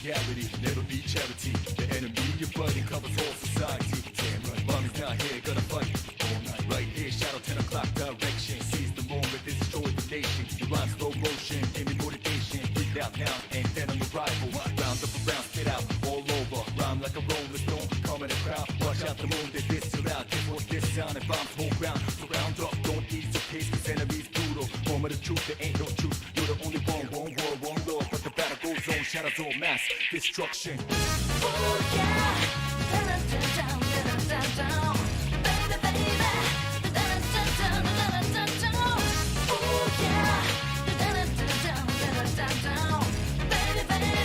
reality, never be charity. The enemy you're fighting covers all society. Damn right, mommy's not here, gonna fight all night. Right here, shadow 10 o'clock direction. Seize the moment, this destroy the nation. You rhyme slow motion, give me motivation. Breathe out now, and then on the rival. Round up around, spit out, all over. Rhyme like a rolling stone, come in the crowd. Watch out the moon, they this till out. This was this sound, and bombs whole ground. So round up, don't ease your pace, cause enemies brutal. Moment of truth, there ain't no truth. You're the only one world, one law. But the battle goes on, shadows all mass destruction. Oh yeah, down, down, baby, baby, down, oh yeah, down, baby, baby, down, oh yeah, down, baby, baby,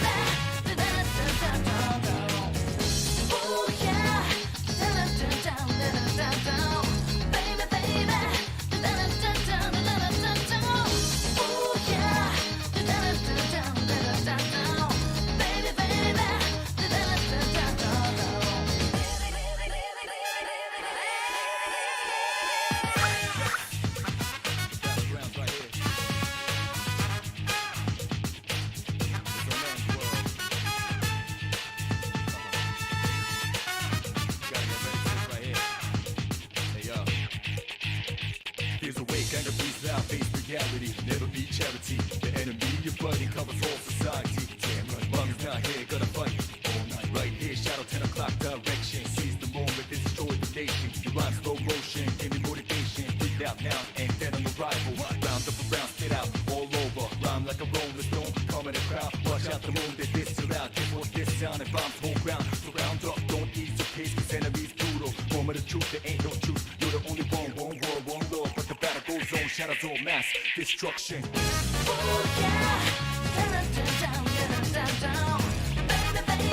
oh yeah, down, baby, baby. Face reality, never be charity. The enemy you're fighting covers all society. Damn right, mommy's not here, gonna fight all night. Right here, shadow 10 o'clock direction. Seize the moment, this destroy the nation. You rhyme slow motion, give me motivation. Breathe out now, and then on the rival. Round up around, spit out, all over. Rhyme like a rolling stone, come in the crowd. Watch out the moon, they this till out. This was this sound, and bombs whole ground. So round up, don't ease your pace, cause enemies brutal. Moment of truth, there ain't no truth. You're the only one world, one law. But the battle goes on, shadows all mass destruction. Oh yeah, down, baby, baby, down, oh yeah, down, baby, baby,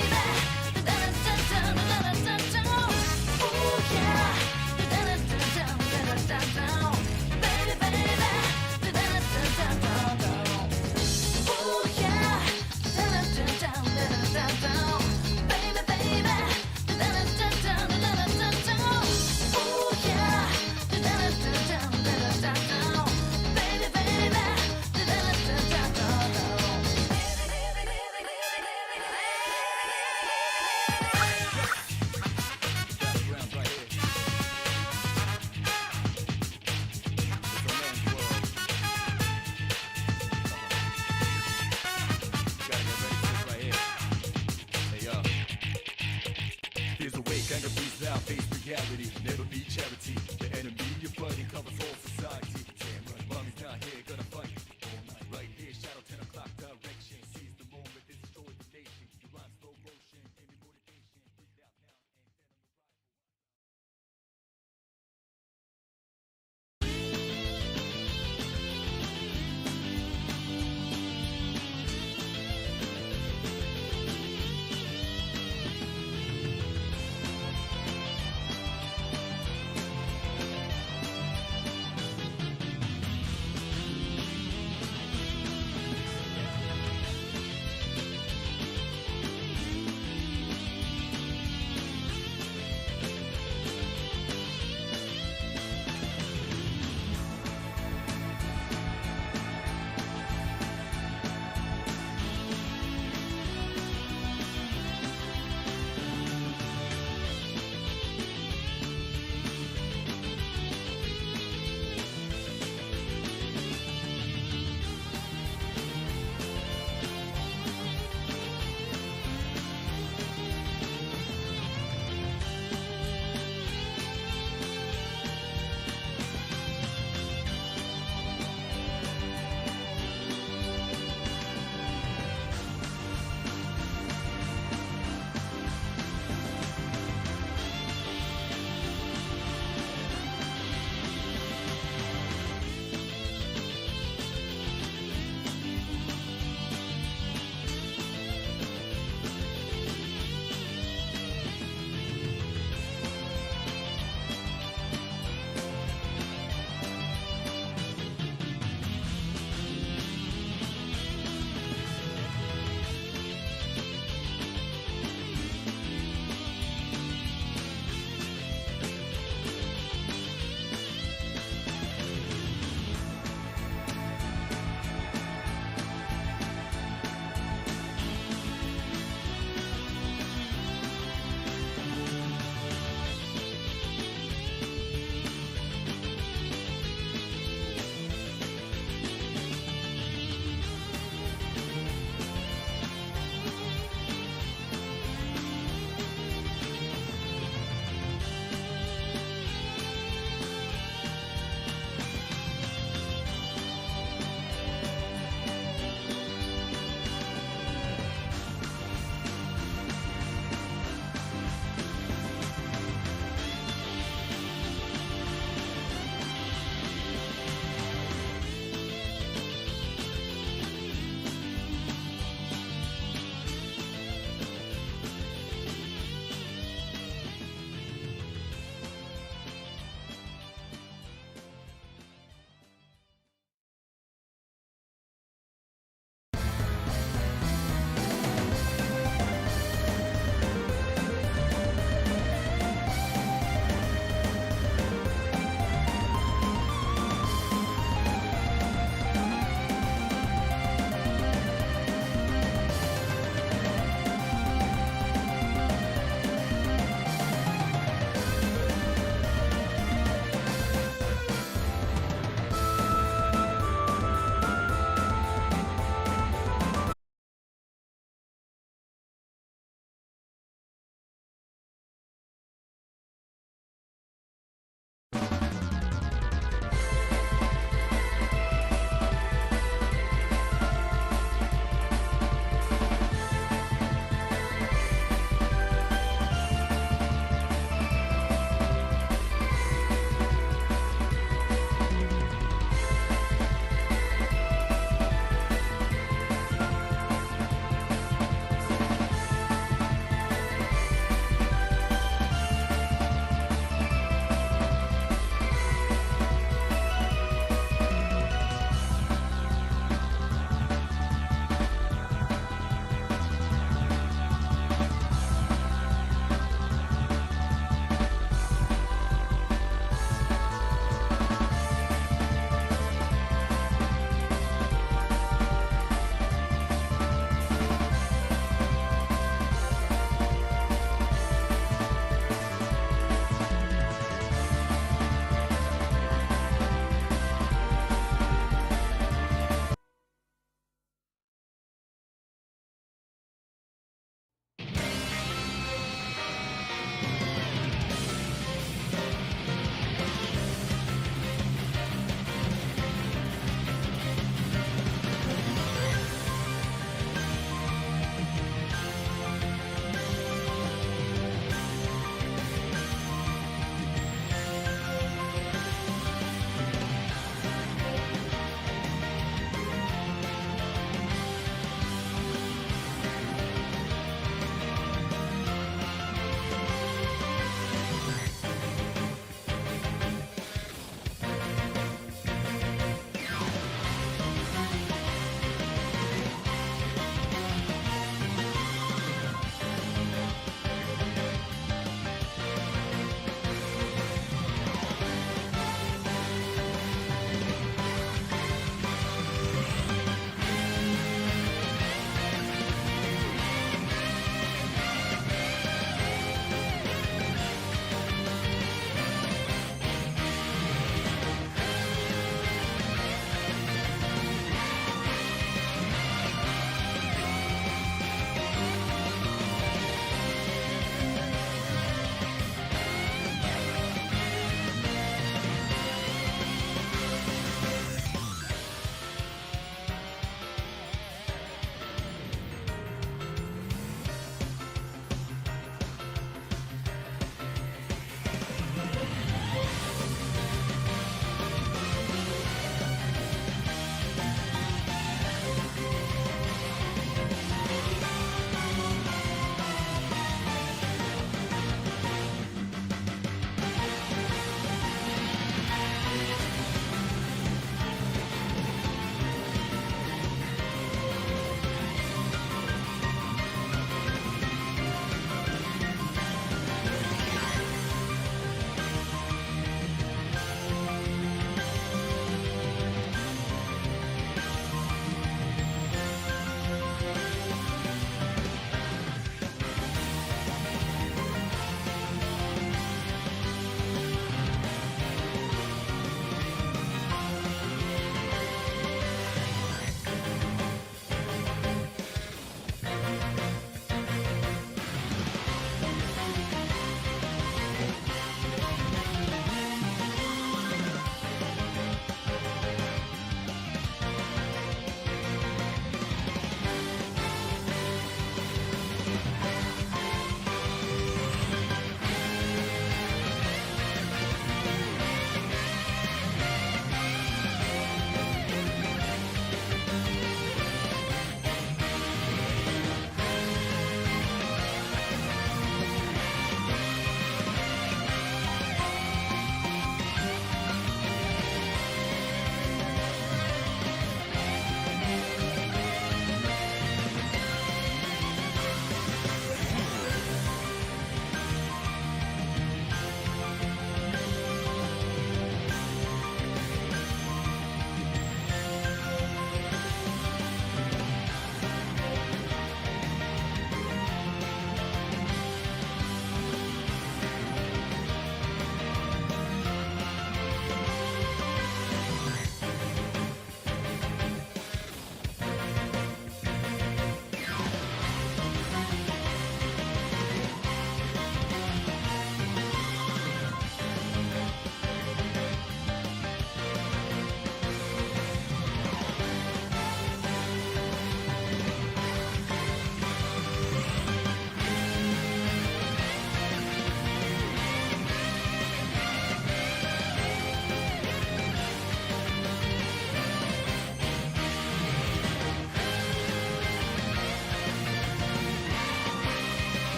oh yeah, down, baby, baby, oh yeah, down, baby, baby. Face reality, never be charity. The enemy you're fighting covers all society. Damn right, mommy's not here, gonna fight all night. Right here, shadow 10 o'clock direction. Seize the moment, this destroy the nation. You rhyme slow motion, give me motivation. Breathe out now, and then on the rival.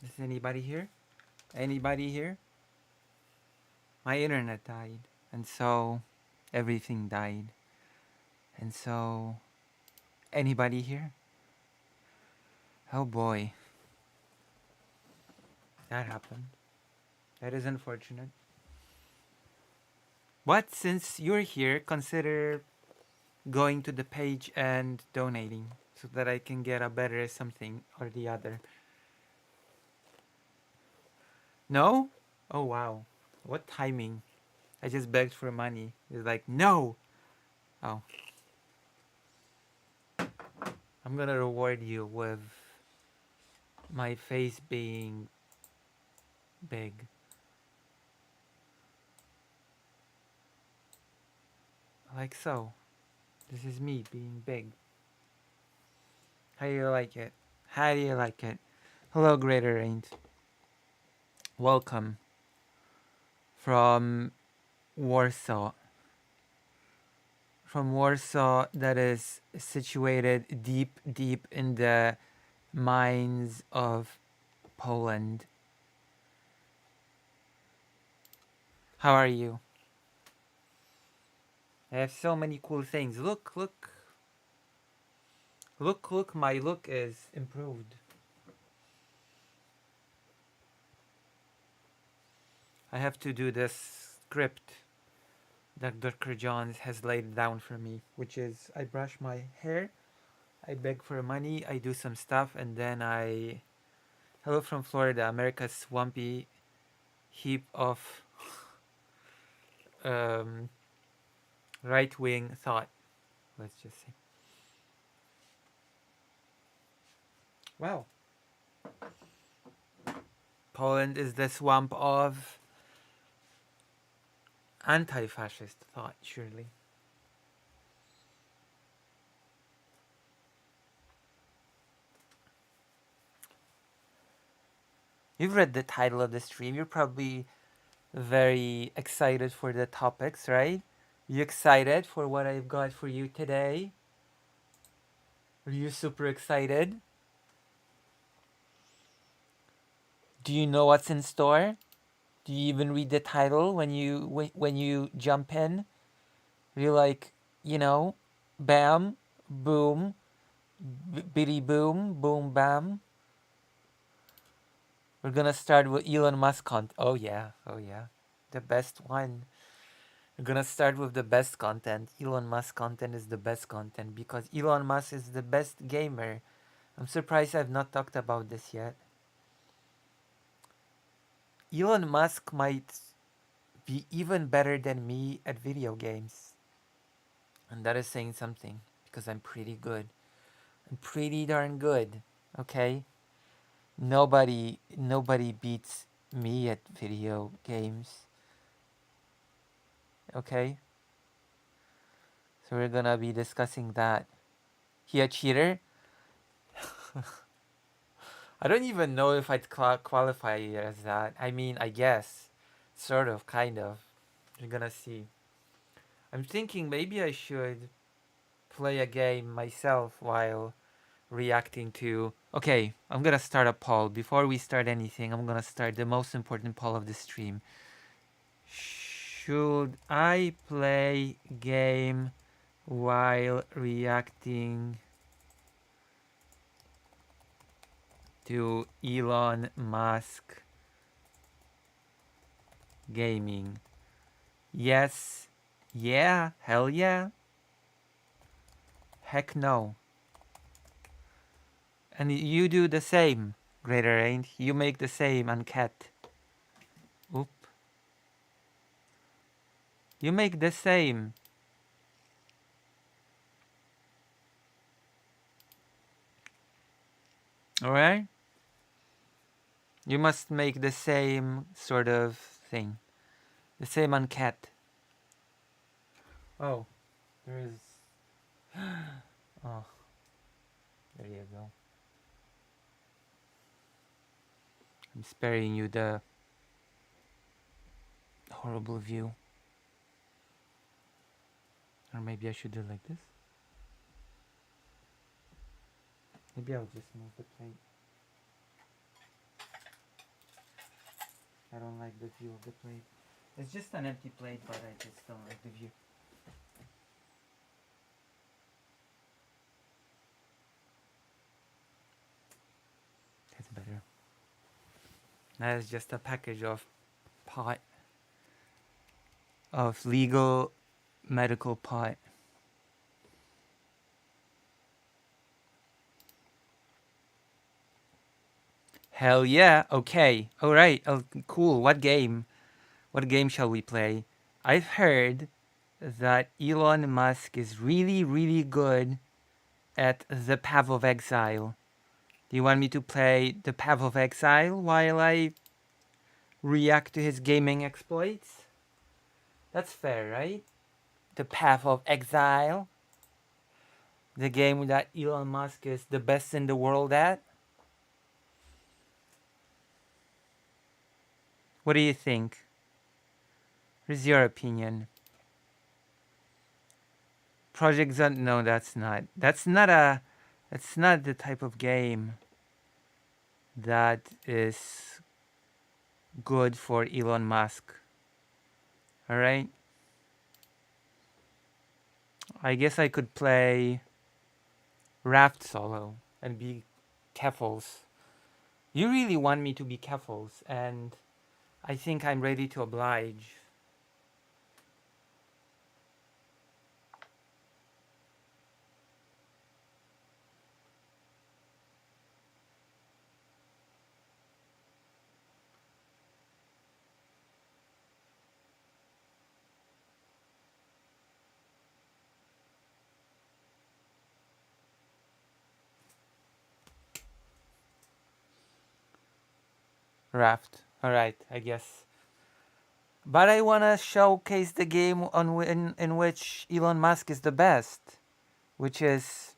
Is anybody here? Anybody here? My internet died, and so everything died. And so, anybody here? Oh boy, that happened. That is unfortunate. But since you're here, consider going to the page and donating so that I can get a better something or the other. No? Oh wow. What timing? I just begged for money. It's like, no! Oh. I'm gonna reward you with my face being big. Like so. This is me being big. How do you like it? How do you like it? Hello, Greater Ain't. Welcome from Warsaw. From Warsaw, that is situated deep, deep in the mines of Poland. How are you? I have so many cool things. Look, look. Look, look, my look is improved. I have to do this script that Dr. Johns has laid down for me, which is I brush my hair, I beg for money, I do some stuff, and then I... Hello from Florida, America's swampy heap of right-wing thought, let's just say. Wow. Poland is the swamp of anti-fascist thought, surely. You've read the title of the stream. You're probably very excited for the topics, right? You excited for what I've got for you today? Are you super excited? Do you know what's in store? Do you even read the title when you jump in? You're like, you know, bam, boom, biddy boom, boom bam. We're gonna start with Elon Musk content. Oh yeah, oh yeah, the best one. We're gonna start with the best content. Elon Musk content is the best content because Elon Musk is the best gamer. I'm surprised I've not talked about this yet. Elon Musk might be even better than me at video games. And that is saying something because I'm pretty good. I'm pretty darn good. Okay? Nobody beats me at video games. Okay? So we're gonna be discussing that. He a cheater? I don't even know if I'd qualify as that. I mean, I guess. Sort of, kind of. You're gonna see. I'm thinking maybe I should play a game myself while reacting to... Okay, I'm gonna start a poll. Before we start anything, I'm gonna start the most important poll of the stream. Should I play game while reacting to Elon Musk gaming? Yes. Yeah. Hell yeah. Heck no. And you do the same, Greater Ain't. You make the same, Uncat. Oop. You make the same. Alright? You must make the same sort of thing. The same Uncat. Oh. There is... Oh. There you go. I'm sparing you the horrible view. Or maybe I should do like this. Maybe I'll just move the plate. I don't like the view of the plate. It's just an empty plate, but I just don't like the view. That's better. That is just a package of pot. Of legal medical pot. Hell yeah. Okay. All right. Oh, cool. What game? What game shall we play? I've heard that Elon Musk is really, really good at the Path of Exile. Do you want me to play the Path of Exile while I react to his gaming exploits? That's fair, right? The Path of Exile. The game that Elon Musk is the best in the world at. What do you think? What is your opinion? Project Zone? No, that's not. That's not the type of game that is good for Elon Musk. All right. I guess I could play Raft solo and be Keffels. You really want me to be Keffels, and I think I'm ready to oblige. Raft. All right, I guess. But I want to showcase the game in which Elon Musk is the best, which is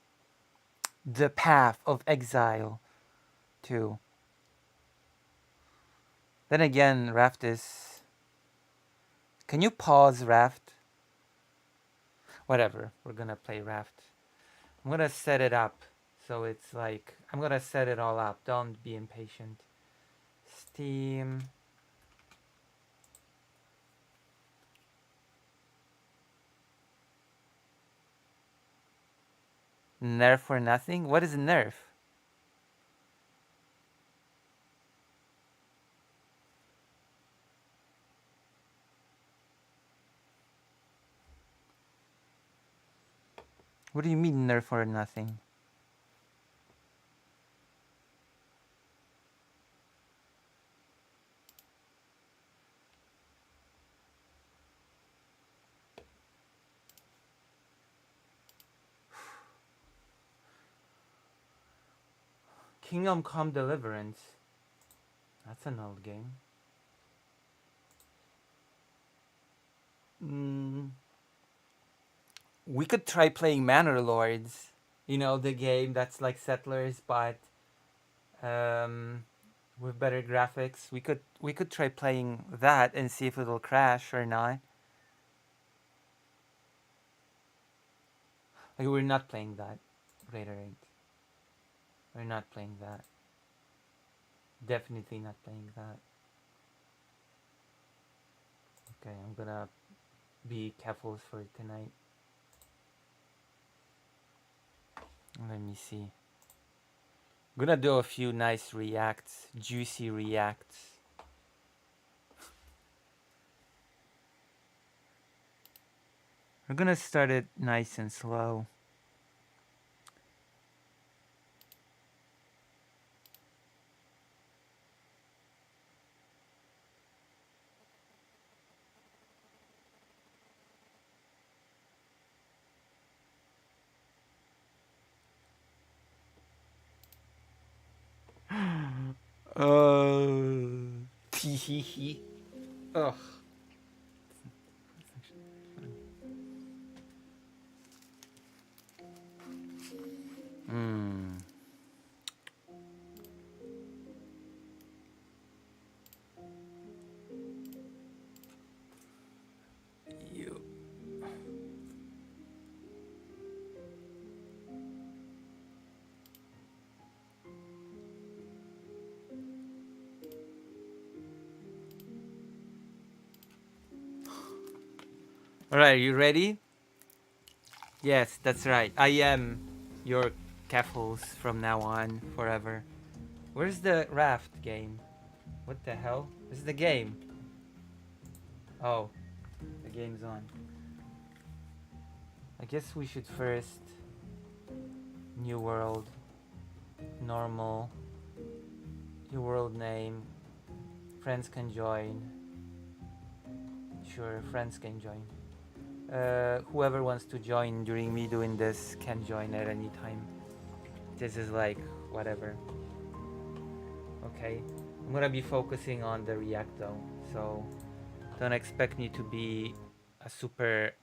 the Path of Exile 2. Then again, Raft is... Can you pause Raft? Whatever, we're gonna play Raft. I'm gonna set it up so it's like... I'm gonna set it all up, don't be impatient. Steam... Nerf for nothing? What is nerf? What do you mean nerf for nothing? Kingdom Come Deliverance. That's an old game. We could try playing Manor Lords. You know, the game that's like Settlers, but with better graphics. We could try playing that and see if it'll crash or not. Like, we're not playing that. Reiterate. We're not playing that. Definitely not playing that. Okay, I'm gonna be careful for tonight. Let me see. I'm gonna do a few nice reacts, juicy reacts. We're gonna start it nice and slow. Hee hee hee. Ugh. You. Alright, you ready? Yes, that's right. I am your Keffels from now on, forever. Where's the raft game? What the hell? This is the game. Oh, the game's on. I guess we should first... New world. Normal. New world name. Friends can join. Sure, friends can join. Whoever wants to join during me doing this can join at any time. This is like whatever. Okay, I'm gonna be focusing on the React though, so don't expect me to be a super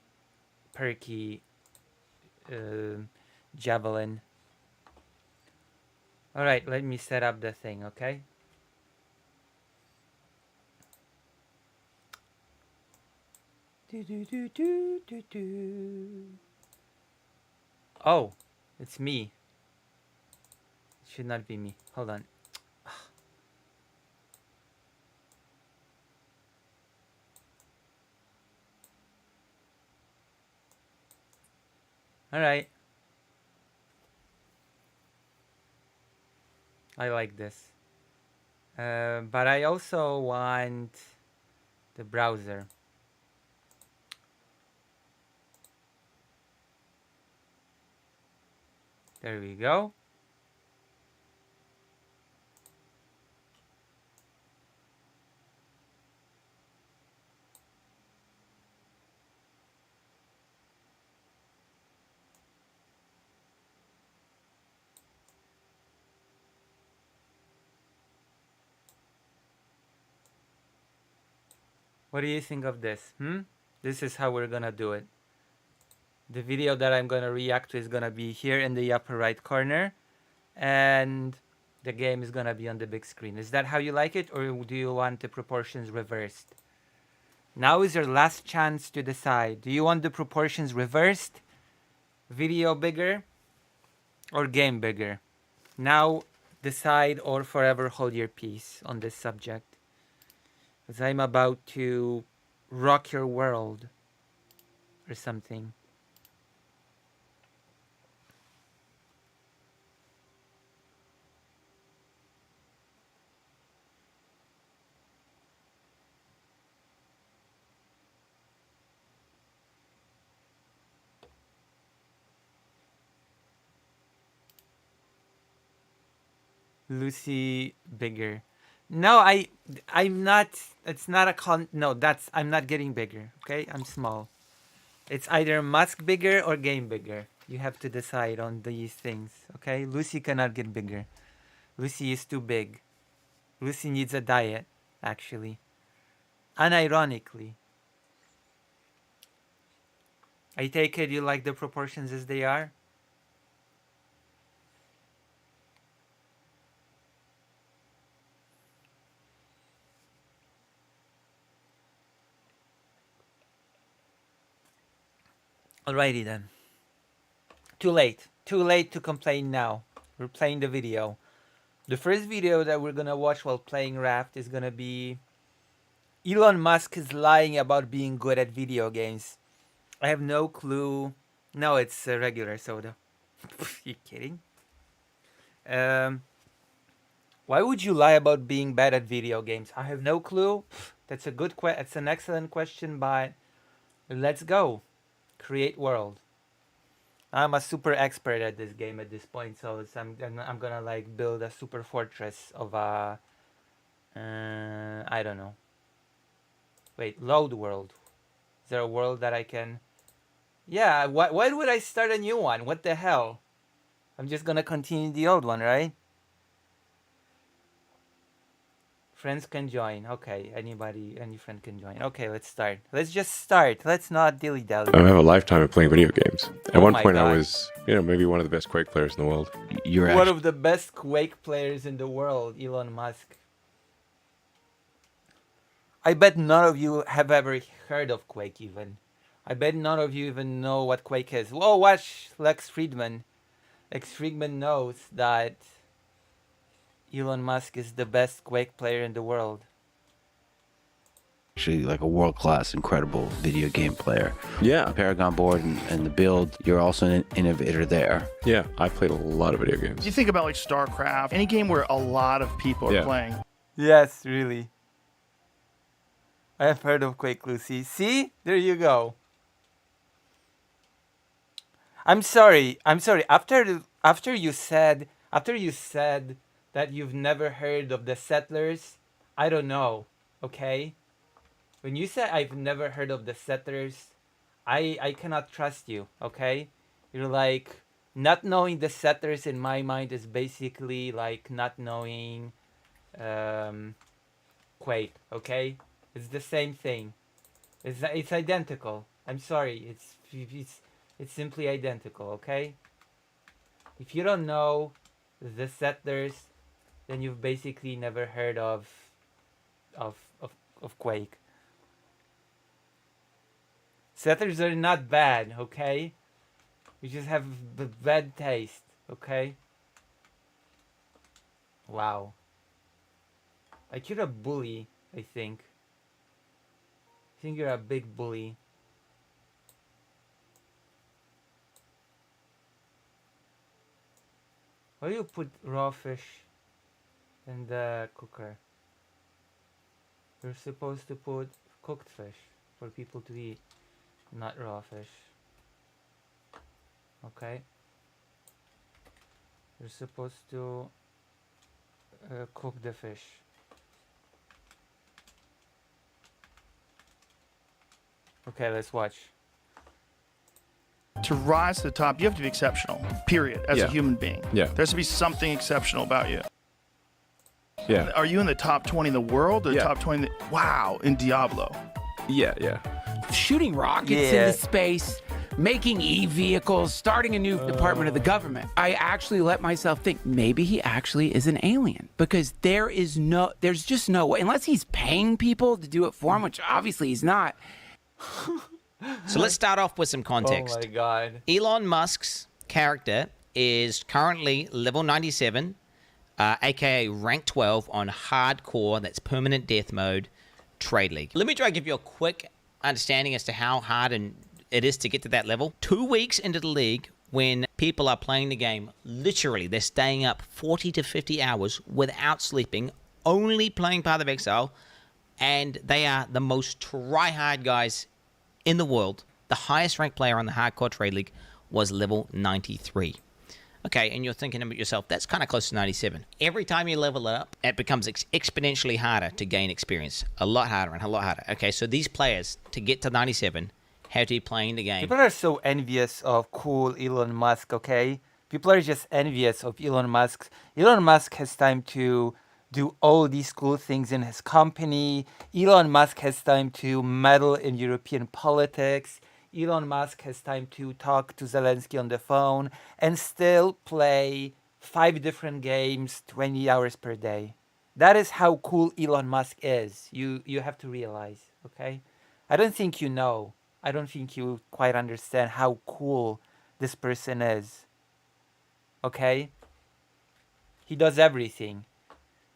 perky javelin. All right, let me set up the thing. Okay. Do, do, do, do, do, do. Oh, it's me. It should not be me. Hold on. All right. I like this. But I also want the browser. There we go. What do you think of this? This is how we're gonna do it. The video that I'm gonna react to is gonna be here in the upper right corner, and the game is gonna be on the big screen. Is that how you like it, or do you want the proportions reversed? Now is your last chance to decide. Do you want the proportions reversed, video bigger, or game bigger? Now decide or forever hold your peace on this subject. Because I'm about to rock your world or something. Lucy bigger. No, I'm not. It's not a con. No, I'm not getting bigger. Okay, I'm small. It's either Musk bigger or game bigger. You have to decide on these things. Okay, Lucy cannot get bigger. Lucy is too big. Lucy needs a diet, actually. Unironically. I take it you like the proportions as they are? Alrighty then. Too late. Too late to complain now. We're playing the video. The first video that we're gonna watch while playing Raft is gonna be Elon Musk is lying about being good at video games. I have no clue. No, it's a regular soda. You kidding? Why would you lie about being bad at video games? I have no clue. That's a good question. It's an excellent question, but let's go. Create world. I'm a super expert at this game at this point, so I'm gonna like build a super fortress of a I don't know. Wait, load world. Is there a world that I can? Yeah. Why would I start a new one? What the hell? I'm just gonna continue the old one, right? Friends can join. Okay, any friend can join. Okay, let's start. Let's just start. Let's not dilly-dally. I have a lifetime of playing video games. At Oh one my point, God. I was, maybe one of the best Quake players in the world. You're One actually, of the best Quake players in the world, Elon Musk. I bet none of you have ever heard of Quake even. I bet none of you even know what Quake is. Whoa, watch Lex Friedman. Lex Friedman knows that Elon Musk is the best Quake player in the world. Actually, like a world-class, incredible video game player. Yeah. Paragon board and the build, you're also an innovator there. Yeah, I've played a lot of video games. You think about like StarCraft, any game where a lot of people are Yeah. playing. Yes, really. I have heard of Quake, Lucy. See? There you go. I'm sorry. After you said that you've never heard of the Settlers, I don't know. Okay? When you said I've never heard of the Settlers, I cannot trust you, okay? You're like, not knowing the Settlers in my mind is basically like not knowing Quake, okay? It's the same thing. It's identical. I'm sorry. It's simply identical, okay? If you don't know the Settlers, then you've basically never heard of Quake. Settlers are not bad, okay? You just have bad taste, okay? Wow. Like, you're a bully, I think. I think you're a big bully. Why do you put raw fish in the cooker? You're supposed to put cooked fish for people to eat, not raw fish. Okay? You're supposed to cook the fish. Okay, let's watch. To rise to the top, you have to be exceptional, period, as a Yeah. human being. Yeah. There has to be something exceptional about you. Yeah. Are you in the top 20 in the world or the Yeah. top 20 wow, in Diablo? Yeah. Shooting rockets Yeah. into space, making e-vehicles, starting a new department of the government. I actually let myself think maybe he actually is an alien because there's just no way, unless he's paying people to do it for him, which obviously he's not. So let's start off with some context. Oh my god. Elon Musk's character is currently level 97, aka rank 12 on hardcore, that's permanent death mode, Trade League. Let me try to give you a quick understanding as to how hard it is to get to that level. 2 weeks into the league, when people are playing the game, literally they're staying up 40 to 50 hours without sleeping, only playing Path of Exile, and they are the most try-hard guys in the world. The highest ranked player on the hardcore Trade League was level 93. Okay, and you're thinking about yourself, that's kind of close to 97. Every time you level it up, it becomes exponentially harder to gain experience. A lot harder and a lot harder. Okay, so these players, to get to 97, have to be playing the game. People are so envious of cool Elon Musk, okay? People are just envious of Elon Musk. Elon Musk has time to do all these cool things in his company. Elon Musk has time to meddle in European politics. Elon Musk has time to talk to Zelensky on the phone and still play 5 different games 20 hours per day. That is how cool Elon Musk is. You have to realize, okay? I don't think you know. I don't think you quite understand how cool this person is. Okay? He does everything.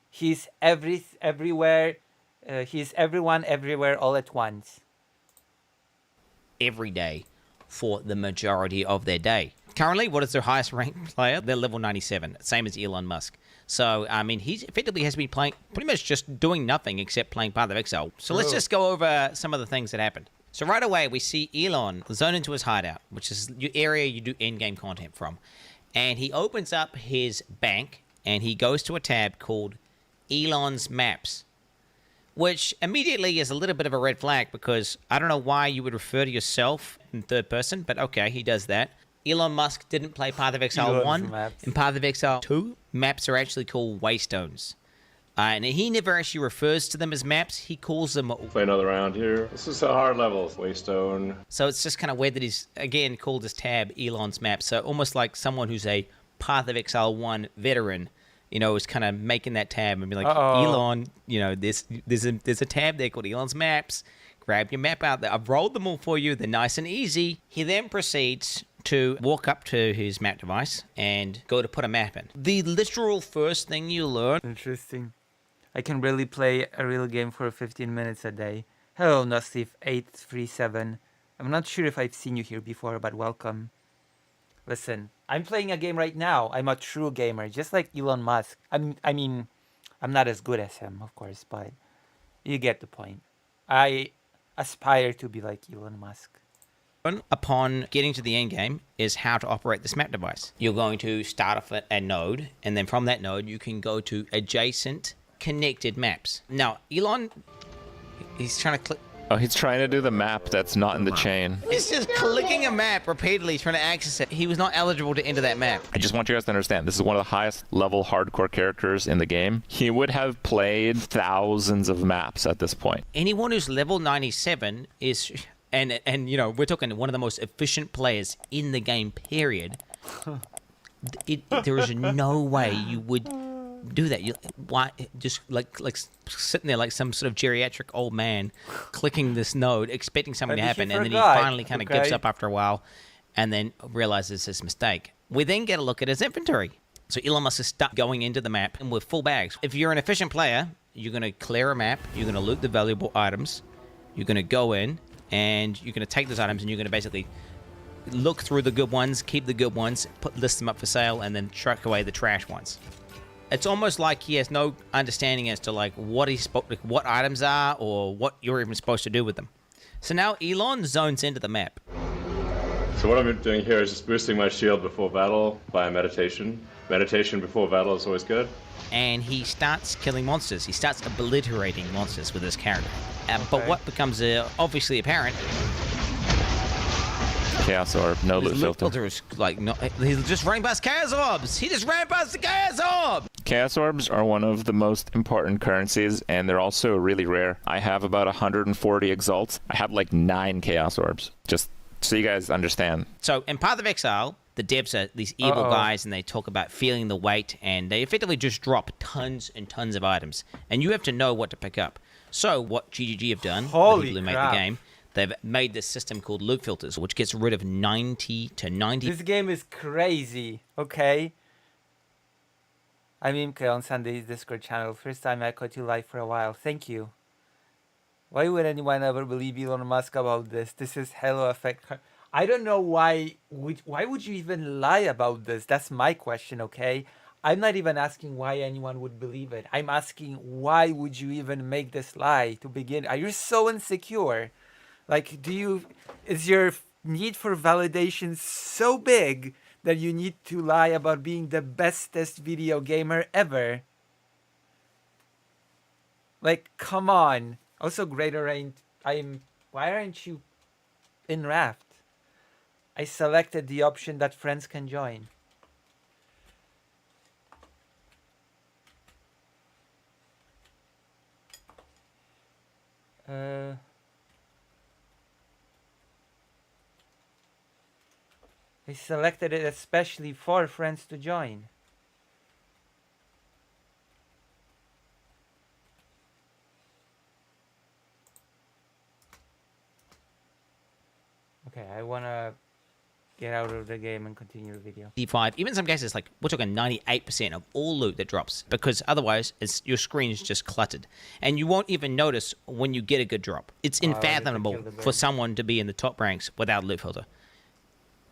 He's everywhere. He's everyone everywhere all at once. Every day for the majority of their day. Currently, what is their highest ranked player? They're level 97, same as Elon Musk. So, I mean, he effectively has been playing, pretty much just doing nothing except playing Path of Exile. So let's just go over some of the things that happened. So right away, we see Elon zone into his hideout, which is the area you do in-game content from. And he opens up his bank, and he goes to a tab called Elon's Maps, which immediately is a little bit of a red flag because I don't know why you would refer to yourself in third person, but okay, he does that. Elon Musk didn't play Path of Exile Elon's 1. Maps. In Path of Exile 2, maps are actually called waystones. And he never actually refers to them as maps. He calls them... Play another round here. This is a hard level. Waystone. So it's just kind of weird that he's, again, called his tab Elon's Maps. So almost like someone who's a Path of Exile 1 veteran, you know, is kind of making that tab and be like, Elon, you know, there's a tab there called Elon's Maps. Grab your map out there. I've rolled them all for you. They're nice and easy. He then proceeds to walk up to his map device and go to put a map in. The literal first thing you learn... Interesting. I can really play a real game for 15 minutes a day. Hello, Nasif837. I'm not sure if I've seen you here before, but welcome. Listen, I'm playing a game right now. I'm a true gamer, just like Elon Musk. I mean, I'm not as good as him, of course, but you get the point. I aspire to be like Elon Musk. Upon getting to the end game is how to operate this map device. You're going to start off at a node, and then from that node, you can go to adjacent connected maps. Now, Elon, he's trying to click. Oh, he's trying to do the map that's not in the chain. He's just clicking a map repeatedly, trying to access it. He was not eligible to enter that map. I just want you guys to understand, this is one of the highest level hardcore characters in the game. He would have played thousands of maps at this point. Anyone who's level 97 is, and you know, we're talking one of the most efficient players in the game, period. There is no way you would do that. Why just like sitting there like some sort of geriatric old man clicking this node expecting something to happen, and then he finally kind of gives up after a while and then realizes his mistake. We then get a look at his inventory. So Elon Musk is stuck going into the map and with full bags. If you're an efficient player, you're going to clear a map, you're going to loot the valuable items, you're going to go in and you're going to take those items and you're going to basically look through the good ones, keep the good ones, list them up for sale, and then truck away the trash ones. It's almost like he has no understanding as to like what items are or what you're even supposed to do with them. So now Elon zones into the map. So what I'm doing here is just boosting my shield before battle via meditation. Meditation before battle is always good. And he starts killing monsters. He starts obliterating monsters with his character. But what becomes obviously apparent... Chaos Orb, no loot filter. Is like, no, he's just running past Chaos Orbs. He just ran past the Chaos Orb. Chaos Orbs are one of the most important currencies, and they're also really rare. I have about 140 exalts. I have like 9 Chaos Orbs, just so you guys understand. So in Path of Exile, the devs are these evil guys, and they talk about feeling the weight, and they effectively just drop tons and tons of items, and you have to know what to pick up. So what GGG have done, the people who make the game, they've made this system called loot filters, which gets rid of 90 to 90. This game is crazy, okay? I'm Imke on Sunday's Discord channel. First time I caught you live for a while. Thank you. Why would anyone ever believe Elon Musk about this? This is halo effect. I don't know why would you even lie about this? That's my question, okay? I'm not even asking why anyone would believe it. I'm asking why would you even make this lie to begin? Are you so insecure? Like, is your need for validation so big that you need to lie about being the bestest video gamer ever? Like, come on. Also, Greater Ain't, why aren't you in Raft? I selected the option that friends can join. I selected it especially for friends to join. Okay, I wanna get out of the game and continue the video. D5, even in some cases, like we're talking 98% of all loot that drops, because otherwise your screen is just cluttered, and you won't even notice when you get a good drop. It's unfathomable for someone to be in the top ranks without loot filter.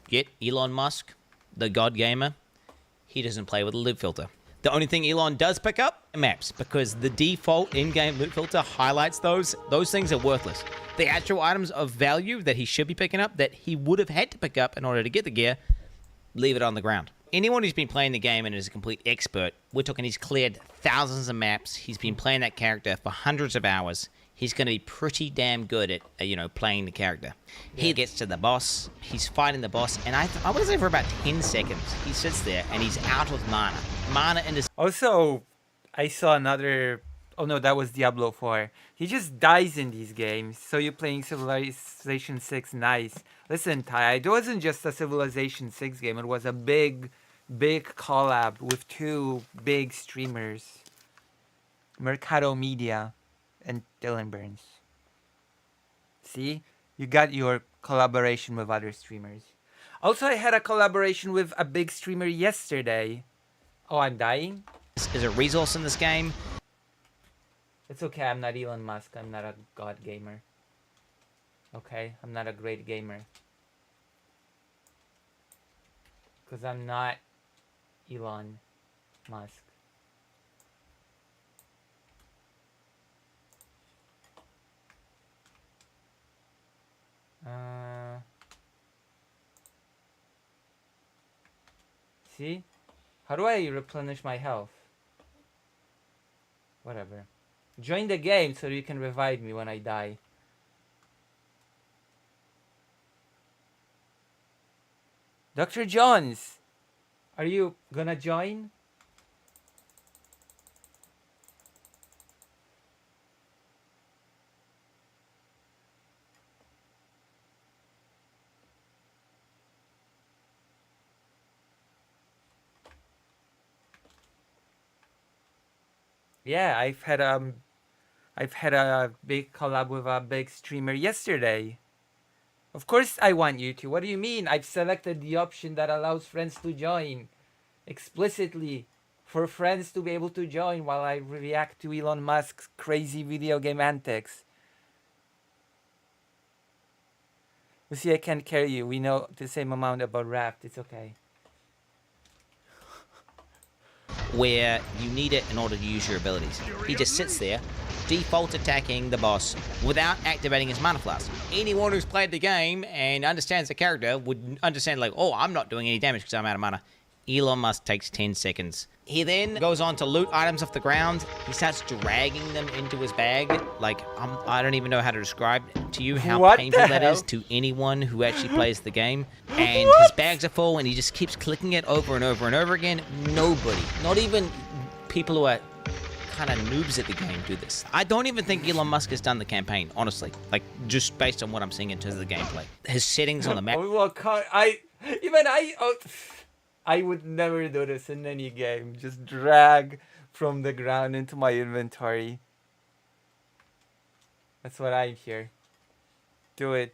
Yet Elon Musk, the god gamer, he doesn't play with a loot filter. The only thing Elon does pick up are maps, because the default in-game loot filter highlights those. Those things are worthless. The actual items of value that he should be picking up, that he would have had to pick up in order to get the gear, leave it on the ground. Anyone who's been playing the game and is a complete expert, we're talking he's cleared thousands of maps, he's been playing that character for hundreds of hours, he's going to be pretty damn good at, playing the character. He gets to the boss, he's fighting the boss, and I want to say for about 10 seconds, he sits there and he's out of mana. Mana in his... Also, I saw another... Oh no, that was Diablo 4. He just dies in these games. So you're playing Civilization 6, nice. Listen, Ty, it wasn't just a Civilization 6 game. It was a big collab with 2 big streamers. Mercado Media and Dylan Burns. See? You got your collaboration with other streamers. Also, I had a collaboration with a big streamer yesterday. Oh, I'm dying? Is a resource in this game. It's okay, I'm not Elon Musk. I'm not a god gamer. Okay, I'm not a great gamer. Because I'm not Elon Musk. See? How do I replenish my health? Whatever. Join the game so you can revive me when I die. Dr. Jones! Are you gonna join? Yeah, I've had a big collab with a big streamer yesterday. Of course I want you to. What do you mean? I've selected the option that allows friends to join explicitly for friends to be able to join while I react to Elon Musk's crazy video game antics. You see, I can't carry you. We know the same amount about Raft. It's okay. Where you need it in order to use your abilities. He just sits there, default attacking the boss without activating his mana flask. Anyone who's played the game and understands the character would understand, like, oh, I'm not doing any damage because I'm out of mana. Elon Musk takes 10 seconds. He then goes on to loot items off the ground. He starts dragging them into his bag. Like, I don't even know how to describe to you how What painful the that hell? is to anyone who actually plays the game. And his bags are full, and he just keeps clicking it over and over and over again. Nobody, not even people who are kind of noobs at the game, do this. I don't even think Elon Musk has done the campaign, honestly. Like, just based on what I'm seeing in terms of the gameplay. His settings on the map. Oh, well, I would never do this in any game. Just drag from the ground into my inventory. That's what I'm here. Do it.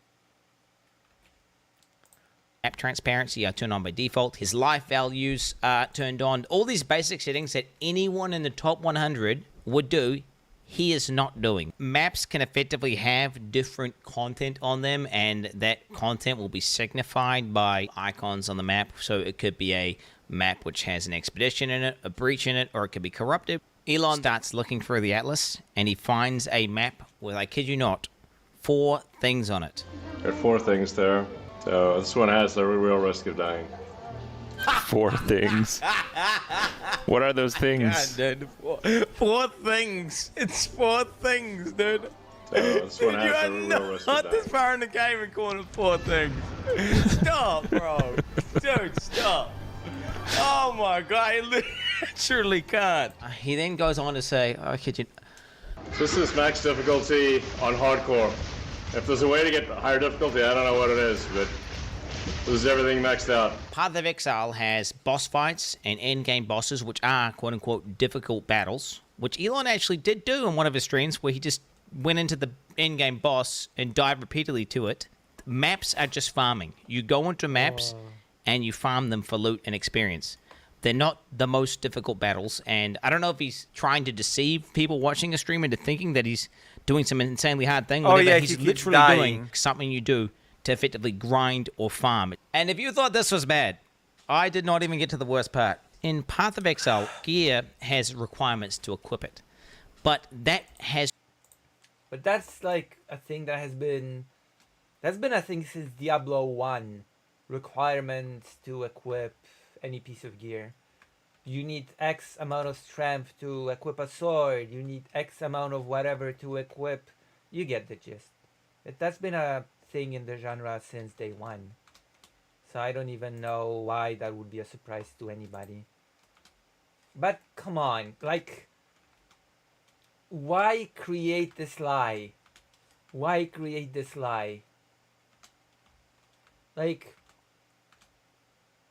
Map transparency are turned on by default. His life values are turned on. All these basic settings that anyone in the top 100 would do, he is not doing. Maps can effectively have different content on them, and that content will be signified by icons on the map. So it could be a map which has an expedition in it, a breach in it, or it could be corrupted. Elon starts looking through the atlas, and he finds a map with, I kid you not, 4 things on it. There are 4 things there. So this one has the real risk of dying. 4 things. What are those things? God, dude. 4 things. It's 4 things, dude. So this one You has are the real risk of not dying. this far in the game and calling it 4 things. Stop, bro. Dude, stop. Oh my god, I literally can't. He then goes on to say, oh, kid you. This is max difficulty on hardcore. If there's a way to get higher difficulty, I don't know what it is, but this is everything maxed out. Path of Exile has boss fights and end-game bosses, which are quote-unquote difficult battles, which Elon actually did do in one of his streams, where he just went into the end-game boss and died repeatedly to it. Maps are just farming. You go into maps and you farm them for loot and experience. They're not the most difficult battles, and I don't know if he's trying to deceive people watching a stream into thinking that he's doing some insanely hard thing. Oh, yeah, he's he keeps literally dying. doing something you do to effectively grind or farm. And if you thought this was bad, I did not even get to the worst part. In Path of Exile, gear has requirements to equip it, but that has. But that's like a thing that has been... That's been a thing since Diablo 1. Requirements to equip any piece of gear. You need X amount of strength to equip a sword. You need X amount of whatever to equip. You get the gist. That's been a thing in the genre since day one. So I don't even know why that would be a surprise to anybody. But come on, like, why create this lie? Why create this lie? Like,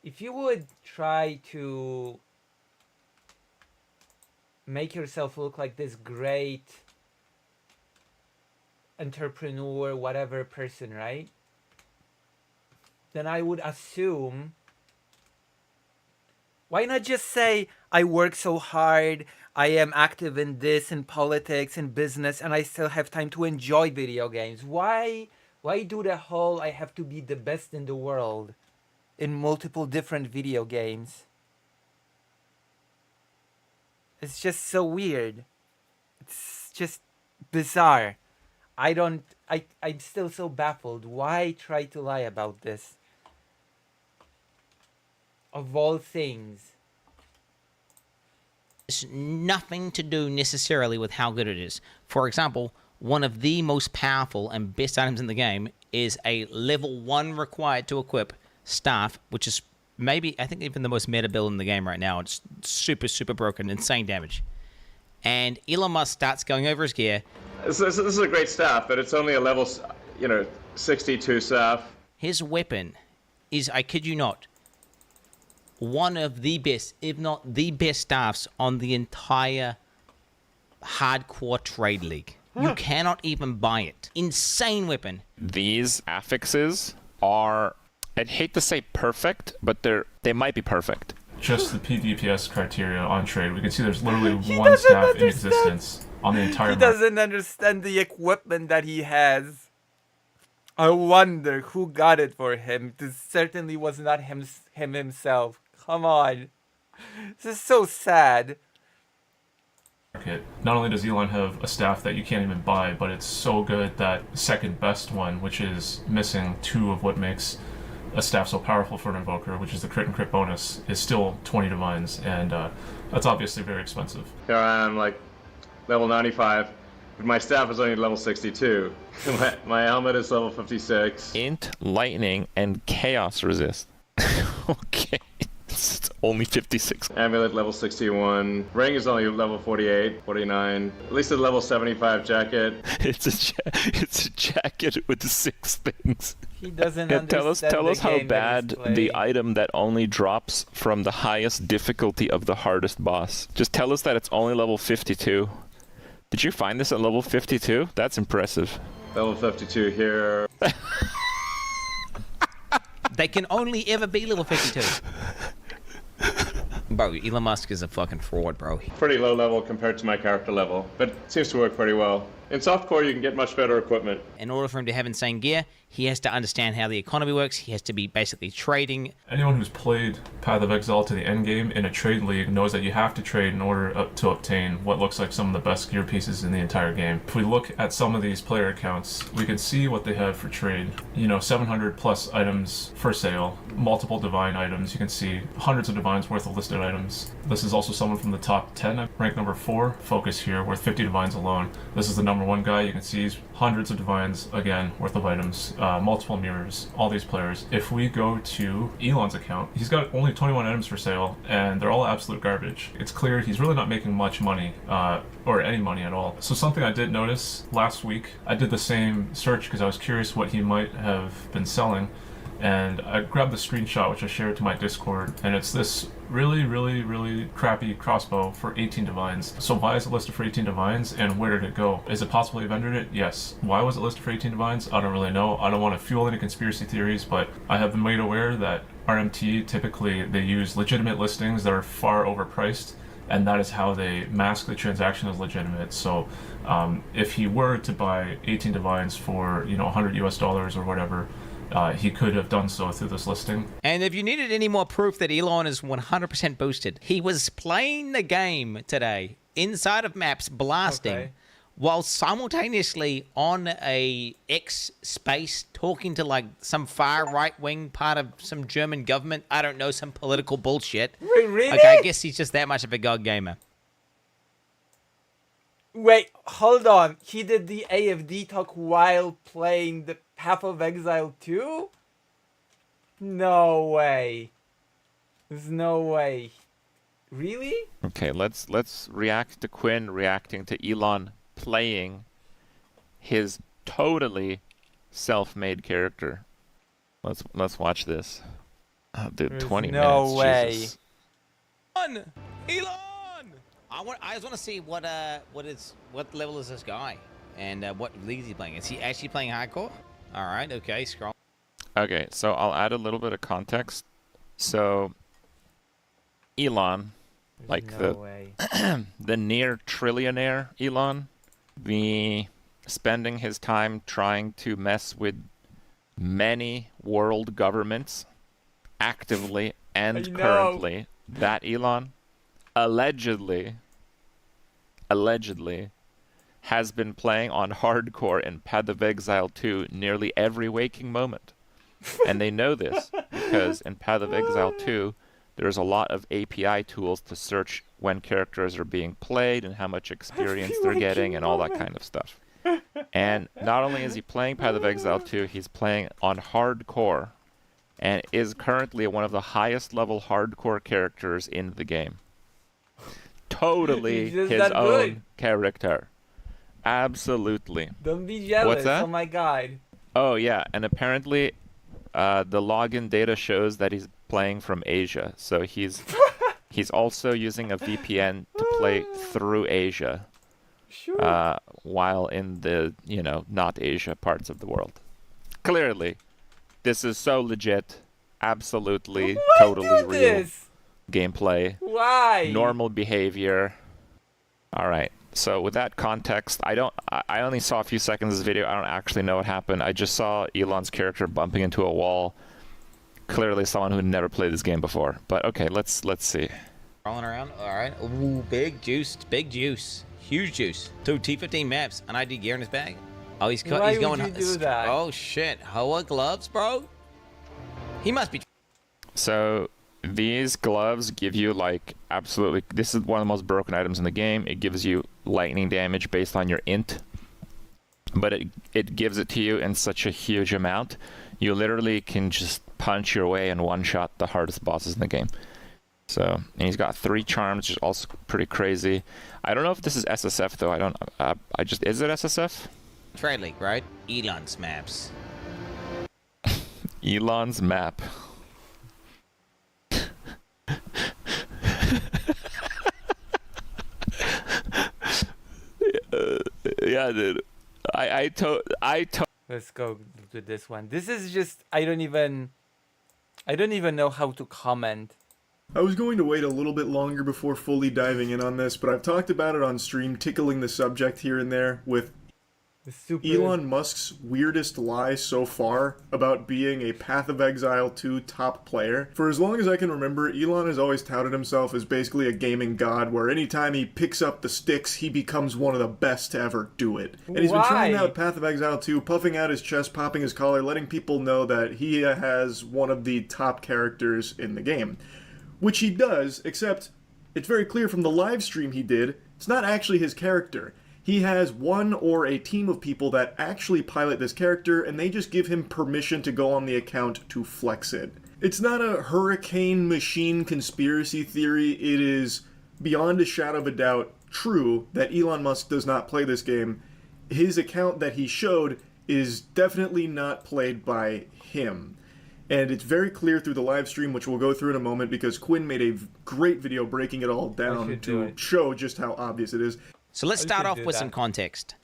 if you would try to make yourself look like this great entrepreneur, whatever person, right? Then I would assume, why not just say, I work so hard, I am active in this, in politics, in business, and I still have time to enjoy video games. Why Why do the whole I have to be the best in the world in multiple different video games? It's just so weird. It's just bizarre. I'm still so baffled. Why try to lie about this? Of all things. It's nothing to do necessarily with how good it is. For example, one of the most powerful and best items in the game is a level 1 required to equip staff, which is maybe, I think, even the most meta build in the game right now. It's super, super broken, insane damage. And Elon Musk starts going over his gear. This is a great staff, but it's only a level, 62 staff. His weapon is, I kid you not, one of the best, if not the best staffs on the entire hardcore trade league. You cannot even buy it. Insane weapon. These affixes are, I'd hate to say perfect, but they might be perfect. Just the PDPS criteria on trade, we can see there's literally one staff in existence on the entire He map. doesn't understand the equipment that he has. I wonder who got it for him. This certainly was not him himself. Come on. This is so sad. Not only does Elon have a staff that you can't even buy, but it's so good that second best one, which is missing 2 of what makes a staff so powerful for an invoker, which is the crit and crit bonus, is still 20 divines, and that's obviously very expensive. Here I am, level 95, but my staff is only level 62. my helmet is level 56. Int, lightning, and chaos resist. Okay. It's only 56. Amulet level 61. Ring is only level 48, 49. At least a level 75 jacket. It's a jacket with 6 things. He doesn't Yeah, understand tell the us how game that he's bad the playing. item that only drops from the highest difficulty of the hardest boss. Just tell us that it's only level 52. Did you find this at level 52? That's impressive. Level 52 here. They can only ever be level 52. Bro, Elon Musk is a fucking fraud, bro. Pretty low level compared to my character level, but seems to work pretty well. In softcore, you can get much better equipment. In order for him to have insane gear, he has to understand how the economy works. He has to be basically trading. Anyone who's played Path of Exile to the end game in a trade league knows that you have to trade in order to obtain what looks like some of the best gear pieces in the entire game. If we look at some of these player accounts, we can see what they have for trade. 700 plus items for sale, multiple divine items. You can see hundreds of divines worth of listed items. This is also someone from the top 10, rank number 4, focus here, worth 50 divines alone. This is the number 1 guy. You can see hundreds of divines, again, worth of items, multiple mirrors, all these players. If we go to Elon's account, he's got only 21 items for sale, and they're all absolute garbage. It's clear he's really not making much money, or any money at all. So something I did notice last week, I did the same search because I was curious what he might have been selling, and I grabbed the screenshot which I shared to my Discord, and it's this really, really, really crappy crossbow for 18 divines. So why is it listed for 18 divines, and where did it go? Is it possible he vended it? Yes. Why was it listed for 18 divines? I don't really know. I don't want to fuel any conspiracy theories, but I have been made aware that RMT, typically they use legitimate listings that are far overpriced, and that is how they mask the transaction as legitimate. So if he were to buy 18 divines for $100 US or whatever, he could have done so through this listing. And if you needed any more proof that Elon is 100% boosted, he was playing the game today inside of maps, blasting, Okay. while simultaneously on a X space talking to some far right wing part of some German government. I don't know, some political bullshit. Wait, really? Okay, I guess he's just that much of a god gamer. Wait, hold on. He did the AFD talk while playing the Path of Exile 2? No way. There's no way. Really? Okay, let's react to Quinn reacting to Elon playing his totally self-made character. Let's watch this. Oh, dude, There's 20 no minutes. way. Jesus. Elon! I just want to see what level is this guy, and what league is he playing? Is he actually playing hardcore? All right, okay, scroll. Okay, so I'll add a little bit of context. So Elon, There's no way. the near trillionaire Elon, the spending his time trying to mess with many world governments actively and I know. currently. That Elon allegedly has been playing on hardcore in Path of Exile 2 nearly every waking moment. And they know this because in Path of Exile 2, there's a lot of API tools to search when characters are being played and how much experience they're getting and all that kind of stuff. And not only is he playing Path of Exile 2, he's playing on hardcore and is currently one of the highest level hardcore characters in the game. Totally He's just his that own good. character. Absolutely. Don't be jealous. that? Oh my god. Oh yeah, and apparently the login data shows that he's playing from Asia. So he's also using a VPN to play through Asia. Sure. While in the, not Asia parts of the world. Clearly, this is so legit, absolutely, Why totally do real this? gameplay, Why? normal behavior. All right. So with that context, I only saw a few seconds of this video. I don't actually know what happened. I just saw Elon's character bumping into a wall. Clearly someone who had never played this game before. But okay, let's see. Rolling around. All right. Ooh, big juice. Big juice. Huge juice. 2 T15 maps. An ID gear in his bag. Oh, he's Why he's would going. you do that? Oh shit. Hoa gloves, bro. He must be. So these gloves give you absolutely, this is one of the most broken items in the game. It gives you lightning damage based on your int, but it gives it to you in such a huge amount. You literally can just punch your way and one-shot the hardest bosses in the game. So, and he's got 3 charms, which is also pretty crazy. I don't know if this is SSF though. Is it SSF? Trade League, right? Elon's maps. Elon's map. Yeah, dude. Let's go to this one. This is just I don't even know how to comment. I was going to wait a little bit longer before fully diving in on this, but I've talked about it on stream, tickling the subject here and there with Elon Musk's weirdest lie so far about being a Path of Exile 2 top player. For as long as I can remember, Elon has always touted himself as basically a gaming god, where anytime he picks up the sticks, he becomes one of the best to ever do it. And he's been trying out Path of Exile 2, puffing out his chest, popping his collar, letting people know that he has one of the top characters in the game. Which he does, except it's very clear from the live stream he did, it's not actually his character. He has one or a team of people that actually pilot this character, and they just give him permission to go on the account to flex it. It's not a hurricane machine conspiracy theory. It is beyond a shadow of a doubt true that Elon Musk does not play this game. His account that he showed is definitely not played by him. And it's very clear through the live stream, which we'll go through in a moment, because Quinn made a great video breaking it all down to show just how obvious it is. So let's start off with some context.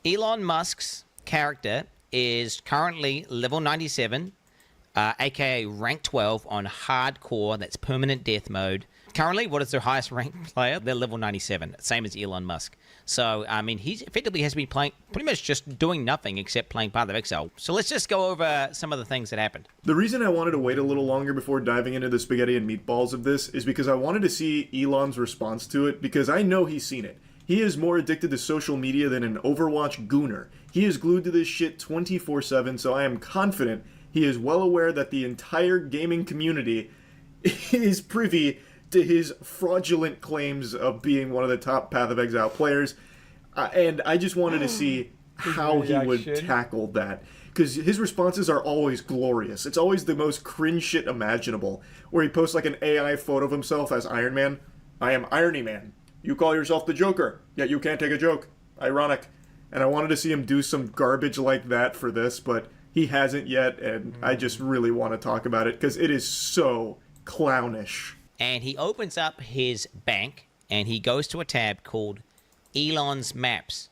Elon Musk's character is currently level 97, aka rank 12 on hardcore, that's permanent death mode. Currently, what is their highest ranked player? They're level 97, same as Elon Musk. So, I mean, he effectively has been playing, pretty much just doing nothing except playing Path of Exile. So let's just go over some of the things that happened. The reason I wanted to wait a little longer before diving into the spaghetti and meatballs of this is because I wanted to see Elon's response to it, because I know he's seen it. He is more addicted to social media than an Overwatch gooner. He is glued to this shit 24/7, so I am confident he is well aware that the entire gaming community is privy to his fraudulent claims of being one of the top Path of Exile players. And I just wanted to see how he would tackle that. Because his responses are always glorious. It's always the most cringe shit imaginable. Where he posts like an AI photo of himself as Iron Man. I am Irony Man. You call yourself the Joker, yet you can't take a joke. Ironic. And I wanted to see him do some garbage like that for this, but he hasn't yet, and I just really want to talk about it, because it is so clownish. And he opens up his bank, and he goes to a tab called Elon's Maps,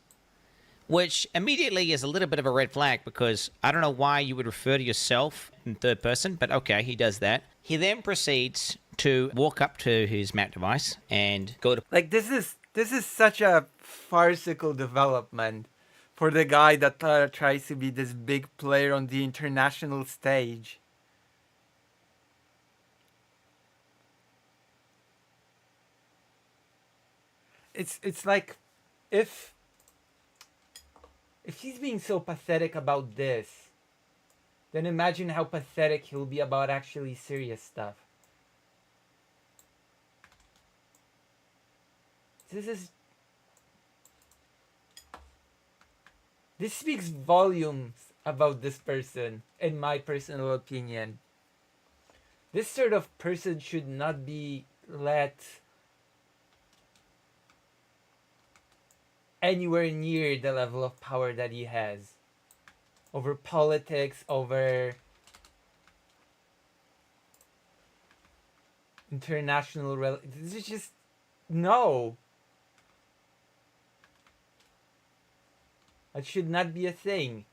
which immediately is a little bit of a red flag, because I don't know why you would refer to yourself in third person, but okay, he does that. He then proceeds to walk up to his map device and go to... Like, this is such a farcical development for the guy that tries to be this big player on the international stage. It's like if he's being so pathetic about this, then imagine how pathetic he'll be about actually serious stuff. This speaks volumes about this person, in my personal opinion. This sort of person should not be let anywhere near the level of power that he has over politics, over international this is just no. That should not be a thing.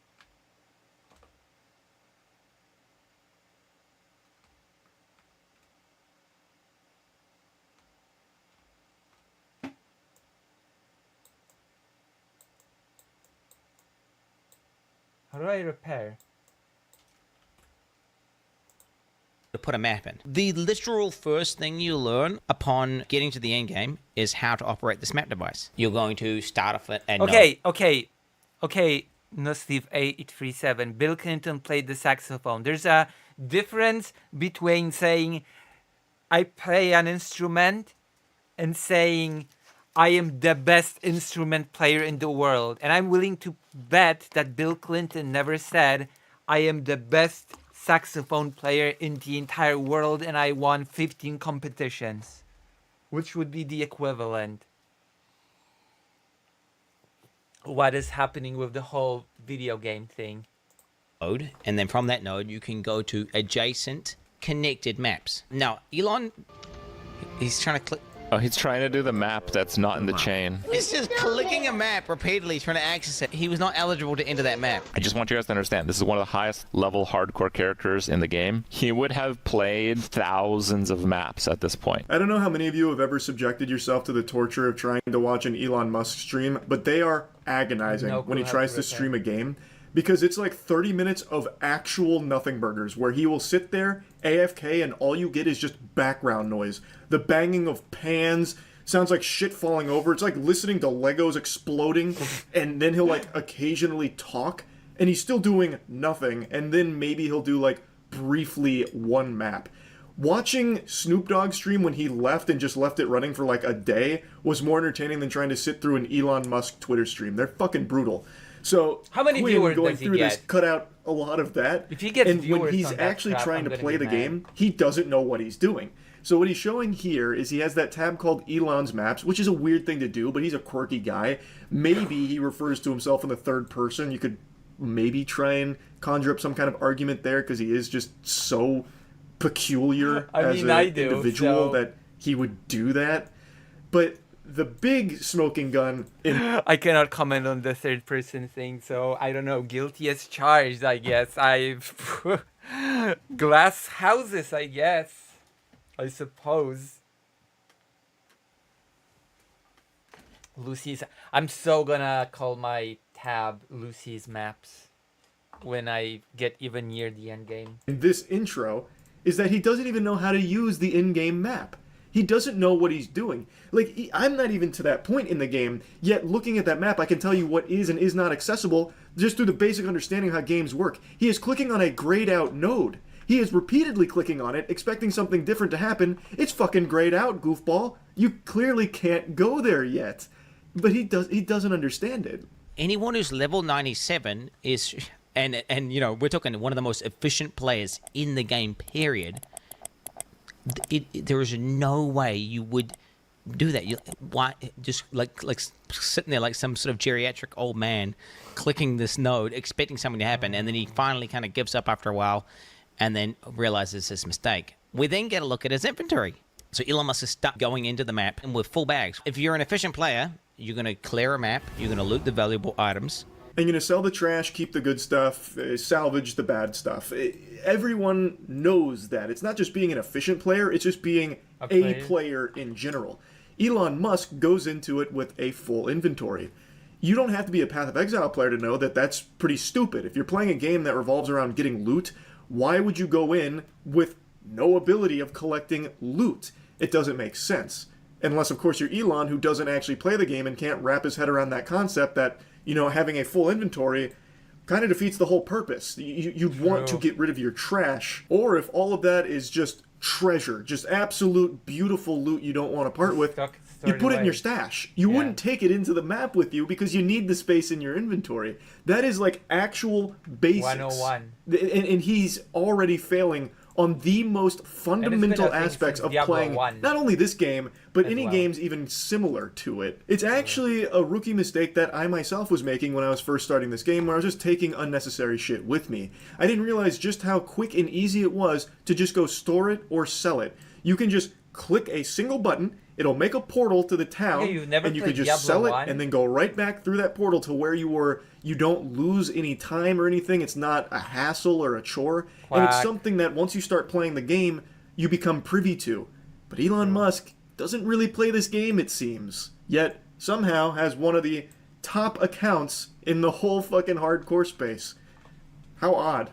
How do I repair? To put a map in. The literal first thing you learn upon getting to the end game is how to operate this map device. You're going to start off at Okay, no Steve 837. Bill Clinton played the saxophone. There's a difference between saying I play an instrument and saying I am the best instrument player in the world. And I'm willing to bet that Bill Clinton never said I am the best saxophone player in the entire world and I won 15 competitions, which would be the equivalent. What is happening with the whole video game thing. Node, and then from that node you can go to adjacent connected maps. Now Elon, he's trying to click. Oh, he's trying to do the map that's not in the chain. He's just clicking a map repeatedly trying to access it. He was not eligible to enter that map. I just want you guys to understand, this is one of the highest level hardcore characters in the game. He would have played thousands of maps at this point. I don't know how many of you have ever subjected yourself to the torture of trying to watch an Elon Musk stream, but they are agonizing when he tries to stream a game. Because it's like 30 minutes of actual nothing burgers where he will sit there AFK and all you get is just background noise. The banging of pans sounds like shit falling over. It's like listening to Legos exploding, and then he'll like occasionally talk and he's still doing nothing, and then maybe he'll do like briefly one map. Watching Snoop Dogg stream when he left and just left it running for like a day was more entertaining than trying to sit through an Elon Musk Twitter stream. They're fucking brutal. So how many Quinn, viewers going does he through get? this cut out a lot of that. If he gets and viewers when he's on that actually crap, trying I'm to gonna play be the mad. game, he doesn't know what he's doing. So what he's showing here is he has that tab called Elon's Maps, which is a weird thing to do, but he's a quirky guy. Maybe he refers to himself in the third person. You could maybe try and conjure up some kind of argument there because he is just so peculiar as an individual that he would do that. But the big smoking gun in I cannot comment on the third person thing, so I don't know. Guilty as charged, I guess. I've glass houses, I guess. I suppose. Lucy's. I'm so gonna call my tab Lucy's Maps when I get even near the end game. this intro is that he doesn't even know how to use the in-game map. He doesn't know what he's doing. Like, I'm not even to that point in the game, yet looking at that map, I can tell you what is and is not accessible just through the basic understanding of how games work. He is clicking on a grayed out node. He is repeatedly clicking on it, expecting something different to happen. It's fucking grayed out, goofball. You clearly can't go there yet. But he doesn't understand it. Anyone who's level 97 is, and you know, we're talking one of the most efficient players in the game, period. There is no way you would do that. Why just like sitting there like some sort of geriatric old man clicking this node, expecting something to happen, and then he finally kind of gives up after a while and then realizes his mistake. We then get a look at his inventory. So Elon Musk is stuck going into the map and with full bags. If you're an efficient player, you're going to clear a map, you're going to loot the valuable items. And you're going to sell the trash, keep the good stuff, salvage the bad stuff. Everyone knows that. It's not just being an efficient player, it's just being a player in general. Elon Musk goes into it with a full inventory. you don't have to be a Path of Exile player to know that that's pretty stupid. If you're playing a game that revolves around getting loot, why would you go in with no ability of collecting loot? It doesn't make sense. Unless, of course, you're Elon, who doesn't actually play the game and can't wrap his head around that concept that, having a full inventory kind of defeats the whole purpose. You'd want to get rid of your trash. Or if all of that is just treasure, just absolute beautiful loot you don't want to part with, you put it in your stash. You wouldn't take it into the map with you because you need the space in your inventory. That is like actual basics. 101. And he's already failing on the most fundamental aspects of playing not only this game, but any games even similar to it. It's actually a rookie mistake that I myself was making when I was first starting this game, where I was just taking unnecessary shit with me. I didn't realize just how quick and easy it was to just go store it or sell it. You can just click a single button, it'll make a portal to the town, and you can just sell it and then go right back through that portal to where you were. You don't lose any time or anything. It's not a hassle or a chore. And it's something that once you start playing the game, you become privy to. But Elon Musk doesn't really play this game, it seems. Yet, somehow has one of the top accounts in the whole fucking hardcore space. How odd.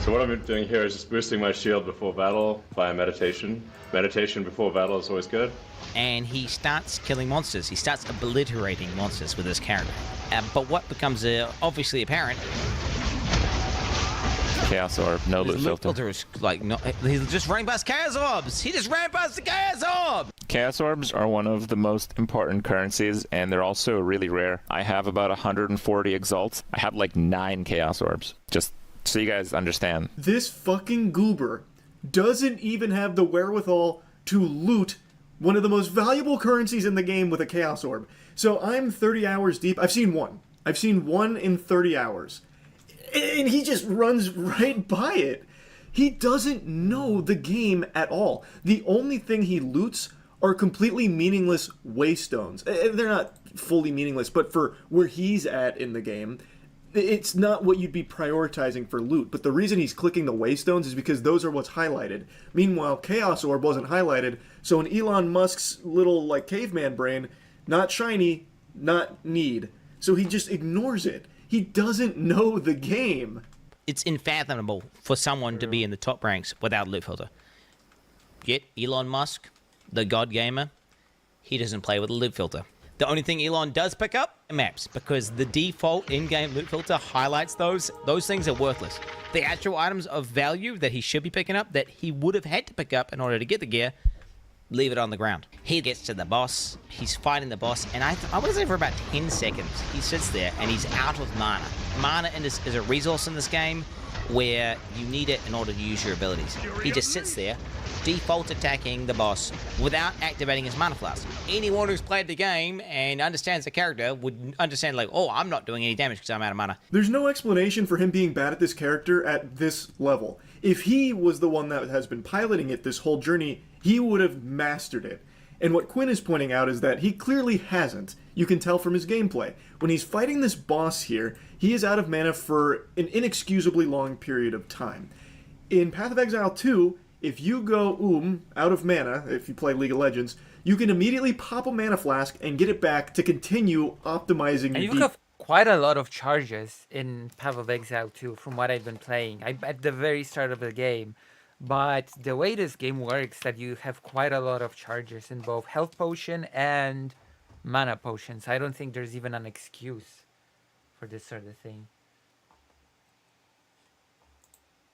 So what I'm doing here is just boosting my shield before battle via meditation. Meditation before battle is always good. And he starts killing monsters. He starts obliterating monsters with his character. But what becomes obviously apparent... Chaos Orb, no loot filter. Is like, no, he's just running past Chaos Orbs! He just ran past the Chaos Orb! Chaos Orbs are one of the most important currencies, and they're also really rare. I have about 140 Exalts. I have like 9 Chaos Orbs. Just so you guys understand. This fucking goober doesn't even have the wherewithal to loot one of the most valuable currencies in the game with a Chaos Orb. So I'm 30 hours deep. I've seen one. I've seen one in 30 hours. And he just runs right by it. He doesn't know the game at all. The only thing he loots are completely meaningless waystones. They're not fully meaningless, but for where he's at in the game, it's not what you'd be prioritizing for loot. But the reason he's clicking the waystones is because those are what's highlighted. Meanwhile, Chaos Orb wasn't highlighted, so in Elon Musk's little like caveman brain, not shiny, not need. So he just ignores it. He doesn't know the game. It's unfathomable for someone to be in the top ranks without a loot filter. Yet Elon Musk, the god gamer, he doesn't play with a loot filter. The only thing Elon does pick up are maps, because the default in-game loot filter highlights those. Those things are worthless. The actual items of value that he should be picking up, that he would have had to pick up in order to get the gear, leave it on the ground. He gets to the boss, he's fighting the boss, and I want to say for about 10 seconds, he sits there and he's out of mana. Mana is a resource in this game where you need it in order to use your abilities. He just sits there, default attacking the boss without activating his mana flask. Anyone who's played the game and understands the character would understand, like, oh, I'm not doing any damage because I'm out of mana. There's no explanation for him being bad at this character at this level. If he was the one that has been piloting it this whole journey, he would have mastered it. And what Quinn is pointing out is that he clearly hasn't. You can tell from his gameplay. When he's fighting this boss here, he is out of mana for an inexcusably long period of time. In Path of Exile 2, if you go out of mana, if you play League of Legends, you can immediately pop a mana flask and get it back to continue optimizing And your you have quite a lot of charges in Path of Exile 2 from what I've been playing. At the very start of the game. But the way this game works, that you have quite a lot of charges in both health potion and mana potions. I don't think there's even an excuse for this sort of thing.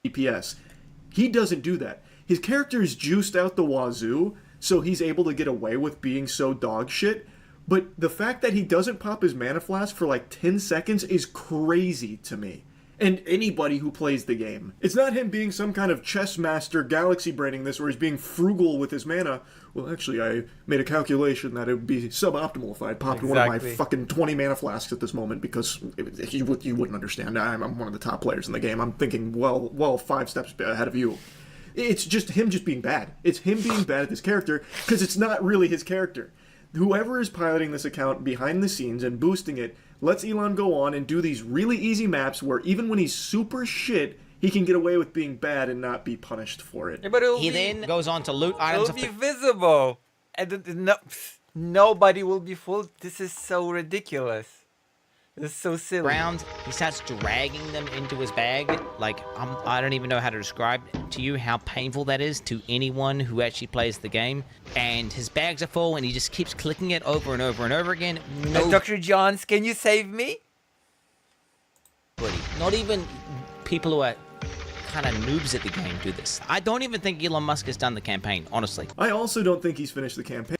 DPS. He doesn't do that. His character is juiced out the wazoo, so he's able to get away with being so dog shit. But the fact that he doesn't pop his mana flask for like 10 seconds is crazy to me. And anybody who plays the game. It's not him being some kind of chess master galaxy braining this where he's being frugal with his mana. Well, actually, I made a calculation that it would be suboptimal if I popped one of my fucking 20 mana flasks at this moment, because you wouldn't understand. I'm one of the top players in the game. I'm thinking, well, 5 steps ahead of you. It's just him just being bad. It's him being bad at this character, because it's not really his character. Whoever is piloting this account behind the scenes and boosting it lets Elon go on and do these really easy maps where even when he's super shit, he can get away with being bad and not be punished for it. Yeah, but He then goes on to loot items. It'll be visible. And nobody will be fooled. This is so ridiculous. It's so silly. Round, he starts dragging them into his bag. Like, I don't even know how to describe to you how painful that is to anyone who actually plays the game. And his bags are full, and he just keeps clicking it over and over and over again. Dr. Johns, can you save me? Not even people who are kind of noobs at the game do this. I don't even think Elon Musk has done the campaign, honestly. I also don't think he's finished the campaign.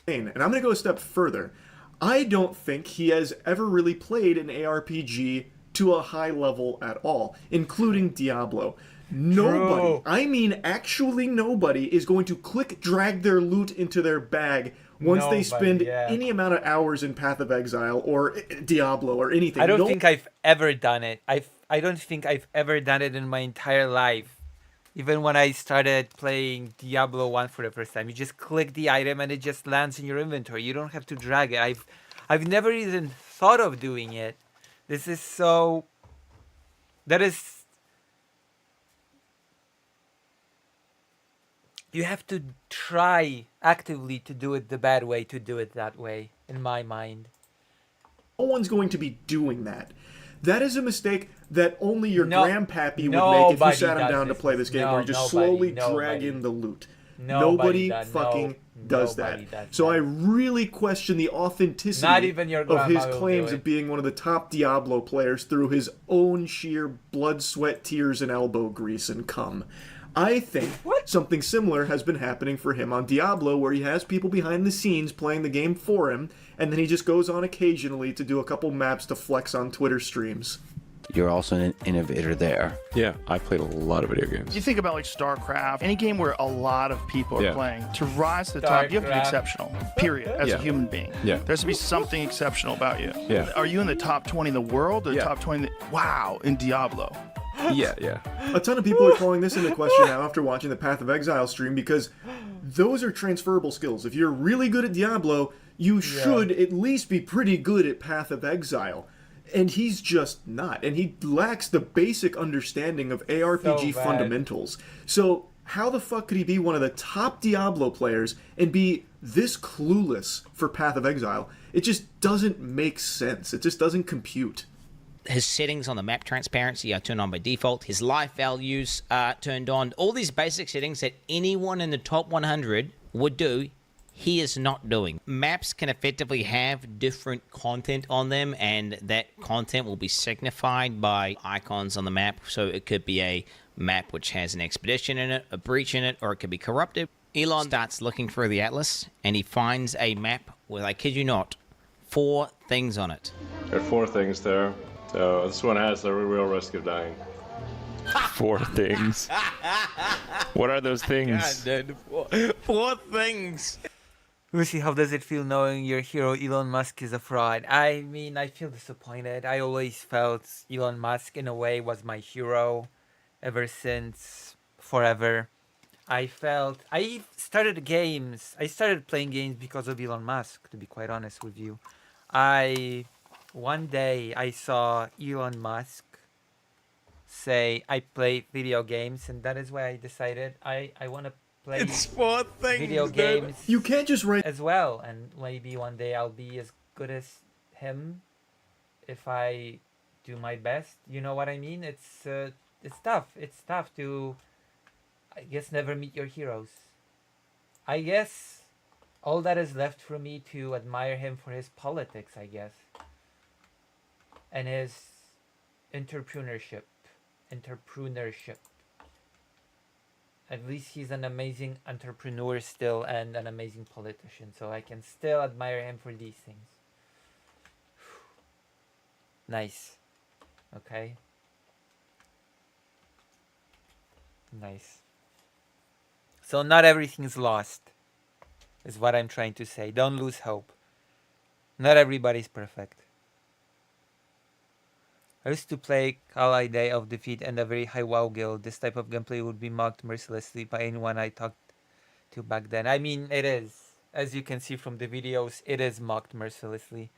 And I'm going to go a step further. I don't think he has ever really played an ARPG to a high level at all, including Diablo. Nobody, I mean actually nobody, is going to drag their loot into their bag once they spend any amount of hours in Path of Exile or Diablo or anything. I don't think I've ever done it. I don't think I've ever done it in my entire life. Even when I started playing Diablo 1 for the first time, you just click the item and it just lands in your inventory. You don't have to drag it. I've never even thought of doing it. This is so... That is... You have to try actively to do it the bad way, to do it that way, in my mind. No one's going to be doing that. That is a mistake that only your grandpappy would make if you sat him down to play this game, where you just slowly drag in the loot. Nobody fucking does that. So I really question the authenticity of his claims of being one of the top Diablo players through his own sheer blood, sweat, tears, and elbow grease and cum. I think something similar has been happening for him on Diablo, where he has people behind the scenes playing the game for him, and then he just goes on occasionally to do a couple maps to flex on Twitter streams. You're also an innovator there. Yeah, I played a lot of video games. You think about like StarCraft, any game where a lot of people are playing. To rise to the top, you have to be exceptional, period, as a human being. Yeah. There has to be something exceptional about you. Yeah. Are you in the top 20 in the world or top 20 wow, in Diablo? Yeah. A ton of people are calling this into question now after watching the Path of Exile stream, because those are transferable skills. If you're really good at Diablo, you should at least be pretty good at Path of Exile. And he's just not. And he lacks the basic understanding of ARPG fundamentals. So how the fuck could he be one of the top Diablo players and be this clueless for Path of Exile? It just doesn't make sense. It just doesn't compute. His settings on the map transparency are turned on by default. His life values are turned on. All these basic settings that anyone in the top 100 would do, he is not doing. Maps can effectively have different content on them, and that content will be signified by icons on the map. So it could be a map which has an expedition in it, a breach in it, or it could be corrupted. Elon starts looking through the atlas, and he finds a map with, I kid you not, 4 things on it. There are 4 things there. So this one has a real risk of dying. 4 things. What are those things? God, dude, 4 things. Lucy, how does it feel knowing your hero Elon Musk is a fraud? I mean, I feel disappointed. I always felt Elon Musk, in a way, was my hero ever since forever. I started playing games because of Elon Musk, to be quite honest with you. One day I saw Elon Musk say, I play video games, and that is why I decided I want to play video games. You can't just write as well, and maybe one day I'll be as good as him if I do my best. You know what I mean? It's tough. It's tough to, I guess, never meet your heroes. I guess all that is left for me to admire him for his politics, I guess. And his entrepreneurship. At least he's an amazing entrepreneur still, and an amazing politician. So I can still admire him for these things. Nice. Okay. Nice. So not everything is lost, is what I'm trying to say. Don't lose hope. Not everybody's perfect. I used to play Kali Day of Defeat and a very high WoW guild. This type of gameplay would be mocked mercilessly by anyone I talked to back then. I mean, it is. As you can see from the videos, it is mocked mercilessly.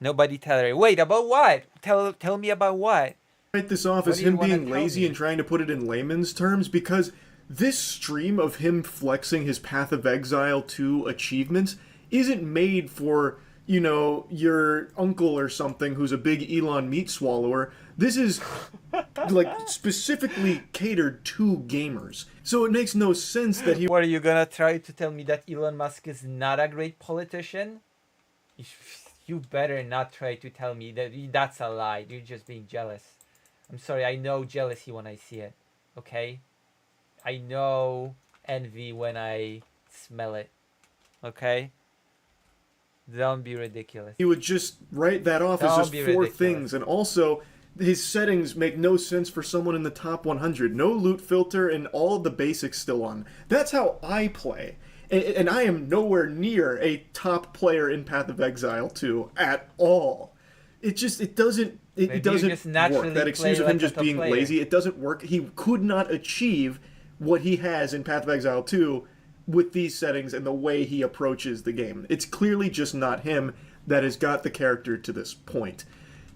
Nobody tell her, wait, about what? Tell me about what? Write this off as him being lazy and trying to put it in layman's terms, because this stream of him flexing his Path of Exile 2 achievements isn't made for you know, your uncle or something who's a big Elon meat swallower. This is like specifically catered to gamers. So it makes no sense that he... What, are you gonna try to tell me that Elon Musk is not a great politician? You better not try to tell me that that's a lie. You're just being jealous. I'm sorry, I know jealousy when I see it. Okay? I know envy when I smell it. Okay? Don't be ridiculous. He would just write that off as just 4 things. And also, his settings make no sense for someone in the top 100. No loot filter and all of the basics still on. That's how I play. And I am nowhere near a top player in Path of Exile 2 at all. It doesn't work. That excuse of him just being lazy, it doesn't work. He could not achieve what he has in Path of Exile 2 with these settings and the way he approaches the game. It's clearly just not him that has got the character to this point.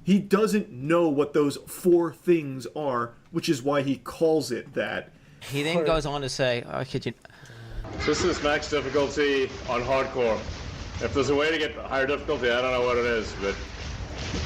He doesn't know what those 4 things are, which is why he calls it that. He then goes on to say, oh, kid you... This is max difficulty on hardcore. If there's a way to get higher difficulty, I don't know what it is, but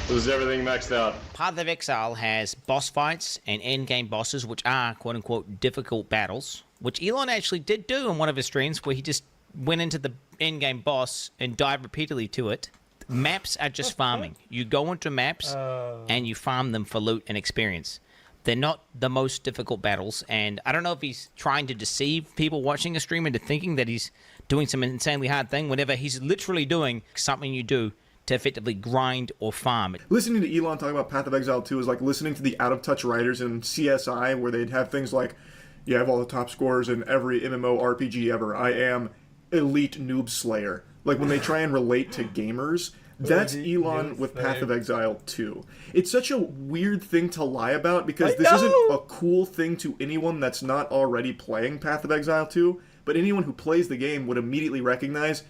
this is everything maxed out. Path of Exile has boss fights and endgame bosses, which are quote-unquote difficult battles, which Elon actually did do in one of his streams, where he just went into the endgame boss and died repeatedly to it. Maps are just farming. You go into maps and you farm them for loot and experience. They're not the most difficult battles, and I don't know if he's trying to deceive people watching a stream into thinking that he's doing some insanely hard thing, whenever he's literally doing something you do to effectively grind or farm. Listening to Elon talk about Path of Exile 2 is like listening to the out-of-touch writers in CSI, where they'd have things like, you have all the top scores in every MMORPG ever. I am elite noob slayer. Like, when they try and relate to gamers, that's Elon with Path of Exile 2. It's such a weird thing to lie about, because this isn't a cool thing to anyone that's not already playing Path of Exile 2, but anyone who plays the game would immediately recognize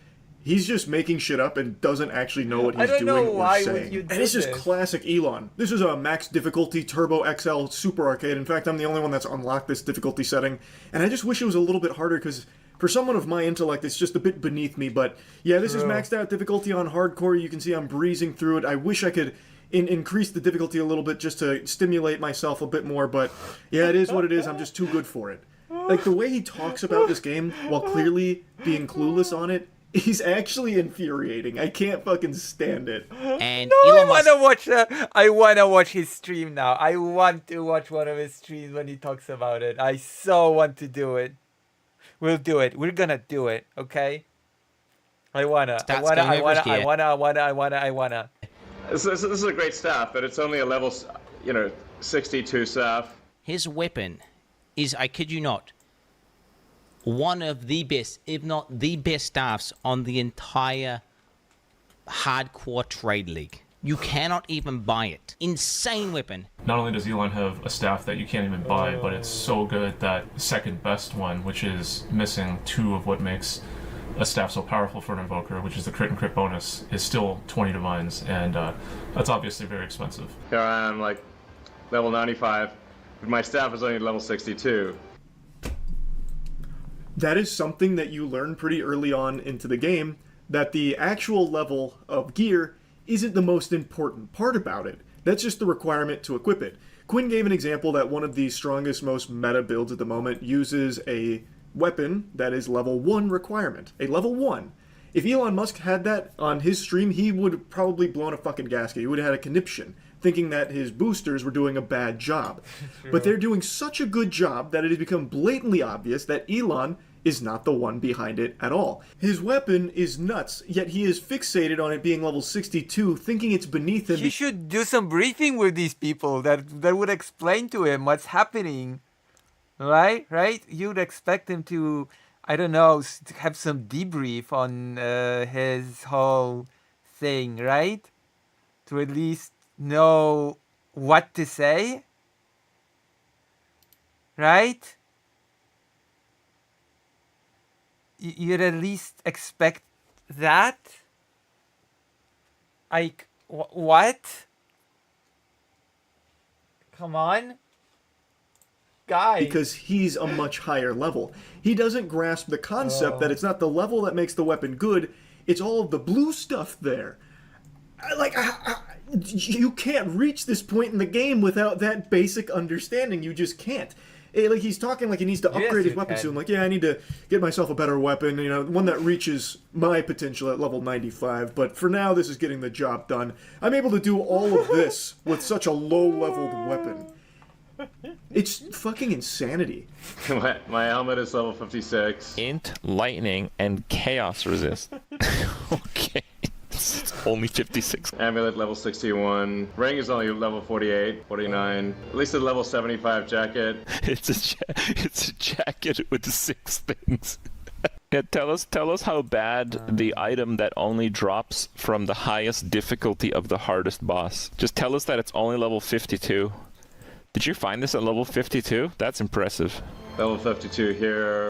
he's just making shit up and doesn't actually know what he's doing or saying. And it's just classic Elon. This is a max difficulty Turbo XL Super Arcade. In fact, I'm the only one that's unlocked this difficulty setting, and I just wish it was a little bit harder, because for someone of my intellect, it's just a bit beneath me. But yeah, this is maxed out difficulty on hardcore. You can see I'm breezing through it. I wish I could increase the difficulty a little bit just to stimulate myself a bit more, but yeah, it is what it is. I'm just too good for it. Like, the way he talks about this game while clearly being clueless on it, he's actually infuriating. I can't fucking stand it. And no, Elon Musk... I wanna watch his stream now. I want to watch one of his streams when he talks about it. I so want to do it. We'll do it. We're gonna do it, okay? I wanna. This is a great staff, but it's only a level, 62 staff. His weapon is, I kid you not, one of the best, if not the best staffs on the entire hardcore trade league. You cannot even buy it. Insane weapon. Not only does Elon have a staff that you can't even buy, but it's so good that second best one, which is missing 2 of what makes a staff so powerful for an invoker, which is the crit and crit bonus, is still 20 divines, and that's obviously very expensive. Here I am, like, level 95, but my staff is only level 62. That is something that you learn pretty early on into the game, that the actual level of gear isn't the most important part about it. That's just the requirement to equip it. Quinn gave an example that one of the strongest, most meta builds at the moment uses a weapon that is level 1 requirement. A level 1. If Elon Musk had that on his stream, he would have probably blown a fucking gasket. He would have had a conniption, thinking that his boosters were doing a bad job. But they're doing such a good job that it has become blatantly obvious that Elon is not the one behind it at all. His weapon is nuts, yet he is fixated on it being level 62, thinking it's beneath him. He should do some briefing with these people that would explain to him what's happening. Right? You'd expect him to, I don't know, have some debrief on his whole thing, right? To at least know what to say. Right? You'd at least expect that? Like, what? Come on? Guy. Because he's a much higher level. He doesn't grasp the concept that it's not the level that makes the weapon good, it's all of the blue stuff there. You can't reach this point in the game without that basic understanding. You just can't. Like, he's talking like he needs to upgrade his weapon soon. Like, yeah, I need to get myself a better weapon, you know, one that reaches my potential at level 95. But for now, this is getting the job done. I'm able to do all of this with such a low-leveled weapon. It's fucking insanity. My helmet is level 56. Int, lightning, and chaos resist. Okay. It's only 56. Amulet level 61. Ring is only level 48, 49. At least a level 75 jacket. It's a jacket with 6 things. Yeah, tell us how bad the item that only drops from the highest difficulty of the hardest boss. Just tell us that it's only level 52. Did you find this at level 52? That's impressive. Level 52 here.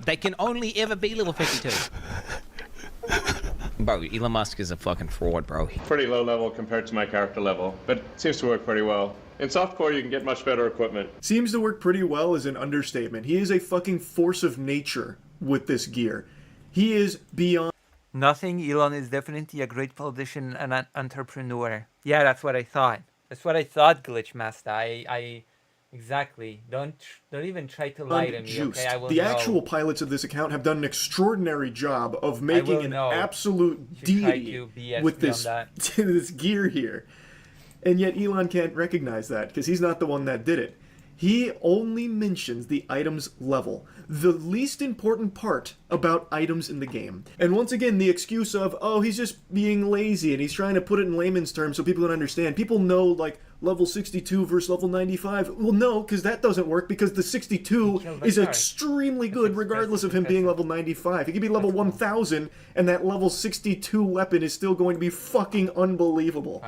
They can only ever be level 52. Bro, Elon Musk is a fucking fraud, bro. Pretty low level compared to my character level, but it seems to work pretty well. In softcore, you can get much better equipment. Seems to work pretty well is an understatement. He is a fucking force of nature with this gear. He is beyond... Nothing. Elon is definitely a great politician and an entrepreneur. Yeah, that's what I thought. That's what I thought, Glitchmaster. Exactly. Don't even try to lie to me, okay? I will The know. actual pilots of this account have done an extraordinary job of making an absolute deity with this, this gear here. And yet Elon can't recognize that, because he's not the one that did it. He only mentions the item's level, the least important part about items in the game. And once again, the excuse of, oh, he's just being lazy and he's trying to put it in layman's terms so people can understand. People know, like, level 62 versus level 95. Well, no, because that doesn't work, because the 62 is extremely good regardless of him being level 95. He could be level 1000 and that level 62 weapon is still going to be fucking unbelievable.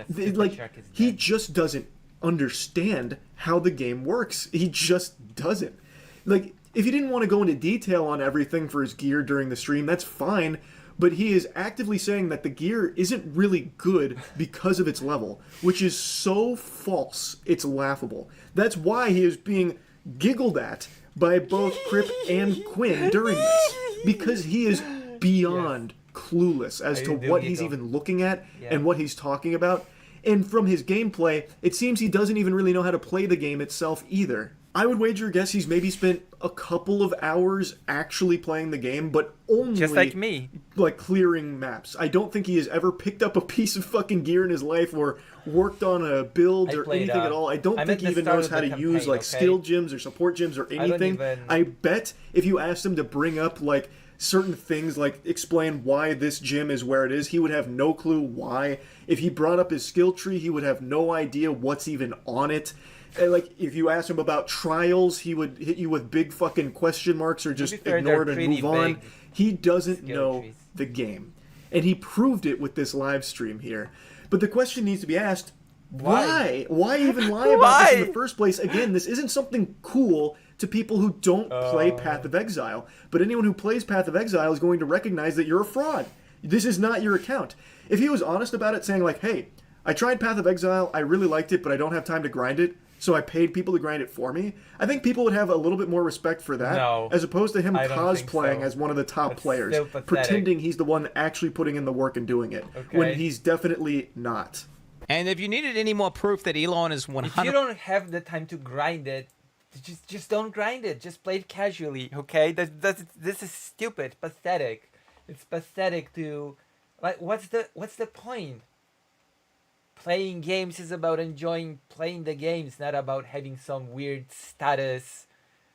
Like, he just doesn't understand how the game works. He just doesn't. Like, if he didn't want to go into detail on everything for his gear during the stream, that's fine, but he is actively saying that the gear isn't really good because of its level, which is so false, it's laughable. That's why he is being giggled at by both Crip and Quinn during this, because he is beyond clueless as to what he's even looking at and what he's talking about. And from his gameplay, it seems he doesn't even really know how to play the game itself either. I would wager a guess he's maybe spent a couple of hours actually playing the game, but only just like me, like clearing maps. I don't think he has ever picked up a piece of fucking gear in his life or worked on a build or anything at all. I don't think he even knows how to use like skill gems or support gems or anything. I bet if you asked him to bring up like certain things, like explain why this gem is where it is, he would have no clue why. If he brought up his skill tree, he would have no idea what's even on it. And like, if you asked him about trials, he would hit you with big fucking question marks or just ignore it and move on. He doesn't know the game. And he proved it with this live stream here. But the question needs to be asked, why? Why even lie about this in the first place? Again, this isn't something cool to people who don't play Path of Exile. But anyone who plays Path of Exile is going to recognize that you're a fraud. This is not your account. If he was honest about it, saying like, hey, I tried Path of Exile, I really liked it, but I don't have time to grind it, so I paid people to grind it for me, I think people would have a little bit more respect for that, as opposed to him cosplaying as one of the top players, pretending he's the one actually putting in the work and doing it, when he's definitely not. And if you needed any more proof that Elon is 100... If you don't have the time to grind it, just don't grind it. Just play it casually, okay? This is stupid, pathetic. It's pathetic to... Like, what's the point? Playing games is about enjoying playing the games, not about having some weird status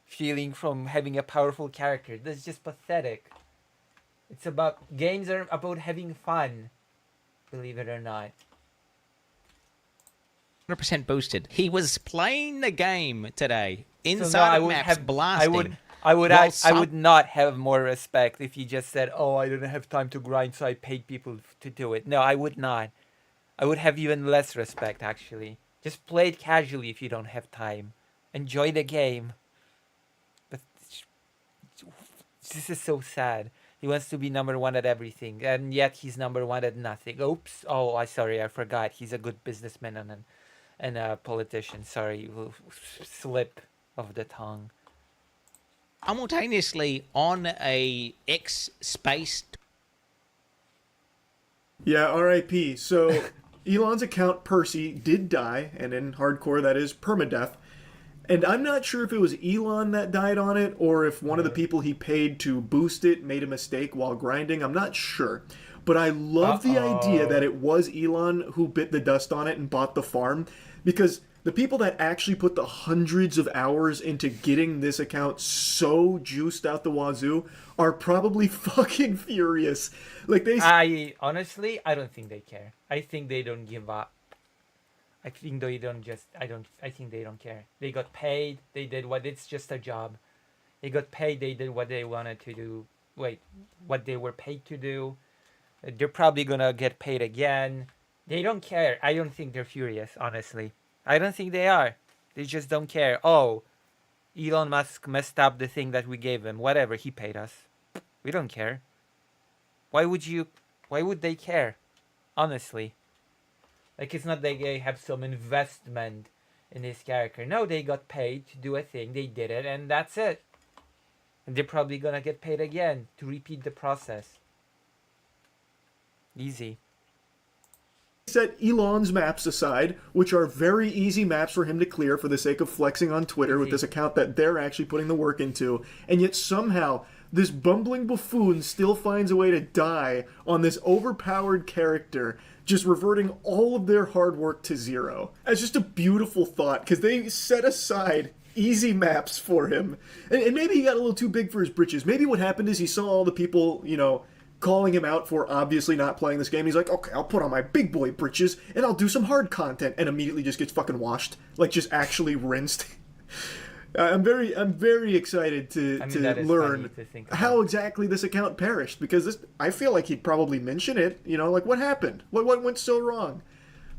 feeling from having a powerful character. That's just pathetic. It's about... Games are about having fun, believe it or not. 100% boosted. He was playing the game today inside of maps, blasting. I would not have more respect if he just said, "Oh, I didn't have time to grind, so I paid people to do it." No, I would not. I would have even less respect, actually. Just play it casually if you don't have time. Enjoy the game. But this is so sad. He wants to be number one at everything, and yet he's number one at nothing. Oops. Oh, I forgot. He's a good businessman and a politician. Sorry, slip of the tongue. Simultaneously on a X space Yeah, R.I.P. So Elon's account Percy did die, and in hardcore that is permadeath. And I'm not sure if it was Elon that died on it or if one of the people he paid to boost it made a mistake while grinding. I'm not sure. But I love the idea that it was Elon who bit the dust on it and bought the farm, because the people that actually put the hundreds of hours into getting this account so juiced out the wazoo are probably fucking furious. Like I honestly, I don't think they care. I think they don't give up. I think they don't just. I think they don't care. They got paid. They did what. It's just a job. They got paid. They did what they wanted to do. Wait, what they were paid to do. They're probably gonna get paid again. They don't care. I don't think they're furious. Honestly, I don't think they are. They just don't care. Oh, Elon Musk messed up the thing that we gave him. Whatever, he paid us. We don't care. Why would you? Why would they care? Honestly. Like, it's not like they have some investment in this character. No, they got paid to do a thing. They did it, and that's it. And they're probably gonna get paid again to repeat the process. Easy. Set Elon's maps aside, which are very easy maps for him to clear for the sake of flexing on Twitter with this account that they're actually putting the work into, and yet somehow this bumbling buffoon still finds a way to die on this overpowered character, just reverting all of their hard work to zero. It's just a beautiful thought, because they set aside easy maps for him. And maybe he got a little too big for his britches. Maybe what happened is he saw all the people, calling him out for obviously not playing this game. He's like, okay, I'll put on my big boy britches, and I'll do some hard content, and immediately just gets fucking washed. Like, just actually rinsed. I'm very excited to learn how exactly this account perished, because I feel like he'd probably mention it, like what happened? What went so wrong?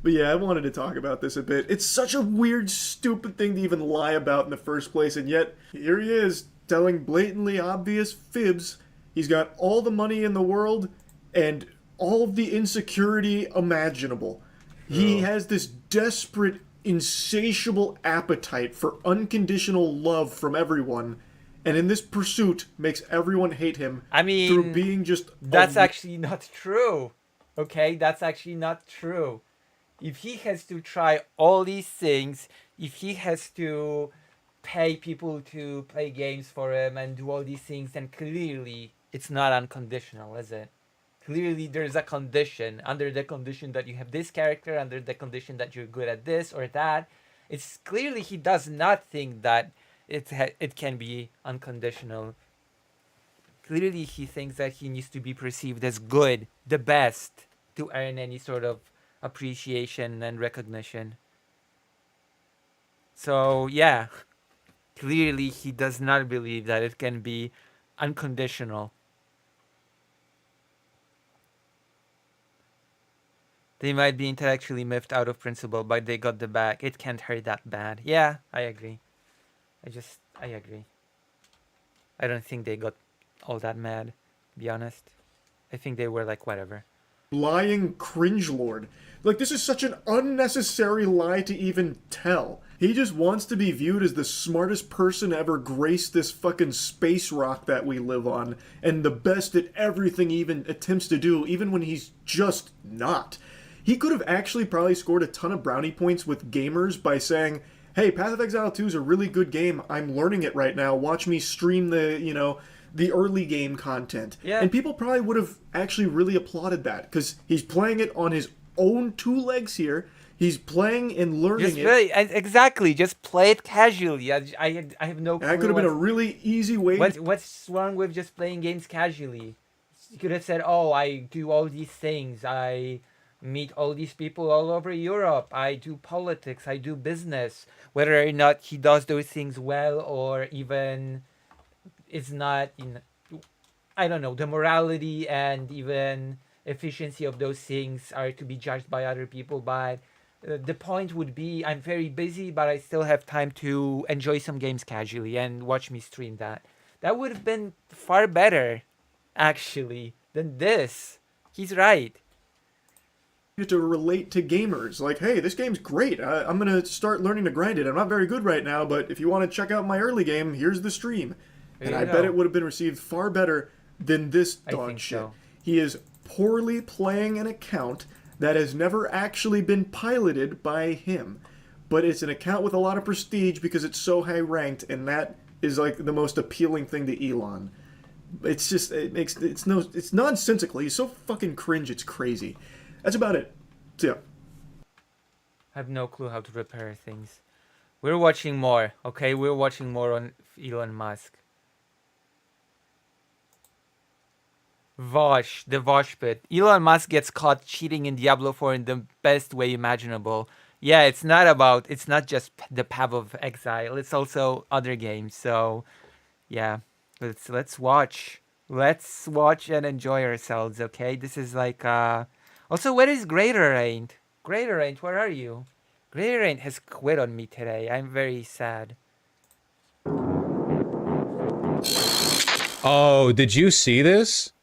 But yeah, I wanted to talk about this a bit. It's such a weird, stupid thing to even lie about in the first place, and yet here he is telling blatantly obvious fibs. He's got all the money in the world and all of the insecurity imaginable. He has this desperate, insatiable appetite for unconditional love from everyone, and in this pursuit makes everyone hate him. I mean, through being just that's actually not true. Okay, that's actually not true. If he has to try all these things, if he has to pay people to play games for him and do all these things, then clearly it's not unconditional, is it? Clearly there's a condition. Under the condition that you have this character, under the condition that you're good at this or that, it's clearly he does not think that it can be unconditional. Clearly he thinks that he needs to be perceived as good, the best, to earn any sort of appreciation and recognition. So yeah, clearly he does not believe that it can be unconditional. They might be intellectually miffed out of principle, but they got the bag. It can't hurt that bad. Yeah, I agree. I agree. I don't think they got all that mad, to be honest. I think they were like, whatever. Lying cringelord. Like, this is such an unnecessary lie to even tell. He just wants to be viewed as the smartest person to ever grace this fucking space rock that we live on, and the best at everything he even attempts to do, even when he's just not. He could have actually probably scored a ton of brownie points with gamers by saying, hey, Path of Exile 2 is a really good game, I'm learning it right now, watch me stream the early game content. Yeah. And people probably would have actually really applauded that, because he's playing it on his own two legs here. He's playing and learning Exactly. Just play it casually. I have no clue. That could have been a really easy way. What's wrong with just playing games casually? You could have said, oh, I do all these things. I meet all these people all over Europe. I do politics. I do business. Whether or not he does those things well or even it's not I don't know, the morality and even efficiency of those things are to be judged by other people, but the point would be I'm very busy, but I still have time to enjoy some games casually and watch me stream that. That would have been far better, actually, than this. He's right. To relate to gamers, like, hey, this game's great. I'm gonna start learning to grind it. I'm not very good right now, but if you want to check out my early game, here's the stream. And I bet it would have been received far better than this dog shit. So. He is poorly playing an account that has never actually been piloted by him. But it's an account with a lot of prestige because it's so high ranked, and that is like the most appealing thing to Elon. It's just, it's nonsensical. He's so fucking cringe, it's crazy. That's about it. So, yeah. I have no clue how to repair things. We're watching more, okay? We're watching more on Elon Musk. Vosh, the Vosh bit. Elon Musk gets caught cheating in Diablo 4 in the best way imaginable. Yeah, it's not just the Path of Exile, it's also other games. So, yeah, let's watch. Let's watch and enjoy ourselves, okay? This is like, also, where is Greater Rain? Greater Rain, where are you? Greater Rain has quit on me today. I'm very sad. Oh, did you see this?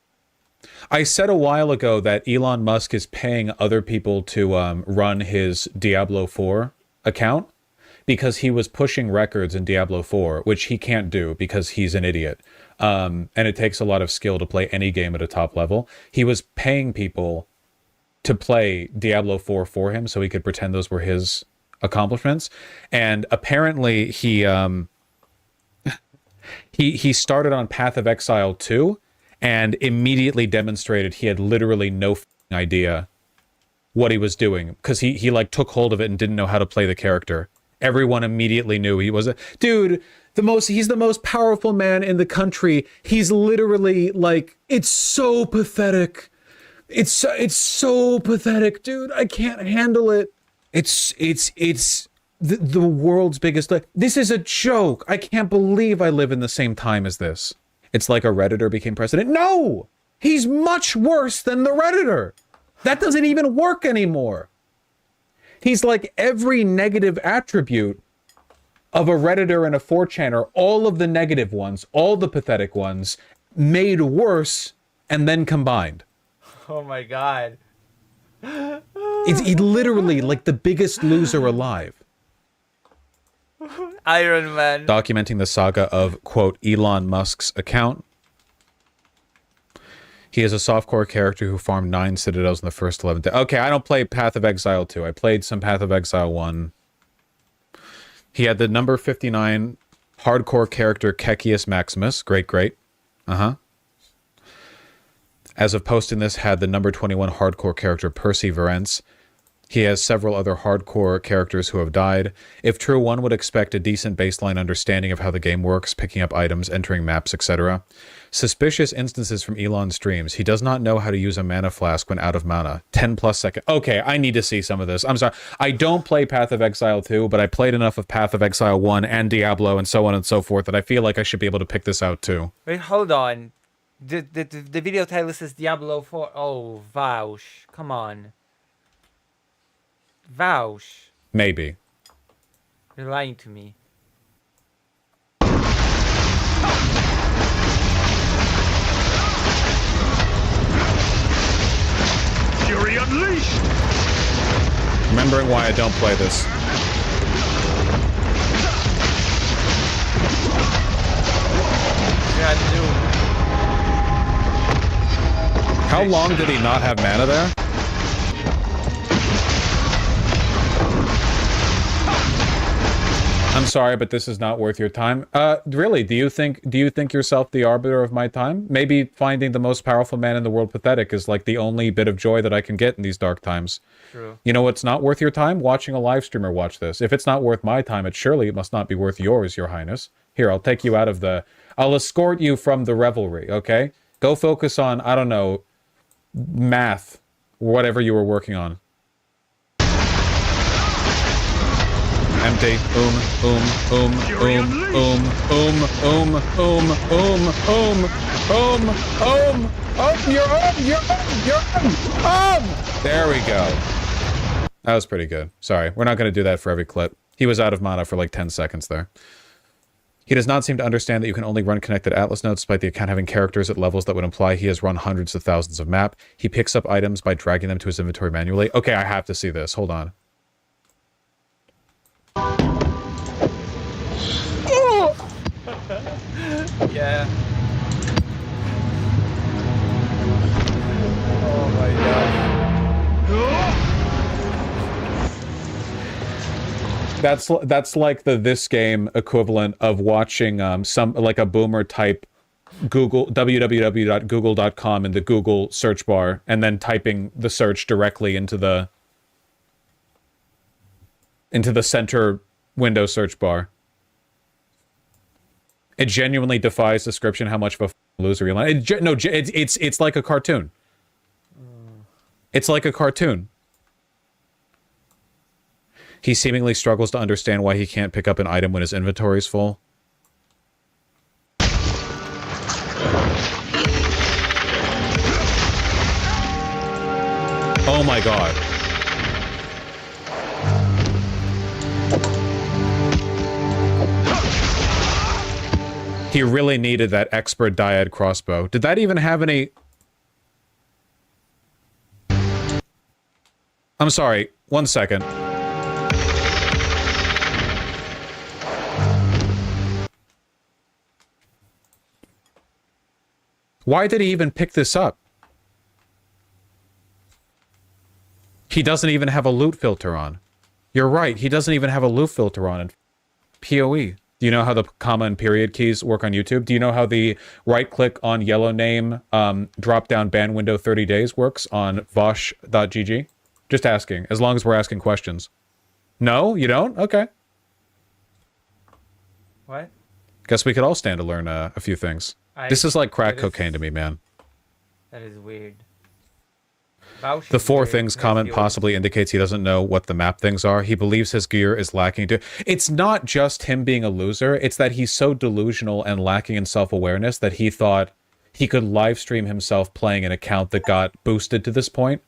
I said a while ago that Elon Musk is paying other people to run his Diablo 4 account because he was pushing records in Diablo 4, which he can't do because he's an idiot. And it takes a lot of skill to play any game at a top level. He was paying people to play Diablo 4 for him so he could pretend those were his accomplishments. And apparently he started on Path of Exile 2 and immediately demonstrated he had literally no idea what he was doing because he like took hold of it and didn't know how to play the character. Everyone immediately knew he was dude. He's the most powerful man in the country. He's literally like, it's so pathetic. It's so pathetic, dude. I can't handle it. It's the world's biggest. This is a joke. I can't believe I live in the same time as this. It's like a Redditor became president. No! He's much worse than the Redditor. That doesn't even work anymore. He's like every negative attribute of a Redditor and a 4chaner, all of the negative ones, all the pathetic ones, made worse and then combined. Oh my god. He's literally like the biggest loser alive. Iron Man. Documenting the saga of, quote, Elon Musk's account. He is a softcore character who farmed 9 citadels in the first 11 days. Okay, I don't play Path of Exile 2. I played some Path of Exile 1. He had the number 59 hardcore character Kekius Maximus. Great. As of posting this, had the number 21 hardcore character Percy Vance. He has several other hardcore characters who have died. If true, one would expect a decent baseline understanding of how the game works, picking up items, entering maps, etc. Suspicious instances from Elon's streams. He does not know how to use a mana flask when out of mana. 10+ seconds. Okay, I need to see some of this. I'm sorry. I don't play Path of Exile 2, but I played enough of Path of Exile 1 and Diablo and so on and so forth that I feel like I should be able to pick this out too. Wait, hold on. The video title says Diablo 4. Oh, Vaush. Come on. Vaush. Maybe. You're lying to me. Fury unleashed! Remembering why I don't play this. God, dude. How long did he not have mana there? I'm sorry, but this is not worth your time. Really, do you think yourself the arbiter of my time? Maybe finding the most powerful man in the world pathetic is like the only bit of joy that I can get in these dark times. True. You know what's not worth your time? Watching a live streamer watch this. If it's not worth my time, it must not be worth yours, your highness. Here, I'll take you out of the... I'll escort you from the revelry, okay? Go focus on, I don't know, math, whatever you were working on. Empty. There we go. That was pretty good. Sorry, we're not going to do that for every clip. He was out of mana for like 10 seconds there. He does not seem to understand that you can only run connected Atlas nodes despite the account having characters at levels that would imply he has run hundreds of thousands of map. He picks up items by dragging them to his inventory manually. Okay, I have to see this. Hold on. Yeah. Oh my gosh. That's like the this game equivalent of watching some like a boomer type Google www.google.com in the Google search bar and then typing the search directly into the center window search bar. It genuinely defies description how much of a loser Elon. It's like a cartoon. It's like a cartoon. He seemingly struggles to understand why he can't pick up an item when his inventory is full. Oh my god. He really needed that expert dyad crossbow. Did that even have any... I'm sorry, 1 second. Why did he even pick this up? He doesn't even have a loot filter on. You're right, he doesn't even have a loot filter on in PoE. Do you know how the comma and period keys work on YouTube? Do you know how the right-click on yellow name drop-down ban window 30 days works on vosh.gg? Just asking, as long as we're asking questions. No? You don't? Okay. What? Guess we could all stand to learn a few things. This is like crack cocaine to me, man. That is weird. The four things comment possibly indicates he doesn't know what the map things are. He believes his gear is lacking to... It's not just him being a loser. It's that he's so delusional and lacking in self-awareness that he thought he could live stream himself playing an account that got boosted to this point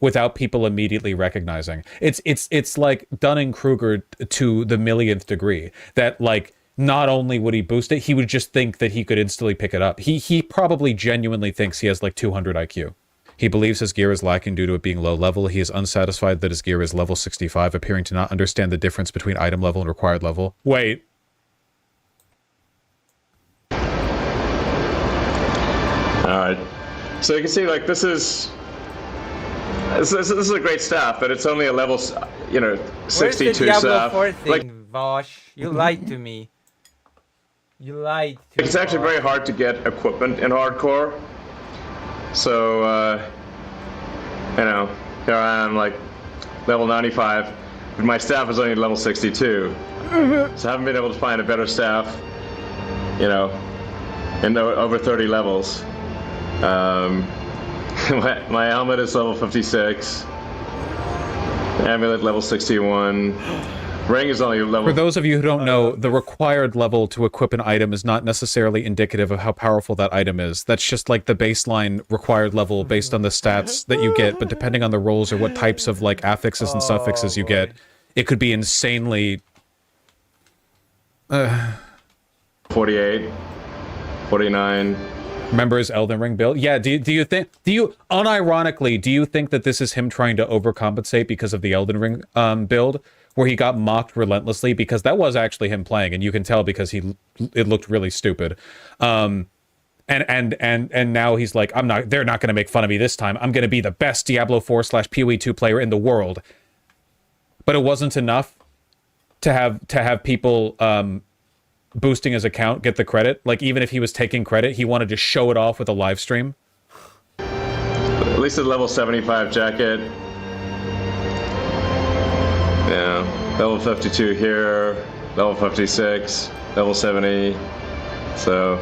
without people immediately recognizing. It's like Dunning-Kruger to the millionth degree. That, like, not only would he boost it, he would just think that he could instantly pick it up. He probably genuinely thinks he has, like, 200 IQ. He believes his gear is lacking due to it being low level. He is unsatisfied that his gear is level 65, appearing to not understand the difference between item level and required level. Wait. Alright. So you can see, like, this is a great staff, but it's only a level, 62 Where's the Diablo staff. 4 thing, Like, Vosh? You lied to me. You lied to me. it's actually very hard to get equipment in hardcore. So, here I am, like, level 95, but my staff is only level 62. So I haven't been able to find a better staff, in over 30 levels. My helmet is level 56. Amulet level 61. Ring is only level... For those of you who don't know, the required level to equip an item is not necessarily indicative of how powerful that item is. That's just like the baseline required level based on the stats that you get, but depending on the roles or what types of like affixes and suffixes you get, it could be insanely... 48, 49... Remember his Elden Ring build? Yeah, do you unironically, do you think that this is him trying to overcompensate because of the Elden Ring build? Where he got mocked relentlessly, because that was actually him playing, and you can tell because it looked really stupid. And now he's like, they're not gonna make fun of me this time. I'm gonna be the best Diablo 4/PoE2 player in the world. But it wasn't enough to have people boosting his account get the credit. Like, even if he was taking credit, he wanted to show it off with a live stream. At least a level 75 jacket. Yeah, level 52 here, level 56, level 70, so...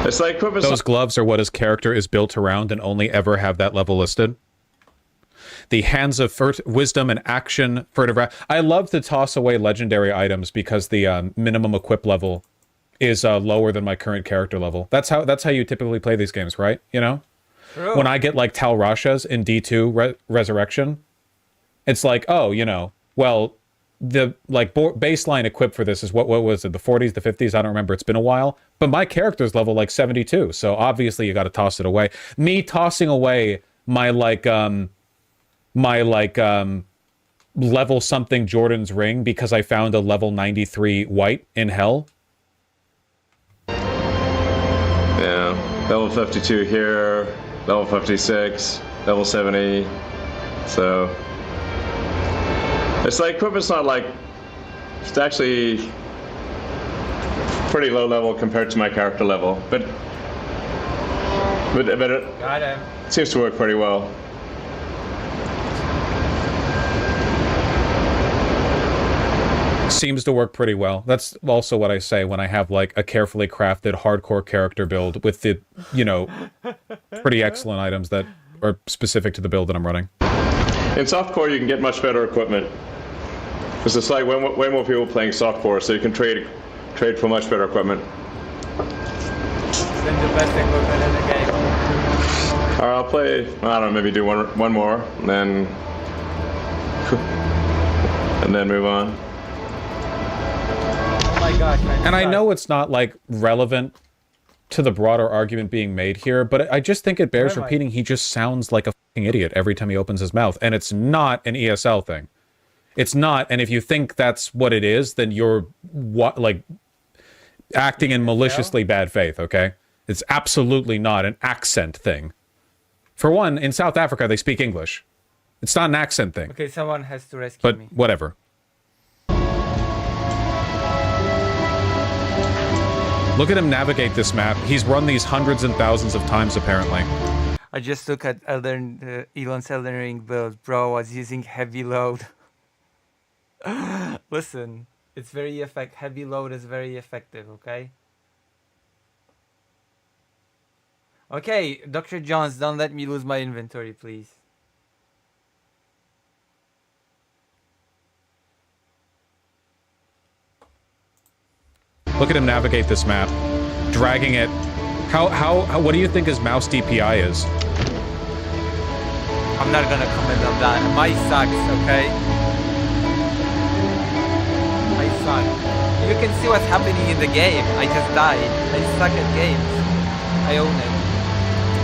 It's like... Those gloves are what his character is built around and only ever have that level listed. The hands of wisdom and action, furtive... I love to toss away legendary items because the minimum equip level is lower than my current character level. That's how you typically play these games, right? You know? True. When I get like Tal Rasha's in D2 Resurrection, it's like, oh, well, the like baseline equip for this is what was it, the 40s, the 50s? I don't remember. It's been a while. But my character's level like 72, so obviously you got to toss it away. Me tossing away my level something Jordan's ring because I found a level 93 white in hell. Yeah, level 52 here, level 56, level 70. So it's like equipment's not like, it's actually pretty low level compared to my character level, but it seems to work pretty well. Seems to work pretty well. That's also what I say when I have like a carefully crafted hardcore character build with the, you know, pretty excellent items that are specific to the build that I'm running. In softcore, you can get much better equipment. Because it's like way more people playing softcore, so you can trade for much better equipment. Then the best equipment in the game. Alright, I'll play, I don't know, maybe do one more, and then move on. Oh my gosh, man. And I know it's not like relevant to the broader argument being made here, but I just think it bears repeating. He just sounds like a fucking idiot every time he opens his mouth, and it's not an ESL thing. It's not, and if you think that's what it is, then you're like acting in maliciously bad faith, okay? It's absolutely not an accent thing. For one, in South Africa, they speak English. It's not an accent thing. Okay, someone has to rescue me. But whatever. Look at him navigate this map. He's run these hundreds and thousands of times, apparently. I just look at Elon's Elden Ring build. Bro, I was using heavy load. Listen, it's very heavy load is very effective, okay? Okay, Dr. Jones, don't let me lose my inventory, please. Look at him navigate this map, dragging it. What do you think his mouse DPI is? I'm not gonna comment on that. My sucks, okay? I suck. You can see what's happening in the game. I just died. I suck at games. I own it.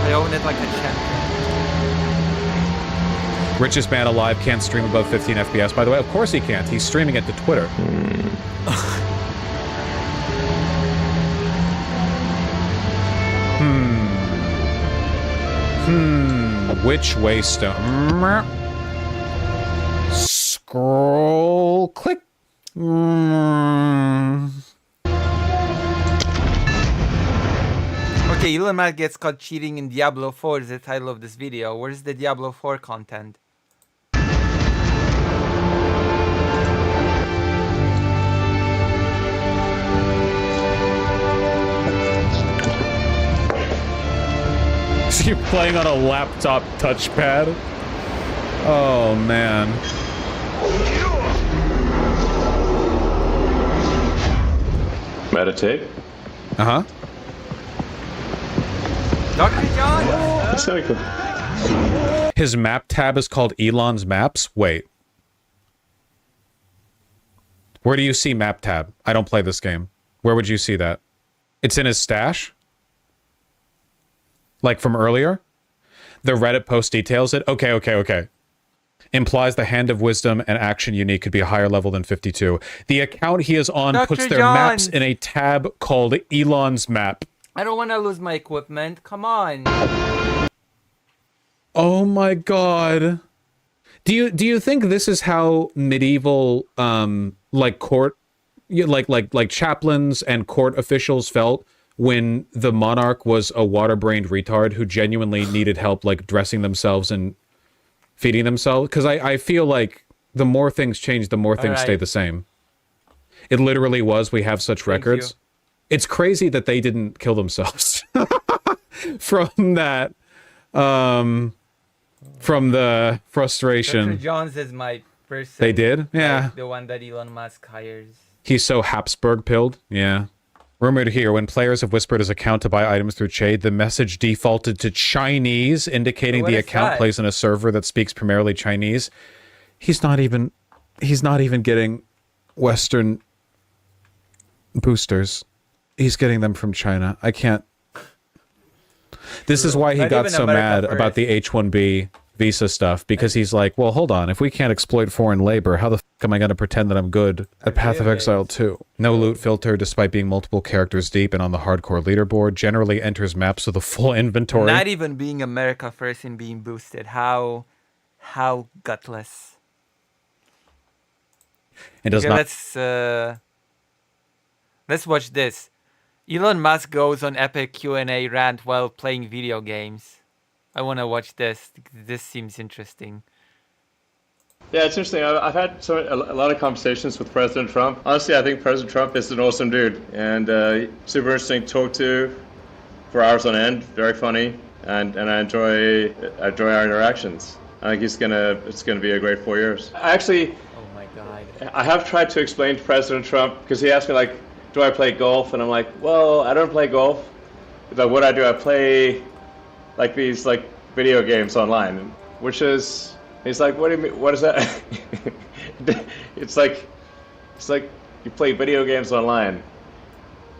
I own it like a champion. Richest man alive can't stream above 15 FPS. By the way, of course he can't. He's streaming it to Twitter. Which way stone? Scroll. Click. Okay, Elon Musk gets caught cheating in Diablo 4 is the title of this video. Where's the Diablo 4 content? So you're playing on a laptop touchpad? Oh, man. Meditate. Uh-huh. Dr. John? That's very cool. His map tab is called Elon's Maps? Wait. Where do you see map tab? I don't play this game. Where would you see that? It's in his stash? Like from earlier? The Reddit post details it? Okay. Implies the Hand of Wisdom and Action Unique could be a higher level than 52. The account he is on Dr. puts their John. maps in a tab called Elon's Map. I don't want to lose my equipment. Come on. Oh my god. Do you think this is how medieval like court like chaplains and court officials felt when the monarch was a water-brained retard who genuinely needed help like dressing themselves and feeding themselves? Because I feel like the more things change, the more things stay the same. It literally was. We have such records. It's crazy that they didn't kill themselves from that, from the frustration. Dr. Jones is my person. They did? Yeah. Like the one that Elon Musk hires. He's so Habsburg-pilled? Yeah. Rumored here, when players have whispered his account to buy items through Chade, the message defaulted to Chinese, indicating the account plays on a server that speaks primarily Chinese. He's not even getting Western boosters. He's getting them from China. I can't. This is why he got so mad about the H-1B visa stuff because he's like, well, hold on. If we can't exploit foreign labor, how the am I going to pretend that I'm good at Path of Exile 2? No loot filter despite being multiple characters deep and on the hardcore leaderboard. Generally enters maps with a full inventory. Not even being America first in being boosted. How gutless. It does not. Let's watch this. Elon Musk goes on epic Q&A rant while playing video games. I want to watch this. This seems interesting. Yeah, it's interesting. I've had a lot of conversations with President Trump. Honestly, I think President Trump is an awesome dude and super interesting to talk to for hours on end. Very funny, and I enjoy our interactions. I think it's gonna be a great 4 years. Oh my God. I have tried to explain to President Trump because he asked me like, do I play golf? And I'm like, well, I don't play golf. But what I do, I play like these like video games online, which is, he's like, what do you mean? What is that? it's like you play video games online.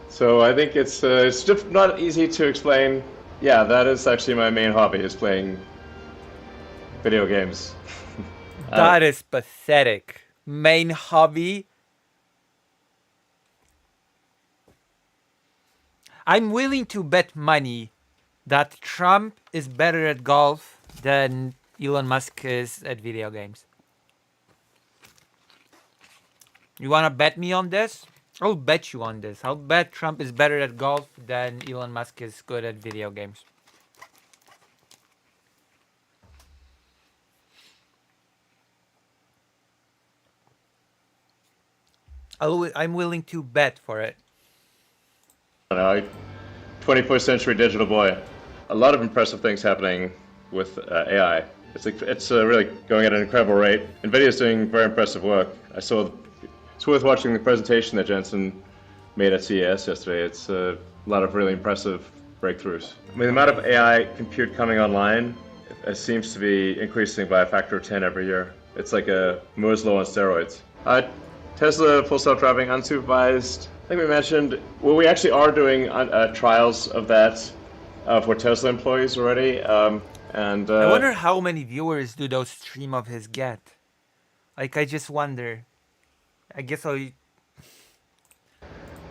So I think it's just not easy to explain. Yeah, that is actually my main hobby, is playing video games. That is pathetic. Main hobby. I'm willing to bet money that Trump is better at golf than Elon Musk is at video games. You wanna bet me on this? I'll bet you on this. I'll bet Trump is better at golf than Elon Musk is good at video games. I'm willing to bet for it. 21st century digital boy. A lot of impressive things happening with AI. It's really going at an incredible rate. NVIDIA's doing very impressive work. It's worth watching the presentation that Jensen made at CES yesterday. It's a lot of really impressive breakthroughs. I mean, the amount of AI compute coming online, it seems to be increasing by a factor of 10 every year. It's like a Moore's law on steroids. Tesla full self-driving unsupervised. I think we mentioned, well, we actually are doing trials of that for Tesla employees already. I wonder how many viewers do those stream of his get. Like, I just wonder. I guess we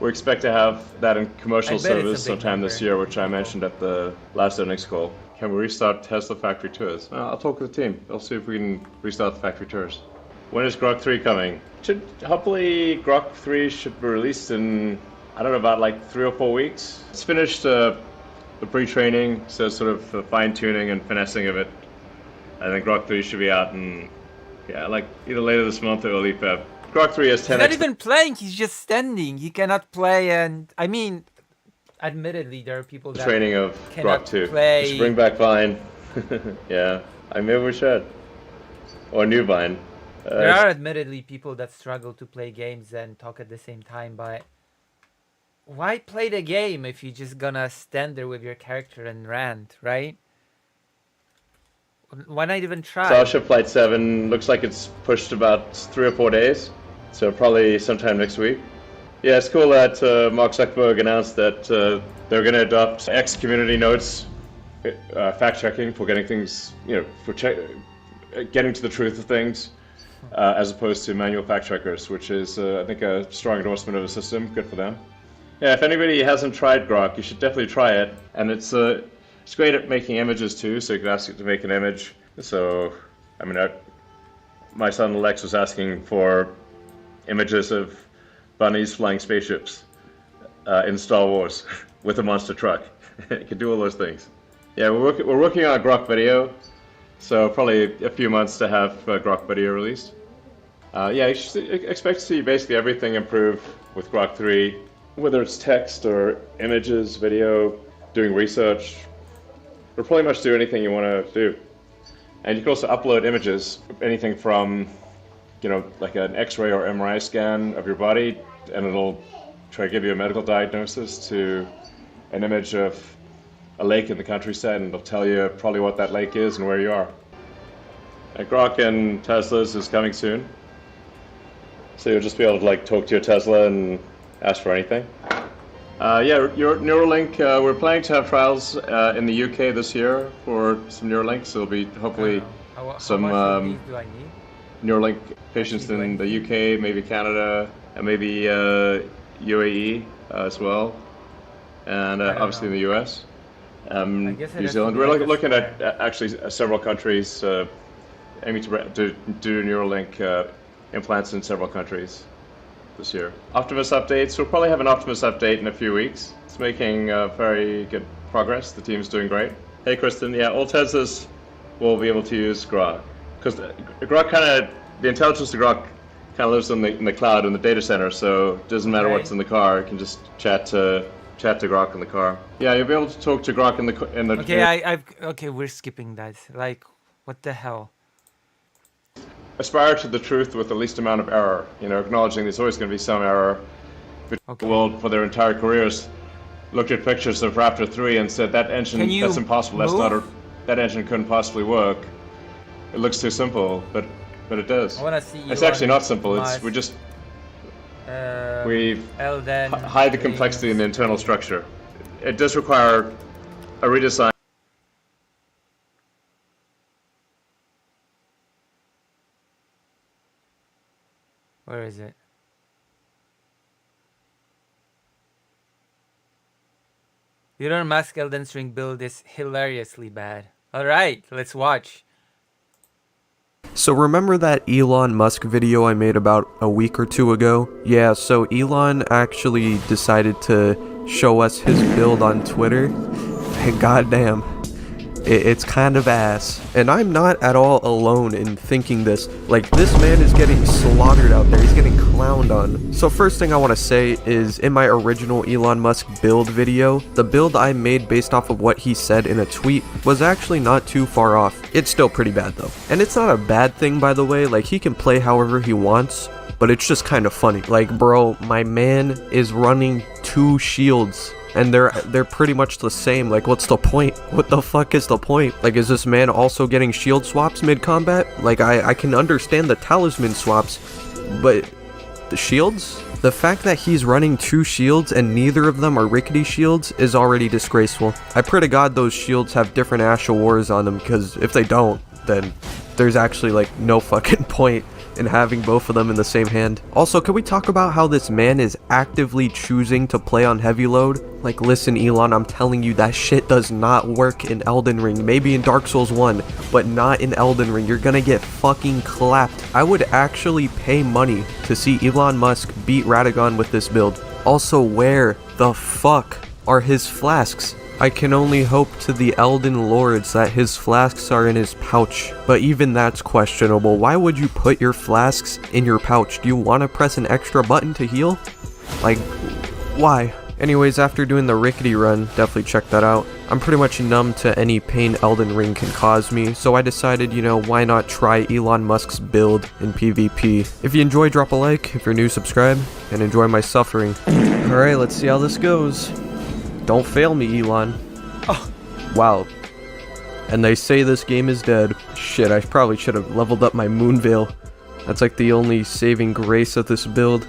expect to have that in commercial service sometime this year, which I mentioned at the last earnings call. Can we restart Tesla factory tours? I'll talk with the team. I'll see if we can restart the factory tours. When is Grok 3 coming? Hopefully Grok 3 should be released in, I don't know, about like 3 or 4 weeks. It's finished the pre-training, so sort of the fine-tuning and finessing of it. I think Grok 3 should be out in, yeah, like either later this month or early Feb. Grok 3 has 10. He's not even playing, he's just standing. He cannot play, and I mean, admittedly, there are people that training of cannot Grok 2. play. We should bring back Vine. Yeah, maybe we should. Or new Vine. There are admittedly people that struggle to play games and talk at the same time, but why play the game if you're just gonna stand there with your character and rant, right? Why not even try? Starship Flight 7 looks like it's pushed about 3 or 4 days, so probably sometime next week. Yeah, it's cool that Mark Zuckerberg announced that they're going to adopt X community notes, fact checking for getting things, for getting to the truth of things. As opposed to manual fact checkers, which is, I think, a strong endorsement of the system. Good for them. Yeah, if anybody hasn't tried Grok, you should definitely try it. And it's great at making images too, so you can ask it to make an image. So, I mean, my son Lex was asking for images of bunnies flying spaceships in Star Wars with a monster truck. It can do all those things. Yeah, we're working on a Grok video. So probably a few months to have Grok video released. Yeah, you should expect to see basically everything improve with Grok 3, whether it's text or images, video, doing research, or pretty much do anything you want to do. And you can also upload images, anything from, like an X-ray or MRI scan of your body, and it'll try to give you a medical diagnosis, to an image of a lake in the countryside, and it'll tell you probably what that lake is and where you are. Grok and Teslas is coming soon, so you'll just be able to talk to your Tesla and ask for anything. Yeah, Neuralink. We're planning to have trials in the UK this year for some Neuralink. So there'll be hopefully some much of these do I need? Neuralink patients in the UK, maybe Canada, and maybe UAE as well, and obviously in the US, New Zealand. We're looking at actually several countries, aiming to do Neuralink implants in several countries this year. Optimus updates. We'll probably have an Optimus update in a few weeks. It's making very good progress. The team's doing great. Hey, Kristen. Yeah, all Teslas will be able to use Grok. Because Grok the intelligence of Grok kind of lives in the cloud in the data center, so it doesn't matter what's in the car. You can just chat to Grok in the car. Yeah, you'll be able to talk to Grok in the. Okay, okay, we're skipping that. Like, what the hell? Aspire to the truth with the least amount of error. You know, acknowledging there's always going to be some error. The world for their entire careers looked at pictures of Raptor 3 and said that engine that's impossible. That's not that engine couldn't possibly work. It looks too simple, but it does. I want to see. It's actually not simple. We hide the complexity in the internal structure. It does require a redesign. Where is it? Elon Musk Elden Ring build is hilariously bad. Alright, let's watch. So remember that Elon Musk video I made about a week or two ago? Yeah, so Elon actually decided to show us his build on Twitter. And goddamn, it's kind of ass. And I'm not at all alone in thinking this. Like, this man is getting slaughtered out there. He's getting clowned on. So first thing I want to say is, in my original Elon Musk build video, the build I made based off of what he said in a tweet was actually not too far off. It's still pretty bad though. And it's not a bad thing, by the way. Like, he can play however he wants, but it's just kind of funny. Like, bro, my man is running 2 shields. And they're pretty much the same. Like, what's the point? What the fuck is the point? Like, is this man also getting shield swaps mid-combat? Like, I can understand the talisman swaps, but the shields? The fact that he's running 2 shields and neither of them are rickety shields is already disgraceful. I pray to God those shields have different Ash of Wars on them, because if they don't, then there's actually, like, no fucking point in having both of them in the same hand. Also, can we talk about how this man is actively choosing to play on heavy load? Like, listen, Elon, I'm telling you, that shit does not work in Elden Ring. Maybe in Dark Souls 1, but not in Elden Ring. You're gonna get fucking clapped. I would actually pay money to see Elon Musk beat Radagon with this build. Also, where the fuck are his flasks? I can only hope to the Elden Lords that his flasks are in his pouch, but even that's questionable. Why would you put your flasks in your pouch? Do you want to press an extra button to heal? Like, why? Anyways, after doing the rickety run, definitely check that out. I'm pretty much numb to any pain Elden Ring can cause me, so I decided, you know, why not try Elon Musk's build in PvP. If you enjoy, drop a like. If you're new, subscribe, and enjoy my suffering. Alright, let's see how this goes. Don't fail me, Elon. Oh. Wow. And they say this game is dead. Shit, I probably should have leveled up my Moonveil. That's like the only saving grace of this build.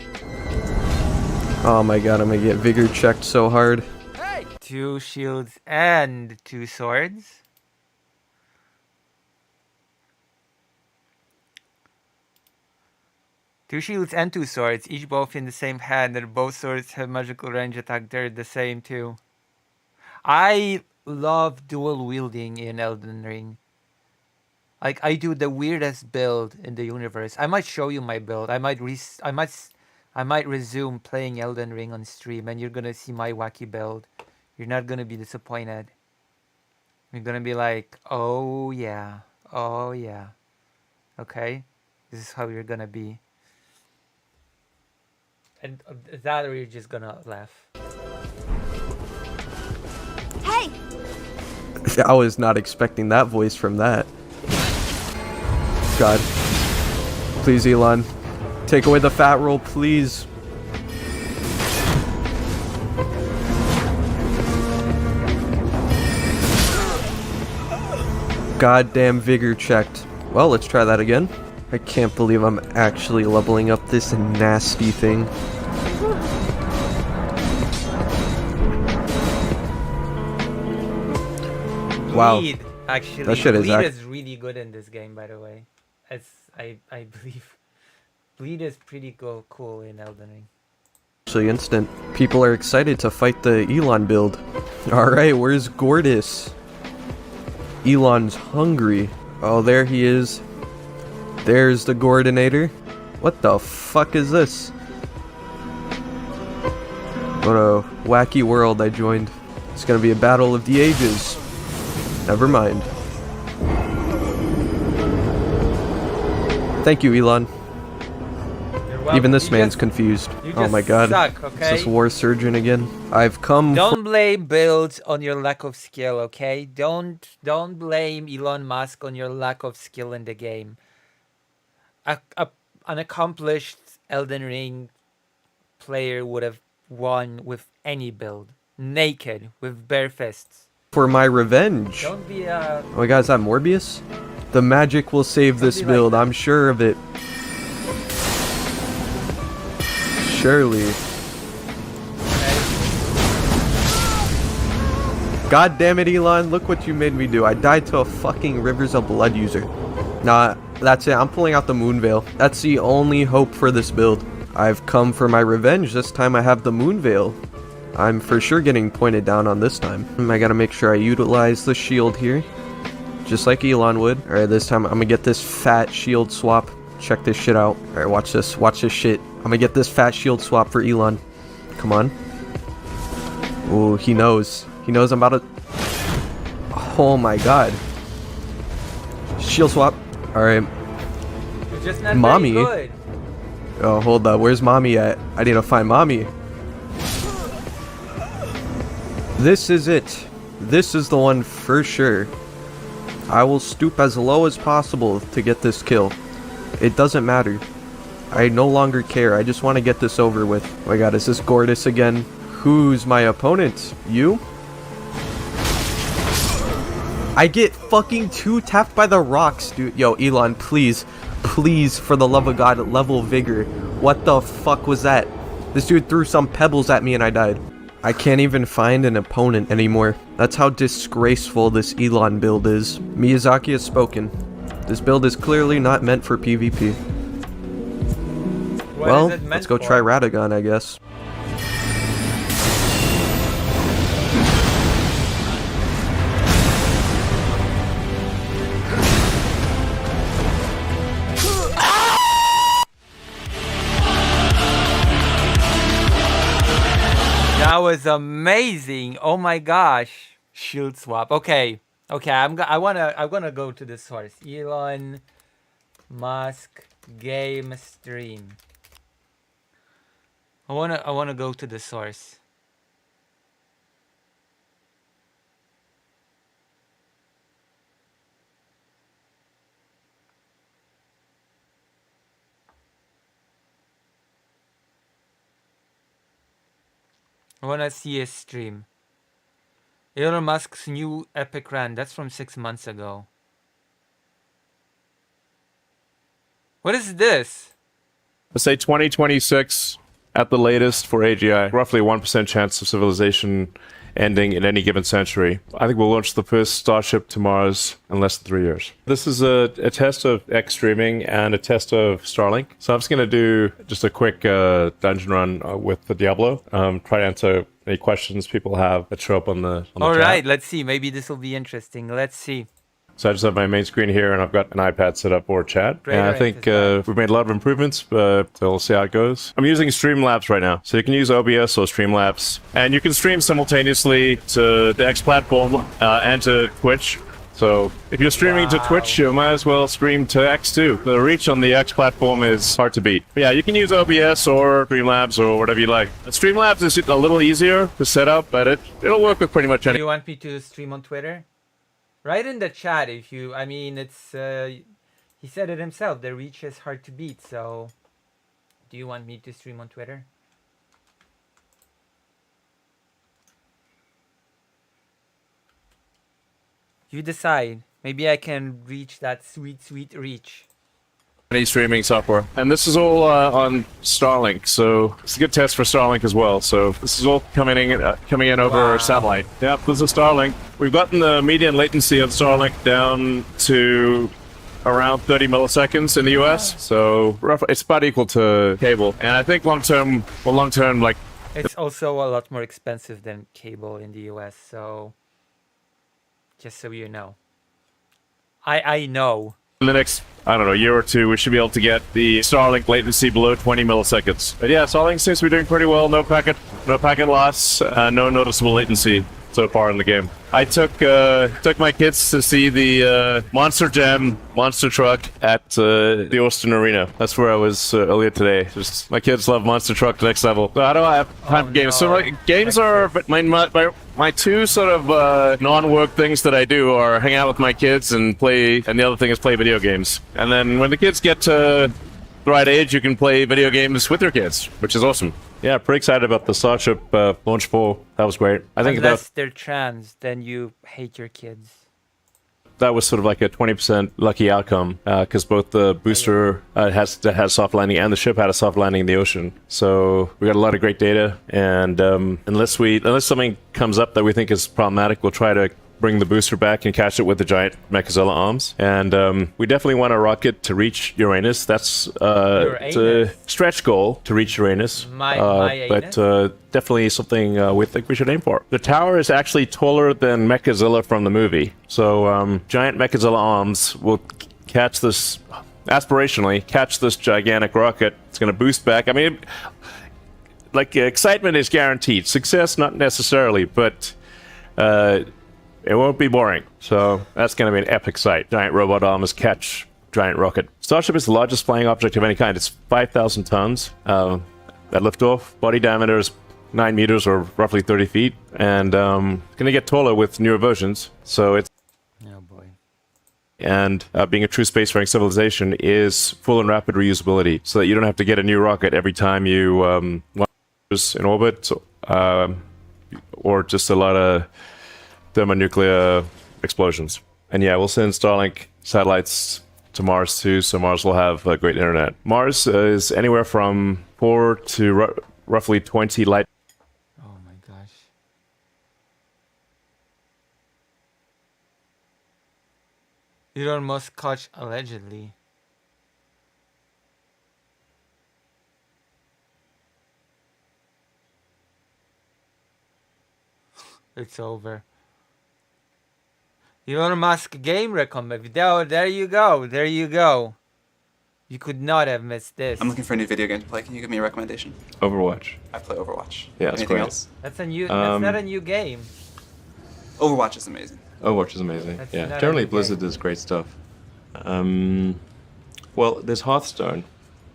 Oh my god, I'm gonna get vigor checked so hard. Hey! 2 shields and 2 swords. Two shields and 2 swords, each both in the same hand, and both swords have magical range attack. They're the same too. I love dual wielding in Elden Ring. Like, I do the weirdest build in the universe. I might show you my build. I might resume playing Elden Ring on stream, and you're gonna see my wacky build. You're not gonna be disappointed. You're gonna be like, oh yeah, oh yeah. Okay, this is how you're gonna be. And that, or you're just gonna laugh. Hey! I was not expecting that voice from that. God. Please, Elon. Take away the fat roll, please. Goddamn vigor checked. Well, let's try that again. I can't believe I'm actually leveling up this nasty thing. Wow. Bleed, actually. That shit is Bleed is really good in this game, by the way. It's I believe Bleed is pretty cool in Elden Ring. actually instant. People are excited to fight the Elon build. Alright, where's Gortys? Elon's hungry. Oh, there he is. There's the Gordinator. What the fuck is this? What a wacky world I joined. It's gonna be a battle of the ages. Never mind. Thank you, Elon. Even this man's confused. Oh my god. Suck, okay? Is this war surgeon again? I've come Don't blame builds on your lack of skill, okay? Don't blame Elon Musk on your lack of skill in the game. An accomplished Elden Ring player would have won with any build. Naked, with bare fists. for my revenge. Don't be Oh my god, is that Morbius? The magic will save this build, I'm sure of it. Surely. God damn it, Elon, look what you made me do. I died to a fucking Rivers of Blood user. Nah, that's it. I'm pulling out the Moon Veil. That's the only hope for this build. I've come for my revenge. This time I have the Moon Veil. I'm for sure getting pointed down on this time. I gotta make sure I utilize the shield here. Just like Elon would. Alright, this time I'm gonna get this fat shield swap. Check this shit out. Alright, watch this. Watch this shit. I'm gonna get this fat shield swap for Elon. Come on. Ooh, he knows. He knows I'm about to... Oh my god. Shield swap. Alright. You're just not Mommy. very good. Oh, hold up. Where's Mommy at? I need to find Mommy. This is it. This is the one for sure. I will stoop as low as possible to get this kill. It doesn't matter. I no longer care. I just want to get this over with. Oh my god, is this Gortys again? Who's my opponent? You? I get fucking 2-tapped by the rocks, dude. Yo, Elon, please. Please, for the love of God, level vigor. What the fuck was that? This dude threw some pebbles at me and I died. I can't even find an opponent anymore. That's how disgraceful this Elon build is. Miyazaki has spoken. This build is clearly not meant for PvP. Well, let's go try Radagon, I guess. That was amazing. Oh my gosh. Shield swap. Okay. Okay, I wanna go to the source. Elon Musk game stream. I wanna go to the source. I wanna see a stream. Elon Musk's new epic run. That's from 6 months ago. What is this? Let's say 2026 at the latest for AGI. Roughly 1% chance of civilization ending in any given century. I think we'll launch the first Starship to Mars in less than 3 years. This is a test of X streaming and a test of Starlink. So I'm just going to do just a quick dungeon run with the Diablo. Try to answer any questions people have that show up on the All chat. right, let's see. Maybe this will be interesting. Let's see. So I just have my main screen here, and I've got an iPad set up for chat. Great, and I right, think we've made a lot of improvements, but we'll see how it goes. I'm using Streamlabs right now. So you can use OBS or Streamlabs. And you can stream simultaneously to the X platform and to Twitch. So if you're streaming to Twitch, you might as well stream to X too. The reach on the X platform is hard to beat. But yeah, you can use OBS or Streamlabs or whatever you like. Streamlabs is a little easier to set up, but it'll work with pretty much Do any. you want me to stream on Twitter? Write in the chat if you... I mean, it's... he said it himself. The reach is hard to beat, so... Do you want me to stream on Twitter? You decide. Maybe I can reach that sweet, sweet reach. any streaming software. And this is all on Starlink, so it's a good test for Starlink as well. So this is all coming in over satellite. Yeah, this is Starlink. We've gotten the median latency of Starlink down to around 30 milliseconds in the US. So roughly, it's about equal to cable. And I think long term, like... It's also a lot more expensive than cable in the US, so just so you know. I know. In the next, I don't know, year or two, we should be able to get the Starlink latency below 20 milliseconds. But yeah, Starlink seems to be doing pretty well. No packet loss, no noticeable latency so far in the game. I took my kids to see the Monster Jam monster truck at the Austin Arena. That's where I was earlier today. Just my kids love Monster Truck next level. So I don't have time for games. So games are my two sort of non-work things that I do are hang out with my kids and play, and the other thing is play video games. And then when the kids get to the right age, you can play video games with your kids, which is awesome. Yeah, pretty excited about the Starship Launch 4. That was great. I think unless they're trans, then you hate your kids. That was sort of like a 20% lucky outcome because both the booster has soft landing and the ship had a soft landing in the ocean. So we got a lot of great data, and unless something comes up that we think is problematic, we'll try to bring the booster back and catch it with the giant Mechazilla arms. And we definitely want a rocket to reach Uranus. That's it's a stretch goal to reach Uranus. But definitely something we think we should aim for. The tower is actually taller than Mechazilla from the movie. So giant Mechazilla arms will catch this, aspirationally, catch this gigantic rocket. It's going to boost back. I mean, like, excitement is guaranteed. Success, not necessarily, but... it won't be boring, so that's going to be an epic sight. Giant robot arms catch giant rocket. Starship is the largest flying object of any kind. It's 5,000 tons at liftoff. Body diameter is 9 meters or roughly 30 feet, and going to get taller with newer versions. So it's... Oh boy. And being a true spacefaring civilization is full and rapid reusability, so that you don't have to get a new rocket every time you launch in orbit, or just a lot of thermonuclear explosions. And yeah, we'll send Starlink satellites to Mars too, so Mars will have great internet. Mars is anywhere from 4 to roughly 20 light. Oh my gosh. Elon Musk caught allegedly. It's over. Elon Musk game recommend. Oh, there you go. There you go. You could not have missed this. I'm looking for a new video game to play. Can you give me a recommendation? Overwatch. I play Overwatch. Yeah, that's Anything great. else? That's a new. That's not a new game. Overwatch is amazing. Overwatch is amazing. That's Yeah, not a generally new Blizzard does great stuff. Well, there's Hearthstone.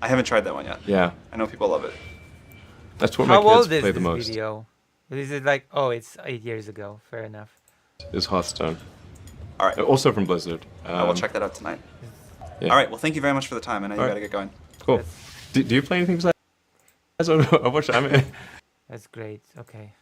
I haven't tried that one yet. Yeah. I know people love it. That's what How my old kids is play this the most. video? Is it like, oh, it's 8 years ago. Fair enough. Is Hearthstone. All right. Also from Blizzard. I will check that out tonight. Yeah. All right. Well, thank you very much for the time. I know you All got right. to get going. Cool. Do you play anything besides Overwatch? I mean, That's great. Okay.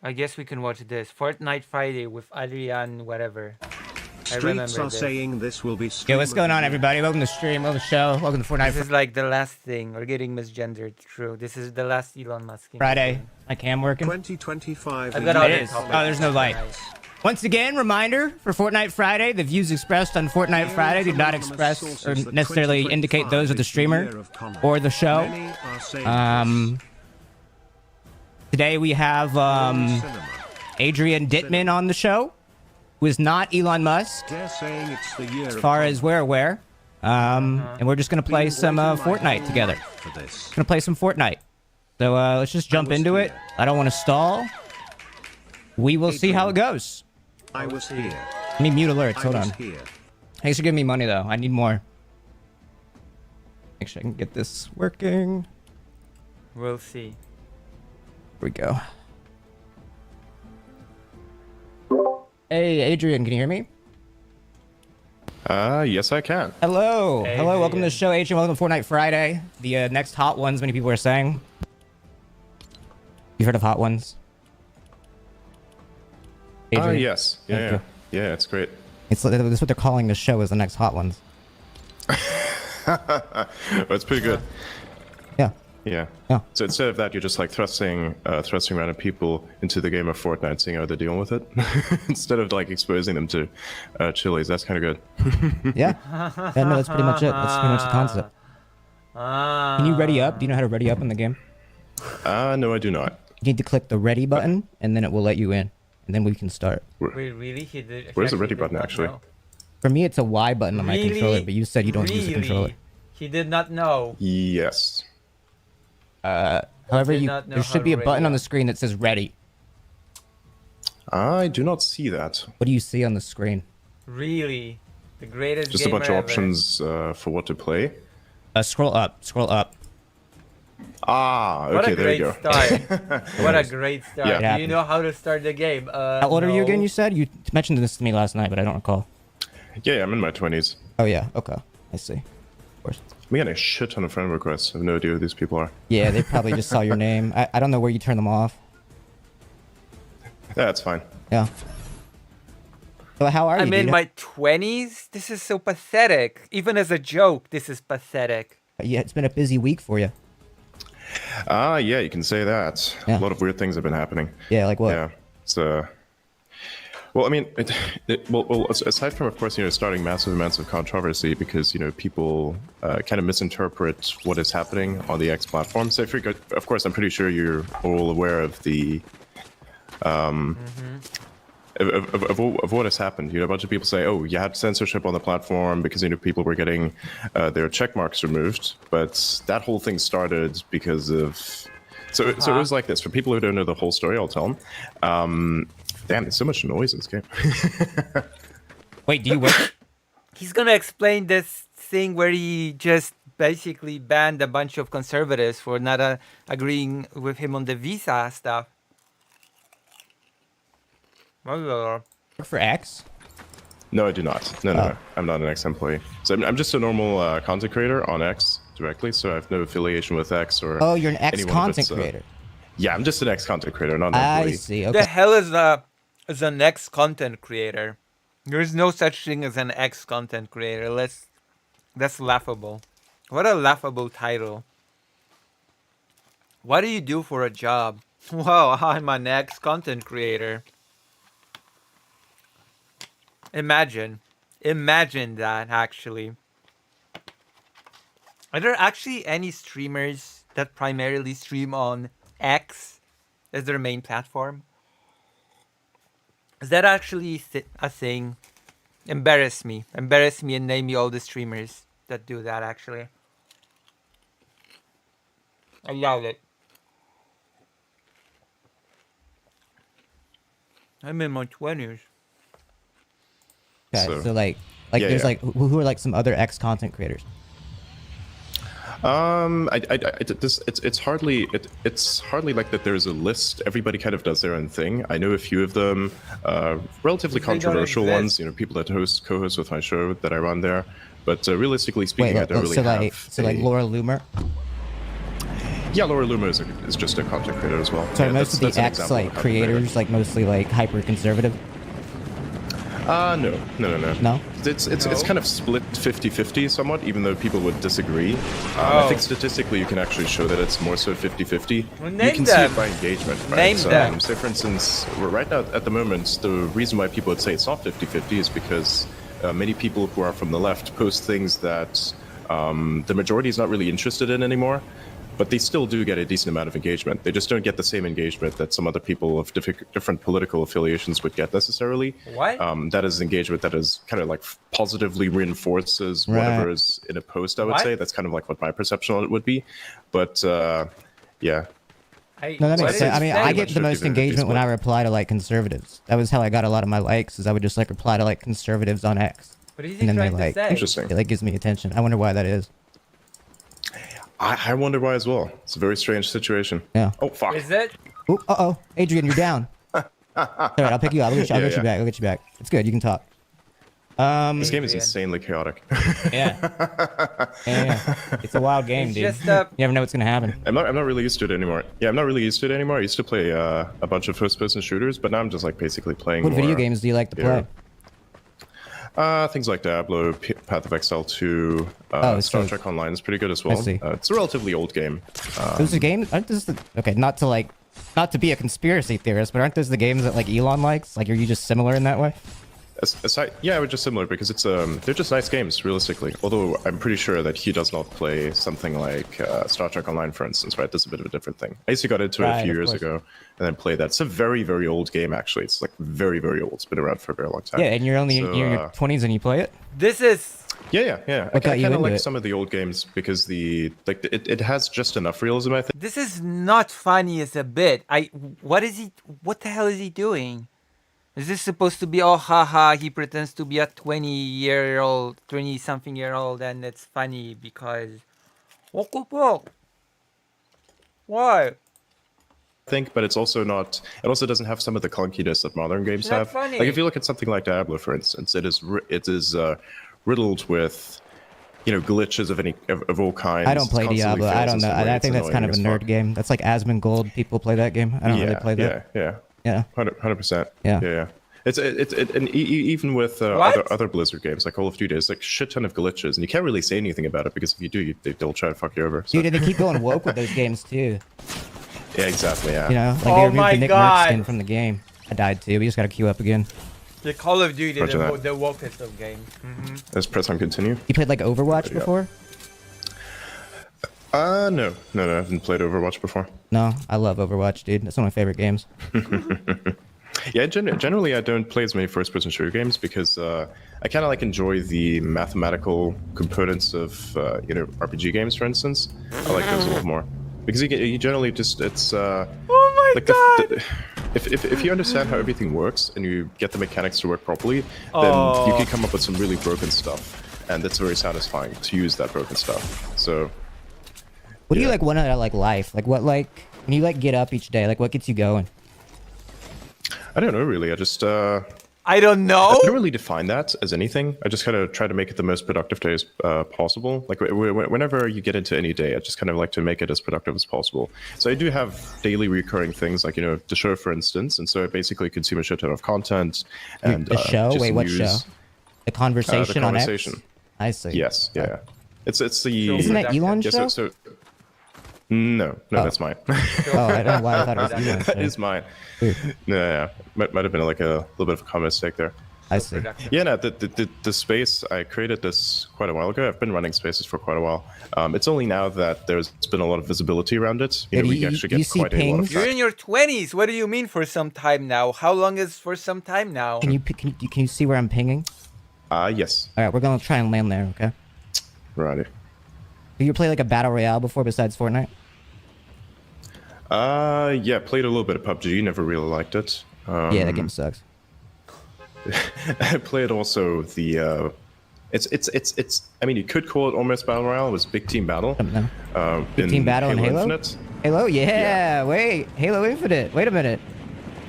I guess we can watch this. Fortnite Friday with Adrian, whatever. I remember Streets are this. saying this will be. Yo, what's going on, everybody? Welcome to stream, welcome to the show, welcome to Fortnite This is like the last thing. We're getting misgendered. True. This is the last Elon Musk. Friday. My cam working? 2025. I've got all It the is. topics. Oh, there's no light. Once again, reminder for Fortnite Friday: the views expressed on Fortnite Friday do not express or necessarily indicate those of the streamer or the show. Today we have Adrian Dittman on the show, who is not Elon Musk, as far as we're aware. And we're just gonna play some Fortnite together. Gonna play some Fortnite. So let's just jump into it. I don't want to stall. We will see how it goes. I was here. Let me mute alerts. Hold on. Thanks for giving me money though. I need more. Make sure I can get this working. We'll see. Here we go. Hey, Adrian, can you hear me? Yes, I can. Hello. Hey, Hello. Welcome to Adrian. the show, Adrian. Welcome to Fortnite Friday. The next hot ones, many people are saying. You've heard of hot ones? Adrian? Yes. Thank you. Yeah, it's great. That's what they're calling the show, is the next hot ones. It's pretty good. Yeah. Yeah. Yeah. So instead of that, you're just like thrusting random people into the game of Fortnite, seeing how they're dealing with it, instead of like exposing them to chilies. That's kind of good. Yeah. Yeah, no, that's pretty much it. That's pretty much the concept. Can you ready up? Do you know how to ready up in the game? No, I do not. You need to click the ready button, and then it will let you in. And then we can start. Wait, really? He did. Where's the ready did button, not actually? know. For me, it's a Y button on my Really? controller, but you said you don't use the controller. Really? He did not know. Yes. However, did not know there how should be a to button ready on the screen that says ready. I do not see that. What do you see on the screen? Really? The greatest Just a gamer bunch of ever. options for what to play. Scroll up. Scroll up. Ah, What okay, a there great you go. start. What a great start. Yeah. Do you know how to start the game? How old are you again, you said? You mentioned this to me last night, but I don't recall. Yeah, I'm in my 20s. Oh, yeah. Okay. I see. Of course. I'm getting a shit ton of friend requests. I have no idea who these people are. Yeah, they probably just saw your name. I don't know where you turn them off. Yeah, that's fine. Yeah. So how are you? I'm in dude? my 20s? This is so pathetic. Even as a joke, this is pathetic. Yeah, it's been a busy week for you. Yeah, you can say that. Yeah. A lot of weird things have been happening. Yeah, like what? Yeah, it's well, I mean, well, aside from, of course, starting massive amounts of controversy because people kind of misinterpret what is happening on the X platform. So, of course, I'm pretty sure you're all aware of the of what has happened. A bunch of people say, "Oh, you had censorship on the platform because people were getting their check marks removed," but that whole thing started because of. So it was like this. For people who don't know the whole story, I'll tell them. Damn, there's so much noise in this game. Wait, do you work? He's gonna explain this thing where he just basically banned a bunch of conservatives for not agreeing with him on the visa stuff. Work for X? No, I do not. No. I'm not an X employee. So I'm just a normal content creator on X directly, so I have no affiliation with X or. Oh, you're an X anyone of content its, creator. Yeah, I'm just an X content creator, not an employee. I see. The Okay. hell is an X content creator? There's no such thing as an X content creator. That's laughable. What a laughable title. What do you do for a job? Wow, I'm an X content creator. Imagine that actually. Are there actually any streamers that primarily stream on X as their main platform? Is that actually a thing? Embarrass me and name me all the streamers that do that actually. I love it. I'm in my 20s. Okay, So- so like Yeah, there's yeah. like who are like some other X content creators? It's hardly like that. There's a list. Everybody kind of does their own thing. I know a few of them, relatively They don't controversial ones. exist. People that co-host with my show that I run there. But realistically speaking, I Wait, don't really so have. like Laura Loomer? Yeah, Laura Loomer is just a content creator as well. So Yeah, most of that's the an X example of like a content creator. creators like mostly like hyper conservative. No. No? It's kind of split 50-50 somewhat, even though people would disagree. I think statistically you can actually show that it's more so 50-50. Well, You name can them. see it by engagement, right? Name them. So for instance, right now at the moment, the reason why people would say it's not 50-50 is because many people who are from the left post things that the majority is not really interested in anymore. But they still do get a decent amount of engagement. They just don't get the same engagement that some other people of different political affiliations would get necessarily. What? That is engagement that is kind of like positively reinforces whatever is in a post, I would What? say. That's kind of like what my perception on it would be. But yeah. No, that what makes is sense. I mean, that? I get the most engagement when I reply to like conservatives. That was how I got a lot of my likes. Is I would just like reply to like conservatives on X. What is he And then they trying to like say? Interesting. it like gives me attention. I wonder why that is. I wonder why as well. It's a very strange situation. Yeah. Oh, fuck. Is it? Ooh, uh-oh. Adrian, you're down. All right, I'll pick you up. I'll get you Yeah. back. I'll get you back. It's good. You can talk. This game is insanely chaotic. Yeah. It's a wild game, It's dude. just, You never know what's gonna happen. I'm not really used to it anymore. Yeah, I'm not really used to it anymore. I used to play a bunch of first-person shooters, but now I'm just like basically playing. What video more, games do you like to play? Things like Diablo, Path of Exile 2, Star Trek Online is pretty good as well. see. It's a relatively old game. Those are games. Aren't those the, okay? Not to be a conspiracy theorist, but aren't those the games that like Elon likes? Like, are you just similar in that way? Yeah, we're just similar because it's they're just nice games, realistically. Although I'm pretty sure that he does not play something like Star Trek Online, for instance, right? That's a bit of a different thing. I used to got into it a few years ago and then played that. It's a very, very old game, actually. It's like very, very old. It's been around for a very long time. Yeah, and you're only in your 20s and you play it. This is. Yeah. What got you I kind of into like it? some of the old games because it has just enough realism, I think. This is not funny as a bit. What the hell is he doing? Is this supposed to be, oh haha, he pretends to be a 20-something year old and it's funny because what the fuck? Why? I think, but it's also not. It also doesn't have some of the clunkiness that modern games Not have. funny. Like if you look at something like Diablo, for instance, it is riddled with, glitches of all kinds. I don't play Diablo. I don't know. I think that's kind of a nerd game. That's like Asmongold. People play that game. I don't really play that. Yeah. 100%. Yeah. It's and even with other Blizzard games like Call of Duty, there's like shit ton of glitches, and you can't really say anything about it because if you do, they'll try to fuck you over. So. Dude, they keep going woke with those games too. Yeah, exactly. Yeah. You know, like they removed the Nick Merc skin from the game. I died too. We just gotta queue up again. The Call of Duty, Roger the that. wokest of games. Mm-hmm. Let's press on continue. You played like Overwatch before? No, I haven't played Overwatch before. No, I love Overwatch, dude. That's one of my favorite games. Yeah, generally I don't play as many first-person shooter games because I kind of like enjoy the mathematical components of RPG games, for instance. I like those a lot more because you generally just oh my like god! If you understand how everything works and you get the mechanics to work properly, then you can come up with some really broken stuff, and that's very satisfying to use that broken stuff. So. What do you like want out of like life? Like what when you like get up each day, like what gets you going? I don't know really. I just I don't know. I don't really define that as anything. I just kind of try to make it the most productive day as possible. Like whenever you get into any day, I just kind of like to make it as productive as possible. So I do have daily recurring things like the show, for instance, and so I basically consume a shit ton of content. And the show? just Wait, what news. show? The Conversation on X? I see. Yes, yeah. It's the. Isn't that Elon's show? No, that's mine. Oh, I don't know why I thought it was Elon's That show. is mine. No, might have been like a little bit of a common mistake there. I see. Yeah, no, the space, I created this quite a while ago. I've been running spaces for quite a while. It's only now that there's been a lot of visibility around it. We actually get quite a lot of You're in your 20s. What do you mean for some time now? How long is for some time now? Can you see where I'm pinging? Yes. All right, we're gonna try and land there, okay? Righty. Have you played like a battle royale before besides Fortnite? Yeah, played a little bit of PUBG. Never really liked it. Yeah, that game sucks. I played also the. It's. I mean, you could call it almost battle royale. It was Big Team Battle. Big Team Battle in Halo? Infinite. Halo, yeah. Wait, Halo Infinite. Wait a minute.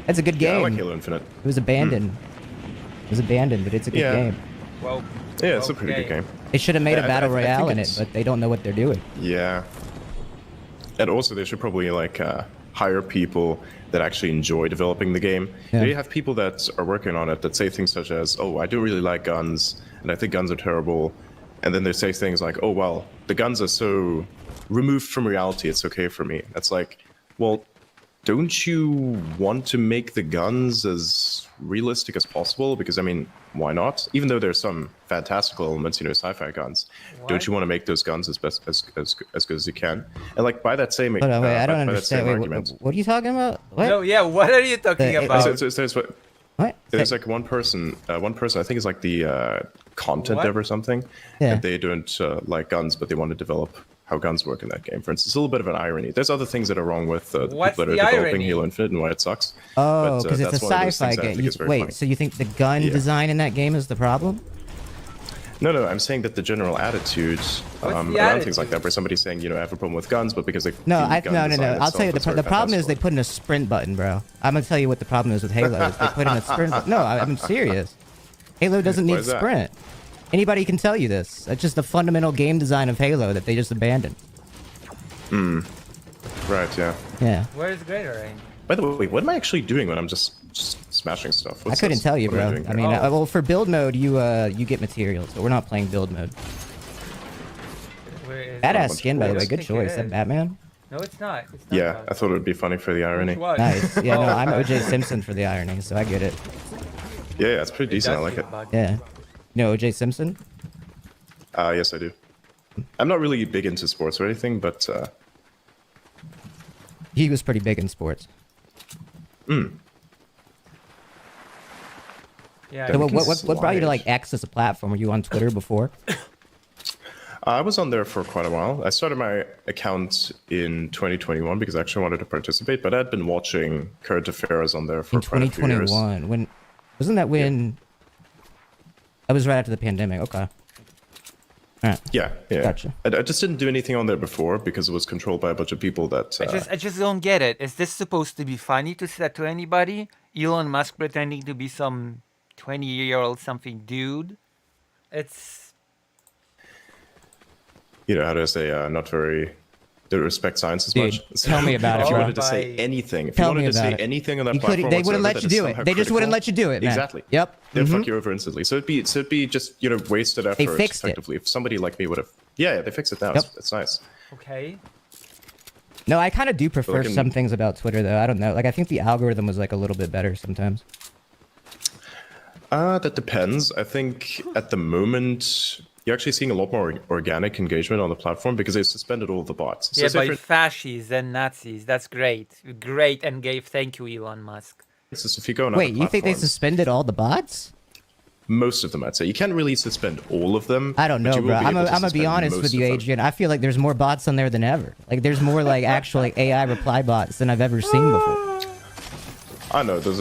That's a good game. Yeah, I like Halo Infinite. It was abandoned. It was abandoned, but it's a good game. Well, yeah, it's a pretty good game. They should have made a battle I think royale in it, it's- but they don't know what they're doing. Yeah. And also, they should probably hire people that actually enjoy developing the game. Yeah. You have people that are working on it that say things such as, "Oh, I don't really like guns, and I think guns are terrible," and then they say things like, "Oh, well, the guns are so removed from reality, it's okay for me." That's like, well, don't you want to make the guns as realistic as possible? Because I mean, why not? Even though there's some fantastical elements, sci-fi guns, don't you want to make those guns as best as good as you can? And like by that same, Hold on, wait, I don't by that understand. same Wait, argument, what are you talking about? What? No, yeah, what are you talking about? So there's what? What? There's like one person I think is like the content What? dev or something, Yeah. and they don't like guns, but they want to develop how guns work in that game. For instance, it's a little bit of an irony. There's other things that are wrong with the people What's that are the developing irony? Halo Infinite and why it sucks. Oh, But, because it's a that's one of those sci-fi things that I game. think is very Wait, funny. so you think the gun Yeah. design in that game is the problem? No, I'm saying that the general attitude around things like that, where somebody's saying, I have a problem with guns, but because they No, the no. gun I'll design tell you itself the very problem is they fantastical. put in a sprint button, bro. I'm gonna tell you what the problem is with Halo. Is they put in a sprint button. No, I'm serious. Halo doesn't Why need is that? sprint. Anybody can tell you this. That's just the fundamental game design of Halo that they just abandoned. Hmm. Right, yeah. Yeah. Where's greater range? By the way, what am I actually doing when I'm just smashing stuff? What's I couldn't this? tell you, What am bro. doing I here? mean, well, for build mode, you get materials, but we're not playing build mode. Where is Badass it? skin, by the way. I Good think choice. it That is. Batman. No, it's not. It's not Yeah, bug. I thought it would be funny for the irony. Which one? Nice. Yeah, no, Oh, I'm okay. OJ Simpson for the irony, so I get it. Yeah, it's pretty decent. I does like feel it. buggy. Yeah. You know OJ Simpson? Yes, I do. I'm not really big into sports or anything, but He was pretty big in sports. Yeah. So we can what brought you to slide. like X as a platform? Were you on Twitter before? I was on there for quite a while. I started my account in 2021 because I actually wanted to participate, but I'd been watching current affairs on there for In quite a few years. 2021. When wasn't that when? That was right after the pandemic. Okay. Alright. Yeah, yeah. Gotcha. I just didn't do anything on there before because it was controlled by a bunch of people that. I just don't get it. Is this supposed to be funny to say that to anybody? Elon Musk pretending to be some 20-year-old something dude? It's You know, how do I say, not very. They respect science as Dude, much. tell me about it, If you bro. wanted to say anything, if Tell you me wanted to about say it. anything on that You platform, couldn't- they wouldn't whatsoever let you that is do it. somehow They just wouldn't critical- let you do it, man. Exactly. Yep. They'd Mhm. fuck you over instantly. So it'd be just wasted effort. They fixed it. effectively. If somebody like me would have, yeah, they fixed it now. Yep. It's nice. okay. No, I kind of do prefer Like in- some things about Twitter, though. I don't know. Like, I think the algorithm was like a little bit better sometimes. That depends. I think at the moment you're actually seeing a lot more organic engagement on the platform because they suspended all the bots. So Yeah, say by for fascists and Nazis. That's great. Great, and gave thank you, Elon Musk. instance, if you go on Wait, other you think they platforms, suspended all the bots? most of them, I'd say. You can't really suspend all of them. I don't but know, you will bro. be I'm able to gonna be suspend honest most with you, of them. Adrian. I feel like there's more bots on there than ever. Like, there's more like actual like AI reply bots than I've ever seen before. I know there's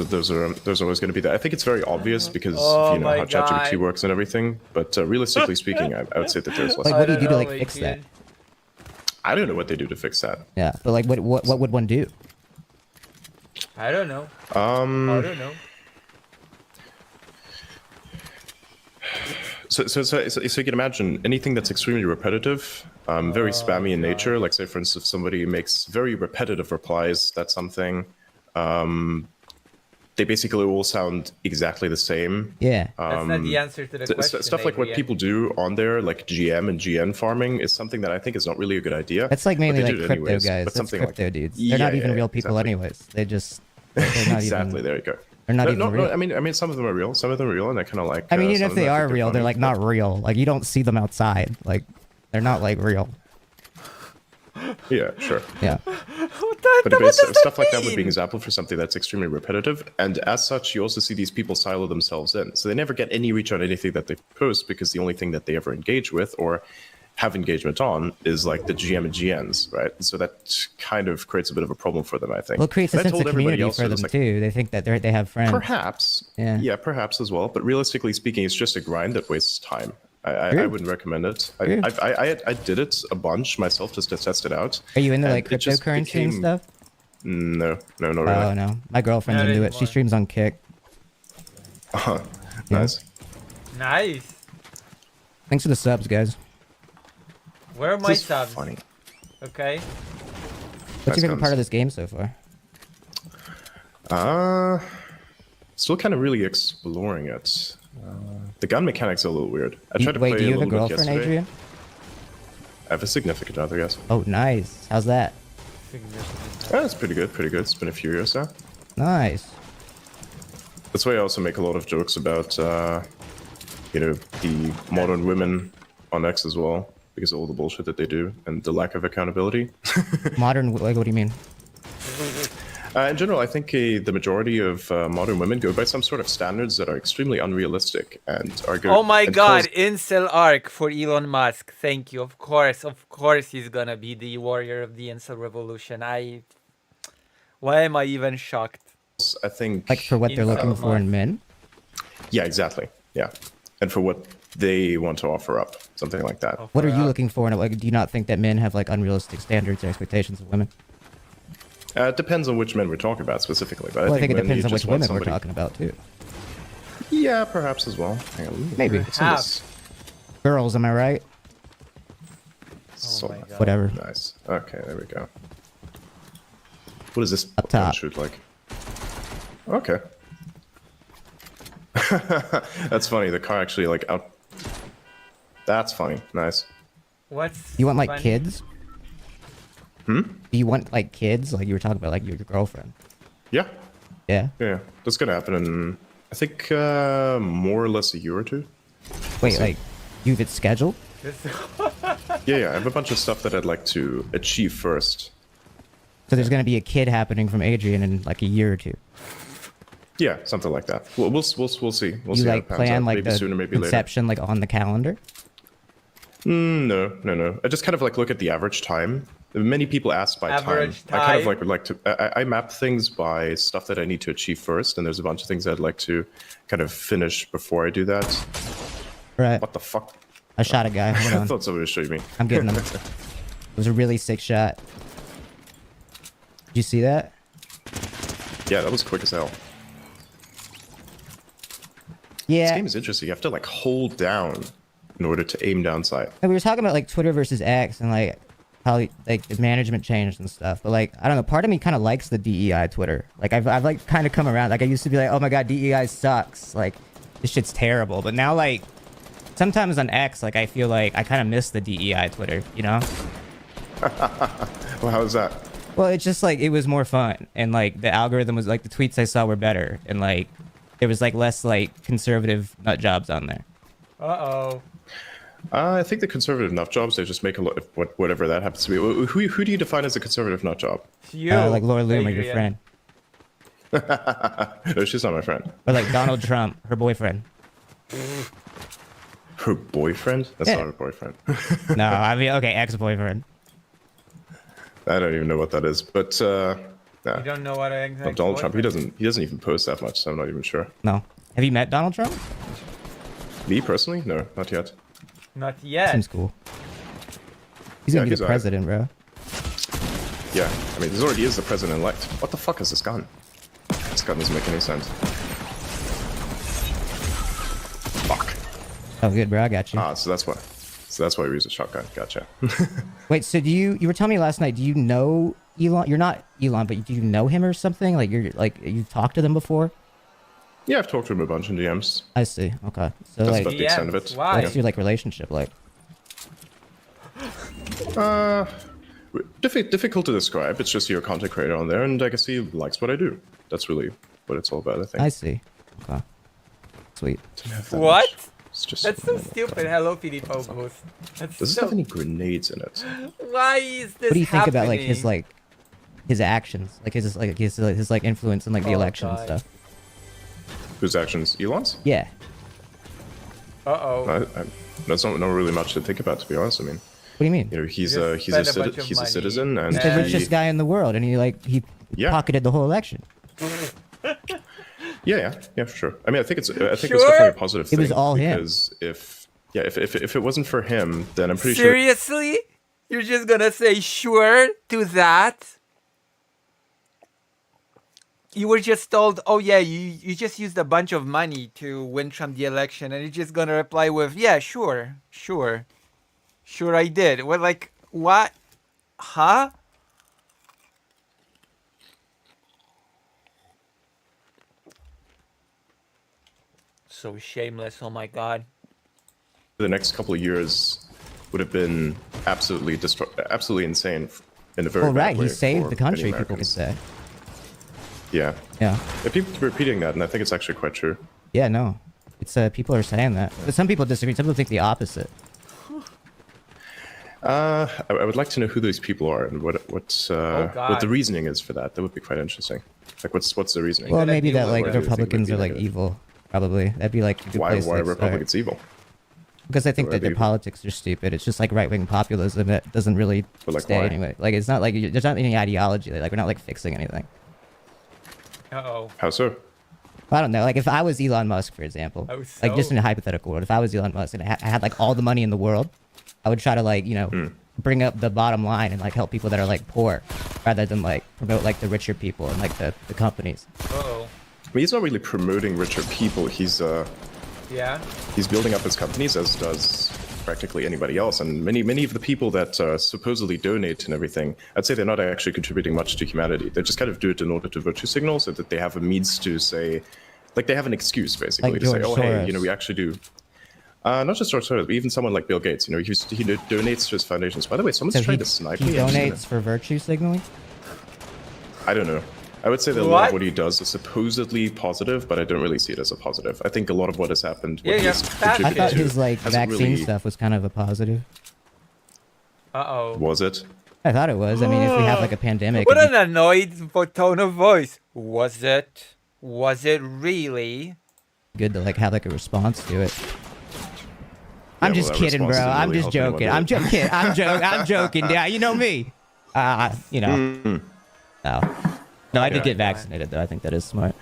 always going to be that. I think it's very obvious because Oh you know my how ChatGPT God. works and everything. But realistically speaking, I would say that there's less. Like, what do you do to know, like my fix that? kid. I don't know what they do to fix that. Yeah, but like, what would one do? I don't know. I don't know. So you can imagine anything that's extremely repetitive, very spammy in nature. Like say, for instance, if somebody makes very repetitive replies, that's something. They basically all sound exactly the same. Yeah. That's not the answer to the question. Stuff like what Adrian. people do on there, like GM and GN farming, is something that I think is not really a good idea. That's like but mainly they like do it crypto anyways, guys. but That's something crypto like, dudes. They're not even real people exactly. anyways. They're not Exactly. even. There you go. They're not No, even no, real. I mean, some of them are real. Some of them are real, and I kind of like. I mean, even some if of them they I are think real, they're funny, like not real. Like you don't see them outside. Like they're not like real. Yeah, sure. Yeah. But anyways, stuff like that would be an example for something that's extremely repetitive, and as such, you also see these people silo themselves in, so they never get any reach on anything that they post because the only thing that they ever engage with or have engagement on is like the GM and GNs, right? So that kind of creates a bit of a problem for them, I think. Well, it creates a And I sense told of everybody community else for it them was like, too. They think that they have friends. Perhaps. Yeah. Perhaps as well. But realistically speaking, it's just a grind that wastes time. I True. wouldn't recommend it. True. I did it a bunch myself just to test it out. Are you into and like it just cryptocurrency and became- stuff? No, not really. Oh no, my girlfriend's Not into it. anymore. She streams on Kick. Nice. Nice. Thanks for the subs, guys. Where are my This is subs? funny. Okay. What's Nice your favorite guns. part of this game so far? Still kind of really exploring it. The gun mechanics are a little weird. I tried to Wait, play do you a have a little bit girlfriend, yesterday. Adrian? I have a significant other, yes. Oh, nice. How's that? It's pretty good, pretty good. It's been a few years now. Nice. That's why I also make a lot of jokes about, you know, the modern women on X as well, because of all the bullshit that they do and the lack of accountability. Modern, like, what do you mean? In general, I think the majority of modern women go by some sort of standards that are extremely unrealistic and are good. Oh my and god, cause- incel arc for Elon Musk. Thank you. Of course he's gonna be the warrior of the incel revolution. Why am I even shocked? I think. Like for what they're looking for in men? Yeah, exactly. Yeah, and for what they want to offer up, something like that. What are you looking for in it? Like, do you not think that men have like unrealistic standards or expectations of women? It depends on which men we're talking about specifically, but Well, I think it men, depends you on which just want women we're somebody- talking about too. Yeah, perhaps as well. Hang on, Maybe. what's in this? Girls, am I right? So, Whatever. Nice. Okay, there we go. What does this Up top. shoot like? Okay. That's funny. The car actually like out. That's funny. Nice. What's You want like funny? kids? Hmm? Do you want like kids? Like you were talking about, like your girlfriend. Yeah. Yeah. Yeah. That's gonna happen in I think more or less a year or two. Wait, like you've it scheduled? Yeah. I have a bunch of stuff that I'd like to achieve first. So there's gonna be a kid happening from Adrian in like a year or two. Yeah, something like that. We'll see. We'll You see how it like pans plan out. like Maybe the sooner, maybe later. conception like on the calendar? No. I just kind of like look at the average time. Many people ask by Average time. I kind of time. like would like to. I map things by stuff that I need to achieve first, and there's a bunch of things I'd like to kind of finish before I do that. Right. What the fuck? I shot a guy. Hold I on. thought somebody was shooting me. I'm getting him. It was a really sick shot. Did you see that? Yeah, that was quick as hell. Yeah. This game is interesting. You have to like hold down in order to aim down sight. And we were talking about like Twitter versus X and like how like the management changed and stuff. But like I don't know, part of me kind of likes the DEI Twitter. Like I've like kind of come around. Like I used to be like, oh my god, DEI sucks. Like this shit's terrible. But now like sometimes on X, like I feel like I kind of miss the DEI Twitter. You know? Well, how is that? Well, it's just like it was more fun, and like the algorithm was like the tweets I saw were better, and like there was like less like conservative nut jobs on there. I think the conservative nut jobs, they just make a lot of whatever that happens to be. Who do you define as a conservative nut job? You. Like Laura Loomer, your Adrian. friend, No, she's not my friend. or like Donald Trump, her boyfriend. Her boyfriend? That's Yeah. not her boyfriend. No, I mean okay, ex-boyfriend. I don't even know what that is, but nah. You don't know what an Well, Donald Trump, he doesn't even post that much, so I'm not even sure. No. Have you met Donald Trump? Me personally? No, not yet. Not yet. Seems cool. He's gonna be the alright. president, bro. Yeah, I mean, this already is the president-elect. What the fuck is this gun? This gun doesn't make any sense. Fuck. Oh, good, bro. I got you. Ah, so that's why. So that's why we use a shotgun. Gotcha. Wait, so you were telling me last night? Do you know Elon? You're not Elon, but do you know him or something? Like you've talked to them before? Yeah, I've talked to him a bunch in DMs. I see. Okay, so That's like, about the extent of it. Why? what's your like relationship like? Difficult to describe. It's just you're a content creator on there, and I guess he likes what I do. That's really what it's all about, I think. I see. Okay. Sweet. What? It's just That's so stupid. Hello, Filippo Ghost. That's Does it so... have any grenades in it? Why is this What do you think about like happening? his actions, like his influence in like the Oh, election and God. stuff? Whose actions? Elon's? Yeah. Uh-oh. That's not really much to think about, to be honest. I mean, What do you mean? you know, he's Just a spend a bunch of he's a money. citizen, and He's the Yeah. richest guy in the world, and he Yeah. pocketed the whole election. yeah, for sure. I mean, I think it's Sure? definitely a positive thing. It was all him. Because if it wasn't for him, then I'm pretty sure. Seriously? You're just gonna say sure to that? You were just told, oh yeah, you just used a bunch of money to win Trump the election, and you're just gonna reply with, yeah, sure I did. What, like, what? Huh? So shameless, oh my god. The next couple of years would have been absolutely insane in a very Well, bad right, way he saved for the country. many People could Americans. say. Yeah. Yeah. People keep repeating that, and I think it's actually quite true. Yeah, no. It's people are saying that, but some people disagree. Some people think the opposite. I would like to know who those people are and what God. the reasoning is for that. That would be quite interesting. Like, what's the reasoning? Well, maybe deal that with like what do you think Republicans would are be like negative? evil. Probably that'd be like a good Why place to are like, start. Republicans evil? Because I think Why that are they their evil? politics are stupid. It's just like right wing populism that doesn't really But, like, stay why? anyway. Like it's not like there's not any ideology. Like we're not like fixing anything. Uh-oh. How so? I don't know. Like if I was Elon Musk, for example, Oh, like just so? in a hypothetical world, if I was Elon Musk and I had like all the money in the world, I would try to like bring up the bottom line and like help people that are like poor, rather than like promote like the richer people and like the companies. Uh-oh. mean, he's not really promoting richer people. He's building up his companies, as does practically anybody else. And many of the people that supposedly donate and everything, I'd say they're not actually contributing much to humanity. They just kind of do it in order to virtue signal, so that they have a means to say, like they have an excuse basically Like to say, George oh hey, Soros. we actually do. Not just George Soros, but even someone like Bill Gates. He donates to his foundations. By the way, someone's So trying to snipe he me. donates for virtue signaling? I don't know. I would say that a lot of what he does is supposedly positive, but I don't really see it as a positive. I think a lot of what has happened. I thought his like hasn't vaccine really- stuff was kind of a positive. Uh-oh. Was it? I thought it was. I mean, if we have like a pandemic. What and an annoyed tone of voice. Was it? Was it really? good to like have like a response to it. I'm just that kidding, bro. response didn't I'm really just help anyone, joking. did I'm it? just kidding. I'm joking. Yeah, you know me. You know. Mm-hmm. No, I did get vaccinated though. I think that is smart.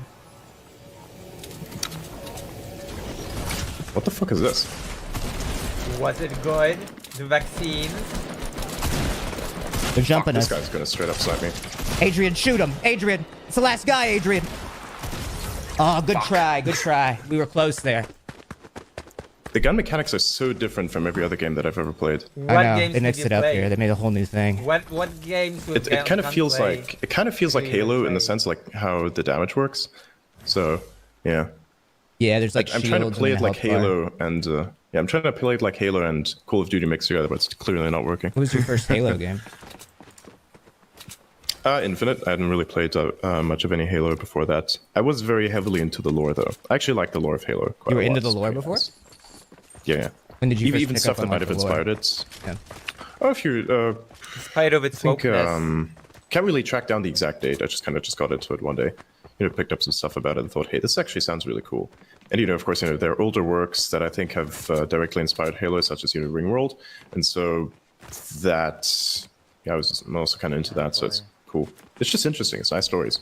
What the fuck is this? Was it good? The vaccine? They're jumping This us. guy's gonna straight up snipe me. Adrian, shoot him. Adrian, it's the last guy. Adrian. Oh, good try. Good try. We were close there. The gun mechanics are so different from every other game that I've ever played. I know. They mixed it up here. They made a whole new thing. What games would It kind of Gun feels play? like Halo in the sense like how the damage works. So yeah. Yeah, there's like I'm trying to shields play and it a like health bar. Halo and I'm trying to play it like Halo and Call of Duty mixed together, but it's clearly not working. What was your first Halo game? Infinite. I hadn't really played much of any Halo before that. I was very heavily into the lore though. I actually like the lore of Halo. You were a into lot. the It's lore pretty before? nice. Yeah. When did you first even pick stuff up that on, might like, have the lore? inspired it? Yeah. Oh, if you In spite of its I think wokeness. can't really track down the exact date. I just got into it one day. Picked up some stuff about it and thought, hey, this actually sounds really cool. And of course, there are older works that I think have directly inspired Halo, such as Ringworld, and so that I'm also kind of into that. So it's cool. It's just interesting. It's nice stories.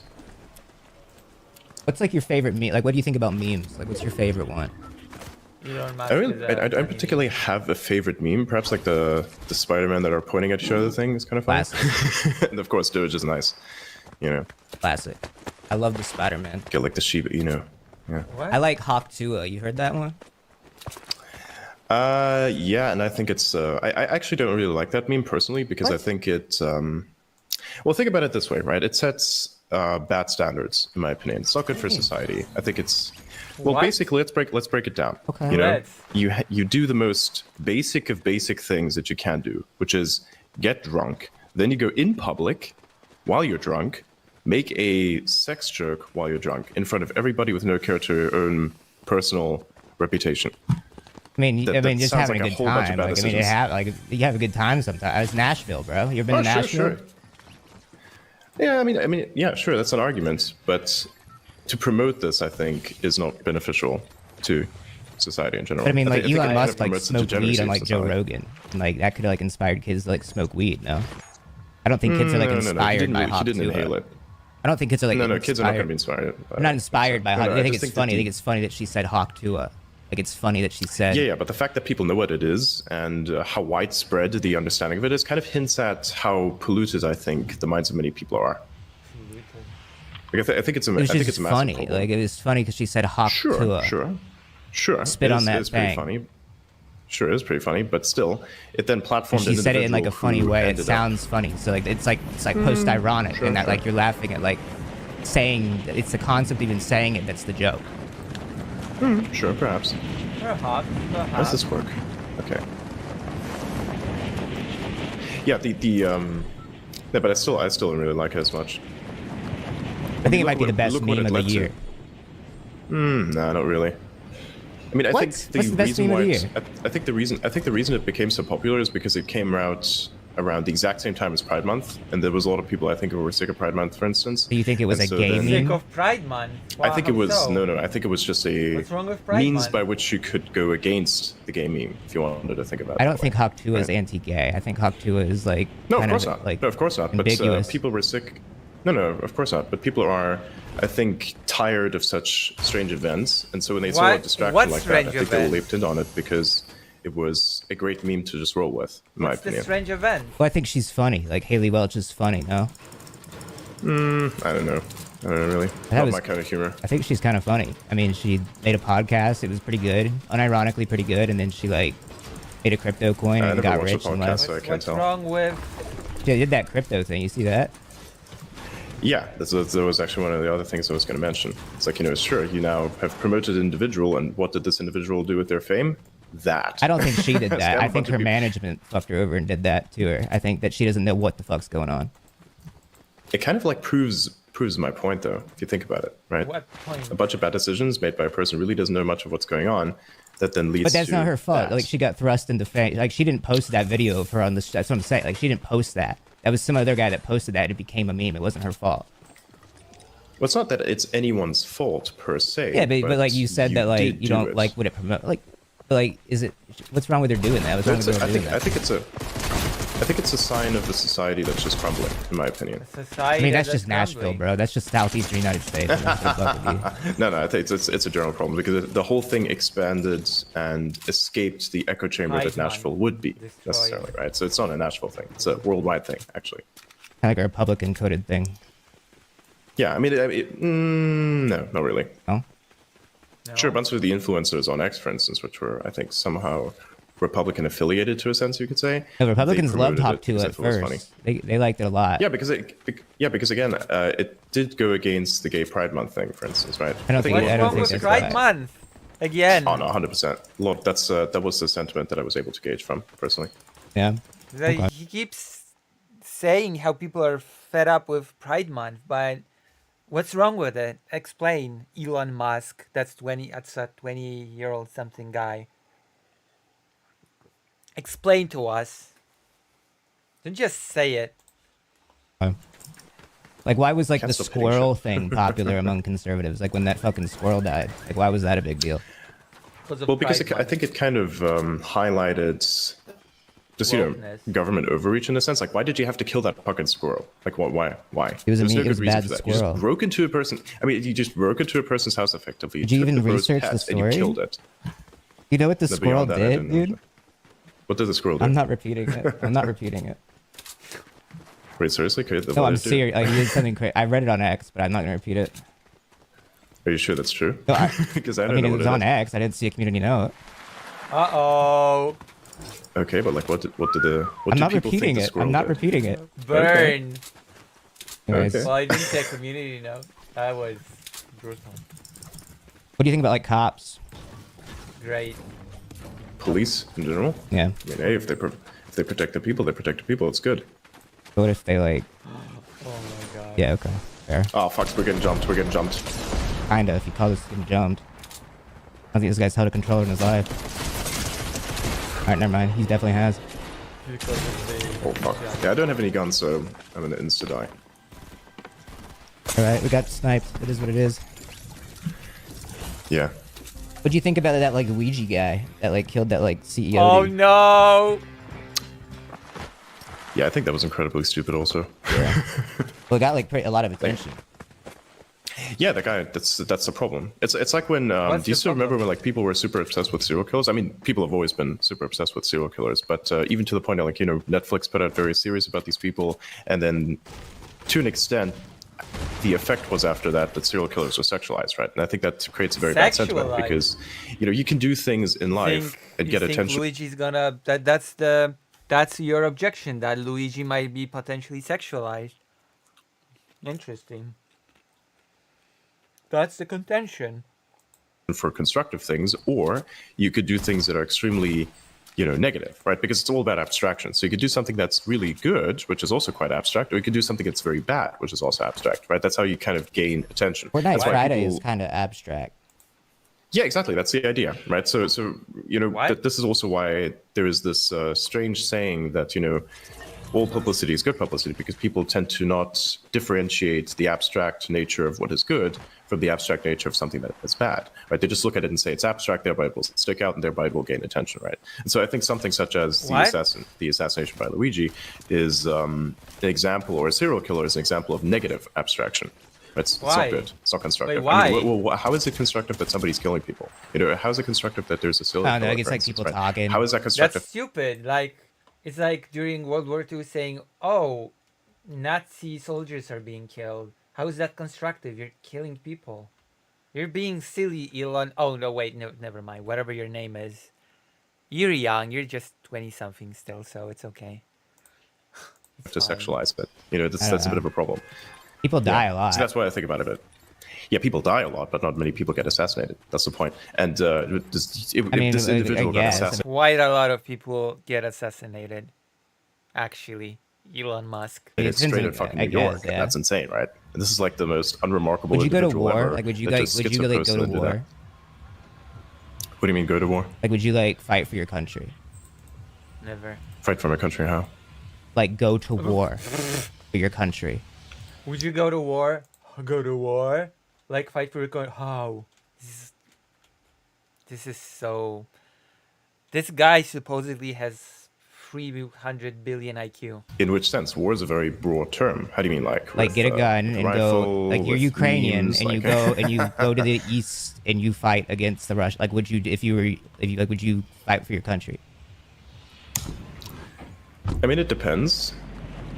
What's like your favorite meme? Like, what do you think about memes? Like, what's your favorite one? I don't particularly have a favorite meme. Perhaps like the Spider-Man that are pointing at each other thing is kind of funny. And of course, Doge is nice. Classic. I love the Spider-Man. Get like the Shiba Inu. Yeah. I like Hawk Tua. You heard that one? Yeah, and I think it's. I actually don't really like that meme personally because I think it. Well, think about it this way, right? It sets bad standards, in my opinion. It's not good for society. I think it's. Well, What? basically, let's break it down. Okay. You do the most basic of basic things that you can do, which is get drunk. Then you go in public while you're drunk, make a sex joke while you're drunk in front of everybody with no care to your own personal reputation. I mean, just sounds having like a good whole bunch of time. bad Like, I mean, decisions. you have a good time sometimes. It's Nashville, bro. You ever been to Nashville? Sure. Yeah, I mean, yeah, sure. That's an argument, but to promote this, I think, is not beneficial to society in general. But I mean, like think it Elon kind of Musk like promotes the smoked degeneracy weed of on like Joe society. Rogan, and like that could have like inspired kids to like smoke weed. No, I don't think kids are like No, inspired by he Hawk didn't Tua. inhale it. I don't think kids are like No, kids are not going to be inspired. inspired. They're not inspired by No, Hawk. no, They I think just it's think that funny. They the- think it's funny that she said Hawk Tua. Like it's funny that she said. Yeah, but the fact that people know what it is and how widespread the understanding of it is kind of hints at how polluted I think the minds of many people are. Like, I think it's a, It was I think just it's a massive funny. problem. Like it was funny because she said Hawk Tua. Sure. Spit It on is- that It's pretty thing. funny. Sure, it is pretty funny, but still, it then platformed. And she an said it in like a individual funny who way. It ended up- sounds funny. So like it's like post-ironic, sure, and that sure. like you're laughing at like saying it's the concept of even saying it that's the joke. Sure, perhaps. How does this work? Okay. Yeah, yeah, but I still don't really like it as much. I think it might be the best meme of the year. No, not really. I mean, I What? think What's the best reason meme of why the it's- year? I think the reason it became so popular is because it came out around the exact same time as Pride Month, and there was a lot of people I think who were sick of Pride Month, for instance. Do you think it was And a so gay then- meme? Sick of Pride Month. I think it Wow, was how so? no. I think it was just a What's wrong with Pride means Month? by which you could go against the gay meme if you wanted to think about it. I don't think Hawk Tua is anti-gay. I think Hawk Tua is like No, of kind course not. like No, of course not. But ambiguous. people were sick. No, of course not. But people are, I think, tired of such strange events, and so when they saw a What? distraction What like that, I strange think they all events? leaped in on it because it was a great meme to just roll with, in my What's the opinion. strange event? Well, I think she's funny. Like Haley Welch is funny. No. I don't know. I don't know, really. That Not was- my kind of humor. I think she's kind of funny. I mean, she made a podcast. It was pretty good, unironically pretty good, and then she like made a crypto coin I and never got watched the rich and podcast, left. so I can't What's tell. wrong with? She did that crypto thing. You see that? Yeah, that was actually one of the other things I was going to mention. It's like, sure, you now have promoted an individual, and what did this individual do with their fame? That. I don't think she did that. Scam a I think bunch of her people. management fucked her over and did that to her. I think that she doesn't know what the fuck's going on. It kind of like proves my point, though, if you think about it, right? What point? A bunch of bad decisions made by a person who really doesn't know much of what's going on, that then leads to But that's not her fault. that. Like, she got thrust into fame. Like, she didn't post that video of her on the. That's what I'm saying. Like, she didn't post that. That was some other guy that posted that. It became a meme. It wasn't her fault. Well, it's not that it's anyone's fault per se. Yeah, but like you said that like did you do don't it. like what it promote. Like, is it? What's wrong with her doing that? What's wrong with her doing that? I think it's a sign of the society that's just crumbling, in my opinion. Society. I mean, that's just Nashville, bro. That's just southeastern United States. No, I think it's a general problem because the whole thing expanded and escaped the echo chamber that Pride Nashville would be necessarily, right? So it's not a Nashville thing; it's a worldwide thing, actually. Kind of like a Republican coded thing. Yeah, I mean, no, not really. No? Sure, a bunch of the influencers on X, for instance, which were, I think, somehow Republican affiliated to a sense, you could say. The Republicans they loved promoted Hawk 2 because at they thought it was funny. first. They liked it a lot. Yeah, because again, it did go against the Gay Pride Month thing, for instance, right? I don't think What's wrong with Pride Month? Again. Oh no, 100%. Look, that was the sentiment that I was able to gauge from personally. Yeah. Like, he keeps saying how people are fed up with Pride Month, but what's wrong with it? Explain, Elon Musk. That's a 20-year-old something guy. Explain to us. Don't just say it. Like, why was like Can't the stop hitting squirrel shit. thing popular among conservatives? Like when that fucking squirrel died. Like, why was that a big deal? Well, because I think it kind of highlighted just Wokeness. government overreach in a sense. Like, why did you have to kill that fucking squirrel? Like, why? It was a There's mean- no it was good a reason bad for that. squirrel. You just broke into a person. I mean, you just broke into a person's house effectively. Did you took even the bird's research the pet, and you story? killed it. You know what the No, squirrel beyond that, I did, didn't know. dude? What did the squirrel do? I'm not repeating it. I'm not repeating it. Wait, seriously? Okay, No, I'm serious. Like, he did something crazy. I read it on X, but I'm not gonna repeat it. Are you sure that's true? No, Because I I don't mean, know it what was it on is. X. I didn't see a community note. Uh-oh. Okay, but like, what do I'm not people repeating think the it. squirrel I'm not did? repeating it. Burn. Anyways, Okay. Well, I didn't say community note. That was brutal. what do you think about like cops? Great. Police in general? Yeah. I mean, hey, if they protect the people, they protect the people. It's good. But what if they like? Oh my god. Yeah. Okay. Fair. Oh fuck, we're getting jumped. We're getting jumped. Kinda. If you call this getting jumped. I think this guy's held a controller in his life. All right, never mind. He definitely has. Oh fuck. Yeah, I don't have any guns, so I'm gonna insta die. All right, we got sniped. It is what it is. Yeah. What do you think about that like Luigi guy that like killed that like CEO? Oh dude? no. Yeah, I think that was incredibly stupid. Also. Well, it got like a lot of attention. Yeah, the guy. That's the problem. It's like when. Do you still remember when like people were super obsessed with serial killers? I mean, people have always been super obsessed with serial killers, but even to the point of like Netflix put out various series about these people, and then to an extent, the effect was after that serial killers were sexualized, right? And I think that creates a very bad sentiment Sexualized. because you can do things in life and get you think attention. Luigi's gonna that's your objection, that Luigi might be potentially sexualized. Interesting. That's the contention. For constructive things, or you could do things that are extremely negative, right? Because it's all about abstraction. So you could do something that's really good, which is also quite abstract, or you could do something that's very bad, which is also abstract, right? That's how you kind of gain attention. Fortnite That's why Friday people- is kind of abstract. Yeah, exactly. That's the idea, right? So this is also why there is this strange saying that all publicity is good publicity, because people tend to not differentiate the abstract nature of what is good from the abstract nature of something that is bad, right? They just look at it and say it's abstract, thereby it will stick out, and thereby it will gain attention, right? And so I think something such as the assassination by Luigi is an example, or a serial killer is an example of negative abstraction. It's Why? not good. It's not constructive. Wait, I mean, why? well, how is it constructive that somebody's killing people? How is it constructive that there's a serial I don't know, killer? I guess for like instance, people right? talking. How is that constructive? That's stupid. Like, it's like during World War II saying, oh, Nazi soldiers are being killed. How is that constructive? You're killing people. You're being silly, Elon. Oh, no, wait. No, never mind. Whatever your name is. You're young. You're just 20-something still, so it's okay. To sexualize, but that's a bit of a problem. People die a lot. So that's why I think about it. Yeah, people die a lot, but not many people get assassinated. That's the point. And if this individual got assassinated, Quite a lot of people get assassinated. Actually, Elon Musk. it's straight in fucking New York. And that's insane, right? And this is like the most unremarkable. Would you go to individual war? ever Like, would you that like? just Would gets you a like go person to do that. war? What do you mean go to war? Like, would you like fight for your country? Never. Fight for my country? How? Like, go to war for your country. Would you go to war? Go to war? Like, fight for your country? How? This is so... This guy supposedly has 300 billion IQ. In which sense? War is a very broad term. How do you mean, like Get a gun and rifle, go. Like, you're with Ukrainian memes, and you go and you go to the east and you fight against the Russian. Like, would you would you fight for your country? I mean, it depends.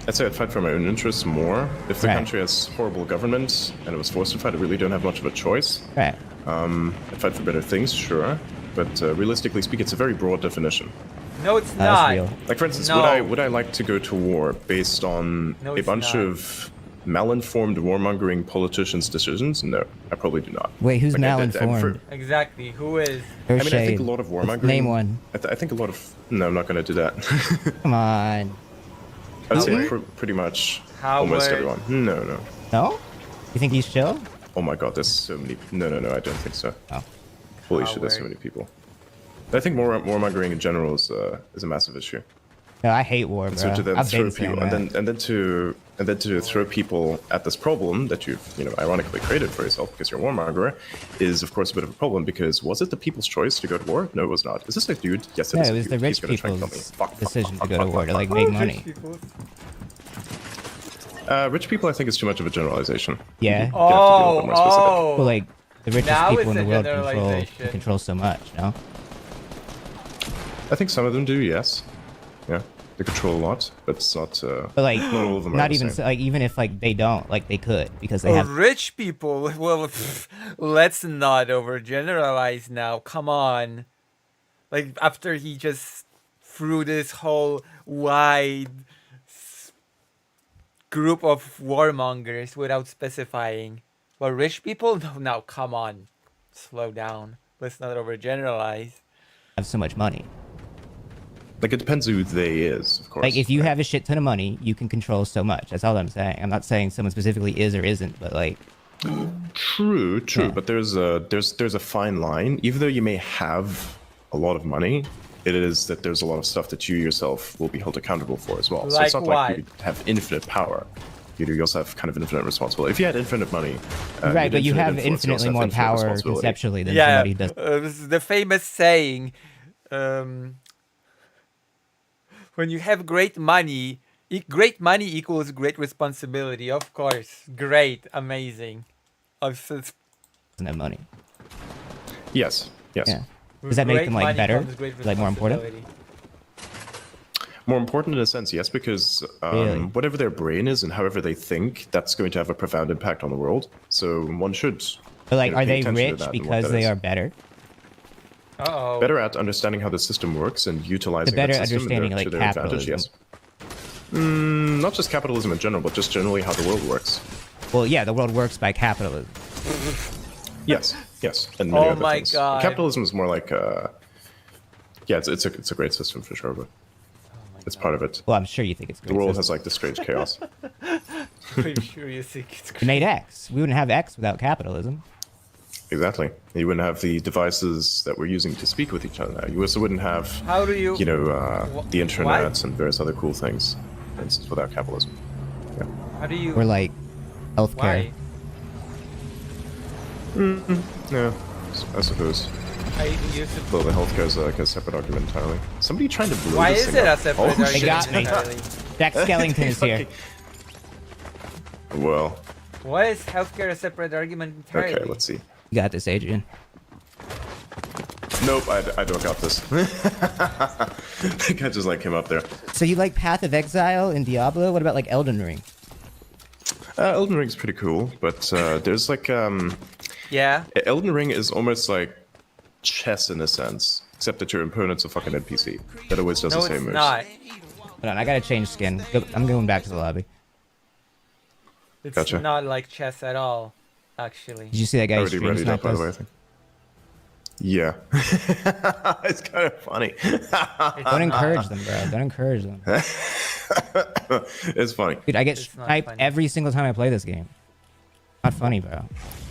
I'd say I'd fight for my own interests more. If the country has horrible government and it was forced to fight, I really don't have much of a choice. Right. I'd fight for better things, sure. But realistically speaking, it's a very broad definition. No, it's not. Like, for instance, No. would I like to go to war based on No, a it's bunch not. of malinformed warmongering politicians' decisions? No, I probably do not. Wait, who's Like, malinformed? Exactly. Who is? I mean, I think a lot of warmongering. Name one. I think a lot of. No, I'm not going to do that. Come on. I'd say Howard? pretty much almost Howard. everyone. No. No? You think he's chill? Oh my god, there's so many. No, I don't think so. Oh. Holy shit, there's so many people. I think warmongering in general is a massive issue. No, I hate war, bro. And so to then I've throw been saying people, that. and then to throw people at this problem that you've ironically created for yourself because you're a warmonger is of course a bit of a problem because was it the people's choice to go to war? No, it was not. Is this a dude? Yes, it No, is. it a was dude. the He's rich gonna try and kill me. people's decision to go to war to like make money. Rich people, I think, is too much of a generalization. Yeah. You have to be a little bit more specific. Well, like the richest Now people it's in the a world generalization. control so much, no? I think some of them do, yes. Yeah, they control a lot, but it's not. But like, not all of them. Are not the even same. like even if like they don't, like they could because they have. Rich people. Well, let's not overgeneralize now. Come on. Like, after he just threw this whole wide group of warmongers without specifying. Well, rich people? No, now, come on. Slow down. Let's not overgeneralize. Have so much money. Like, it depends who they is, of course. Like, if you have a shit ton of money, you can control so much. That's all I'm saying. I'm not saying someone specifically is or isn't, but like. True, but there's a fine line. Even though you may have a lot of money, it is that there's a lot of stuff that you yourself will be held accountable for as well. So it's Like not like you have infinite power. You also have kind of infinite responsibility. If you had infinite money, Right, but you have influence, you also infinitely have more infinite power responsibility. conceptually than Yeah, somebody does. this is the famous saying, when you have great money equals great responsibility. Of course, great, amazing. Doesn't have money. Yes. Yeah. Does that make them like better? Like more important? More important in a sense, yes, because Really? whatever their brain is and however they think, that's going to have a profound impact on the world. So one should. But like, are pay they attention to rich that and what because that they is. are better? Uh-oh. Better at understanding how the system works and utilizing better that system understanding, to like, their advantage. Yes. Not just capitalism in general, but just generally how the world works. Well, yeah, the world works by capitalism. Yes, and many Oh other my things. God. Capitalism is more like, yeah, it's a great system for sure, but it's part of it. Well, I'm sure you think it's great. The world system. has like this strange chaos. Pretty sure you think it's We made X. We wouldn't have X without capitalism. Exactly. You wouldn't have the devices that we're using to speak with each other now. You also wouldn't have, How do you... the internet and various other cool things, for instance, without capitalism. Yeah. How do you... Or like healthcare. Why? Yeah, I suppose. I used to... Though the healthcare is like a separate argument entirely. Somebody trying to blow Why this is thing it a up. separate Oh, argument? They got me. entirely? Jack Skellington is here. Well, Why is healthcare a separate argument entirely? okay, let's see. You got this, Adrian. Nope, I don't got this. The guy just like came up there. So you like Path of Exile and Diablo? What about like Elden Ring? Elden Ring's pretty cool, but there's like Yeah. Elden Ring is almost like chess in a sense, except that your opponent's a fucking NPC that always does No, the same it's moves. not. Hold on, I gotta change skin. I'm going back to the lobby. It's Gotcha. not like chess at all, actually. Did you see that guy Already stream ready snipe by the us? way, I think. Yeah. It's kind of funny. Don't encourage them, bro. Don't encourage them. It's funny. Dude, I get It's not sniped funny. every single time I play this game. Not funny, bro.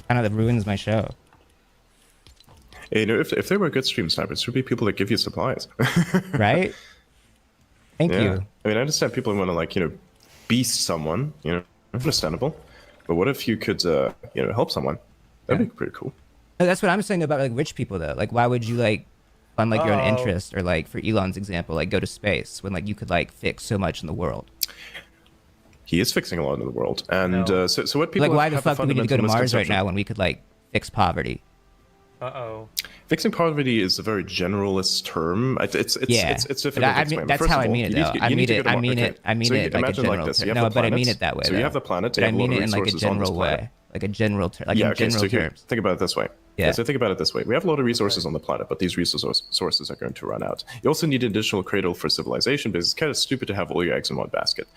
Kind of ruins my show. Hey, you know, if there were good stream snipers, there would be people that give you supplies. Right? Thank Yeah. you. I mean, I understand people want to, like, you know, beast someone, you know, understandable. But what if you could, you know, help someone? That'd be pretty cool. No, that's what I'm saying about like rich people though. Like, why would you like fund like your own Oh. interest, or like for Elon's example, like go to space when like you could like fix so much in the world? He is fixing a lot in the world. And No. so what people Like, why have the a fuck do we need to go to fundamental Mars right misconception- now when we could like fix poverty? Uh-oh. Fixing poverty is a very generalist term. It's Yeah, it's but difficult to I explain. mean, But that's first how of I all, mean it you need though. to- I you need mean to it. go to I Mars. mean Okay. it. I mean So it like a imagine general like this. term. You have No, the but I mean planet. it that way. So you though. have the planet. But You I have a lot mean of it in like a resources on general this way, planet. like a general term, like Yeah, in okay, general so here, terms. think about it this way. Yeah. So think about it this way. We have a lot of resources on the planet, but these resources are going to run out. You also need an additional cradle for civilization because it's kind of stupid to have all your eggs in one basket.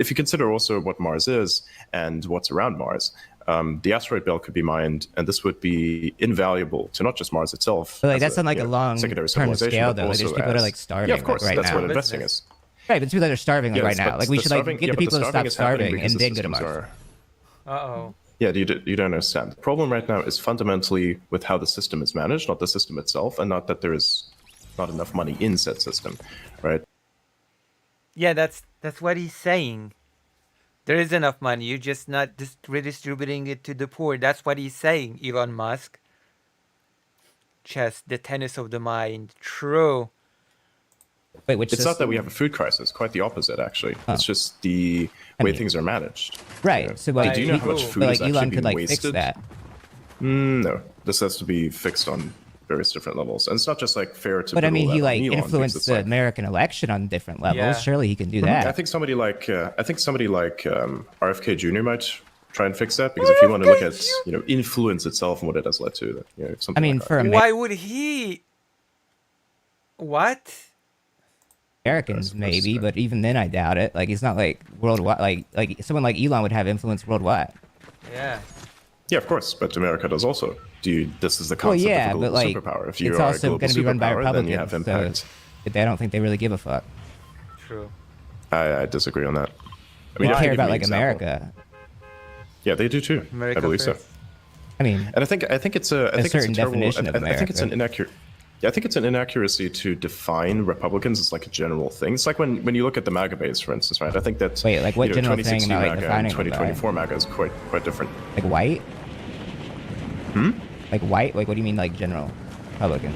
If you consider also what Mars is and what's around Mars, the asteroid belt could be mined, and this would be invaluable to not just Mars itself. But like as that's on like a long secondary term civilization, scale but though. Like, there's also people that are as- like starving Yeah, of course. like, right That's now. what investing is. Right, but there's people that are starving like, Yes, right now. but Like we the should like starving- get yeah, the but the people to starving stop is happening starving because and the then go to systems Mars. Uh-oh. Yeah, you don't understand. The problem right now is fundamentally with how the system is managed, not the system itself, and not that there is not enough money in said system, right? Yeah, that's what he's saying. There is enough money. You're just not redistributing it to the poor. That's what he's saying, Elon Musk. Chess, the tennis of the mind. True. Wait, which It's not that system? we have a food crisis. Quite the opposite, actually. Oh. It's just the way things are managed. Right. You know? So like, do you know how much but, food like is actually Elon being could like wasted? fix that. No, this has to be fixed on various different levels, and it's not just like fair to. But I mean, belittle he that on like Elon, because influenced it's the like- American election on different levels. Yeah. Surely he can do I that. think somebody like RFK Jr. might try and fix that, because if you want to look at influence itself and what it has led to, something. I mean, like for Why would he? What? Americans maybe, but even then I doubt it. Like he's not like worldwide. Like someone like Elon would have influence worldwide. Yeah. Yeah, of course, but America does also. This is the Well, concept yeah, of a but global like superpower. If you it's are a also global going to be run by superpower, then you have Republicans. impact. So I don't think they really give a fuck. True. I disagree on that. They I care can give about you like an example. America. Yeah, they do too. America I believe first. so. I mean, and I think it's a certain terrible, definition of I think it's an America. inaccurate. Yeah, I think it's an inaccuracy to define Republicans as like a general thing. It's like when you look at the MAGA base, for instance, right? I think that Wait, like what general thing 2016 am I, like, MAGA defining and it by? 2024 MAGA is quite different. Like white? Hmm? Like white? Like what do you mean like general Republican?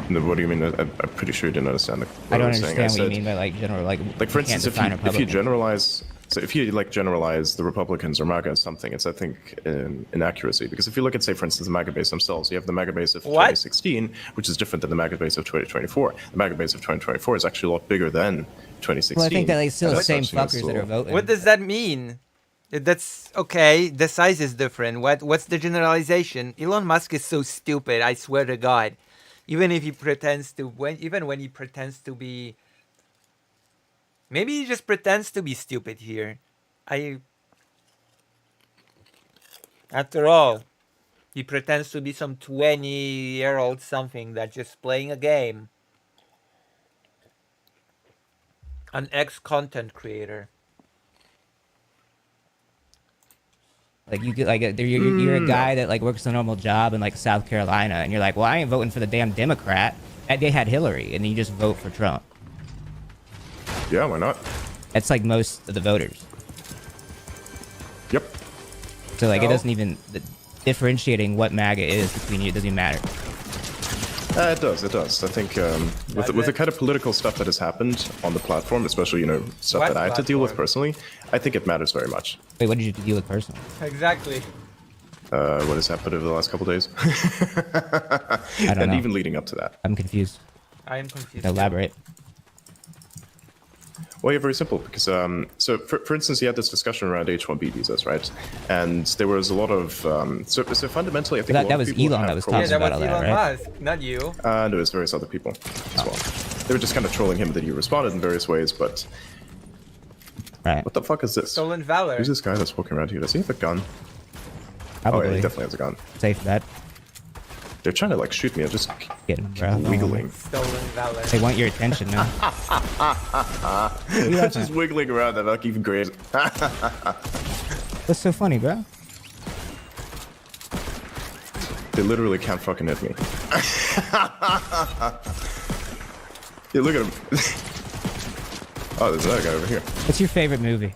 No, what do you mean? I'm pretty sure you didn't understand. I don't was saying. understand what you said- mean by like general. Like for you can't instance, if define you Republican. generalize, so if you like generalize the Republicans or MAGA as something, it's I think an inaccuracy, because if you look at, say, for instance, the MAGA base themselves, you have the MAGA base of 2016, which is different than the MAGA base of 2024. The MAGA base of 2024 is actually a lot bigger than 2016. Well, I think that like still And the as same such, it's fuckers that are still- voting. What does that mean? That's okay. The size is different. What's the generalization? Elon Musk is so stupid. I swear to God. Even if he pretends to, when he pretends to be, maybe he just pretends to be stupid here. After all, he pretends to be some 20-year-old something that's just playing a game. An ex-content creator. Like you get like you're a guy that like works a normal job in like South Carolina, and you're like, well, I ain't voting for the damn Democrat. And they had Hillary, and then you just vote for Trump. Yeah, why not? That's like most of the voters. Yep. So like it No. doesn't even differentiating what MAGA is between you. It doesn't even matter. It does. I think with the kind of political stuff that has happened on the platform, especially stuff What that I had to deal with personally, I think it matters very much. Wait, what did you deal with personally? Exactly. What has happened over the last couple days, I don't and know. even leading up to that. I'm confused. I am confused. Oh, Elaborate. Well, yeah, very simple. Because so for instance, you had this discussion around H1B visas, right? And there was a lot of so fundamentally, I think That was Elon that was talking Yeah, that about was all that, Elon right? Musk, not you. No, it was various other people as well. They were just kind of trolling him that he responded in various ways, but. Right. What the fuck is this? Stolen valor. Who's this guy that's walking around here? Does he have a gun? Probably. Oh, yeah, he definitely has a gun. Safe bet. They're trying to like shoot me. I just Get him, bro. wiggling. Stolen valor. They want your attention now. They're just wiggling around. They're not even great. What's so funny, bro? They literally can't fucking hit me. Yeah, look at him. Oh, there's another guy over here. What's your favorite movie?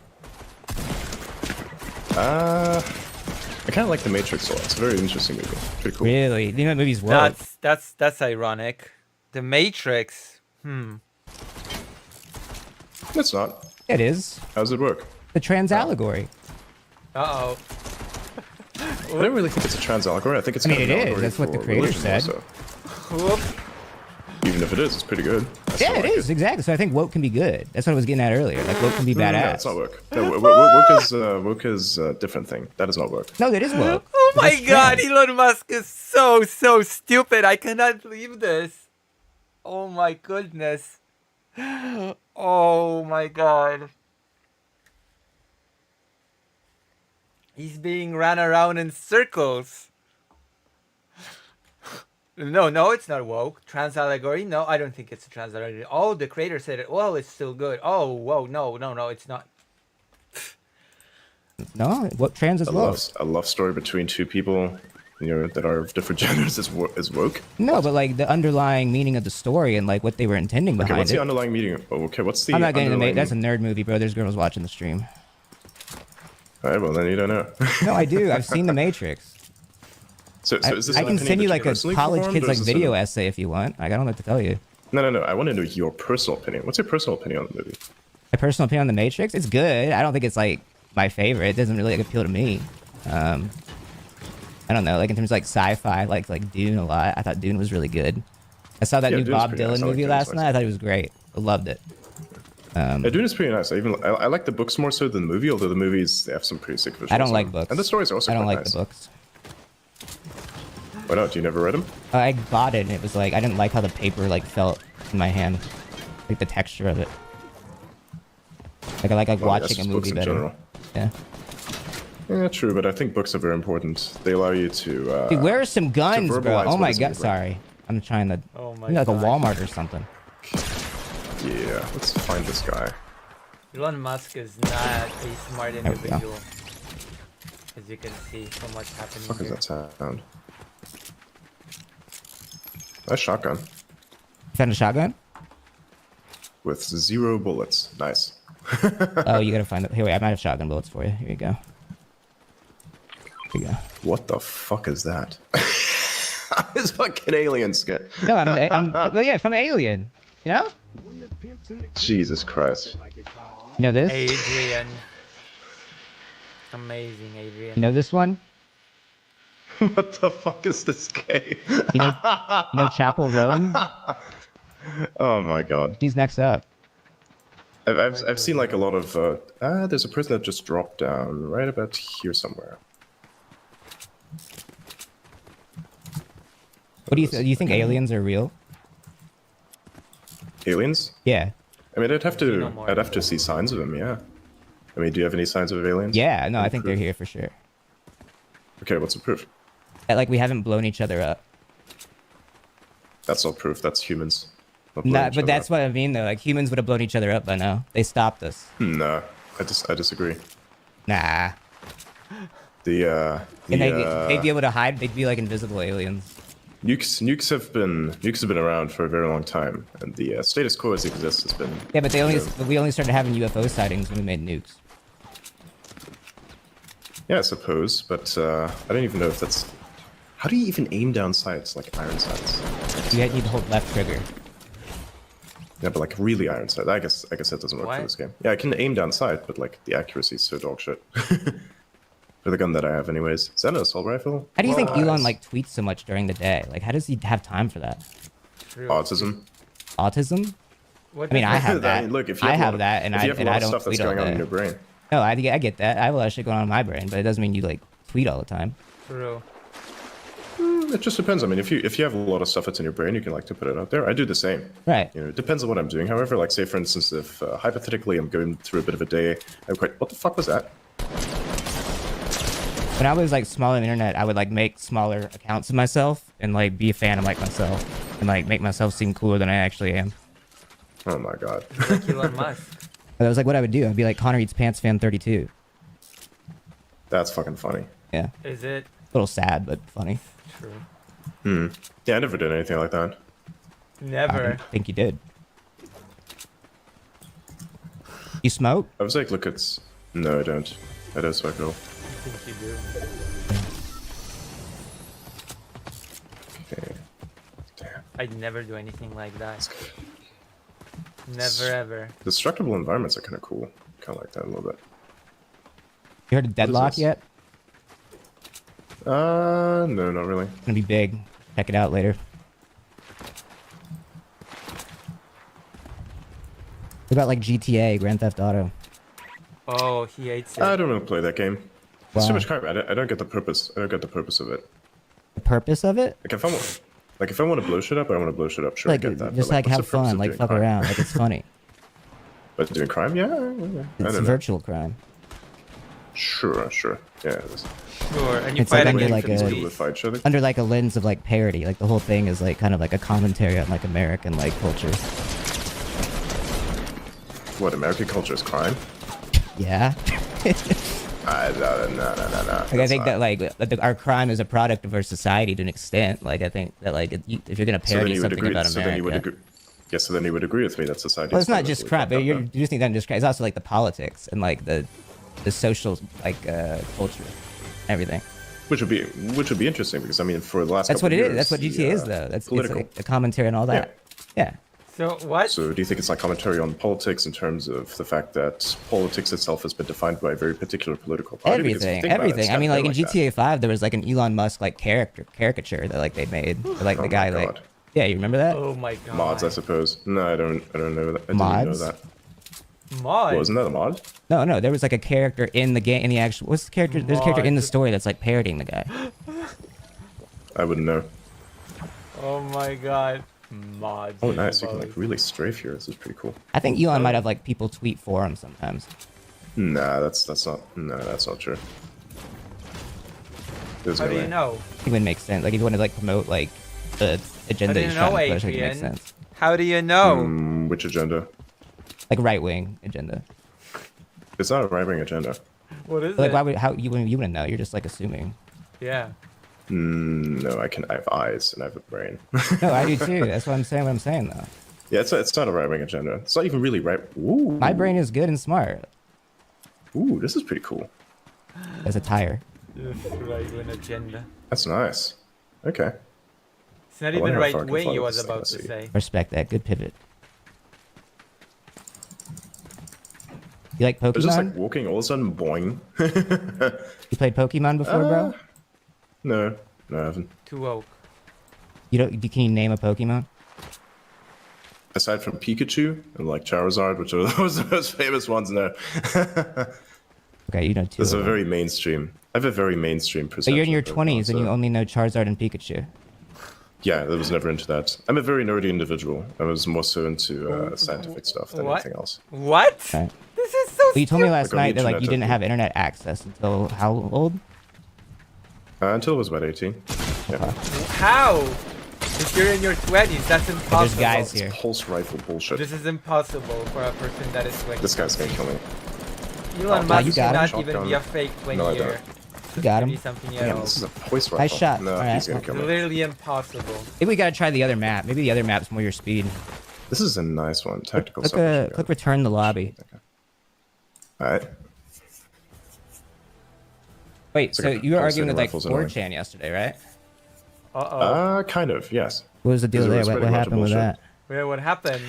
I kind of like The Matrix a lot. It's a very interesting movie. Pretty cool. Really? Do you know what movies were? That's ironic. The Matrix. It's not. It is. How does it work? The trans allegory. Uh-oh. I don't really think it's a trans allegory. I think it's I mean, kind of it an is. allegory That's what the for creator religion said. also. Whoop. Even if it is, it's pretty good. Yeah, it is. Exactly. So I think woke can be good. That's what I was getting at earlier. Like, woke can be No, badass. that's not woke. No, woke is a different thing. That is not woke. No, that is woke. Oh my That's god, trans. Elon Musk is so stupid. I cannot believe this. Oh my goodness. Oh my god. He's being ran around in circles. No, it's not woke. Trans allegory? No, I don't think it's a trans allegory. Oh, the creator said it. Well, it's still good. Oh, whoa, no, it's not. No, what trans is woke? A love story between two people, that are of different genders is woke. No, but like the underlying meaning of the story and like what they were intending behind Okay, what's it. the underlying meaning? Oh, okay, what's the? I'm not getting underlying... That's a nerd movie, bro. There's girls watching the stream. All right, well then you don't know. No, I do. I've seen The Matrix. So is this I an can opinion send you that like a personally college formed, kid's or like is this video essay if you want. Like, I don't know what to tell you. No. I want to know your personal opinion. What's your personal opinion on the movie? My personal opinion on The Matrix? It's good. I don't think it's like my favorite. It doesn't really like, appeal to me. I don't know. Like in terms of like sci-fi, like Dune a lot. I thought Dune was really good. I saw that new Dune's Bob pretty Dylan nice. I like movie Dune's last nice. night. I thought it was great. I loved it. Dune is pretty nice. I like the books more so than the movie, although the movies they have some pretty sick visuals. I don't on like them. books. And the stories are also I don't quite like nice. the books. Why not? You never read them? I bought it and it was like I didn't like how the paper like felt in my hand, like the texture of it. Like I like Well, watching that's a just movie books in better. general. Yeah. Yeah, true, but I think books are very important. They allow you to. Dude, where are some guns, bro? verbalize Oh what my is in your god, brain. sorry. I'm trying to. Oh my Maybe like a God. Walmart or something. Yeah, let's find this guy. Elon Musk is not a smart There we go. individual. As you can see from what's happening What the fuck here. is that sound? Nice shotgun. You found a shotgun? With 0 bullets. Nice. Oh, you gotta find it. Here, wait, I might have shotgun bullets for you. Here you go. Here you go. What the fuck is that? This fucking alien skit. No, well, yeah, from Alien. You know? Jesus Christ. You know this? Adrian. Amazing, Adrian. You know this one? What the fuck is this game? You know Chapel Roan? Oh my god. He's next up. I've seen like a lot of there's a person that just dropped down right about here somewhere. What do you think aliens are real? Aliens? Yeah. I mean, I'd have to see signs of them. Yeah. I mean, do you have any signs of aliens? Yeah, no, Any I think they're proof? here for sure. Okay, what's the proof? That, like, we haven't blown each other up. That's not proof. That's humans. not blowing Nah, each but other that's up. what I mean, though. Like, humans would have blown each other up by now. They stopped us. No, I disagree. Nah. The And they'd be able to hide. They'd be like invisible aliens. nukes have been around for a very long time, and the status quo as it exists has been. Yeah, but we only started having UFO sightings when we made nukes. Yeah, I suppose, but I don't even know if that's. How do you even aim down sights like iron sights? You need to hold left trigger. Yeah, but like really iron sight. I guess that doesn't work What? for this game. Yeah, I can aim down sight, but like the accuracy is so dog shit. For the gun that I have, anyways. Is that an assault rifle? How do you think Nice. Elon like tweets so much during the day? Like, how does he have time for that? Autism? Autism? What I mean, the I fuck? have that. I mean, look, if you I have a lot have of- that, and if I you have a and lot I of don't stuff that's tweet all going on in day. your brain. No, I get that. I have a lot of shit going on in my brain, but it doesn't mean you like tweet all the time. True. It just depends. I mean, if you have a lot of stuff that's in your brain, you can like to put it out there. I do the same. Right. You know, it depends on what I'm doing. However, like say for instance, if hypothetically I'm going through a bit of a day, I'm quite. What the fuck was that? When I was like small on the internet, I would like make smaller accounts of myself and like be a fan of like myself and like make myself seem cooler than I actually am. Oh my god. Like Elon Musk. But that was like what I would do. I'd be like Connor Eats Pants fan 32. That's fucking funny. Yeah. Is it? A little sad, but funny. True. Yeah, I never did anything like that. Never. I think you did. You smoke? I was like, look, it's no, I don't. I don't smoke at all. I think you do. Okay. Damn. I'd never do anything like that. Never ever. Destructible environments are kind of cool. Kind of like that a little bit. You heard of Deadlock this? yet? No, not really. It's gonna be big. Check it out later. What about like GTA, Grand Theft Auto? Oh, he hates it. I don't want to play that game. It's Why? too much crap. I don't get the purpose. I don't get the purpose of it. The purpose of it? Like if I want to blow shit up, I want to blow shit up. Sure, Like I get that. just but, like what's have the purpose fun, of like doing fuck crime? around, like it's funny. But doing crime, yeah. I It's don't know. virtual crime. Sure. Yeah. It is. Sure, and you It's like fight under against like the a People that fight each other. under like a lens of like parody. Like the whole thing is like kind of like a commentary on like American like culture. What American culture is crime? Yeah. No. Like I think that like our crime is a product of our society to an extent. Like I think that like if you're gonna parody something about So then you would America, agree. Yes, so then you would agree with me that society. well, is it's not fundamentally just crap. fucked up, You though. just think that just crap. It's also like the politics and like the social like culture, everything. Which would be interesting because I mean for the last. That's couple what it of is. That's what years, GTA is though. That's it's political. like a commentary and all that. Yeah. So what? So do you think it's like commentary on politics in terms of the fact that politics itself has been defined by a very particular political party? Because if you think about it, it's Everything. I mean, kinda like in that. GTA 5, there was like an Elon Musk like caricature that like they made. Like Oh the my guy like, God. yeah, you remember that? Oh my god. Mods, I suppose. No, I don't know that. I Mods? didn't know that. Mod. Wasn't that a mod? No, there was like a character in the game in the actual. What's the character? There's a character in the Mod. story that's like parodying the guy. I wouldn't know. Oh my god. Mods. Oh, nice. You can like really strafe here. This is pretty cool. I think Elon might have like people tweet for him sometimes. Nah, that's not. No, that's not true. There's How no do way. you know? I think it would make sense. Like if you want to like promote like the How agenda do you he's know, trying to push, like, it makes Adrian? sense. How do you know? Which agenda? Like right wing agenda. It's not a right-wing agenda. What is Like it? why would you wouldn't know? You're just like assuming. Yeah. No, I have eyes and I have a brain. No, I do too. That's what I'm saying. What I'm saying though. Yeah, it's not a right-wing agenda. It's not even really right. Ooh. My brain is good and smart. Ooh, this is pretty cool. As a tire. Right wing agenda. That's nice. Okay. It's not I wonder even how right far I can wing fly you with was this thing. about Let's to see. say. Respect that. Good pivot. You like I was just like Pokemon? walking, all of a sudden, boing. You played Pokemon before, bro? No, I haven't. Two oak. You don't? Can you name a Pokemon? Aside from Pikachu and like Charizard, which are the most famous ones now. Okay, you know two. This is of a them. very mainstream. I have a very mainstream But perception. you're in your of Pokemon, 20s and you so- only know Charizard and Pikachu. Yeah, I was never into that. I'm a very nerdy individual. I was more so into scientific stuff than What? anything else. What? Okay. This is so Well, you told me last Like on the night that like you internet, didn't okay. have internet access until how old? Until I was about 18. Yeah. How? If you're in your 20s, that's impossible. There's guys here. Pulse rifle bullshit. This is impossible for a person that is 20. This guy's gonna kill me. Elon Oh, Musk you got cannot him. even be a fake 20 No, I year. don't. You got him. Be something Damn, else. this is a voice rifle. Nice shot. No, Alright. he's gonna kill me. Literally impossible. Maybe we gotta try the other map. Maybe the other map's more your speed. This is a nice one. Tactical Click, submachine gun. click return the lobby. Alright. Wait, It's so like a you were arguing pulsating with like rifle's annoying. 4chan yesterday, right? Uh-oh. Kind of, yes. What was the deal It there? was What pretty much a happened with bullshit. that? Wait, what happened?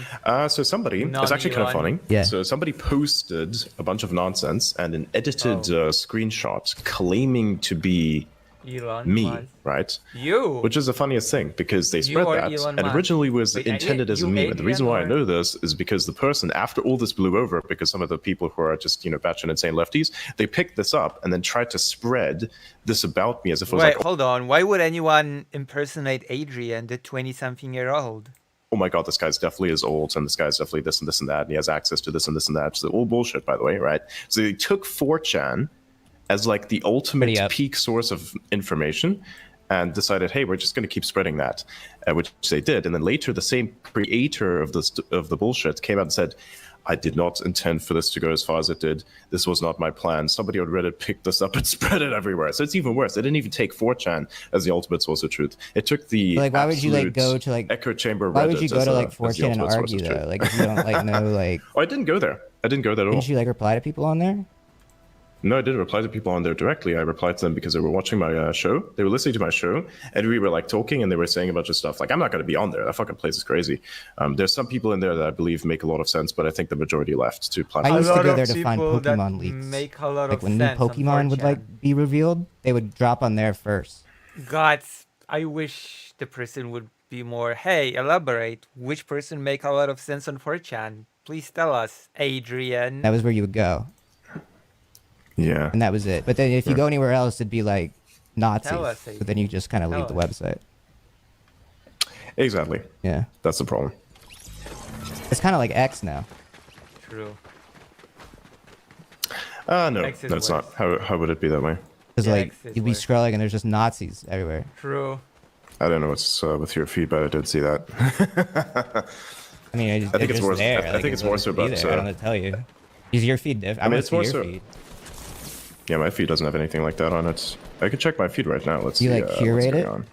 So somebody, it's actually kind of funny. Non-Elon. Yeah. So somebody posted a bunch of nonsense and an edited screenshot claiming to be Elon me, Musk. right? You. Which is the funniest thing because they You spread or that Elon and Musk? originally was Wait, intended as a you meme. And the reason Adrian why I or- know this is because the person, after all this blew over, because some of the people who are just, batshit insane lefties, they picked this up and then tried to spread this about me as if it was Wait, like, hold on. Why would anyone impersonate Adrian, the 20-something-year-old? oh my god, this guy's definitely is old, and this guy's definitely this and this and that, and he has access to this and this and that. So all bullshit, by the way, right? So they took 4chan as like the ultimate peak source of information and decided, hey, we're just going to keep spreading that, which they did. And then later, the same creator of the bullshit came out and said, I did not intend for this to go as far as it did. This was not my plan. Somebody on Reddit picked this up and spread it everywhere. So it's even worse. They didn't even take 4chan as the ultimate source of truth. It took the Like, why would you like go to like echo chamber? Why Reddit would you go as to a- like as the 4chan and ultimate source argue of though? truth. Like if you don't like know like. Oh, I didn't go there. I didn't go there at all. Didn't you like reply to people on there? No, I didn't reply to people on there directly. I replied to them because they were watching my show. They were listening to my show, and we were like talking, and they were saying a bunch of stuff. Like, I'm not going to be on there. That fucking place is crazy. There's some people in there that I believe make a lot of sense, but I think the majority left to I platform. used to go there to people find that Pokemon leaks. make a lot Like of when new sense on Pokemon would 4chan. like be revealed, they would drop on there first. God, I wish the person would be more, hey, elaborate. Which person make a lot of sense on 4chan? Please tell us, Adrian. That was where you would go. Yeah. And that was it. But then if you go anywhere else, it'd be like Nazis. Tell us, So then you just kind of leave the website. Exactly. Yeah. That's the problem. It's kind of like X now. True. No, X is no, it's worse. not. How would it be that way? Because Yeah, like X is you'd be worse. scrolling and there's just Nazis everywhere. True. I don't know what's with your feed, but I did see that. I mean, I think they're it's just more. there. I like, think it's more just so be about. there. I don't know what to tell you. Is your feed different? I mean, I'm it's gonna more see your so. feed. Yeah, my feed doesn't have anything like that on it. I can check my feed right now. Let's You, see. like, what's curate going it? on.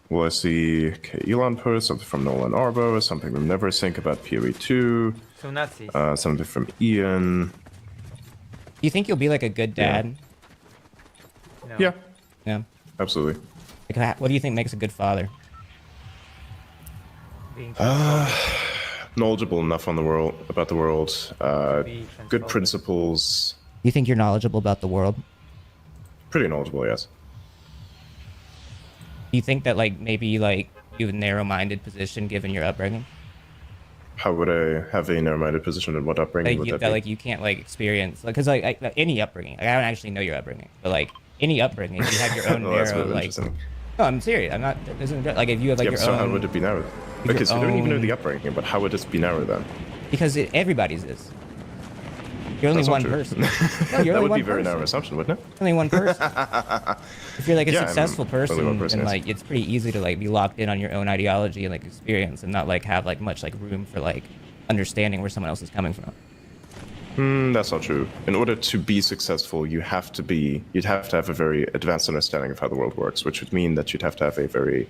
Well, I see Elon post something from Nolan Arbo, something from Neversync about PoE2, So Nazis. something from Ian. Do you think you'll be like a good Yeah. dad? No. Yeah, Yeah. absolutely. Like, what do you think makes a good father? Being Knowledgeable enough on the world about the world, Be good transphobic. principles, You think you're knowledgeable about the world? pretty knowledgeable, yes. Do you think that like maybe like you have a narrow-minded position given your upbringing? How would I have a narrow-minded position and what upbringing Like would you, that that be? like you can't like experience like because like any upbringing. Like, I don't actually know your upbringing, but like any upbringing, you have your own Well, that's narrow really like. interesting. No, I'm serious. I'm not. This isn't like if you have like Yeah, your so own. how would it be narrow? your Okay, so you don't even know own- the upbringing, but how would this be narrow then? Because everybody's is. You're only That's not one true. person. No, That you're only would one be a very person. narrow assumption, wouldn't it? Only one person. If you're like a Yeah, I'm successful only person, one person, then yes. like it's pretty easy to like be locked in on your own ideology and like experience, and not like have like much like room for like understanding where someone else is coming from. That's not true. In order to be successful, you'd have to have a very advanced understanding of how the world works, which would mean that you'd have to have a very,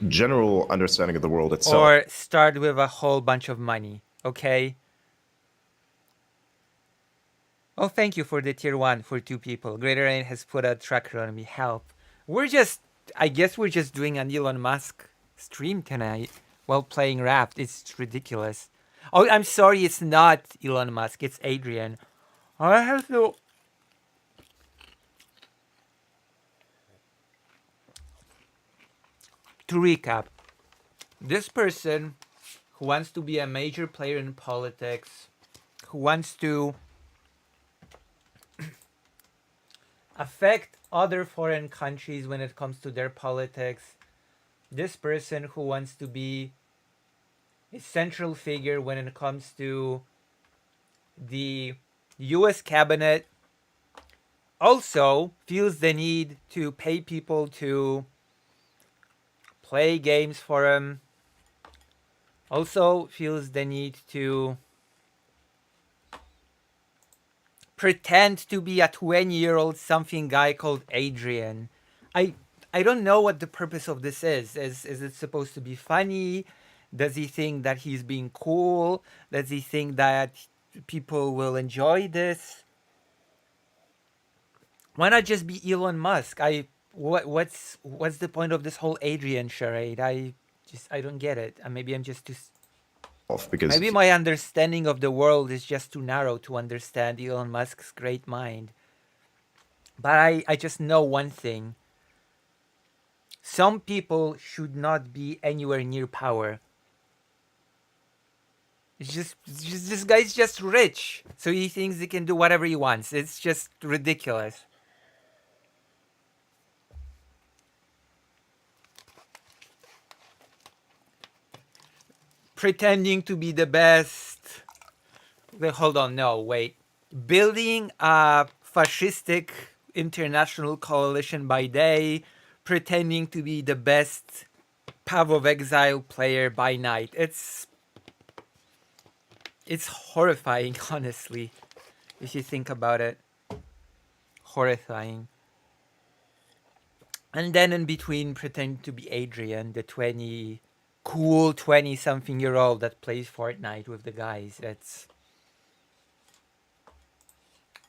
general understanding of the world itself. Or start with a whole bunch of money, okay? Oh, thank you for the tier 1 for 2 people. Greater Rain has put a tracker on me. Help. I guess we're just doing an Elon Musk stream tonight while playing Raft. It's ridiculous. Oh, I'm sorry, it's not Elon Musk. It's Adrian. I have to... To recap, this person who wants to be a major player in politics, who wants to affect other foreign countries when it comes to their politics, this person who wants to be a central figure when it comes to the US cabinet, also feels the need to pay people to play games for him, also feels the need to pretend to be a 20-year-old something guy called Adrian. I don't know what the purpose of this is. Is it supposed to be funny? Does he think that he's being cool? Does he think that people will enjoy this? Why not just be Elon Musk? What's the point of this whole Adrian charade? I don't get it. Maybe I'm just too because maybe my understanding of the world is just too narrow to understand Elon Musk's great mind. But I just know one thing. Some people should not be anywhere near power. It's just this guy's just rich, so he thinks he can do whatever he wants. It's just ridiculous. Pretending to be the best. Wait, hold on, no, wait. Building a fascistic international coalition by day, pretending to be the best Path of Exile player by night. It's horrifying, honestly, if you think about it. Horrifying. And then in between, pretend to be Adrian, the cool 20-something-year-old that plays Fortnite with the guys. That's...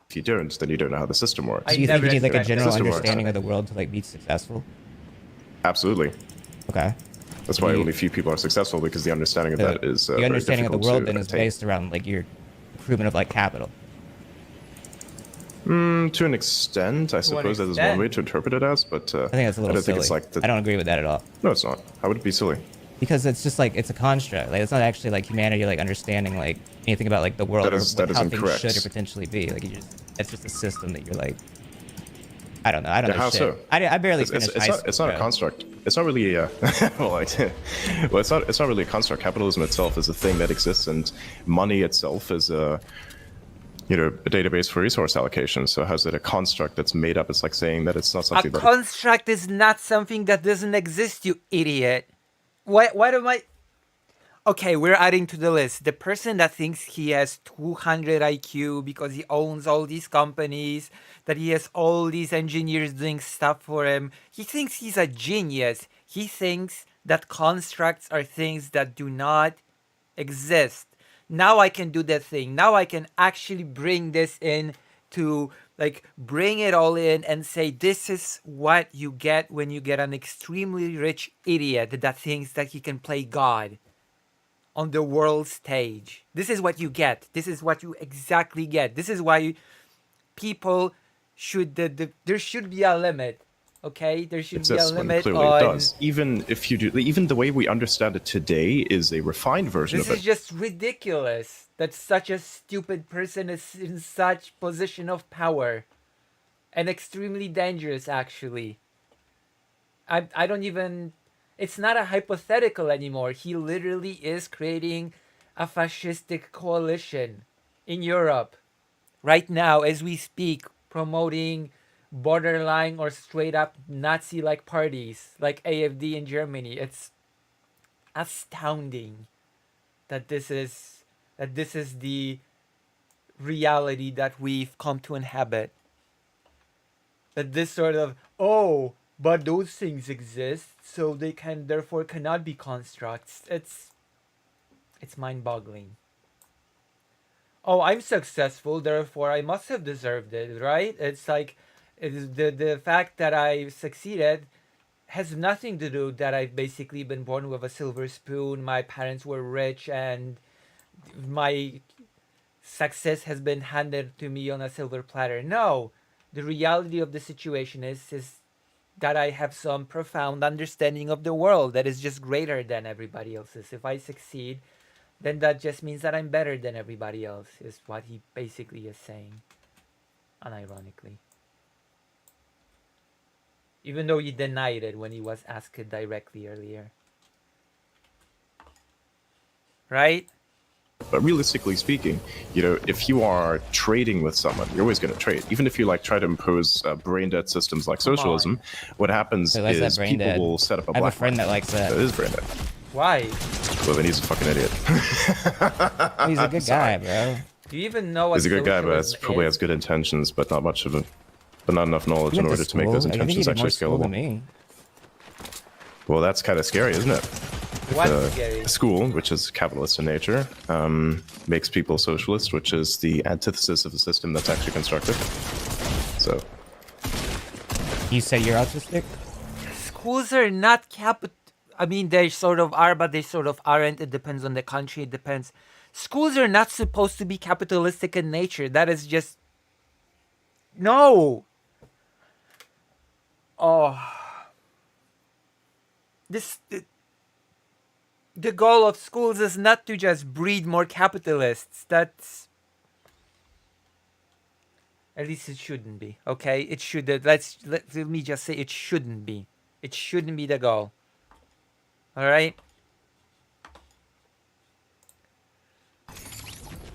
if you don't, then you don't know how the system works. Do you think you need like a general System works. understanding of the world to like be successful? Absolutely. Okay. That's why only few people are successful, because the understanding of that is the very understanding of the difficult world to then is attain. based around like your improvement of like capital. To an extent, I To an suppose that is extent. one way to interpret it as, but I think that's a little I don't silly. think it's like the... I don't agree with that at all. No, it's not. How would it be silly? Because it's just like it's a construct. Like it's not actually like humanity like understanding like anything about like the world That is or how incorrect. things should or potentially be. Like it's just a system that you're like. I don't know. I don't Yeah, know how shit. so? I barely It's finished high not, school. it's not a bro. construct. It's not really a well, it's not really a construct. Capitalism itself is a thing that exists, and money itself is a database for resource allocation. So how's it a construct that's made up? It's like saying that it's not A something that... construct is not something that doesn't exist, you idiot. What am I... Okay, we're adding to the list. The person that thinks he has 200 IQ because he owns all these companies, that he has all these engineers doing stuff for him, he thinks he's a genius. He thinks that constructs are things that do not exist. Now I can do that thing. Now I can actually bring this in to like bring it all in and say this is what you get when you get an extremely rich idiot that thinks that he can play God on the world stage. This is what you get. This is what you exactly get. This is why people should there should be a limit. Okay, there should be a limit clearly on. it does. Even if you do, even the way we understand it today is a refined version This of is it. just ridiculous that such a stupid person is in such position of power, and extremely dangerous. Actually, I don't even. It's not a hypothetical anymore. He literally is creating a fascistic coalition in Europe right now as we speak, promoting borderline or straight up Nazi-like parties like AfD in Germany. It's astounding that this is the reality that we've come to inhabit. That this sort of, oh, but those things exist, so they can therefore cannot be constructs. It's mind-boggling. Oh, I'm successful, therefore I must have deserved it, right? It's like the fact that I succeeded has nothing to do that I've basically been born with a silver spoon, my parents were rich, and my success has been handed to me on a silver platter. No, the reality of the situation is that I have some profound understanding of the world that is just greater than everybody else's. If I succeed, then that just means that I'm better than everybody else, is what he basically is saying, unironically. Even though he denied it when he was asked it directly earlier. Right? But realistically speaking, if you are trading with someone, you're always going to trade. Even if you try to impose brain dead systems like socialism, what happens Wait, why is that is brain people dead? will set up a I have a black friend market. that likes that. That is brain dead. Why? Well, then he's a fucking idiot. He's a good guy, bro. Do you even know what He's a good guy, but socialism probably is? has good intentions, but not enough knowledge He in went order to make those school. I think he intentions did more actually school than scalable. me. Well, that's kind of scary, isn't it? What's scary? School, which is capitalist in nature, makes people socialist, which is the antithesis of a system that's actually constructive. So, You say you're autistic? Schools are not I mean, they sort of are, but they sort of aren't. It depends on the country. It depends. Schools are not supposed to be capitalistic in nature. That is just no. Oh, the goal of schools is not to just breed more capitalists. That's at least it shouldn't be. Okay, it should. Let me just say it shouldn't be. It shouldn't be the goal. All right.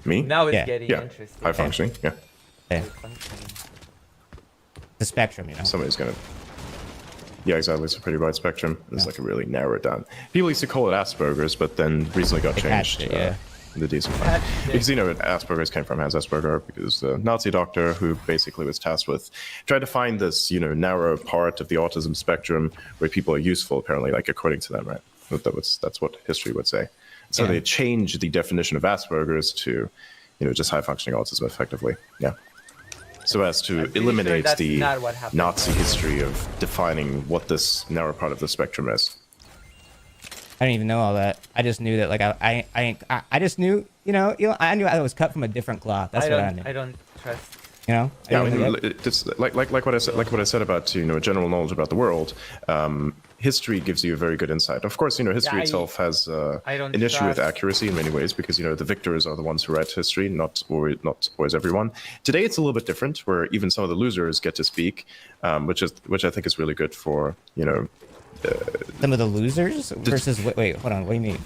Me? Now it's getting interesting. High functioning. Yeah. Yeah. The spectrum, you know. Somebody's gonna. Yeah, exactly. It's a pretty wide spectrum. It's like a really narrowed down. People used to call it Asperger's, but then recently got changed. The decent one. Because you know what Asperger's came from, Hans Asperger, because the Nazi doctor who basically was tasked with trying to find this, narrow part of the autism spectrum where people are useful, apparently, like according to them, right? That's what history would say. So they changed the definition of Asperger's to, just high functioning autism, effectively. Yeah. So as to eliminate the Nazi history of defining what this narrow part of the spectrum is. I didn't even know all that. I just knew that, like, I just knew, I knew I was cut from a different cloth. That's what I knew. I don't trust. Yeah, it's like what I said about general knowledge about the world. History gives you a very good insight. Of course, history itself has an issue with accuracy in many ways because the victors are the ones who write history, not always everyone. Today, it's a little bit different, where even some of the losers get to speak, which I think is really good for some of the losers versus wait, hold on, what do you mean?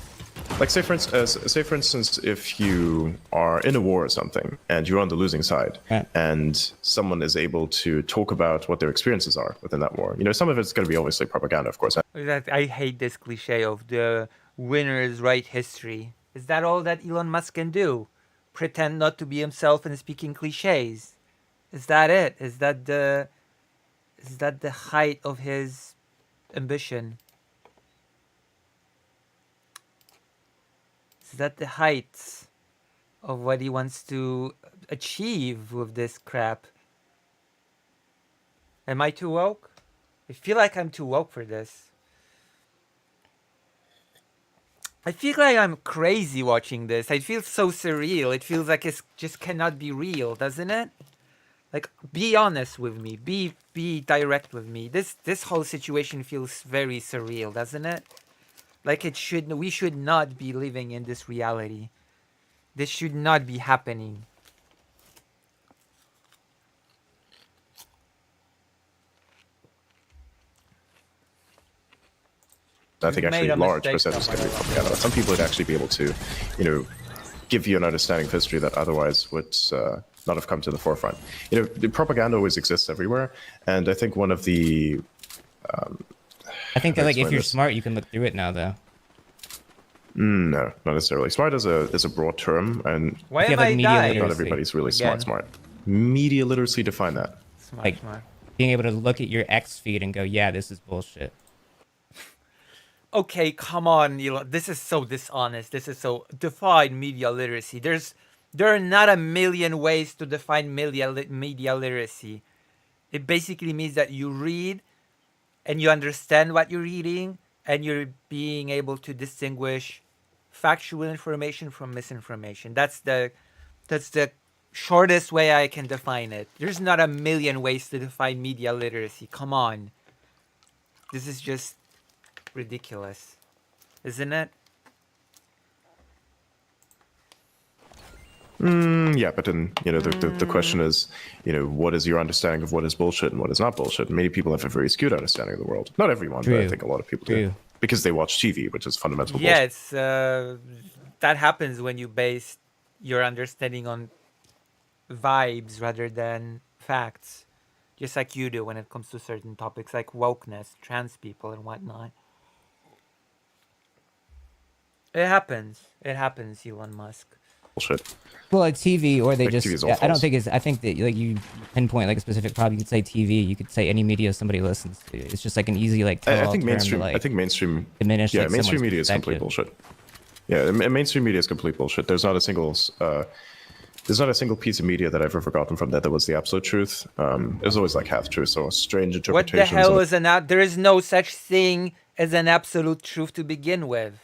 Like say for instance, if you are in a war or something and you're on the losing side, and someone is able to talk about what their experiences are within that war, some of it's going to be obviously propaganda, of course. I hate this cliche of the winners write history. Is that all that Elon Musk can do? Pretend not to be himself and speaking cliches? Is that it? Is that the height of his ambition? Is that the height of what he wants to achieve with this crap? Am I too woke? I feel like I'm too woke for this. I feel like I'm crazy watching this. I feel so surreal. It feels like it just cannot be real, doesn't it? Like, be honest with me. Be direct with me. This whole situation feels very surreal, doesn't it? Like we should not be living in this reality. This should not be happening. I think actually large percentage is going to be propaganda. Some people would actually be able to, give you an understanding of history that otherwise would not have come to the forefront. The propaganda always exists everywhere, and I think one of the I think that, like, if you're smart, you can look through it now, though. No, not necessarily. Smart is a broad term, and why am I dying? Not everybody's really smart. Media literacy, define that. Smart. Being able to look at your X feed and go, yeah, this is bullshit. Okay, come on, Elon. This is so dishonest. This is so define media literacy. There are not a million ways to define media literacy. It basically means that you read and you understand what you're reading, and you're being able to distinguish factual information from misinformation. That's the shortest way I can define it. There's not a million ways to define media literacy. Come on. This is just ridiculous, isn't it? Yeah, but then, the question is, what is your understanding of what is bullshit and what is not bullshit? And many people have a very skewed understanding of the world. Not everyone, but I think a lot of people do. Because they watch TV, which is fundamental bullshit. Yeah, it's, that happens when you base your understanding on vibes rather than facts. Just like you do when it comes to certain topics like wokeness, trans people, and whatnot. It happens. It happens, Elon Musk. Bullshit. Well, it's TV, or they like just. I don't think it's. I think that, like, you pinpoint like a specific problem. You could say TV. You could say any media somebody listens to. It's just like an easy I think mainstream. I think mainstream. Diminish. Yeah, mainstream media is complete bullshit. Yeah, mainstream media is complete bullshit. There's not a single. There's not a single piece of media that I've ever gotten from that was the absolute truth. There's always like half truth, so strange interpretations. What the hell is an out? There is no such thing as an absolute truth to begin with.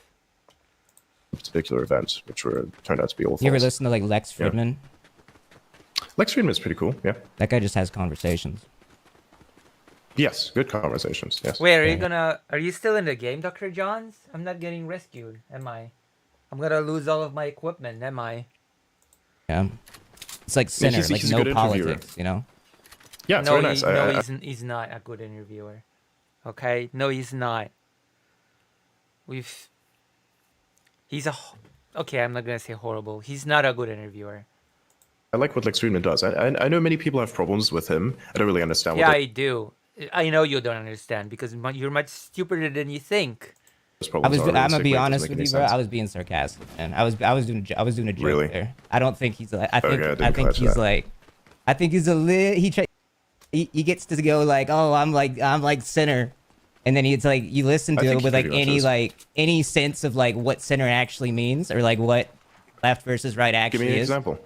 Particular event, which turned out to be all false. You ever listen to like Lex Fridman? Lex Fridman is pretty cool. Yeah. That guy just has conversations. Yes, good conversations. Yes. Wait, are you still in the game, Dr. Johns? I'm not getting rescued, am I? I'm gonna lose all of my equipment, am I? Yeah. It's like Sinner, like he's a no good politics, you know? Yeah, it's no, very nice. He's not a good interviewer. Okay? No, he's not. Okay, I'm not gonna say horrible. He's not a good interviewer. I like what Lex Fridman does. I know many people have problems with him. I don't really understand Yeah, what I do. I know you don't understand because you're much stupider than you think. I'm gonna be honest with you, bro. I was being sarcastic, and I was doing a joke Really? there. I don't think he's like. I think he's a he gets to go like, oh, I'm like Sinner, and then it's like you listen to it with like any sense of like what Sinner actually means or like what left versus right actually is. Give me an example.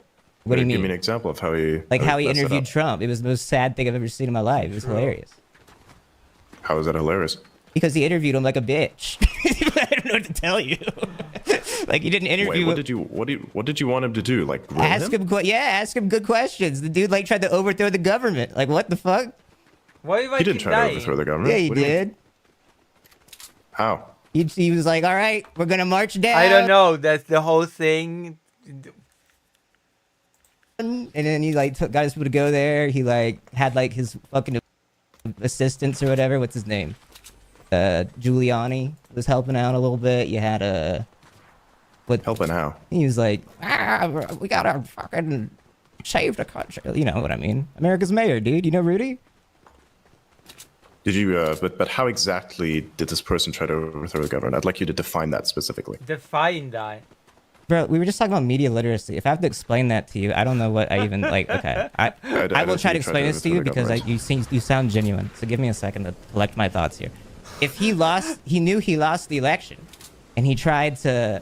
What do you mean? Give me an example of how he how he messed it interviewed up. Trump. It was the most sad thing I've ever seen in my life. It was hilarious. How is that hilarious? Because he interviewed him like a bitch. I don't know what to tell you. Like he didn't interview. Wait, what did you want him to do? Like grill ask him good questions. The dude like tried to overthrow the government. Like what the fuck? Why He didn't try to overthrow the government. Yeah, he What do you mean? did. How? He was like, all right, we're gonna march down. I don't know. That's the whole thing. And then he like got his people to go there. He like had like his fucking assistants or whatever. What's his name? Giuliani was helping out a little bit. You had helping how? He was like, we gotta fucking save the country. You know what I mean? America's mayor, dude. You know Rudy? Did you? But how exactly did this person try to overthrow the government? I'd like you to define that specifically. Define that. Bro, we were just talking about media literacy. If I have to explain that to you, I don't know what I even like. Okay, I will try to explain this to you because you sound genuine. So give me a second to collect my thoughts here. If he knew he lost the election, and he tried to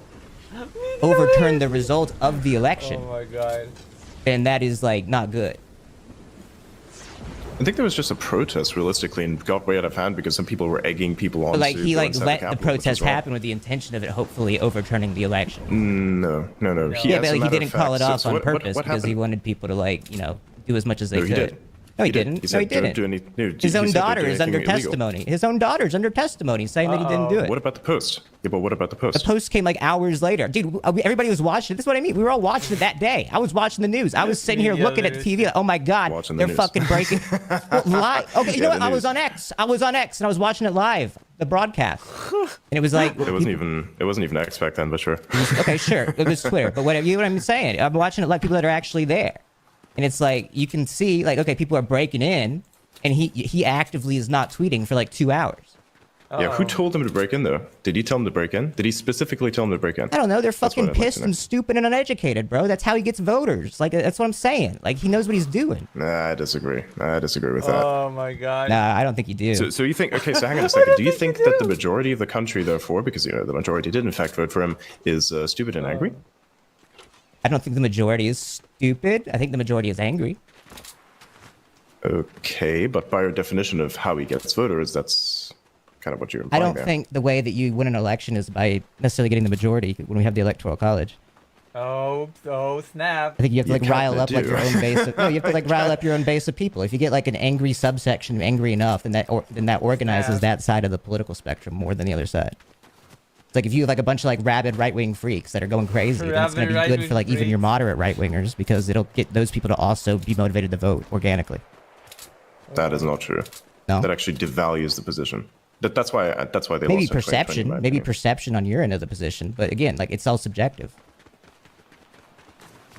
overturn the result of the election. Oh my god. Then that is like not good. I think there was just a protest, realistically, and got way out of hand because some people were egging people on. But like he like let the protest happen with the intention of it hopefully overturning the election. No. But he didn't call it off on purpose because he wanted people to like do as much as they could. No, he didn't. No, he didn't. His own daughter is under testimony. His own daughter's under testimony saying that he didn't do it. What about the post? Yeah, but what about the post? The post came like hours later. Dude, everybody was watching it. This is what I mean. We were all watching it that day. I was watching the news. I was sitting here looking at the TV like, oh my God, they're fucking breaking. Live. Okay, you know what? I was on X and I was watching it live, the broadcast. And it was like... It wasn't even X back then, but sure. Okay, sure. It was Twitter. But whatever, you know what I'm saying? I'm watching it like people that are actually there. And it's like, you can see, like, okay, people are breaking in, and he actively is not tweeting for like 2 hours. Yeah, who told him to break in, though? Did he tell him to break in? Did he specifically tell him to break in? I don't know. They're fucking pissed and stupid and uneducated, bro. That's how he gets voters. Like, that's what I'm saying. Like, he knows what he's doing. Nah, I disagree. I disagree with that. Oh my god. Nah, I don't think you do. So you think, okay, so hang on a second. Do you think that the majority of the country, therefore, because, the majority did in fact vote for him, is stupid and angry? I don't think the majority is stupid. I think the majority is angry. Okay, but by your definition of how he gets voters, that's kind of what you're implying. I don't think the way that you win an election is by necessarily getting the majority when we have the electoral college. Oh snap. I think you have to like rile up like your own base of, no, you have to like rile up your own base of people. If you get like an angry subsection angry enough, then that organizes that side of the political spectrum more than the other side. It's like if you have like a bunch of like rabid right-wing freaks that are going crazy, then it's going to be good for like even your moderate right-wingers because it'll get those people to also be motivated to vote organically. That is not true. No, that actually devalues the position. That's why they maybe lost perception, maybe perception on your end of the position, but again, like it's all subjective.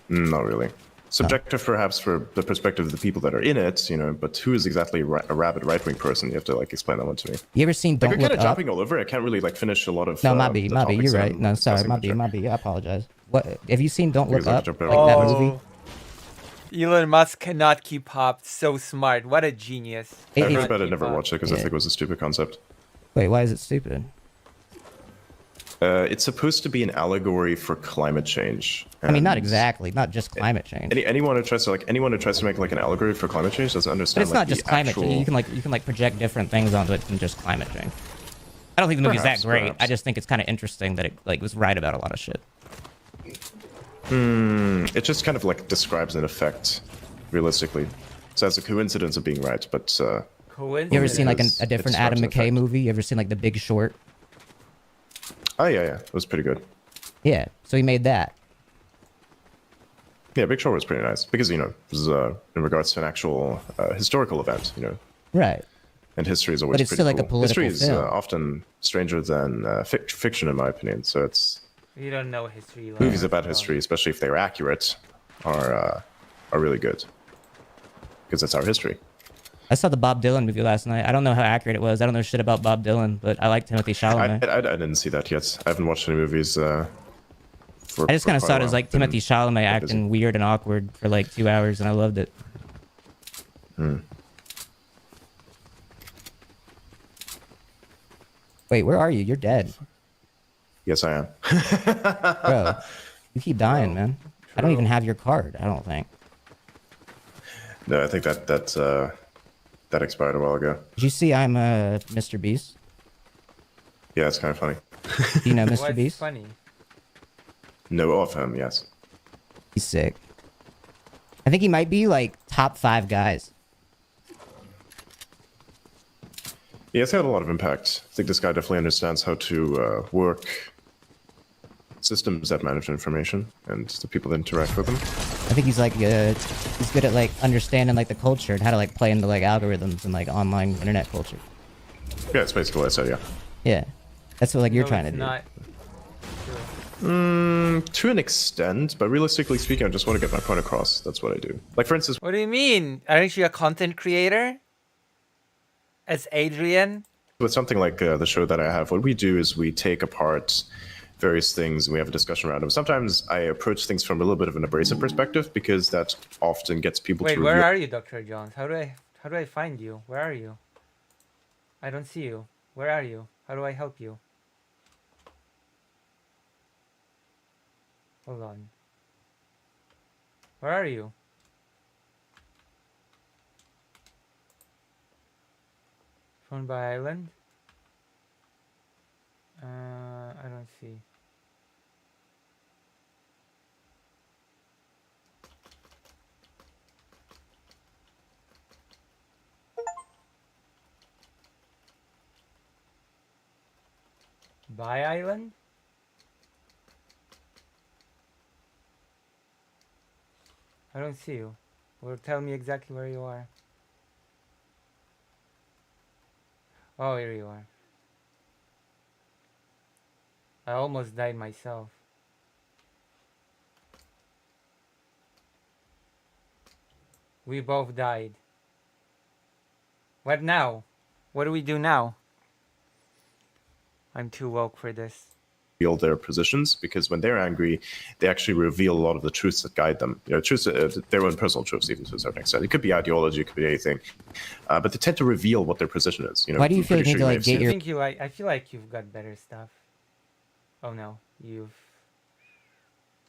Not really. Subjective, perhaps, for the perspective of the people that are in it, but who is exactly a rabid right-wing person? You have to like explain that one to me. You ever seen Don't Look Up? Look We're kind Up? of jumping all over. I can't really like finish a lot of. No, might be. You're right. No, sorry, might be. I apologize. What have you seen? Don't Look Up? Like that movie. Elon Musk cannot keep up. So smart. What a genius. I heard about it. Never watched it because I think it was a stupid concept. Wait, why is it stupid? It's supposed to be an allegory for climate change. I mean, not exactly, not just climate change. Anyone who tries to make like an allegory for climate change doesn't understand. But it's not just climate change. You can project different things onto it than just climate change. I don't think the movie's Perhaps, that great. perhaps. I just think it's kind of interesting that it like was right about a lot of shit. It just kind of like describes an effect, realistically. So it's a coincidence of being right, but You ever seen like It a different describes Adam an McKay effect. movie? You ever seen like The Big Short? Oh yeah, it was pretty good. Yeah, so he made that. Yeah, Big Short was pretty nice because it was in regards to an actual historical event, Right. And history is always But it's pretty still like a cool. political History is film. often stranger than fiction, in my opinion. So it's You don't know history. movies about history, especially if they're accurate, are really good because that's our history. I saw the Bob Dylan movie last night. I don't know how accurate it was. I don't know shit about Bob Dylan, but I like Timothy Chalamet. I didn't see that yet. I haven't watched any movies. I just kind of saw it as like Timothy Chalamet quite busy. acting weird and awkward for like 2 hours, and I loved it. Wait, where are you? You're dead. Yes, I am. Bro, you keep dying, man. I don't even have your card, I don't think. No, I think that expired a while ago. Did you see I'm Mr. Beast? Yeah, it's kind of funny. Do you know Mr. What's Beast? funny? No, of him, yes. He's sick. I think he might be like top 5 guys. Yeah, it's had a lot of impact. I think this guy definitely understands how to work systems that manage information and the people that interact with them. I think he's like he's good at like understanding like the culture and how to like play into like algorithms and like online internet culture. Yeah, it's basically what I said, yeah. Yeah, that's what like you're No, trying to it's do. not. To an extent, but realistically speaking, I just want to get my point across. That's what I do. Like, for instance, What do you mean? Aren't you a content creator? As Adrian? with something like the show that I have, what we do is we take apart various things and we have a discussion around them. Sometimes I approach things from a little bit of an abrasive perspective because that often gets people Wait, to where reveal. are you, Dr. Jones? How do I find you? Where are you? I don't see you. Where are you? How do I help you? Hold on. Where are you? Phone by island? I don't see. By island? I don't see you. Or tell me exactly where you are. Oh, here you are. I almost died myself. We both died. What now? What do we do now? I'm too woke for this. Reveal their positions because when they're angry, they actually reveal a lot of the truths that guide them. Truths, their own personal truths, even to a certain extent. It could be ideology, it could be anything, but they tend to reveal what their position is. Why do you I'm feel pretty you need to, may like, have get seen- your- I think you like. I feel like you've got better stuff. Oh no, you've.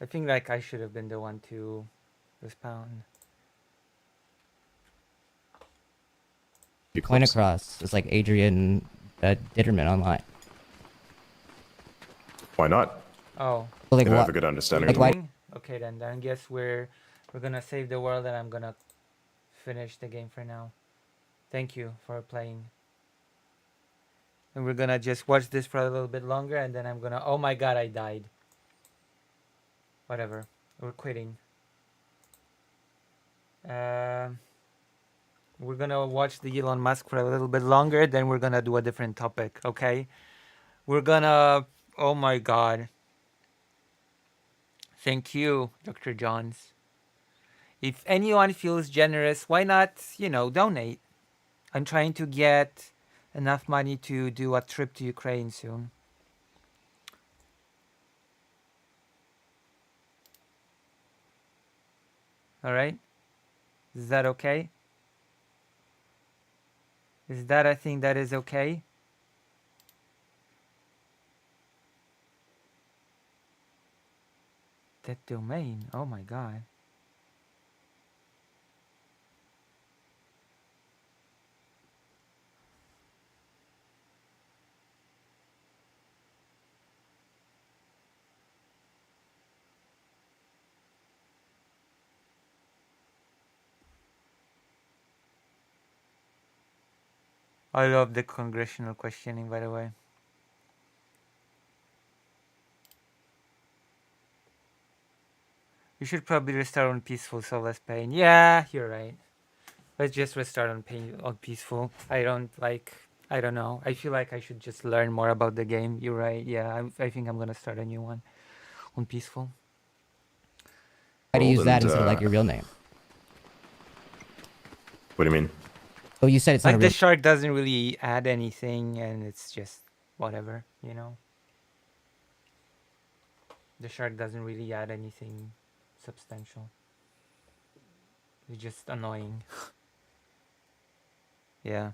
I think like I should have been the one to respond. Point across. It's like Adrian Ditterman online. Why not? Oh. Well, like They have what- a good understanding like of why- the world. Okay, then I guess we're gonna save the world, and I'm gonna finish the game for now. Thank you for playing. And we're gonna just watch this for a little bit longer, and then I'm gonna. Oh my God, I died. Whatever, we're quitting. We're gonna watch the Elon Musk for a little bit longer, then we're gonna do a different topic. Okay, we're gonna. Oh my God. Thank you, Dr. Johns. If anyone feels generous, why not, donate? I'm trying to get enough money to do a trip to Ukraine soon. All right? Is that okay? Is that a thing that is okay? That domain, oh my God. I love the congressional questioning, by the way. You should probably restart on peaceful, so less pain. Yeah, you're right. Let's just restart on peaceful. I don't know. I feel like I should just learn more about the game. You're right. Yeah, I think I'm gonna start a new one on peaceful. Why do you use that instead of like your real name? What do you mean? Oh, you said it's Like not a the real. shark doesn't really add anything, and it's just whatever, you know. The shark doesn't really add anything substantial. It's just annoying. Yeah.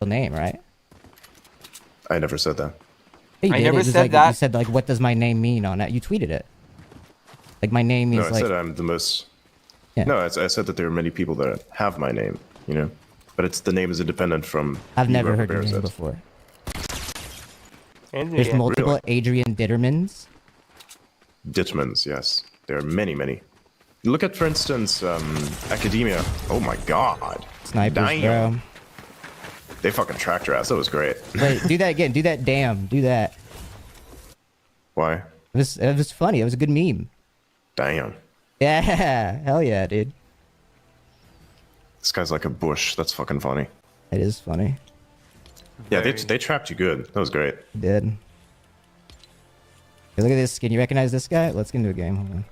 Real name, right? I never said that. Yeah, you I did. never It was said like, that. You said like, what does my name mean on that? You tweeted it. Like my name means No, I like. said I'm the most. Yeah. No, I said that there are many people that have my name, you know, but it's the name is independent from. I've never whoever heard your bears name it. before. And There's multiple Really? Adrian Dittermans. Ditmans, yes, there are many, many. Look at, for instance, Academia. Oh my God. Snipers, Damn. bro. They fucking tracked your ass. That was great. Wait, do that again. Do that. Damn. Do that. Why? It was funny. It was a good meme. Damn. Yeah. Hell yeah, dude. This guy's like a bush. That's fucking funny. It is funny. Yeah, they trapped you good. That was great. It did. Hey, look at this. Can you recognize this guy? Let's get into a game. Hold on.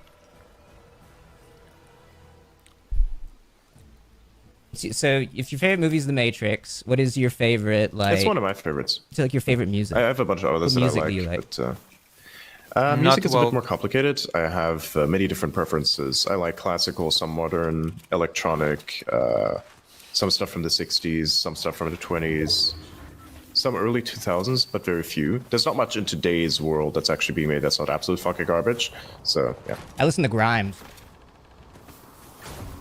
So, if your favorite movie is The Matrix, what is your favorite, like... It's one of my favorites. So, like, your favorite music? I have a bunch of others What that music I like. do you like? But, music is a well- bit more complicated. I have many different preferences. I like classical, some modern, electronic, some stuff from the 60s, some stuff from the 20s, some early 2000s, but very few. There's not much in today's world that's actually being made that's not absolute fucking garbage. So, yeah. I listen to Grimes.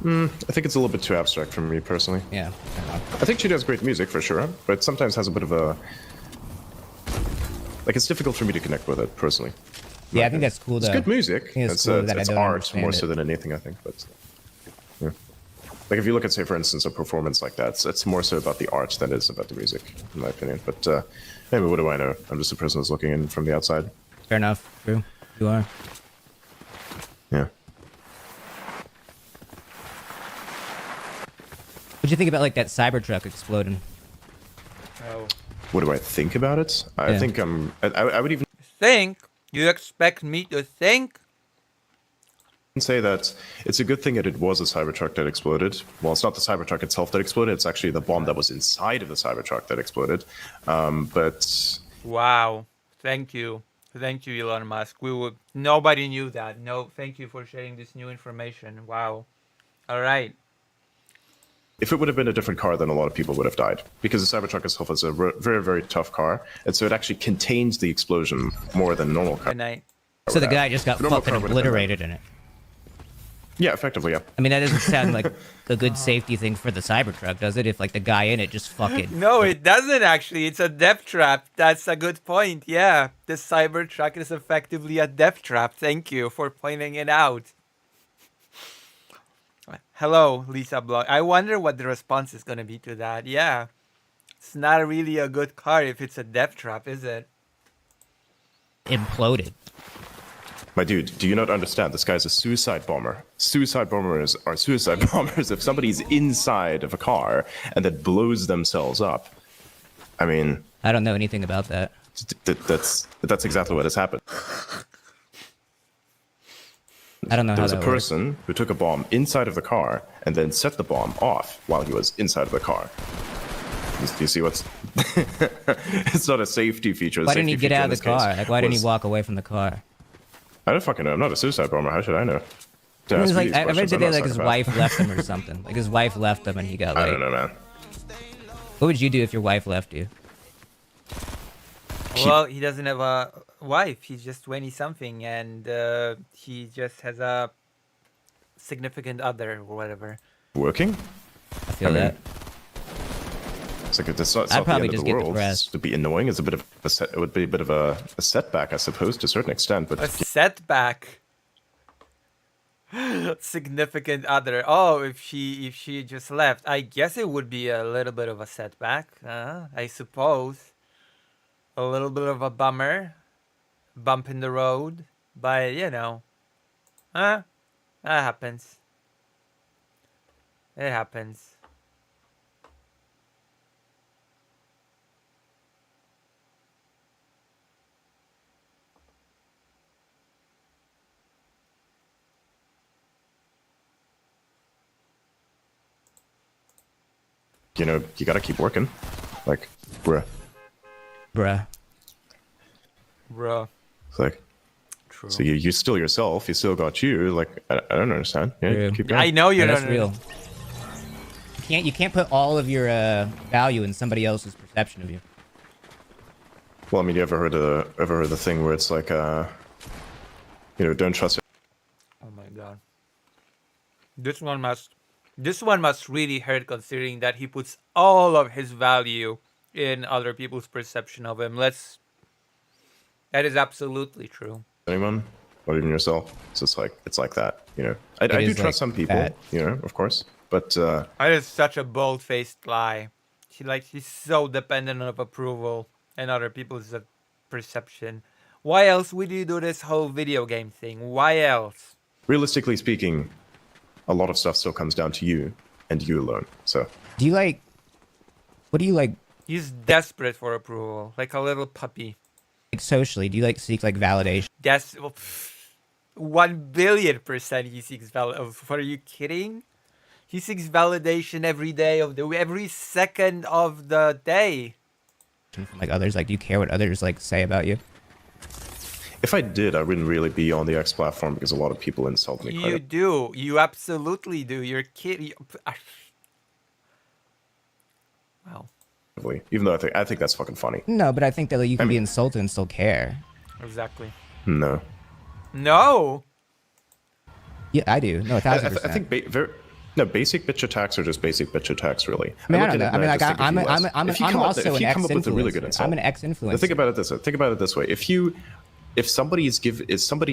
I think it's a little bit too abstract for me personally. Yeah. I think she does great music for sure, but sometimes has a bit of a... Like, it's difficult for me to connect with it personally. Yeah, I think that's cool, though. It's good music. I think It's, cool that I it's don't art understand more it. so than anything, I think. But yeah. Like if you look at, say, for instance, a performance like that, it's more so about the art than it is about the music, in my opinion. But maybe what do I know? I'm just a person who's looking in from the outside. Fair enough. True. You are. Yeah. What'd you think about, like, that Cybertruck exploding? Oh. What do I think about it? I Yeah. think I would even Think? You expect me to think? say that it's a good thing that it was a Cybertruck that exploded. Well, it's not the Cybertruck itself that exploded. It's actually the bomb that was inside of the Cybertruck that exploded. But Wow. Thank you. Thank you, Elon Musk. Nobody knew that. No, thank you for sharing this new information. Wow. All right. if it would have been a different car, then a lot of people would have died. Because the Cybertruck itself is a very, very tough car. And so it actually contains the explosion more than a normal car. Good night. So the guy just got Normal fucking car would have been obliterated in it. Yeah, effectively, yeah. I mean, that doesn't sound like a good safety thing for the Cybertruck, does it? If, like, the guy in it just fucking... No, it doesn't actually. It's a death trap. That's a good point. Yeah, the Cybertruck is effectively a death trap. Thank you for pointing it out. Hello, Lisa Block. I wonder what the response is going to be to that. Yeah, it's not really a good car if it's a death trap, is it? Imploded. My dude, do you not understand? This guy's a suicide bomber. Suicide bombers are suicide bombers. If somebody's inside of a car and that blows themselves up, I mean... I don't know anything about that. That's exactly what has happened. I don't know There how was a that works. person who took a bomb inside of the car and then set the bomb off while he was inside of the car. Do you see what's... It's not a safety feature. Why didn't he get out of the car? Like, why didn't he walk away from the car? I don't fucking know. I'm not a suicide bomber. How should I know? It was like, I read questions. today I'm not like his psychopath. wife left him or something. Like his wife left him and he got like... I don't know, man. What would you do if your wife left you? Well, he doesn't have a wife. He's just 20-something, and he just has a significant other or whatever. Working? I feel that. It's like it's not I'd the probably end just of the get world. depressed. To be annoying is a bit of it would be a bit of a setback, I suppose, to a certain extent. But A setback. Significant other. Oh, if she just left, I guess it would be a little bit of a setback. I suppose. A little bit of a bummer, bump in the road, but you know, that happens. It happens. You know, you gotta keep working. Like, bruh. Bruh. Bruh. It's like, True. so you still yourself, you still got you. Like, I don't understand. Yeah, keep going. I know you That's don't. real. You can't put all of your value in somebody else's perception of you. Well, I mean, you ever heard the thing where it's like, you know, don't trust. Oh my god. This one must really hurt, considering that he puts all of his value in other people's perception of him. That is absolutely true. Anyone, or even yourself. So it's like that. You know, I do trust some people. That. You know, of course, but That is such a bold-faced lie. She's so dependent on approval and other people's perception. Why else would you do this whole video game thing? Why else? realistically speaking, a lot of stuff still comes down to you and you alone. So, do you like? What do you like? He's desperate for approval, like a little puppy. Like socially, do you like seek like validation? 1,000,000,000% he seeks validation. Are you kidding? He seeks validation every day of every second of the day. From like others, like do you care what others like say about you? if I did, I wouldn't really be on the X platform because a lot of people insult me. You do. You absolutely do. You're kidding. Wow. Even though I think that's fucking funny. No, but I think that like, you can be insulted and still care. Exactly. No. No. Yeah, I do. No, 1,000%. I think basic bitch attacks are just basic bitch attacks, really. I mean, I don't know. I mean, like, I'm also an ex-influencer. I'm an ex-influencer. Think about it this way. Think about it this way. If somebody's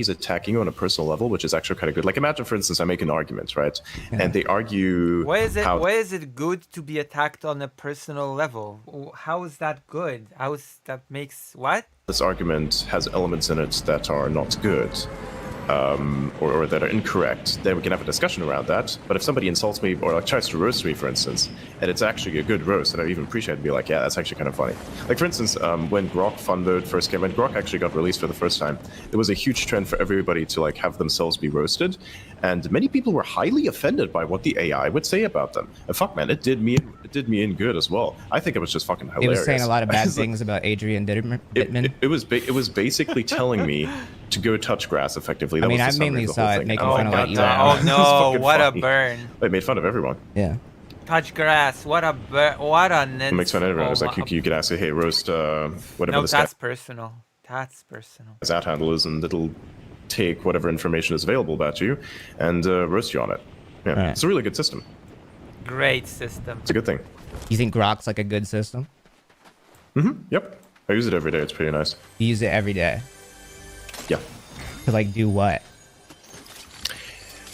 attacking you on a personal level, which is actually kind of good. Like imagine, for instance, I make an argument, right? Yeah. And they argue. Why is it good to be attacked on a personal level? How is that good? That makes what? This argument has elements in it that are not good. Or that are incorrect, then we can have a discussion around that. But if somebody insults me or like tries to roast me, for instance, and it's actually a good roast, and I even appreciate it, and be like, yeah, that's actually kind of funny. Like for instance, when Grok Fun Mode first came, when Grok actually got released for the first time, there was a huge trend for everybody to like have themselves be roasted, and many people were highly offended by what the AI would say about them. And fuck, man, it did me in good as well. I think it was just fucking hilarious. It was saying a lot of bad things about Adrian Dittman. It was basically telling me to go touch grass effectively. That I mainly saw it making fun of like Elon. Oh no, what a burn. They made fun of everyone. Yeah. Touch grass, what a what a it makes fun of everyone. It's like you could ask, hey, roast whatever this that's personal. That's personal. His ad handle is, and it'll take whatever information is available about you and roast you on it. Yeah, right. It's a really good system. Great system. It's a good thing. You think Grok's like a good system? Yep. I use it every day. It's pretty nice. You use it every day? Yeah. To like do what?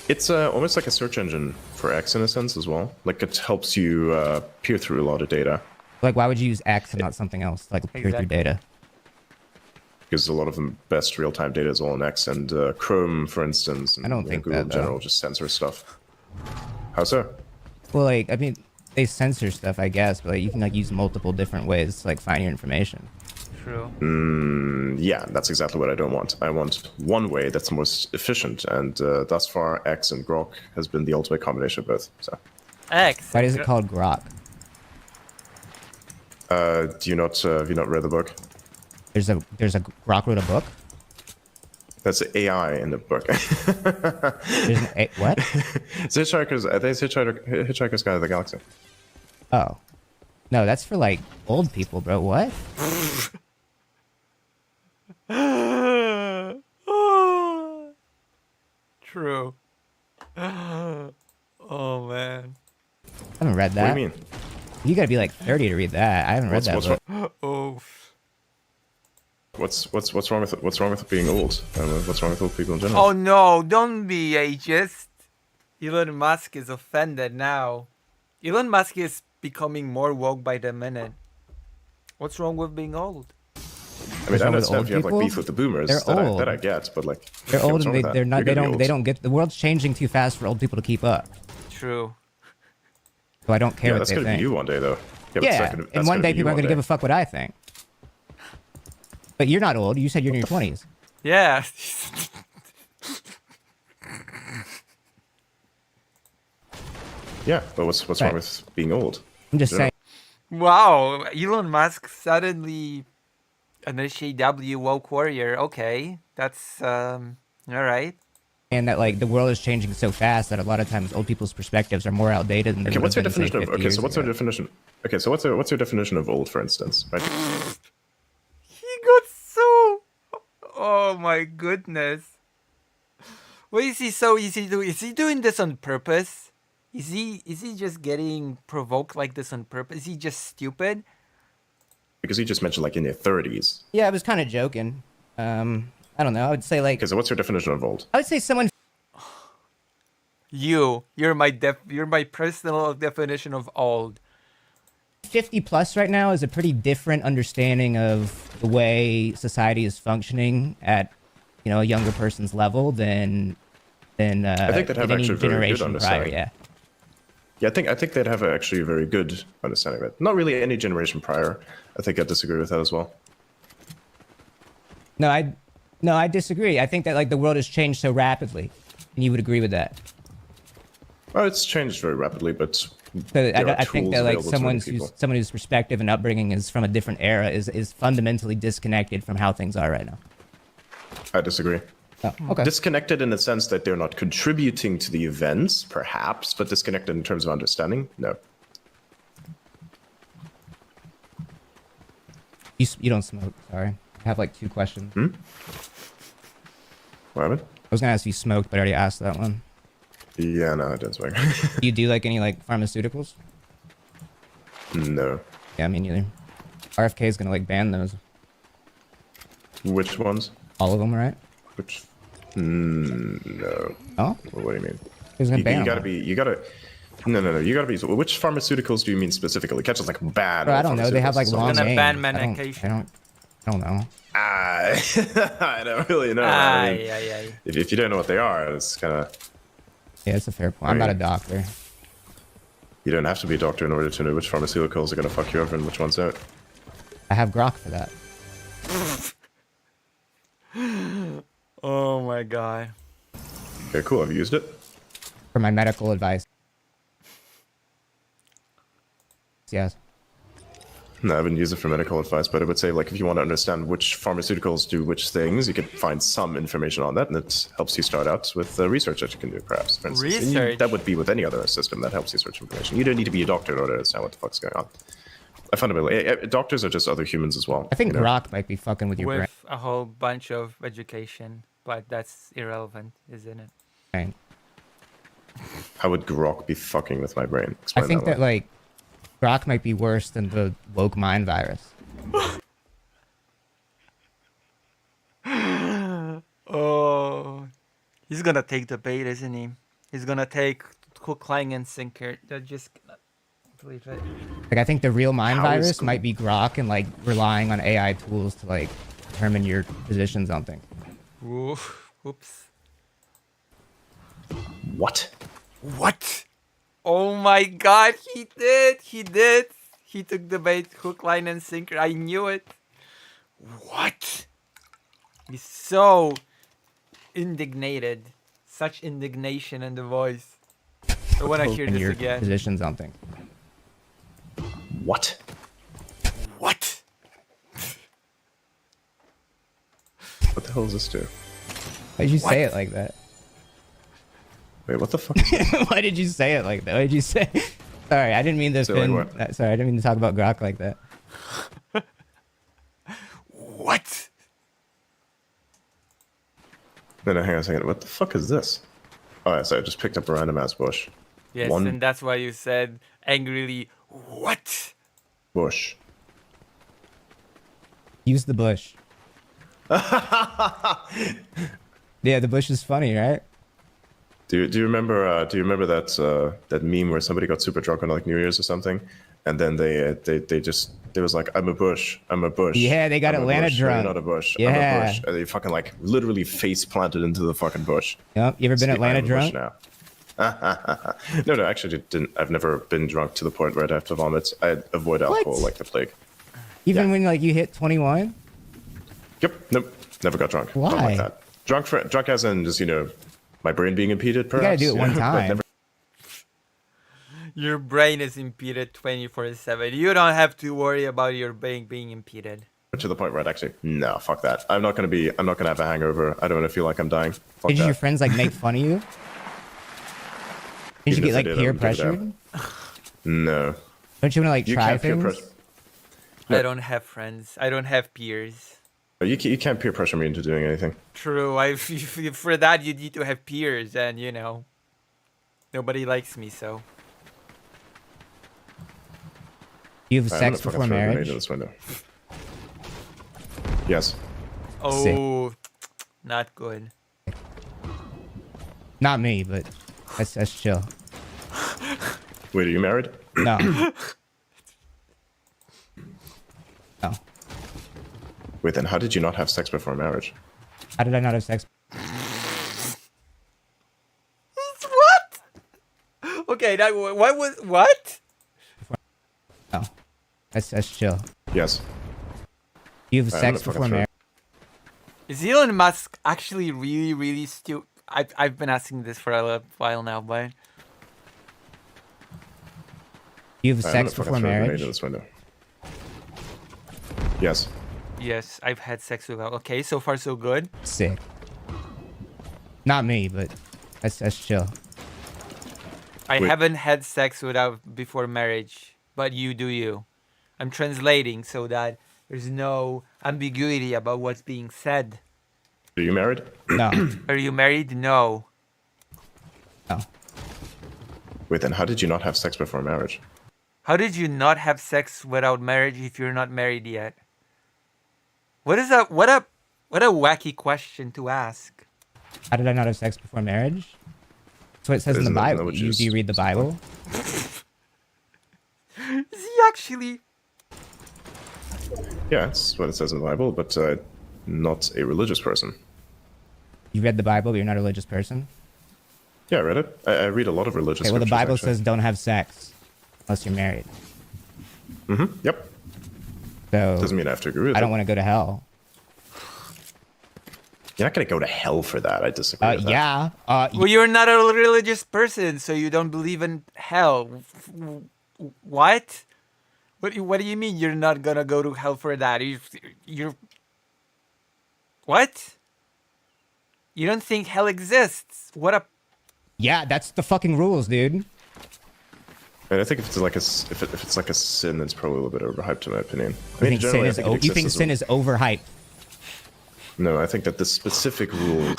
It's almost like a search engine for X in a sense as well. Like it helps you peer through a lot of data. Like why would you use X and not something else? Like peer through data? Because a lot of the best real-time data is all in X, and Chrome, for instance, and I don't think Google that, in general just censors stuff. How so? Well, like I mean, they censor stuff, I guess, but like, you can like use multiple different ways to like find your information. True. Yeah, that's exactly what I don't want. I want one way that's most efficient, and thus far, X and Grok has been the ultimate combination of both. So. X. Why is it called Grok? Have you not read the book? There's a Grok wrote a book. That's AI in the book. What? It's Hitchhiker's Guide to the Galaxy. Oh, no, that's for like old people, bro. What? True. Oh man. I haven't read that. What do you mean? You gotta be like 30 to read that. I haven't read that book. Oh. what's wrong with being old? What's wrong with old people in general? Oh no, don't be ageist. Elon Musk is offended now. Elon Musk is becoming more woke by the minute. What's wrong with being old? I mean, I understand if you have like beef with the boomers. They're old. That I get, but like They're old and they're not. You're They gonna be don't old. get. The world's changing too fast for old people to keep up. True. So I don't care Yeah, what that's they gonna think. be you one day, though. But Yeah, that's and one gonna day be you people aren't one gonna day. give a fuck what I think. But you're not old. You said you're in your 20s. Yeah. Yeah, but what's Right. wrong with being old? I'm just Yeah. saying. Wow, Elon Musk suddenly an SJW woke warrior. Okay, that's all right. And that like the world is changing so fast that a lot of times old people's perspectives are more outdated than they Okay, would what's your have been, say, definition of? 50 Okay, years so what's your ago. definition? Okay, so what's your definition of old, for instance? Right? He got so. Oh my goodness. Why is he so easy to? Is he doing this on purpose? Is he just getting provoked like this on purpose? Is he just stupid? Because you just mentioned like in your 30s. Yeah, I was kind of joking. I don't know. I would say like. Okay, so what's your definition of old? I would say someone. You're my personal definition of old. 50 plus right now is a pretty different understanding of the way society is functioning at, a younger person's level than I think they'd have any actually a very good generation prior. understanding. Yeah. Yeah, I think they'd have actually a very good understanding of it. Not really any generation prior. I think I disagree with that as well. No, I disagree. I think that like the world has changed so rapidly, and you would agree with that. Well, it's changed very rapidly, but So there are I think tools that like available to many people. someone whose perspective and upbringing is from a different era is fundamentally disconnected from how things are right now. I disagree. Oh, okay. Disconnected in the sense that they're not contributing to the events, perhaps, but disconnected in terms of understanding, no. You don't smoke. Sorry, I have like 2 questions. What happened? I was gonna ask if you smoked, but I already asked that one. Yeah, no, I don't smoke. Do you do like any like pharmaceuticals? No. Yeah, me neither. RFK is gonna like ban those. Which ones? All of them, right? Which? No. Oh? What do you mean? Who's gonna ban You gotta them? be. You gotta. No. You gotta be. Which pharmaceuticals do you mean specifically? Catch us like bad. Bro, I don't know. They have like pharmaceuticals. long Gonna names. ban I medication. don't know. I don't really know. I mean, if you don't know what they are, it's kind of. Yeah, it's a fair point. I'm not a doctor. You don't have to be a doctor in order to know which pharmaceuticals are gonna fuck you over and which ones don't. I have grok for that. Oh my god. Okay, cool. Have you used it? For my medical advice. Yes. No, I haven't used it for medical advice, but I would say, like, if you want to understand which pharmaceuticals do which things, you can find some information on that, and it helps you start out with research that you can do, perhaps. For instance. And Research? that would be with any other system that helps you search information. You don't need to be a doctor in order to understand what the fuck's going on. Fundamentally, doctors are just other humans as well. I think grok might be fucking with your brain. With a whole bunch of education, but that's irrelevant, isn't it? Right. How would grok be fucking with my brain? I Explain think that one. like grok might be worse than the woke mind virus. Oh, he's gonna take the bait, isn't he? He's gonna take hook, line, and sinker. They're just gonna believe it. Like I think the real mind How is virus might be grok and like relying on AI tools to like determine your positions on things. Oof. Oops. What? What? Oh my god, he did! He did! He took the bait, hook, line, and sinker. I knew it. What? He's so indignated. Such indignation in the voice. I want to hear And this your again. positions on things. What? What? What the hell does this do? Why did you say it like that? Wait, what the fuck? Why did you say it like that? Why did you say? Sorry, I didn't mean to Say like offend. what? Sorry, I didn't mean to talk about grok like that. What? No, hang on a second. What the fuck is this? Oh, yeah, sorry, I just picked up a random ass bush. Yes, One and that's why you said angrily, what? bush. Use the bush. Yeah, the bush is funny, right? Do you remember that meme where somebody got super drunk on like New Year's or something, and then they was like, I'm a bush. Yeah, they got I'm a Atlanta bush. drunk. You're not a bush. Yeah. I'm a bush. And they fucking like literally face planted into the fucking bush. Yep. You ever been See, Atlanta I'm a bush drunk? now. No, actually didn't. I've never been drunk to the point where I'd have to vomit. I avoid alcohol like the plague. Even when like you hit 21? Yep. Nope. Never got drunk. Not Why? like that. Drunk as in just, my brain being impeded, You perhaps. gotta do it one but time. never- Your brain is impeded 24/7. You don't have to worry about your brain being impeded. to the point where I'd actually, no, fuck that. I'm not gonna have a hangover. I don't want to feel like I'm dying. Fuck Did that. your friends like make fun of you? Did you Even get if like they did, I peer wouldn't give a damn. pressured? No. Don't you want to like You try can't peer things? pressure. I don't have friends. I don't have peers. You can't peer pressure me into doing anything. True. For that you need to have peers, and nobody likes me, so. You have I'm sex gonna before fucking throw a grenade marriage? in this window. Yes. Oh, not good. Not me, but that's chill. Wait, are you married? No. No. Wait, then how did you not have sex before marriage? How did I not have sex? What? Okay, that what was what? No. That's chill. Yes. You have I'm sex gonna fucking before throw- marriage? Is Elon Musk actually really, really stupid? I've been asking this for a while now, but You have I'm sex gonna fucking before throw a grenade marriage? in this window. Yes. yes, I've had sex with. Okay, so far so good. Sick. Not me, but that's chill. I Wait. haven't had sex without before marriage, but you do you. I'm translating so that there's no ambiguity about what's being said. Are you married? No. Are you married? No. No. Wait, then how did you not have sex before marriage? How did you not have sex without marriage if you're not married yet? What is that? What a wacky question to ask. How did I not have sex before marriage? That's what it says in the Isn't that Bible. what Do you you read the Bible? Is he actually? Yeah, that's what it says in the Bible, but not a religious person. You read the Bible, but you're not a religious person? Yeah, I read it. I read a lot of religious Okay, well, the scriptures, Bible actually. says don't have sex unless you're married. Mm-hmm. Yep. So Doesn't mean I have to agree with I don't it. want to go to hell. You're not going to go to hell for that. I disagree with that. Yeah. Well, you're not a religious person, so you don't believe in hell. What? What do you mean you're not gonna go to hell for that? You're what? You don't think hell exists? What a Yeah, that's the fucking rules, dude. And I think if it's like if it's like a sin, it's probably a little bit overhyped, in my opinion. You think sin generally, I is think it you exists think as a- sin is overhyped? No, I think that this specific rule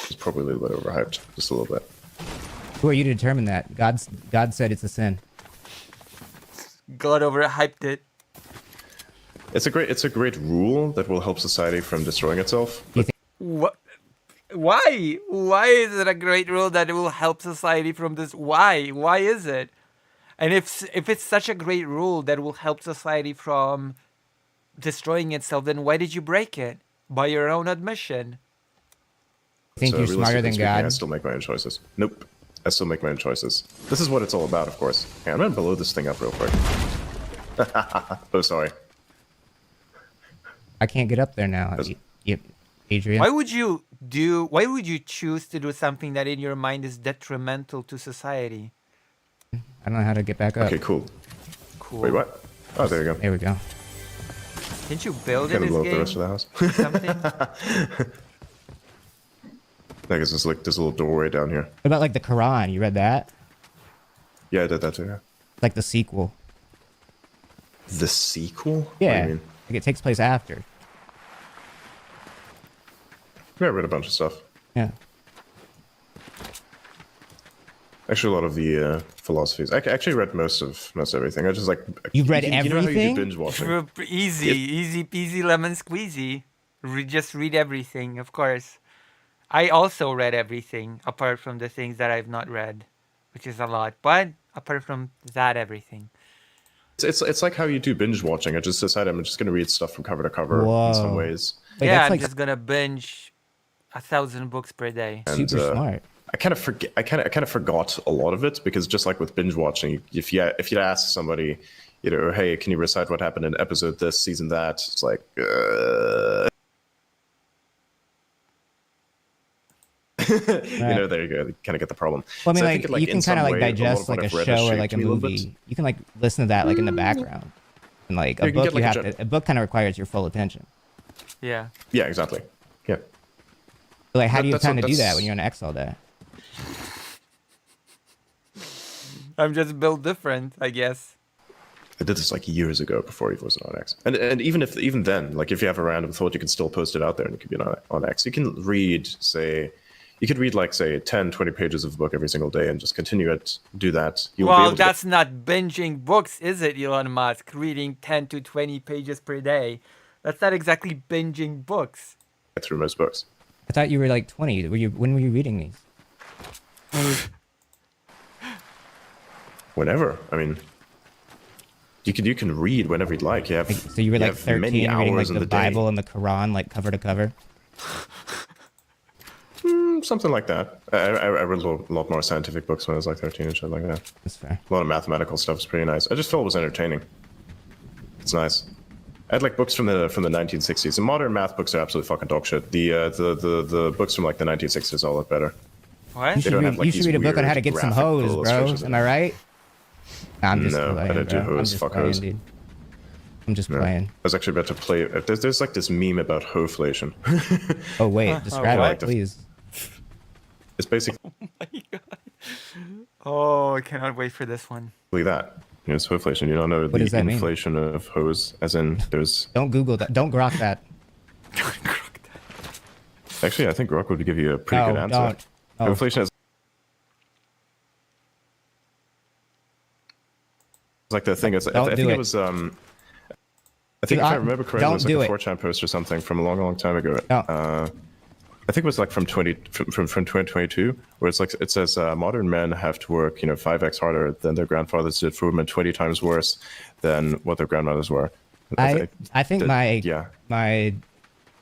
is probably a little bit overhyped, just a little bit. Who are you to determine that? God said it's a sin. God overhyped it. It's a great rule that will help society from destroying itself. But What? Why? Why is it a great rule that it will help society from this? Why? Why is it? And if it's such a great rule that will help society from destroying itself, then why did you break it? By your own admission. Think so you're smarter realistically than speaking, I God? still make my own choices. Nope. I still make my own choices. This is what it's all about, of course. Hey, I'm gonna blow this thing up real quick. Oh, sorry. I can't get up there now. Adrian. Why would you choose to do something that in your mind is detrimental to society? I don't know how to get back up. Okay, cool. Cool. Wait, what? Oh, there you go. There we go. Didn't you build Kind in of this blow up game? the rest of the house. Something? I guess there's like there's a little doorway down here. What about like the Quran? You read that? Yeah, I did that too. Yeah. Like the sequel. The sequel? What do Yeah. you mean? Like it takes place after. Yeah, I read a bunch of stuff. Yeah. Actually, a lot of the philosophies. I actually read most everything. I just like. You've read you know how you do everything? binge watching. Easy peasy lemon squeezy. Just read everything, of course. I also read everything, apart from the things that I've not read, which is a lot. But apart from that, everything. It's like how you do binge watching. I just decided I'm just gonna read stuff from cover to cover in some Whoa. ways. Wait, Yeah, that's I'm like just gonna binge 1,000 books per day. And, super smart. I kind of forget. I kind of forgot a lot of it because just like with binge watching, if you ask somebody, you know, hey, can you recite what happened in episode this, season that? It's like. You know, there you go. You kind of get the problem. Well, I mean, So like, think it, you can in kind of some like way, a lot digest of what like a I've read has show or shaped like a me little bit. movie. You can like listen to that like in the background, and like a You can book get, like, a book kind of requires your full attention. Yeah. Yeah, exactly. Yeah. So, like, how do you have That's time what- to do that that's- when you're on X all day? I'm just built different, I guess. I did this like years ago before it was on X. And even then, like if you have a random thought, you can still post it out there and it can be on X. You can read, you could read like, say, 10, 20 pages of a book every single day and just continue it, do that. You'll be Well, able to that's not binging books, is it, Elon Musk? Reading 10 to 20 pages per day. That's not exactly binging books. get through most books. I thought you were like 20. When were you reading these? Whenever. I mean, you can read whenever you'd like. You have, So you were like have 13 many reading like hours in the the day. Bible and the Quran like cover to cover. Something like that. I read a lot more scientific books when I was like 13 and shit like that. That's fair. A lot of mathematical stuff is pretty nice. I just felt it was entertaining. It's nice. I had like books from the 1960s. The modern math books are absolutely fucking dog shit. The books from like the 1960s are a lot better. What? You should, read, you should read a book on how to get some hoes, bro. Am I right? Nah, I'm just No, playing, I don't do bro. I'm hoes. just Fuck playing, hoes. dude. I'm just No. playing. I was actually about to play. There's like this meme about hoflation. Oh wait, describe I it, like the- please. It's basically Oh, I cannot wait for this one. that. You know, it's hoflation. You don't know What the does that mean? inflation of hose, as in there's. Don't Google that. Don't grok that. Actually, I think Grok would give you a pretty No, good answer. don't. Oh. Inflation is like the thing. Is, I Don't think do it it. was. I think if I remember correctly, don't it was like do a it. 4chan post or something from a long time ago. No. I think it was like from 2022, where it's like it says modern men have to work 5x harder than their grandfathers did for women, 20 times worse than what their grandmothers were. I think my yeah. my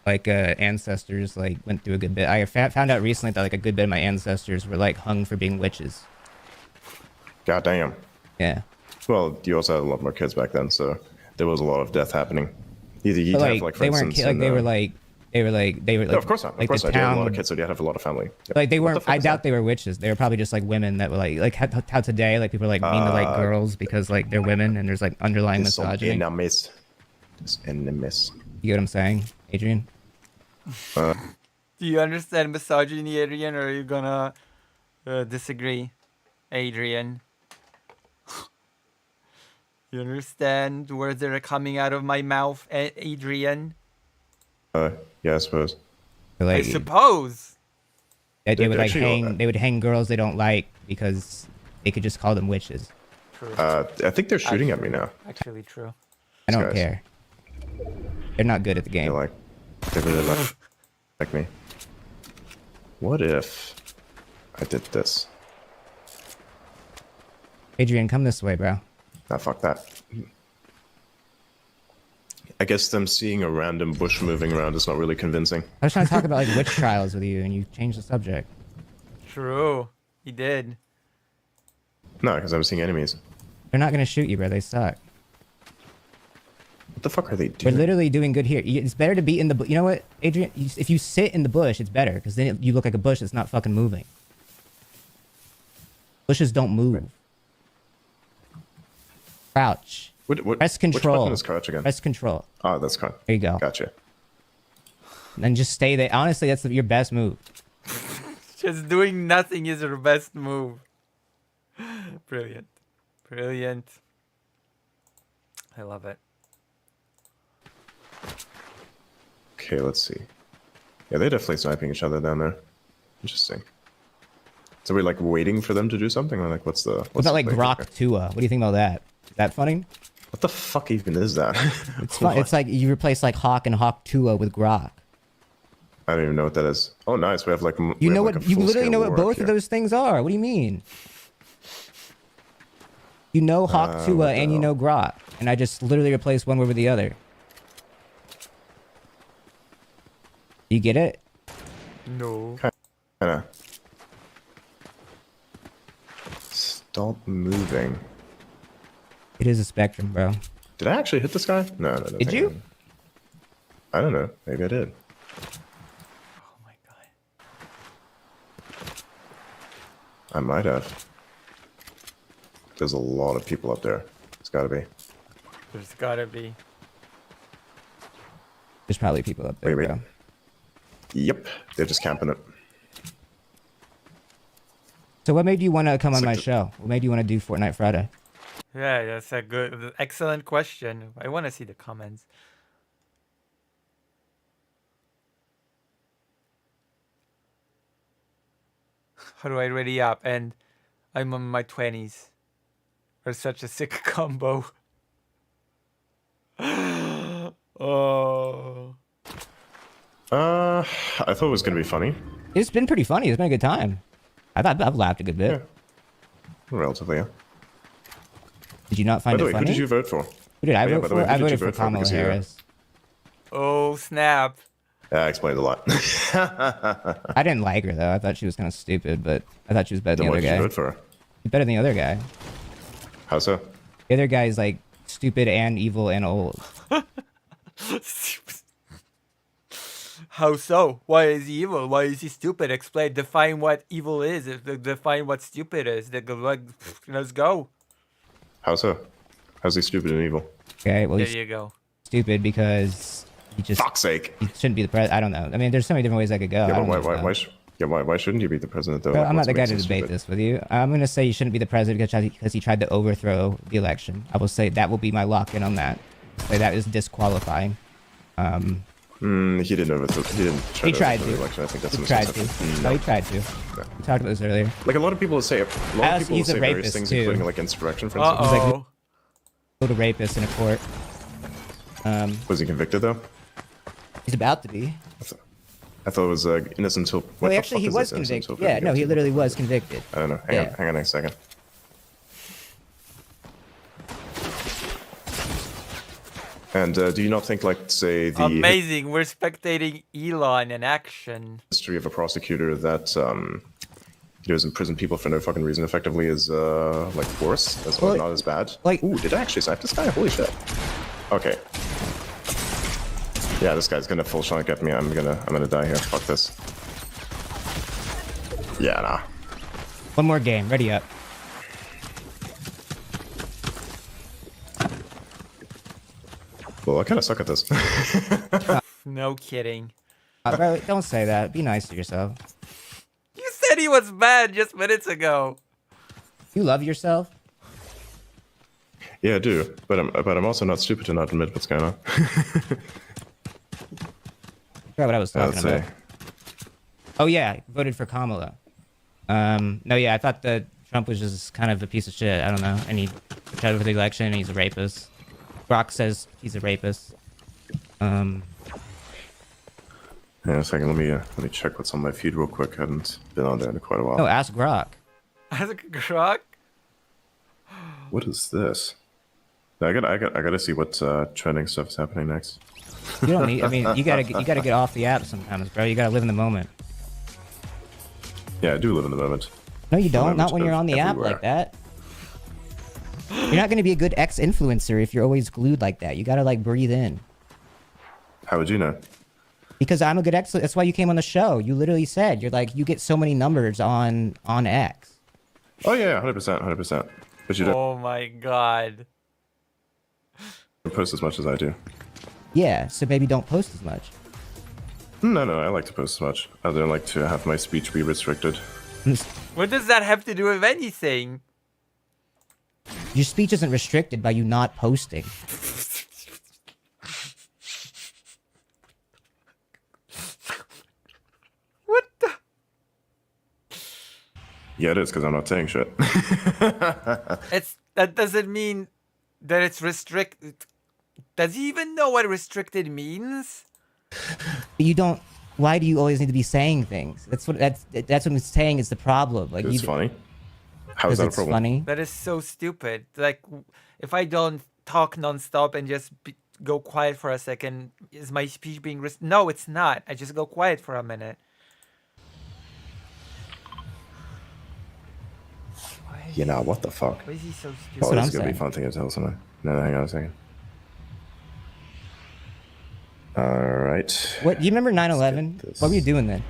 like ancestors like went through a good bit. I found out recently that like a good bit of my ancestors were like hung for being witches. God damn. Yeah. Well, you also had a lot more kids back then, so there was a lot of death happening. Either you'd But, have like, like for they weren't instance, like in, they were like no, of course not. Of like course the not. You had a lot town of kids, so you'd have a lot of family. Yep. like they What the weren't. fuck I is doubt that? they were witches. They were probably just like women that were like how today like people are like mean to like girls because like they're women and there's like underlying This misogyny. enemies. This enemies. You get what I'm saying, Adrian? Do you understand misogyny, Adrian, or are you gonna disagree, Adrian? You understand words that are coming out of my mouth, Adrian? Yeah, I suppose. I suppose. That they would like Actually, hang. They would hang girls they don't like because they could just call them witches. True. I think they're shooting at me now. Actually, true. I don't guys. care. They're not good at the They game. they really like me. What if I did this? Adrian, come this way, bro. Nah, fuck that. I guess them seeing a random bush moving around is not really convincing. I was trying to talk about like witch trials with you, and you changed the subject. True. He did. No, because I was seeing enemies. They're not gonna shoot you, bro. They suck. What the fuck are they We're doing? literally doing good here. It's better to be in the. You know what, Adrian? If you sit in the bush, it's better because then you look like a bush that's not fucking moving. Bushes don't move. Crouch. Press control. Which button is crouch again? Press control. Oh, that's crouch. There you go. Gotcha. And just stay there. Honestly, that's your best move. Just doing nothing is your best move. Brilliant. Brilliant. I love it. Okay, let's see. Yeah, they're definitely sniping each other down there. Interesting. So we're like waiting for them to do something? Or like, what's What about like Grok Tua? What do you think about that? Is that funny? What the fuck even is that? It's fun. It's like you replace like Hawk and Hawk Tua with Grok. I don't even know what that is. Oh, nice. We have like You know what? You literally know what both of those things are. What do you mean? You know Hawk Tua and you know Grok, and I just literally replaced one word with the other. You get it? No. Kinda. Stop moving. It is a spectrum, bro. Did I actually hit this guy? No. Did you? I don't know. Maybe I did. Oh my god. I might have. There's a lot of people up there. It's gotta be. There's gotta be. There's probably people up there, Wait. bro. Yep. They're just camping it. So what made you want to come on my show? What made you want to do Fortnite Friday? Yeah, that's a excellent question. I want to see the comments. How do I ready up? And I'm on my 20s. Or such a sick combo. Oh. I thought it was gonna be funny. It's been pretty funny. It's been a good time. I've laughed a good bit. Yeah. Relatively, yeah. Did you not find By the it way, funny? who did you vote for? Who did I Yeah, vote by the for? way, who I did you voted for vote for? Kamala Because you- Harris. Oh, snap. That explains a lot. I didn't like her though. I thought she was kind of stupid, but I thought she was better than Then the what other did guy. you vote for? Better than the other guy. How so? The other guy is like stupid and evil and old. How so? Why is he evil? Why is he stupid? Explain. Define what evil is. Define what stupid is. Let's go. How so? How's he stupid and evil? Okay, well There he's you go. stupid because he just Fuck's sake. he shouldn't be the president. I don't know. I mean, there's so many different ways I could go. Yeah, I but don't know. why shouldn't he be the president though? Bro, Like, I'm not what's the guy to makes him debate stupid? this with you. I'm gonna say you shouldn't be the president because he tried to overthrow the election. I will say that will be my lock-in on that. Say that is disqualifying. He didn't overthrow. He tried overthrow to. the election. I think that's He a tried to. misconception. No, he tried to. We talked about this earlier. Like a lot of people say, a lot of people He's a say various rapist, things, too. including like insurrection, for instance. He's like a rapist in a court. Was he convicted though? He's about to be. I thought it was innocent until. Well, what the actually, fuck he is was this, innocent convicted. until Yeah, proven no, he guilty? literally was convicted. I don't know. Hang on a second. And do you not think, like, say, the Amazing. We're spectating Elon in action. history of a prosecutor that goes and prison people for no fucking reason effectively is like worse? That's Well, not as bad. like- Ooh, did I actually snipe this guy? Holy shit. Okay. Yeah, this guy's gonna full shot at me. I'm gonna die here. Fuck this. Yeah, nah. One more game. Ready up. Well, I kind of suck at this. No kidding. Bro, don't say that. Be nice to yourself. You said he was bad just minutes ago. You love yourself. Yeah, I do, but I'm also not stupid to not admit what's going on. Forgot what I was talking Let's about. see. Oh yeah, voted for Kamala. No, yeah, I thought that Trump was just kind of a piece of shit. I don't know, and he tried for the election. And he's a rapist. Brock says he's a rapist. Yeah, a second. Let me check what's on my feed real quick. I haven't been on there in quite a while. No, ask Grok. Ask Grok? What is this? I gotta see what trending stuff is happening next. You don't need. I mean, you gotta get off the app sometimes, bro. You gotta live in the moment. Yeah, I do live in the moment. No, you don't. Moment Not when you're of on the app everywhere. like that. You're not gonna be a good ex-influencer if you're always glued like that. You gotta like breathe in. How would you know? Because I'm a good ex. That's why you came on the show. You literally said you're like you get so many numbers on X. Oh yeah, 100%. But you don't Oh my god. post as much as I do. Yeah, so maybe don't post as much. No, I like to post as much. I don't like to have my speech be restricted. What does that have to do with anything? Your speech isn't restricted by you not posting. What the? Yeah, it is, because I'm not saying shit. That doesn't mean that it's restricted. Does he even know what restricted means? You don't. Why do you always need to be saying things? That's what I'm saying is the problem. Like It's funny. How is that a problem? Funny. That is so stupid. Like, if I don't talk nonstop and just go quiet for a second, is my speech being No, it's not. I just go quiet for a minute. You know, what the fuck? Why is he so stupid? Oh, this is going to be a fun thing to tell someone. No, hang on a second. Alright. What? Do you remember 9/11? What were you doing then?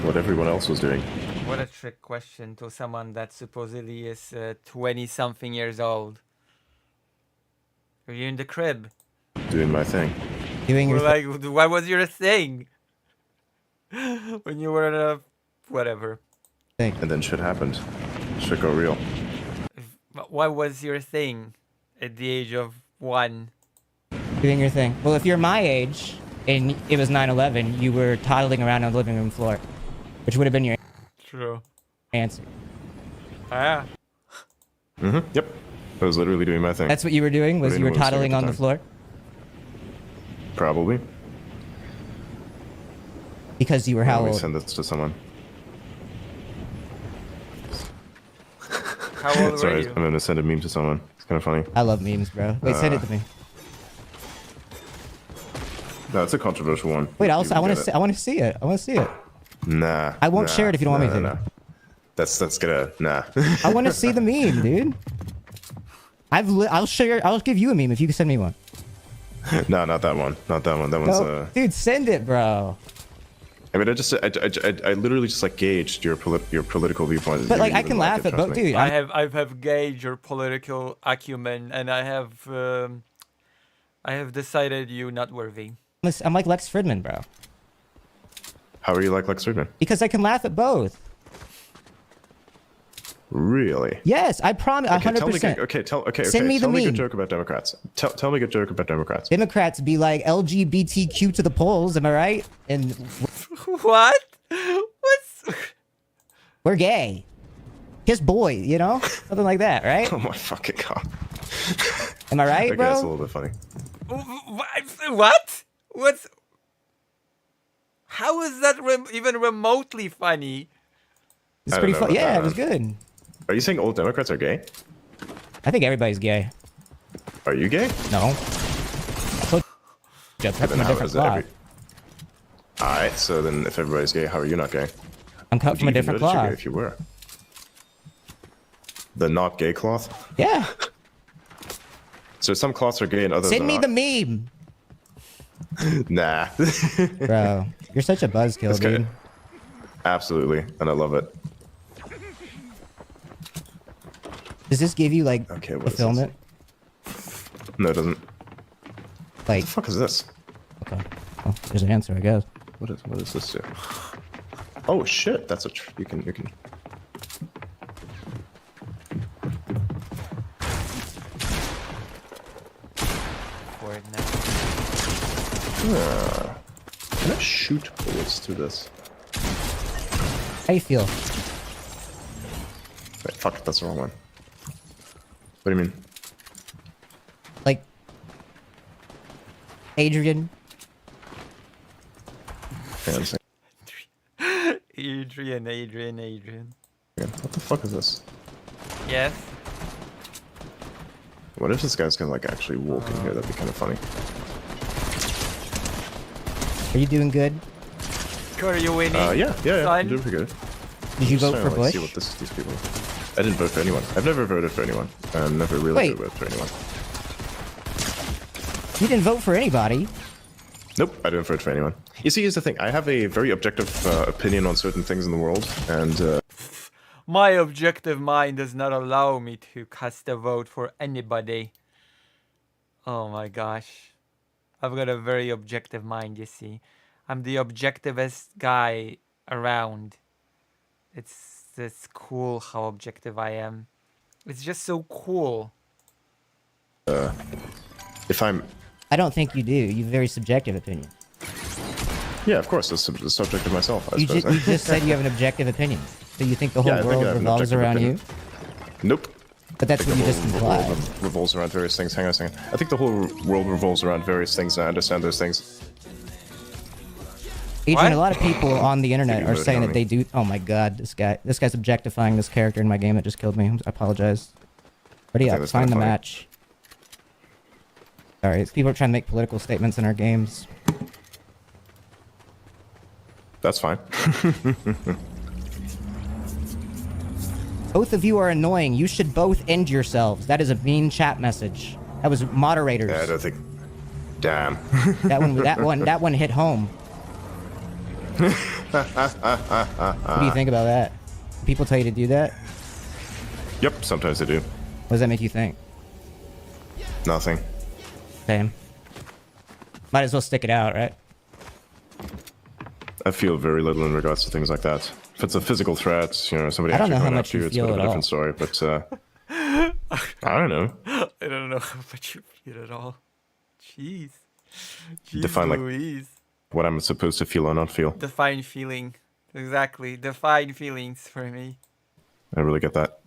What everyone else was doing. What a trick question to someone that supposedly is 20-something years old. Were you in the crib? Doing my thing. Doing your like, what was your thing? When you were in a... whatever. And then shit happened. Shit got real. What was your thing at the age of 1? Doing your thing. Well, if you're my age and it was 9/11, you were toddling around on the living room floor, which would have been your True. answer. Ah. Yep. I was literally doing my thing. That's what you were doing? Was you were toddling on the floor? Probably. Because you were how Let me old? send this to someone. How old were Sorry, you? I'm going to send a meme to someone. It's kind of funny. I love memes, bro. Wait, send it to me. No, it's a controversial one. Wait, You I would want get to. I want to see it. I want to see it. Nah. I won't nah, share it if you don't want me to. Nah. That's gonna nah. I want to see the meme, dude. I'll share. I'll give you a meme if you can send me one. No, not that one. Not that one. That one's No, dude, send it, bro. I mean, I literally just like gauged your political viewpoint. But You like, I even can laugh it, at trust both, me. dude. I have gauged your political acumen, and I have decided you not worthy. I'm like Lex Fridman, bro. How are you like Lex Friedman? Because I can laugh at both. Really? Yes, I promise. 100%. Send me the tell me a meme. good joke about Democrats. Tell me a good joke about Democrats. Democrats be like LGBTQ to the polls. Am I right? And what? What's? We're gay. Kiss boy, you know, something like that, right? Oh my fucking god. Am I right, Okay, bro? that's a little bit funny. What? What's? How is that even remotely funny? It's pretty fun. Yeah, it was good. Are you saying all Democrats are gay? I think everybody's gay. Are you gay? No. Just Then from a how different is that cloth. Alright, so then if everybody's gay, how are you not gay? I'm cut Would from you a even different know that you're cloth. gay if you were? The not gay cloth? Yeah. So some cloths are gay and others Send are me not. the meme. Nah. Bro, you're such a buzzkill, That's good. dude. Absolutely, and I love it. Does this give you like Okay, what is fulfillment? No, it doesn't. Like, What the fuck is this? okay. Well, there's an answer, I guess. What is this do? Oh shit, that's you can. Can I shoot bullets through this? How you feel? Wait, fuck, that's the wrong one. What do you mean? Like, Adrian? Hang on a second. Adrian. What the fuck is this? Yes. What if this guy's gonna like actually walk in here? That'd be kind of funny. Are you doing good? Are you winning? Yeah, I'm son? doing pretty good. Did you I'm just vote trying for to, Bush? See what these people. I didn't vote for anyone. I've never voted for anyone. I never really Wait. did vote for anyone. You didn't vote for anybody. Nope, I didn't vote for anyone. You see, here's the thing. I have a very objective opinion on certain things in the world, and My objective mind does not allow me to cast a vote for anybody. Oh my gosh. I've got a very objective mind, you see. I'm the objectivist guy around. It's cool how objective I am. It's just so cool. if I'm... I don't think you do. You have a very subjective opinion. Yeah, of course. It's the subject of myself, I You, suppose. you just said you have an objective opinion. So you think the whole Yeah, I think I world have an revolves objective around opinion. you? Nope. But that's I think what you the just whole world implied. revolves around various things. Hang on a second. I think the whole world revolves around various things, and I understand those things. Adrian, a lot of people on the internet You're are voting saying on that me. they do. Oh my God, this guy's objectifying this character in my game that just killed me. I apologize. Ready I think up, that's find kinda the funny. match. Sorry, people are trying to make political statements in our games. That's fine. Both of you are annoying. You should both end yourselves. That is a mean chat message. That was moderators. Yeah, I don't think. Damn. That one hit home. What do you think about that? People tell you to do that? Yep, sometimes I do. What does that make you think? Nothing. Same. Might as well stick it out, right? I feel very little in regards to things like that. If it's a physical threat, you know, somebody I don't actually know how going much after you you, it's a bit feel of a at all. different story. But I don't know. I don't know how much you feel at all. Jeez. Jeez Define, like, Louise. what I'm supposed to feel or not feel. Define feeling. Exactly. Define feelings for me. I really get that.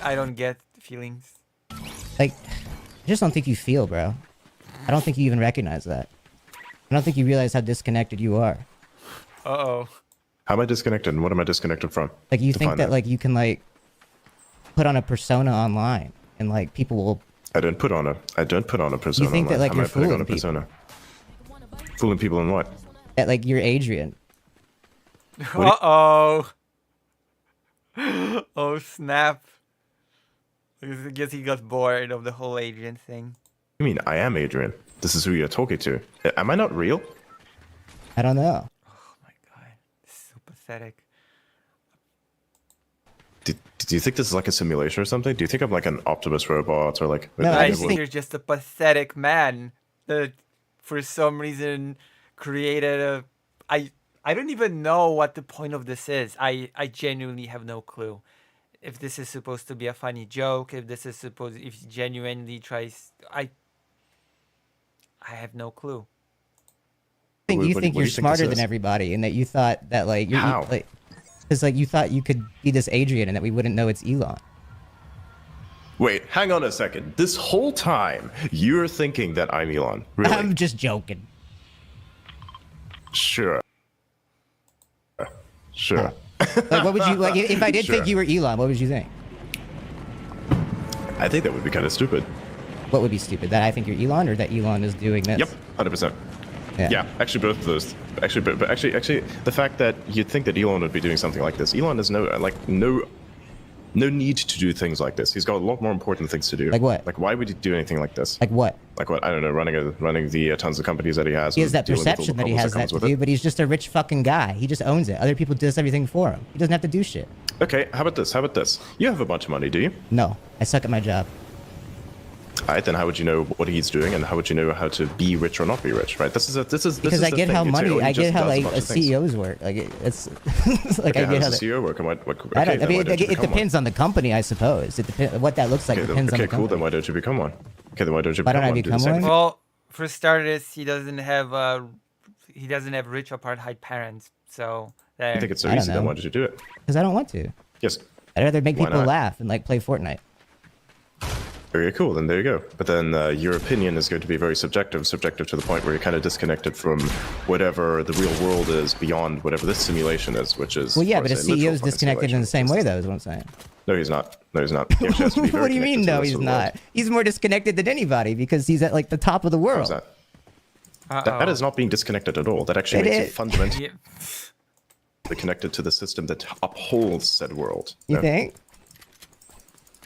I don't get feelings. Like, I just don't think you feel, bro. I don't think you even recognize that. I don't think you realize how disconnected you are. Uh-oh. How am I disconnected, and what am I disconnected from? Like, you Define think that, like, you can, like, put on a persona online, and, like, people will... I don't put on a persona. You think that, online. like, How am you're I putting on fooling a people. persona? Fooling people in what? That, like, you're Adrian. Uh-oh. Oh, snap. I guess he got bored of the whole Adrian thing. You mean I am Adrian? This is who you're talking to. Am I not real? I don't know. So pathetic. Do you think this is like a simulation or something? Do you think I'm like an Optimus robot or like... No, I think you're just a pathetic man that for some reason created a... I don't even know what the point of this is. I genuinely have no clue. If this is supposed to be a funny joke, if this is supposed... If he genuinely tries... I have no clue. I think What- you what- think what do you're you think smarter this than is? everybody, and that you thought that, like... You're, How? Like, because, like, you thought you could be this Adrian and that we wouldn't know it's Elon. Wait, hang on a second. This whole time, you're thinking that I'm Elon. Really? I'm just joking. Sure. Sure. Like, what would you... Like, if I did think Sure. you were Elon, what would you think? I think that would be kind of stupid. What would be stupid? That I think you're Elon, or that Elon is doing this? Yep, 100%. Yeah. Yeah, actually both of those. Actually, but actually, the fact that you'd think that Elon would be doing something like this. Elon has no need to do things like this. He's got a lot more important things to do. Like what? Like why would he do anything like this? Like what? Like what? I don't know. Running the tons of companies that he has. He has and that dealing with all the perception that he has problems that comes to with do, it. but he's just a rich fucking guy. He just owns it. Other people does everything for him. He doesn't have to do shit. Okay, how about this? How about this? You have a bunch of money, do you? No, I suck at my job. Alright, then how would you know what he's doing, and how would you know how to be rich or not be rich? Right? This is Because I the get thing. how It's, money, he I just get how does a like bunch a of things. CEO's work. Like it's like Okay, I how get how. does the CEO work? And what, I okay, don't. I then mean, why don't you it become one? depends on the company, I suppose. It depends. What that looks like Okay, depends on okay, the cool. company. Then why don't you become one? Okay, then why don't you Why become don't I one? Do the become same one? thing. Well, for starters, he doesn't have rich apartheid parents, so there. You think it's so I don't easy? Then know. why did you do it? Because I don't want to. Yes. I'd rather make Why people not? laugh and like play Fortnite. Very cool. Then there you go. But then your opinion is going to be very subjective to the point where you're kind of disconnected from whatever the real world is beyond whatever this simulation is, which is. Well, yeah, of but a course, literal CEO is fucking disconnected in the same way, though. Is what I'm saying. No, he's not. No, he's not. He actually has to be very What do you mean? connected to the No, rest he's of the world. not. He's more disconnected than anybody because he's at like the top of the world. How's that? That is not being disconnected at all. That actually It makes you is. fundamentally connected to the system that upholds said world. You No. think?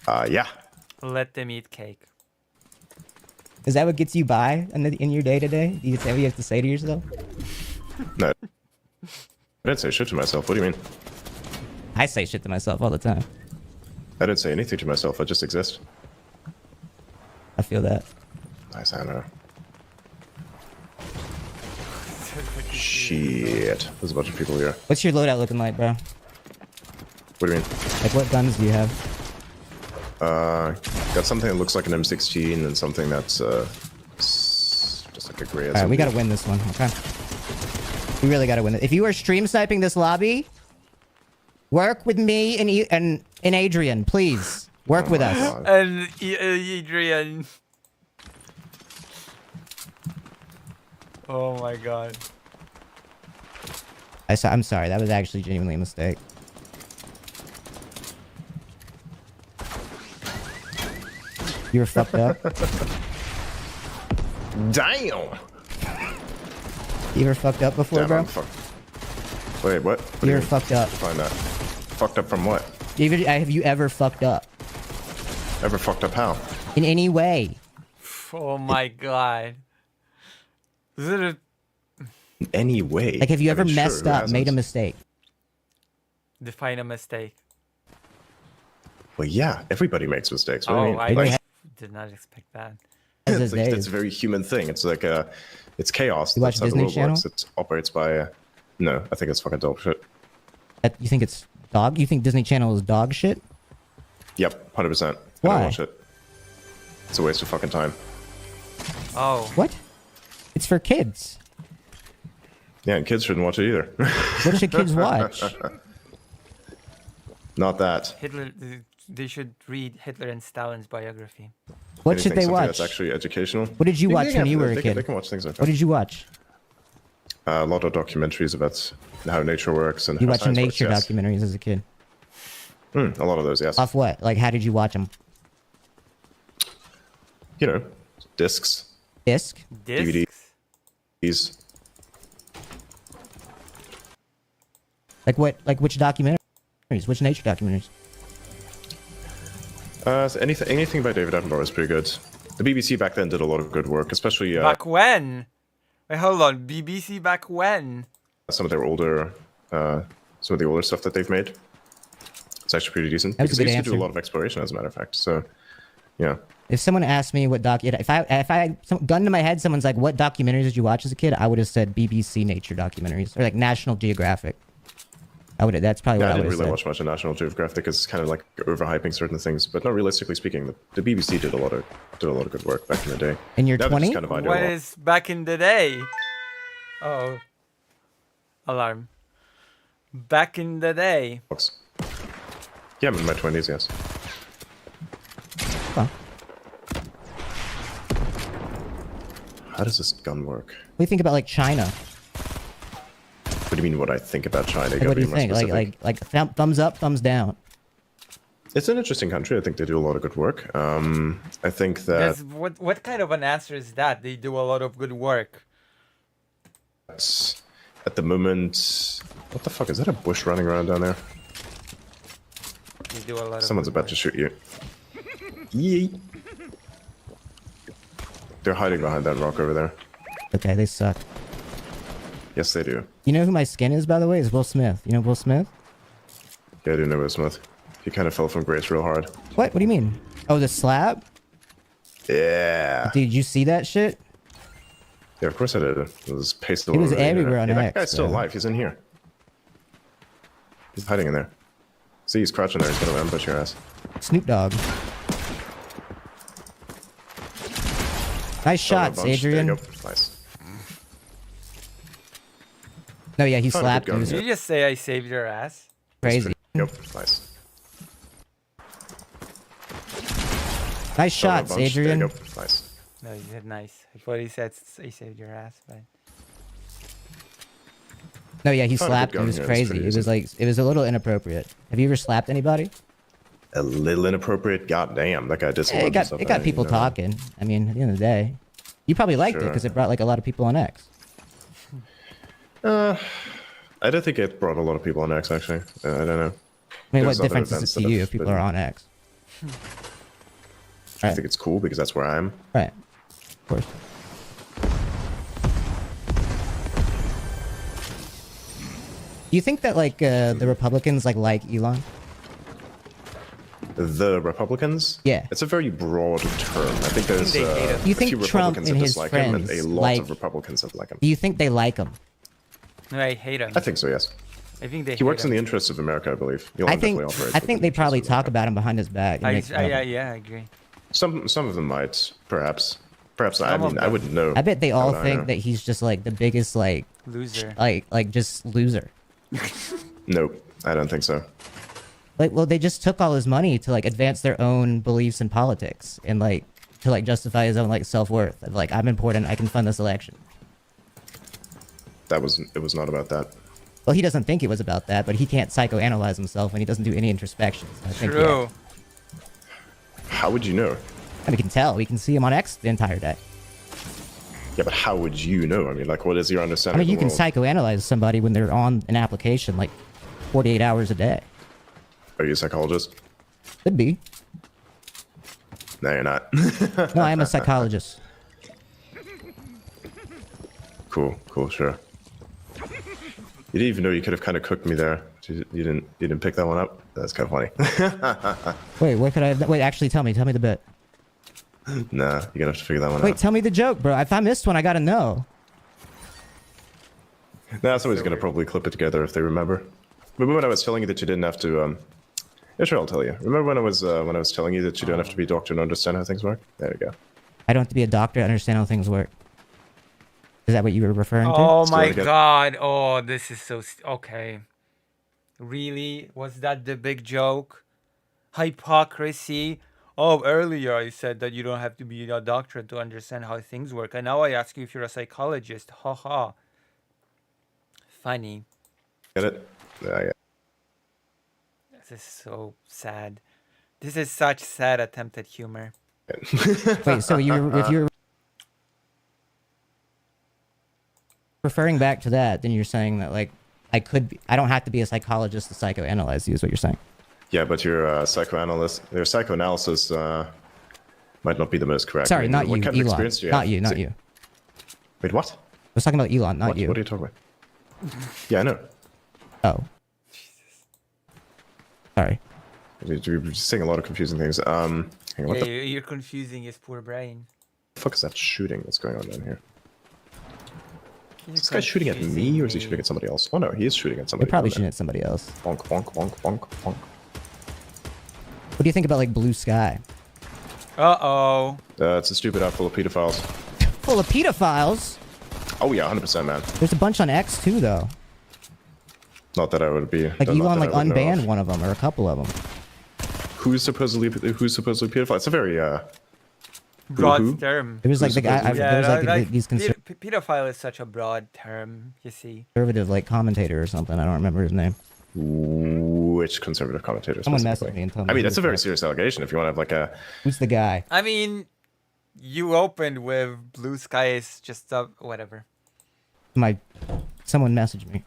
Yeah. Let them eat cake. Is that what gets you by in your day to day? Do you say what you have to say to yourself? No. I didn't say shit to myself. What do you mean? I say shit to myself all the time. I didn't say anything to myself. I just exist. I feel that. Nice, I know. Shit. There's a bunch of people here. What's your loadout looking like, bro? What do you mean? Like, what guns do you have? Got something that looks like an M16 and something that's just like a gray. All right, we gotta win this one. Okay. We really gotta win it. If you are stream sniping this lobby, work with me and Adrian, please. Work with us. And Adrian. Oh my god. I'm sorry. That was actually genuinely a mistake. You were fucked up. Damn. You ever fucked up before, Damn, bro? I'm fucked. Wait, what? You ever fucked up? Find that. Fucked up from what? Have you ever fucked up? Ever fucked up how? In any way? Oh my god. Is it a... In any way? Like, have you ever I mean, sure, messed who up, hasn't? made a mistake? Define a mistake. Well, yeah, everybody makes mistakes. What do you Oh, mean? I Like, did not expect that. it's like, that's a very human thing. It's like it's chaos. You watch That's how the Disney world Channel? works. It operates by. No, I think it's fucking dog shit. You think it's dog? You think Disney Channel is dog shit? Yep, 100%. I Why? don't watch it. It's a waste of fucking time. Oh. What? It's for kids. Yeah, and kids shouldn't watch it either. What should kids watch? Not that. Hitler. They should read Hitler and Stalin's biography. What should they Something watch? That's actually educational. What did you watch when you were a They kid? can watch things like that. What did you watch? A lot of documentaries about how nature works and You how watched science nature works, yes. documentaries as a kid. A lot of those, yes. Off what? Like, how did you watch them? You know, discs. Disc? DVDs. Like what? Like which documentaries? Which nature documentaries? So anything by David Attenborough is pretty good. The BBC back then did a lot of good work, especially Back when? Wait, hold on. BBC back when? some of their older, some of the older stuff that they've made. It's actually pretty decent. That was Because a they good used to do a answer. lot of exploration, as a matter of fact. So, yeah. If someone asked me what if I gun to my head, someone's like, "What documentaries did you watch as a kid?" I would have said BBC nature documentaries or like National Geographic. That's probably Yeah, what I I would didn't have really said. watch much of National Geographic because it's kind of like overhyping certain things. But no, realistically speaking, the BBC did a lot of good work back in the day. And you're Now they're 20? just kind of What is back in the day? Oh. Alarm. Back in the day. Yeah, I'm in my 20s, yes. Huh. How does this gun work? What do you think about like China? What do you mean? What I think about China? Like, what do you think? Like thumbs up, thumbs down. It's an interesting country. I think they do a lot of good work. I think that What kind of an answer is that? They do a lot of good work. at the moment, what the fuck is that? A bush running around down there? They do a lot of Someone's good about to shoot you. Yee. They're hiding behind that rock over there. Okay, they suck. Yes, they do. You know who my skin is, by the way? Is Will Smith. You know Will Smith? Yeah, I do know Will Smith. He kind of fell from grace real hard. What? What do you mean? Oh, the slab? Yeah. Did you see that shit? Yeah, of course I did. It was pasted all He was over the internet. everywhere on Yeah, that X, guy's still bro. alive. He's in here. He's hiding in there. See, he's crouching there. He's gonna ambush your ass. Snoop Dogg. Nice shots, There you Adrian. go. Nice. No, yeah, he Found a slapped. good He gun, was Did you just say I saved your ass? crazy. Yep, nice. Nice shots, There you Adrian. go. Nice. No, you said nice. I thought he said I saved your ass, but... No, yeah, he Found a slapped. good It gun was here, it's crazy. pretty It was easy. like it was a little inappropriate. Have you ever slapped anybody? A little inappropriate. Goddamn, that guy did some. It got people talking. I mean, at the end of the day, you probably liked it Sure. because it brought like a lot of people on X. I don't think it brought a lot of people on X, actually. I don't know. I mean, There's what other difference is events it to that you have if people been- are on X? I think it's cool because that's where I am. Right. Of course. Do you think that like the Republicans like Elon? The Republicans? Yeah. It's a very broad term. I think there's they hate him. You a think few Trump Republicans and that his dislike him and a friends lot like- of Republicans that like him. Do you think they like him? No, I hate him. I think so, yes. I think they He works hate in the him. interests of America, I believe. Elon I think definitely operates I with think the they probably interests of talk about him behind his back. and make fun of him. Yeah, I agree. Some of them might, perhaps. Perhaps I mean I wouldn't know. I bet they all I think know. that he's just like the biggest like Loser. Like just loser. Nope, I don't think so. Like, well, they just took all his money to like advance their own beliefs in politics and like to like justify his own like self-worth. Of, like, I'm important. I can fund this election. It was not about that. Well, he doesn't think it was about that, but he can't psychoanalyze himself and he doesn't do any introspection. So I think, True. yeah. How would you know? And we can tell. We can see him on X the entire day. Yeah, but how would you know? I mean, like, what is your I understanding? mean, you of can the world? psychoanalyze somebody when they're on an application like 48 hours a day. Are you a psychologist? Could be. No, you're not. No, I am a psychologist. Cool, sure. You didn't even know you could have kind of cooked me there. You didn't pick that one up. That's kind of funny. Wait, what could I? Wait, actually, tell me the bit. Nah, you're gonna have to figure that one Wait, out. tell me the joke, bro. If I missed one, I gotta know. Nah, somebody's gonna probably clip it together if they remember. Remember when I was telling you that you didn't have to? Yeah, sure, I'll tell you. Remember when I was telling you that you don't have to be a doctor and understand how things work? There you go. I don't have to be a doctor to understand how things work. Is that what you were referring to? Oh my god. Oh, this is so... Okay. Really? Was that the big joke? Hypocrisy? Oh, earlier I said that you don't have to be a doctor to understand how things work. And now I ask you if you're a psychologist. Haha. Funny. Get it? Yeah, yeah. This is so sad. This is such sad attempt at humor. Wait, so if you're referring back to that, then you're saying that like I don't have to be a psychologist to psychoanalyze you, is what you're saying. Yeah, but your psychoanalysis might not be the most correct. Sorry, I mean, not what you, kind of Elon. experience do you Not have? you, not you. Wait, what? I was talking about Elon, not you. What are you talking about? Yeah, I know. Oh. Sorry. You're saying a lot of confusing things. Hang on, what Yeah, the you're confusing his poor brain. fuck is that shooting that's going on down here? You're Is this guy shooting at me or is he shooting at somebody else? Oh no, he is shooting at They're somebody. probably down shooting at somebody else. there. Bonk, bonk, bonk, bonk, bonk. What do you think about like Blue Sky? Uh-oh. It's a stupid app full of pedophiles. Full of pedophiles? Oh yeah, 100%, man. There's a bunch on X too, though. Not that I would be. Like not Elon that like I would know unbanned of. one of them or a couple of them. Who's supposedly pedophile? It's a very Broad who? term. It was like the guy. There was like these pedophile is such a broad term, you see. conservative like commentator or something. I don't remember his name. Which conservative commentator? Someone specifically? messaged me and told me. I mean, who that's a it very was. serious allegation. If you want to have like a, Who's the guy? I mean, you opened with Blue Sky is just whatever. Someone messaged me.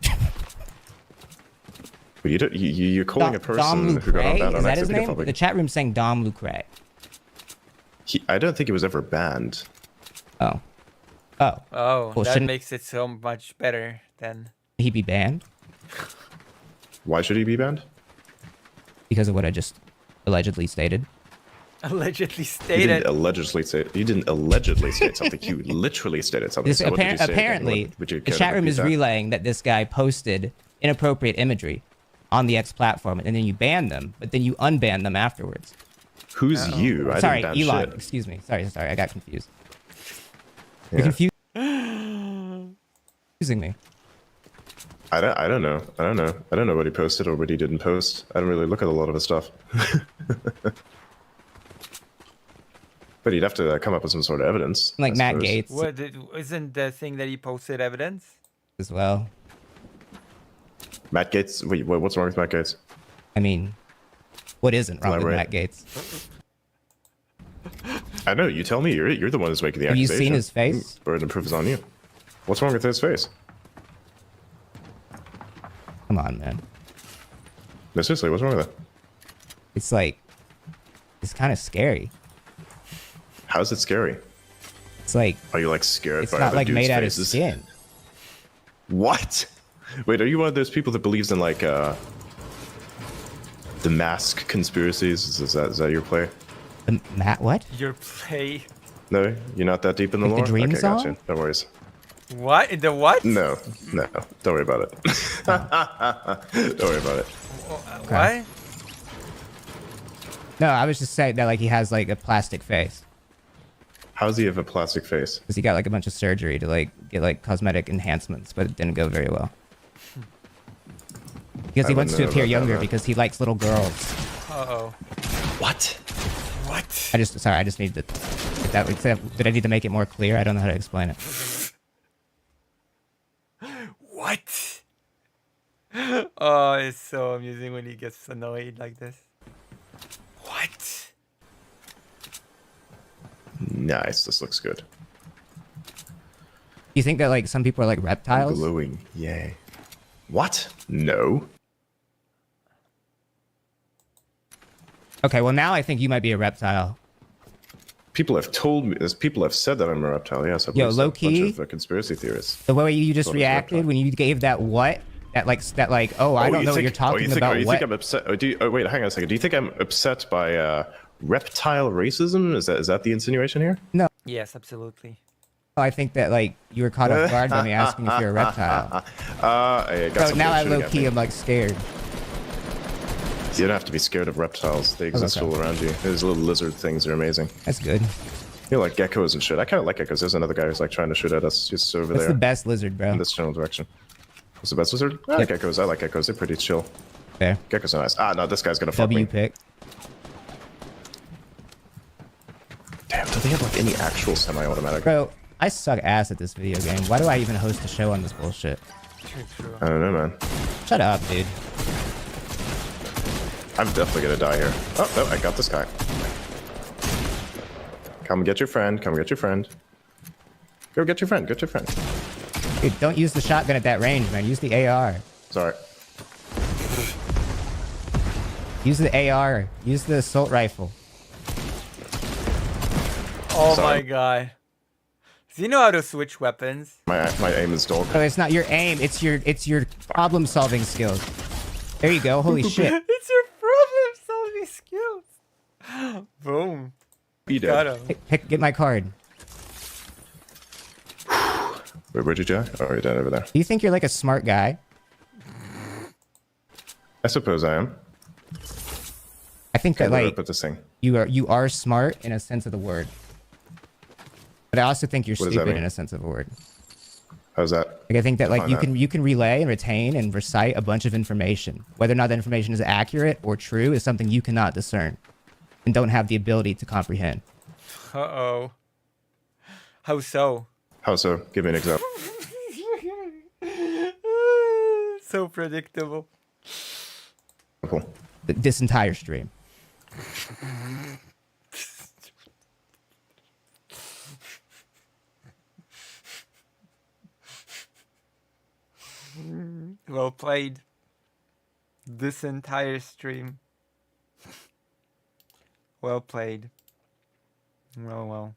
well, you're calling a Dom person who got on Lucre? that Is on that his accident name? pedophile. The chat room's saying Dom Lucre. I don't think he was ever banned. Oh. Oh, Well, that shouldn't makes it so much better then. he be banned Why should he be banned? because of what I just allegedly stated? Allegedly You stated. didn't allegedly say. You didn't allegedly state something. You literally stated something. This, So what did you say again? apparently, Would you the care to chat room repeat is that? relaying that this guy posted inappropriate imagery on the X platform, and then you ban them, but then you unban them afterwards. Who's you? I Sorry, didn't ban Elon. shit. Excuse me. Sorry, I got confused. Yeah. You're confusing me. I don't know. I don't know what he posted or what he didn't post. I don't really look at a lot of his stuff. But he'd have to come up with some sort of evidence. Like I Matt suppose. Gates What isn't the thing that he posted evidence? as well. Matt Gates. Wait, what's wrong with Matt Gates? I mean, what isn't wrong with Elaborate. Matt Gates? I know. You tell me. You're the one who's making the Have you accusation. seen his face? Burden of proof is on you. What's wrong with his face? Come on, man. No, seriously, what's wrong with it? It's like, it's kind of scary. How's it scary? It's like, Are you like scared it's by not other like dudes' made out of faces? skin. What? Wait, are you one of those people that believes in like the mask conspiracies? Is that your play? Matt, what? Your play. No, you're not that deep in the Like the lore. Dream okay, song? gotcha. No worries. What? The what? No, don't worry about it. Don't worry about it. What? No, I was just saying that like he has like a plastic face. How does he have a plastic face? Because he got like a bunch of surgery to like get like cosmetic enhancements, but it didn't go very well. Because he wants to appear younger because he likes little girls. Uh-oh. What? What? I just need to. Did I need to make it more clear? I don't know how to explain it. What? Oh, it's so amusing when he gets annoyed like this. What? Nice. This looks good. You think that like some people are like reptiles? Glowing. Yay. What? No. Okay, well now I think you might be a reptile. People have told me this. People have said that I'm a reptile. Yes, I Yo, believe low so. key. A bunch of conspiracy theorists. The way you just Thought it was reacted when you gave that what? That like oh I don't know what you're talking about. You think I'm upset? Wait, hang on a second. Do you think I'm upset by reptile racism? Is that the insinuation here? No. Yes, absolutely. I think that like you were caught off guard by me asking if you're a reptile. So now I low key am like scared. You don't have to be scared of reptiles. They exist all around you. There's little lizard things. They're amazing. That's good. You know, like geckos and shit. I kind of like geckos. There's another guy who's like trying to shoot at us. He's over there. What's the best lizard, bro? In this general direction. What's the best lizard? I like geckos. I like geckos. They're pretty chill. Fair. Geckos are nice. Ah, no, this guy's gonna fuck me. pick. Damn, do they have like any actual semi-automatic? Bro, I suck ass at this video game. Why do I even host a show on this bullshit? I don't know, man. Shut up, dude. I'm definitely gonna die here. Oh, no, I got this guy. Come get your friend. Come get your friend. Go get your friend. Get your friend. Dude, don't use the shotgun at that range, man. Use the AR. Sorry. Use the AR. Use the assault rifle. Oh Sorry. my god. Does he know how to switch weapons? My aim is dog. Oh, it's not your aim. It's your problem solving skills. There you go. Holy shit. It's your problem solving skills. Boom. Be Got dead. him. Get my card. Where'd you die? Oh, you're dead over there. Do you think you're like a smart guy? I suppose I am. I think that Where do I like put this thing? you are smart in a sense of the word. But I also think you're What does that stupid mean? in a sense of a word. How's that? Like I think that like Define you can relay and retain and recite a bunch of information. Whether or not that information is accurate or true is something you cannot discern and don't have the ability to comprehend. Uh-oh. How so? How so? Give me an example. So predictable. This entire stream. Well played. This entire stream. Well played. Well.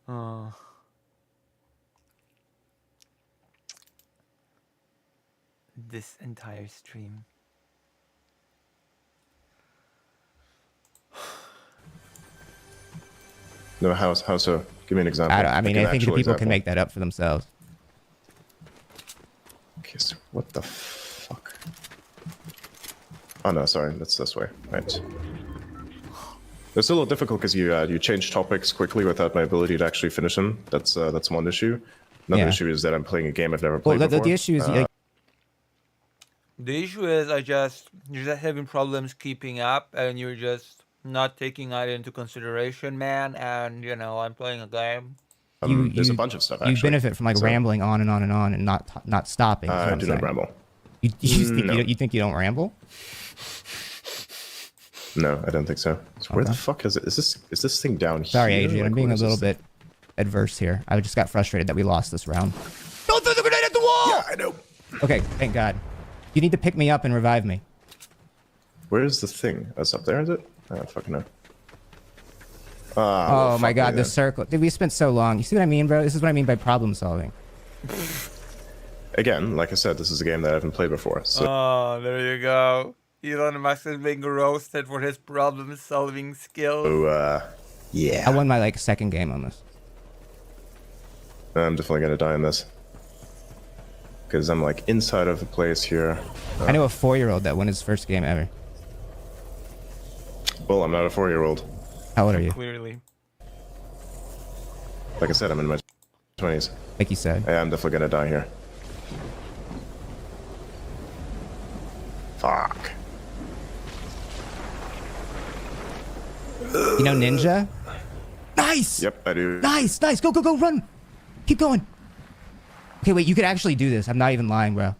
Oh. This entire stream. No, how so? Give me an example. I think the actual people example. can make that up for themselves. Okay, so what the fuck? Oh no, sorry, that's this way. Right. It's a little difficult because you change topics quickly without my ability to actually finish them. That's one issue. Another issue is that I'm playing a game I've never played before. The issue is The issue is you're just having problems keeping up and you're just not taking that into consideration, man. And I'm playing a game. There's a bunch of stuff. Actually. You benefit from like rambling on and on and on and not stopping. I do not ramble. You think you don't ramble? No, I don't think so. So where the fuck is it? Is this thing down here? Sorry, Adrian. Like, I'm being where a is little this bit adverse here. I just got frustrated that we lost this round. Don't throw the grenade at the wall! Yeah, I know. Okay, thank God. You need to pick me up and revive me. Where is the thing? That's up there, is it? I don't fucking know. Oh my God, the circle. Dude, we spent so long. You see what I mean, bro? This is what I mean by problem solving. Again, like I said, this is a game that I haven't played before. So Oh, there you go. Elon Musk is being roasted for his problem-solving skills. yeah. I won my second game on this. I'm definitely gonna die in this. Because I'm inside of the place here. I know a 4-year-old that won his first game ever. Well, I'm not a 4-year-old. How old are you? Clearly. Like I said, I'm in my 20s. Like you said. Yeah, I'm definitely gonna die here. Fuck. You know Ninja? Nice! Yep, I do. Nice, nice. Go, go, go, run. Keep going. Okay, wait, you could actually do this. I'm not even lying, bro.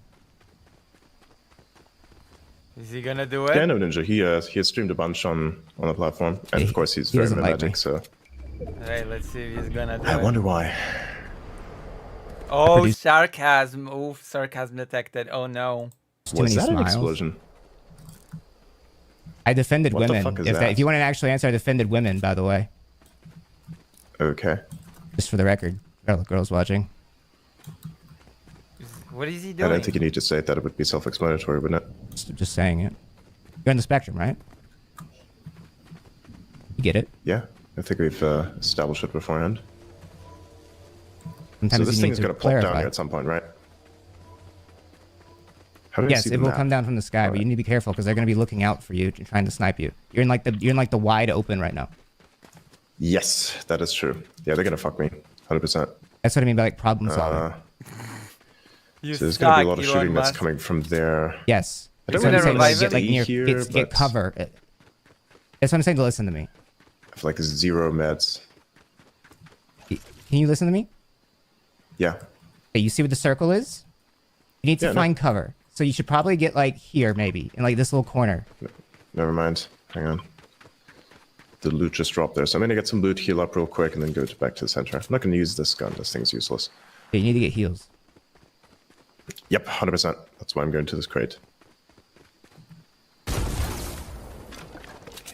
Is he gonna do it? Yeah, I know Ninja. He has streamed a bunch on the platform, and of course he's he very doesn't like me. mimetic. So Alright, let's see if he's gonna do it. I wonder why. Oh, sarcasm. Oof, sarcasm detected. Oh no. Was that an explosion? I defended What the women. fuck is if, that? if you want to actually answer, I defended women, by the way. Okay. Just for the record. Girls watching. What is he I doing? don't think you need to say it. That it would be self-explanatory, wouldn't it? Just saying it. You're on the spectrum, right? You get it. Yeah, I think we've established it beforehand. Sometimes so this you thing need is to going to pop down clarify. here at some point, right? How do I Yes, see it the will map? come down from the sky, but you need to be careful because they're going to be looking out for you, trying to snipe you. You're in like the wide open right now. Yes, that is true. Yeah, they're going to fuck me, 100%. That's what I mean by like problem solving. So there's going to be a lot of shooting that's coming from there. Yes. I don't That's what really I'm saying, want get, to like, near, here, get but cover. That's what I'm saying to listen to me. I have like 0 meds. Can you listen to me? Yeah. Okay, you see what the circle is? You need to Yeah, no. find cover. So you should probably get like here maybe, in like this little corner. Never mind. Hang on. The loot just dropped there. So I'm going to get some loot, heal up real quick, and then go back to the center. I'm not going to use this gun. This thing's useless. Okay, you need to get heals. Yep, 100%. That's why I'm going to this crate.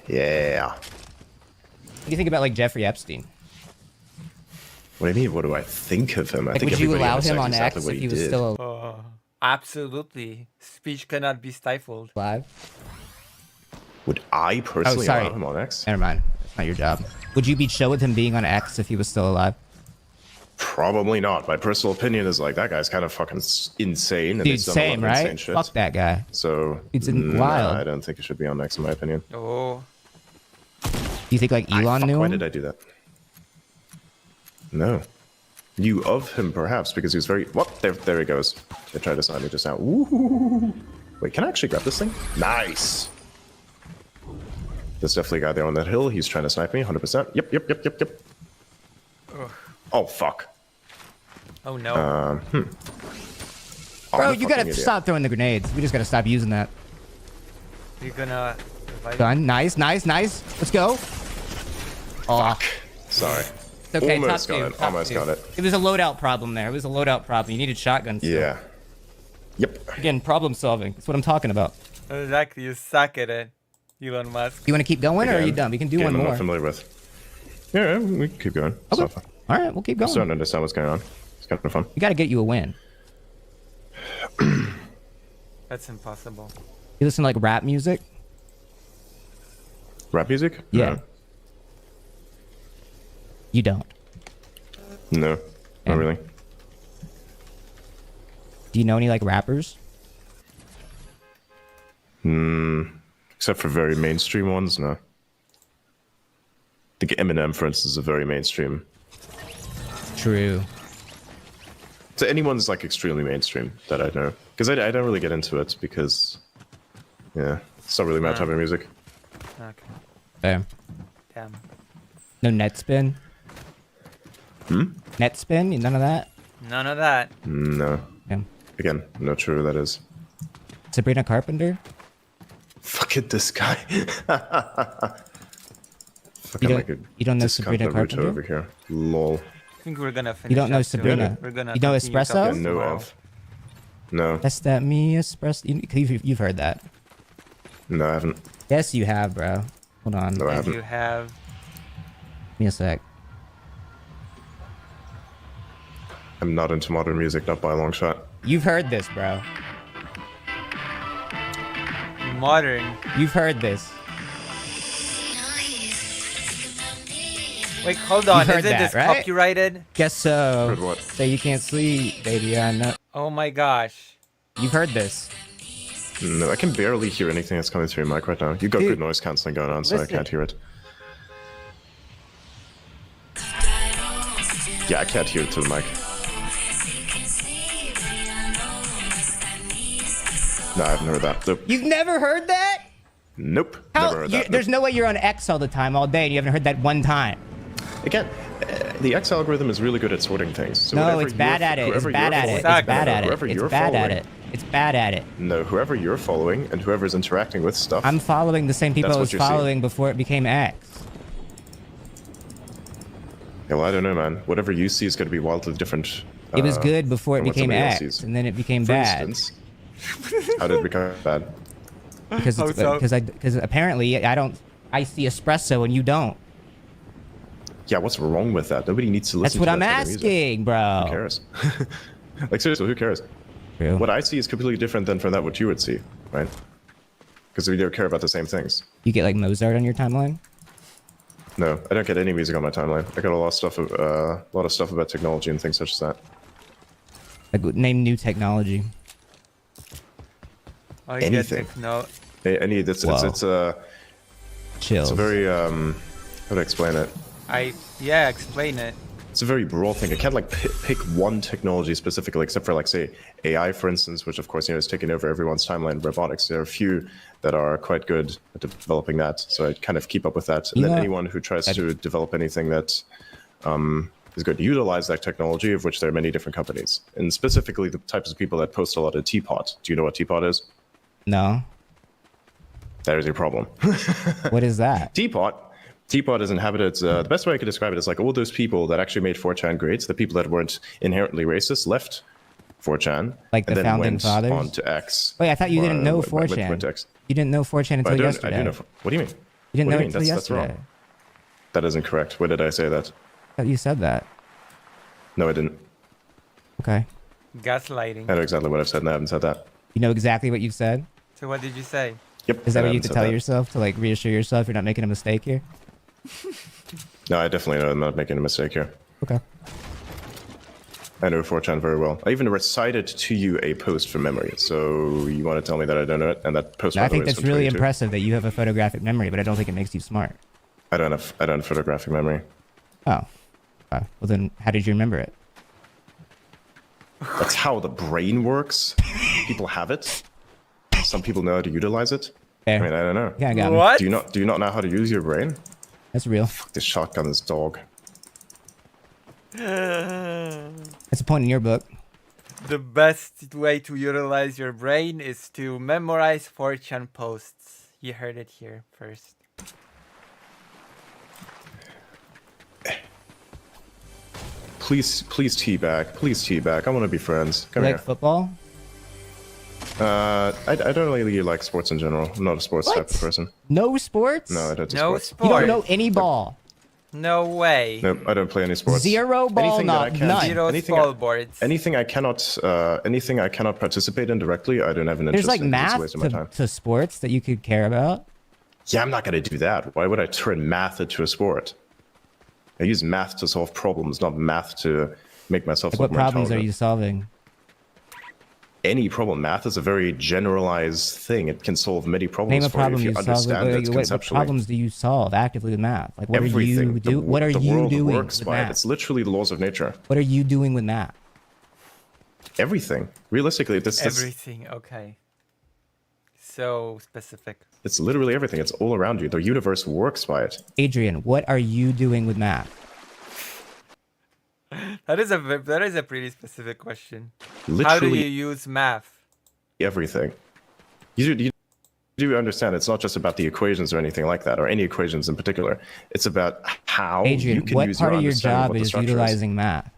Yeah. What do you think about like Jeffrey Epstein? What do you mean? What do I think of him? I Like, think would you everybody allow understands him on exactly X what if he was did. still Absolutely. Speech cannot be stifled. alive? Would I personally allow him on X? Never mind. That's not your job. Would you be chill with him being on X if he was still alive? Probably not. My personal opinion is like that guy's kind of fucking insane. And Dude, he's done a lot same, of insane right? shit. Fuck that guy. So It's nah, wild. I don't think it should be on X in my opinion. Oh. Do you think like Elon knew Why him? did I do that? No. Knew of him perhaps because he was very. What? There he goes. They tried to sign me just now. Ooh. Wait, can I actually grab this thing? Nice. There's definitely a guy there on that hill. He's trying to snipe me. 100%. Yep. Ugh. Oh fuck. Oh no. Oh, Bro, I'm a you gotta fucking idiot. stop throwing the grenades. We just gotta stop using that. You're gonna revive Done. Nice. Let's go. Oh, Sorry. it's okay. Almost top got two, it. top Almost two. got it. It was a loadout problem there. It was a loadout problem. You needed shotguns. still. Yeah. Yep. Again, problem solving. That's what I'm talking about. Exactly, you suck at it, Elon Musk. You want to keep going, or are you Again, done? We can do game one I'm more. not familiar with. Yeah, we can keep going. It's Okay. not fun. All right, we'll keep I'm going. starting to understand what's going on. It's kind of fun. We gotta get you a win. That's impossible. You listen to like rap music? Rap music? Yeah. You don't. No, not really. Do you know any like rappers? Except for very mainstream ones, no. I think Eminem, for instance, is a very mainstream. True. So anyone's like extremely mainstream that I know. Because I don't really get into it because, yeah, it's not really my type of music. Okay. Damn. Damn. No Netspin? Netspin? None of that? None of that. No. Damn. Again, I'm not sure who that is. Sabrina Carpenter? Fuck it, this guy. You Fucking don't- like a you don't know discount Sabrina Naruto Carpenter? over here. Lol. I think we're gonna finish. You don't know up soon. Sabrina? We're gonna You know continue Espresso? talking I know tomorrow. of. No. That's that me espresso. You've heard that. No, I haven't. Yes, you have, bro. Hold on. No, I If haven't. you have. Give me a sec. I'm not into modern music, not by a long shot. You've heard this, bro. Modern. You've heard this. Wait, hold on. You've heard Isn't that, this right? copyrighted? Guess so. Heard what? Say you can't sleep, baby. I know. Oh my gosh. You've heard this. No, I can barely hear anything that's coming through your mic right now. You got Dude, good noise cancelling going on, so I listen. can't hear it. Yeah, I can't hear it through the mic. No, I haven't heard that. Nope. You've never heard that? Nope. How? Never heard that. There's no way you're on X all the time, all day, and you haven't heard that one time. Again, the X algorithm is really good at sorting things. So No, whatever it's bad at it. It's whoever bad you're at it. It's following- bad at it. whoever It's you're bad at following- it. It's bad at it. No, whoever you're following and whoever's interacting with stuff. I'm following the same people That's I what was you're seeing. following before it became X. Yeah, well, I don't know, man. Whatever you see is going to be wildly different. It was good before it than what became somebody else X, sees. and then it became For bad. instance, how did it become bad? Because apparently I see espresso and you don't. Yeah, what's wrong with that? Nobody needs to listen That's to what that I'm type of music. asking, bro. Who cares? Like, seriously, who cares? True. What I see is completely different than from that what you would see, right? Because we don't care about the same things. You get like Mozart on your timeline? No, I don't get any music on my timeline. I got a lot of stuff about technology and things such as that. Like, name new technology. Oh, Anything. No. It's Chill. It's a very how to explain it. Yeah, explain it. It's a very broad thing. I can't like pick one technology specifically, except for like say AI, for instance, which of course is taking over everyone's timeline. Robotics. There are a few that are quite good at developing that, so I kind of keep up with that. And then anyone who tries to develop anything that is going to utilize that technology, of which there are many different companies, and specifically the types of people that post a lot of Teapot. Do you know what Teapot is? No. That is your problem. What is that? Teapot is inhabited. The best way I could describe it is like all those people that actually made 4chan great, the people that weren't inherently racist, left 4chan, Like the and then founding went fathers? on to X. Wait, I thought you didn't know 4chan. Went to X. You didn't know 4chan until yesterday. I do know. What do you mean? You didn't What know do it you mean? until That's yesterday. wrong. That isn't correct. When did I say that? I thought you said that. No, I didn't. Okay. Gaslighting. I know exactly what I've said, and I haven't said that. You know exactly what you've said? So what did you say? Yep. Is that I what you haven't have to said tell that. yourself to like reassure yourself you're not making a mistake here? No, I definitely know I'm not making a mistake here. Okay. I know 4chan very well. I even recited to you a post from memory. So you want to tell me that I don't know it? And that post. No, by I the way, think is that's from really 22. impressive that you have a photographic memory, but I don't think it makes you smart. I don't have photographic memory. Oh. Well then, how did you remember it? That's how the brain works. People have it. Some people know how to utilize it. Fair. I mean, I don't know. Yeah, I got me. What? Do you not know how to use your brain? That's real. Fuck this shotgun, this dog. That's a point in your book. The best way to utilize your brain is to memorize 4chan posts. You heard it here first. Please teabag. Please teabag. I want to be friends. You Come like here. football? I don't really like sports in general. I'm not a sports type of person. No sports? No, I don't do No sports. You don't sport. know any ball. No way. No, I don't play any sports. Zero ball, Anything that I not can- none. Zero anything ball boards. Anything I cannot participate in directly, I don't have an interest There's like in. It's a math waste of my time. to sports that you could care about. Yeah, I'm not going to do that. Why would I turn math into a sport? I use math to solve problems, not math to make myself Like look what more problems are intelligent. you solving? Any problem. Math is a very generalized thing. It can solve many problems Name a for you problem if you you solve. understand it What conceptually. problems do you solve actively with math? Like what are Everything. you do? The What are you world doing works with by it. math? It's literally the laws of nature. What are you doing with math? Everything. Realistically, this Everything. Okay. So specific. it's literally everything. It's all around you. The universe works by it. Adrian, what are you doing with math? That is a pretty specific question. How do Literally you use math? everything. You do understand it's not just about the equations or anything like that, or any equations in particular. It's about how Adrian, you can what use part your of your understanding of job what the is structure utilizing math?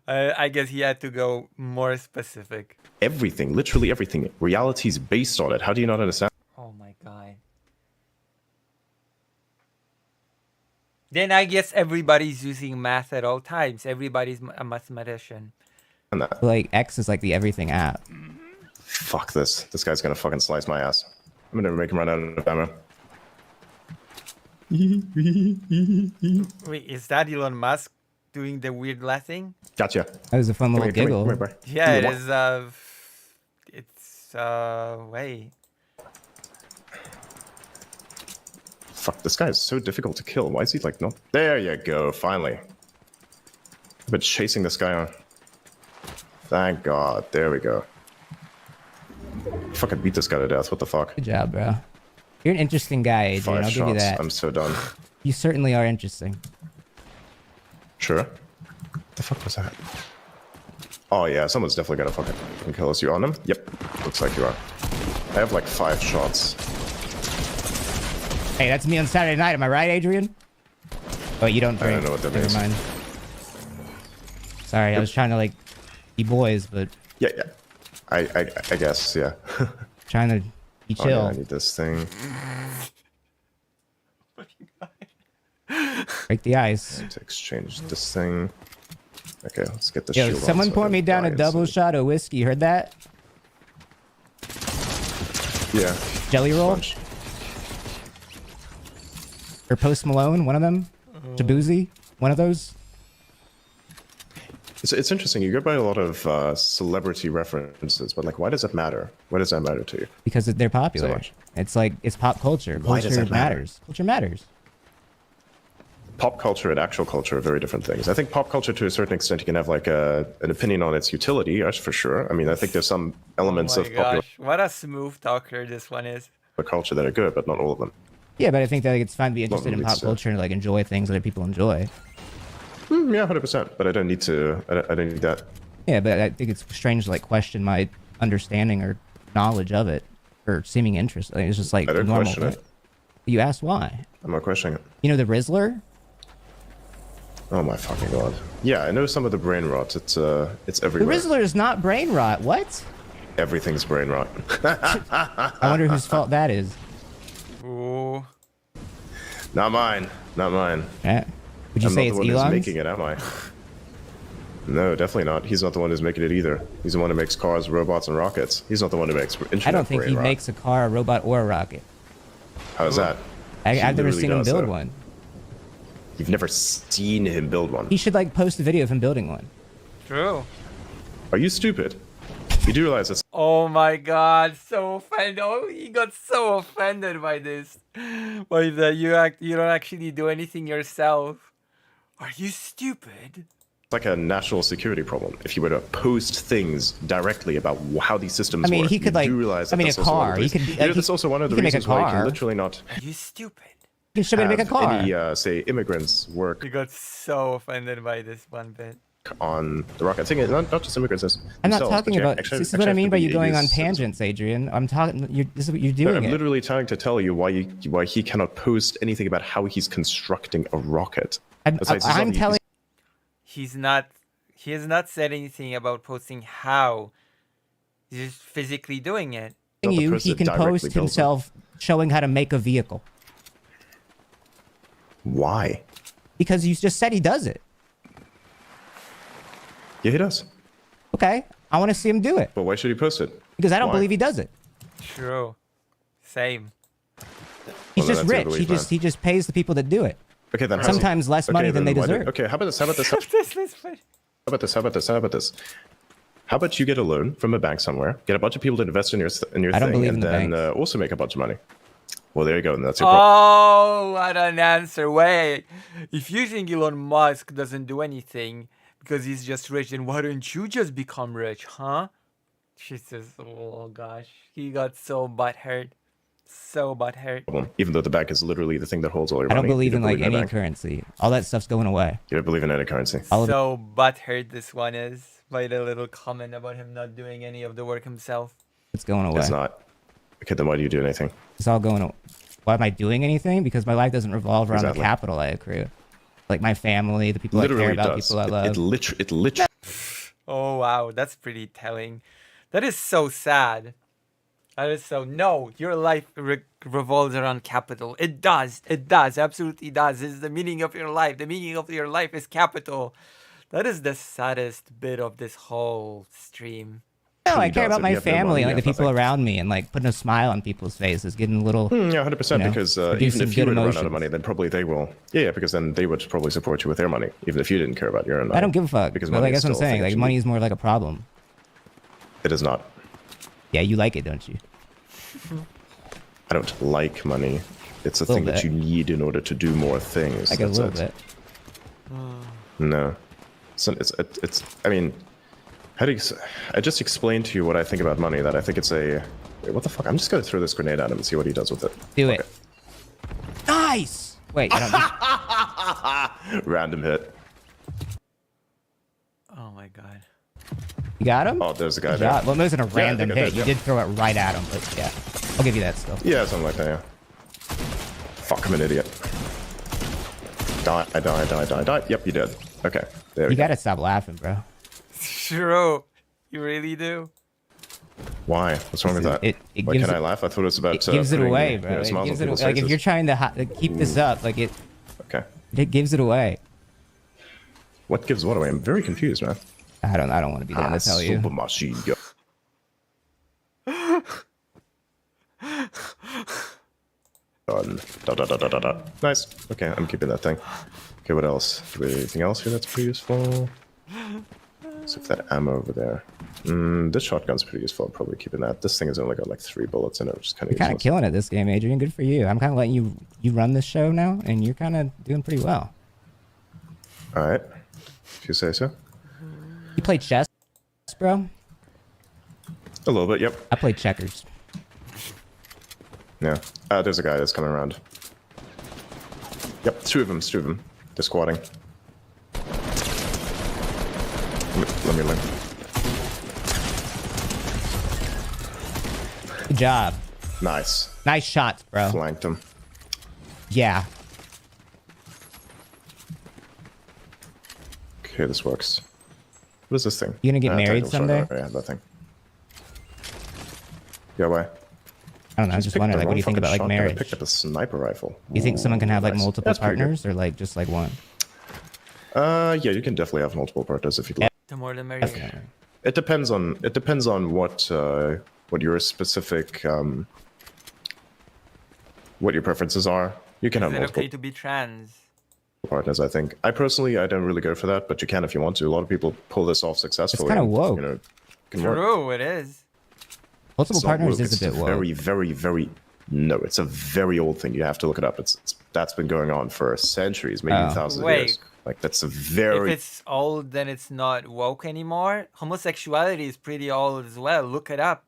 I guess he had to go more specific. Everything, literally everything. Reality is based on it. How do you not understand? Oh my god. Then I guess everybody's using math at all times. Everybody's a mathematician. That? Like X is like the everything app. Fuck this. This guy's gonna fucking slice my ass. I'm gonna make him run out of ammo. Wait, is that Elon Musk doing the weird laughing? Gotcha. That was a fun little giggle. Come here, bro. Yeah, it Come is. It's wait. Fuck, this guy is so difficult to kill. Why is he like not? There you go, finally. I've been chasing this guy on. Thank God. There we go. Fucking beat this guy to death. What the fuck? Good job, bro. You're an interesting guy, Adrian. 5 I'll shots. give you that. I'm so done. You certainly are interesting. Sure. What the fuck was that? Oh yeah, someone's definitely gonna fucking kill us. You on him? Yep. Looks like you are. I have like 5 shots. Hey, that's me on Saturday night. Am I right, Adrian? Oh, you don't drink. I don't know what that Never means. mind. Sorry, I was trying to like be boys, but Yeah. I guess, yeah. trying to be Oh, chill. yeah, I need this thing. Break the ice. To exchange this thing. Okay, let's get the Yo, shield on someone so I pour don't me down die a double instantly. shot of whiskey. Heard that? Yeah. Jelly roll? Or Post Malone, one of them? Jaboozy, one of those? It's interesting. You go by a lot of celebrity references, but like, why does it matter? Why does that matter to you? Because they're popular. So much. It's like, it's pop culture. Why does Culture that matter? matters. Culture matters. Pop culture and actual culture are very different things. I think pop culture, to a certain extent, you can have like an opinion on its utility, that's for sure. I mean, I think there's some elements Oh my of popular gosh, what a smooth talker this one is. culture that are good, but not all of them. Yeah, but I think that like, it's fine to be interested in really pop so. culture and like enjoy things that people enjoy. Yeah, 100%. But I don't need to. I don't need that. Yeah, but I think it's strange to like question my understanding or knowledge of it or seeming interest. Like, it's just like I don't normal. question it. You asked why? I'm not questioning it. You know the Rizzler? Oh my fucking god. Yeah, I know some of the brain rot. It's The everywhere. Rizzler is not brain rot. What? Everything's brain rot. I wonder whose fault that is. Ooh. Not mine. Not mine. Yeah. Would you I'm say not it's the one who's Elon's? making it, am I? No, definitely not. He's not the one who's making it either. He's the one who makes cars, robots, and rockets. He's not the one who makes internet I don't think brain he rot. makes a car, a robot, or a rocket. How's that? He I've never literally seen him does, build though. one. You've never seen him build one. He should like post a video of him building one. True. Are you stupid? You do realize that's Oh my god, so offended. Oh, he got so offended by this. By the you don't actually do anything yourself. Are you stupid? like a national security problem. If you were to post things directly about how these systems I mean, work, he could you like. do realize I that mean, a that's also one of car. the He could. reasons- Like, that's also one of the he can make a reasons why you car. can literally not Are you stupid? He should make a have car. any, say, immigrants work He got so offended by this one bit. on the rocket. I think it's not just immigrants. I'm not themselves, talking but you about. actually- This is actually what I have mean to by be you going on EU citizen. tangents, Adrian. I'm talking. This is what you're No, doing. I'm it. literally trying to tell you why he cannot post anything about how he's constructing a rocket. I'm Besides, he's I'm not- telling. He's not. He has not said anything about posting how. He's just physically doing it. Not the You, person he that can directly post builds it. himself showing how to make a vehicle Why? because you just said he does it. Yeah, he does. Okay, I want to see him do it But why should he post it? because I don't Why? believe he does it. True. Same. He's Well, then just that's your rich. belief, He just pays the people that do it. Okay, then Sometimes less money than they then why deserve. Okay, how about this? How about this? How about this? How about this? How about this? How about you get a loan from a bank somewhere, get a bunch of people to invest in your I don't thing, believe and in the then banks. also make a bunch of money? Well, there you go. And that's your problem. Oh, what an answer. Wait. If you think Elon Musk doesn't do anything because he's just rich, then why don't you just become rich, huh? Jesus, oh gosh. He got so butthurt. So butthurt. Even though the bank is literally the thing that holds all your I money. don't believe You in like the any bank. currency. All that stuff's going away. You don't believe in any currency. So butthurt this one is by the little comment about him not doing any of the work himself. It's going away. It's not. Okay, then why do you do anything? It's all going away. Why am I doing anything? Because my life doesn't revolve around Exactly. the capital I accrue. Like my family, the people I Literally care about, does. people I love. It literally. Oh wow, that's pretty telling. That is so sad. That is so. No, your life revolves around capital. It does. It does. Absolutely does. It's the meaning of your life. The meaning of your life is capital. That is the saddest bit of this whole stream. No, I He care does. about If my you have no family, money, like the you have people nothing. around me, and like putting a smile on people's faces, getting a little. Yeah, 100%. you know, Because produce even some if you good were to run out emotions. of money, then probably they will. Yeah, because then they would probably support you with their money, even if you didn't care about your own money. I don't give a fuck. Because But money like is that's what I'm still a thing saying. that Like you money need. is more like a problem. It is not. Yeah, you like it, don't you? I don't like money. it's a thing that you need in order to do more things. Like a That's little it. bit. No. So I mean, how do you, I just explained to you what I think about money, that I think it's a, wait, what the fuck? I'm just gonna throw this grenade at him and see what he does with it. Do it. Nice! Wait, I don't Random hit. Oh my god. You got him? Oh, there's a guy Good there. job. Well, it wasn't a Yeah, I random think I hit. did, You did throw it right at him, but yeah. I'll give you that still. Yeah, something like that, yeah. Fuck, I'm an idiot. Die. Yep, you did. Okay, there we You go. gotta stop laughing, bro. True. You really do. Why? What's wrong with that? Why gives can't I it- laugh? I thought it was about It gives it putting, away, you bro. know, It smiles gives on it, people's like if faces. you're trying to keep this up, like it. Okay. It gives it away. What gives what away? I'm very confused, man. I don't want to be the one to tell you. Super machine gun. Done. Nice. Okay, I'm keeping that thing. Okay, what else? Do we have anything else here that's pretty useful? So if that ammo over there. This shotgun's pretty useful. I'm probably keeping that. This thing has only got like 3 bullets in it, which is kind of You're kind of killing it this game, Adrian. Good for you. I'm kind of letting you run this show now, and you're kind of doing pretty well. All right. If you say so. You play chess, bro? A little bit, yep. I play checkers. Yeah. There's a guy that's coming around. Yep, two of them. They're squatting. Let me look. Good job. Nice. Nice shots, bro. Flanked him. Yeah. Okay, this works. What is this thing? You gonna get married tactical someday? shotgun. Yeah, that thing. Yeah, why? I don't know. I was just wondering, like, what do you think about like I marriage? picked up a sniper rifle. You think someone can have like Nice. multiple That's pretty good. partners, or like just like one? Yeah, you can definitely have multiple partners if you'd like. The more the merrier. It depends on what your specific what your preferences are. You can have Is it multiple okay to be trans? partners. I think. I personally, I don't really go for that, but you can if you want to. A lot of people pull this off successfully. kinda and, woke. You know, can work. True, it is. Multiple It's not partners woke, is it's a bit woke. very, very, very. No, it's a very old thing. You have to look it up. That's been going on for centuries, maybe thousands of Wait. years. Like that's a very. If it's old, then it's not woke anymore. Homosexuality is pretty old as well. Look it up,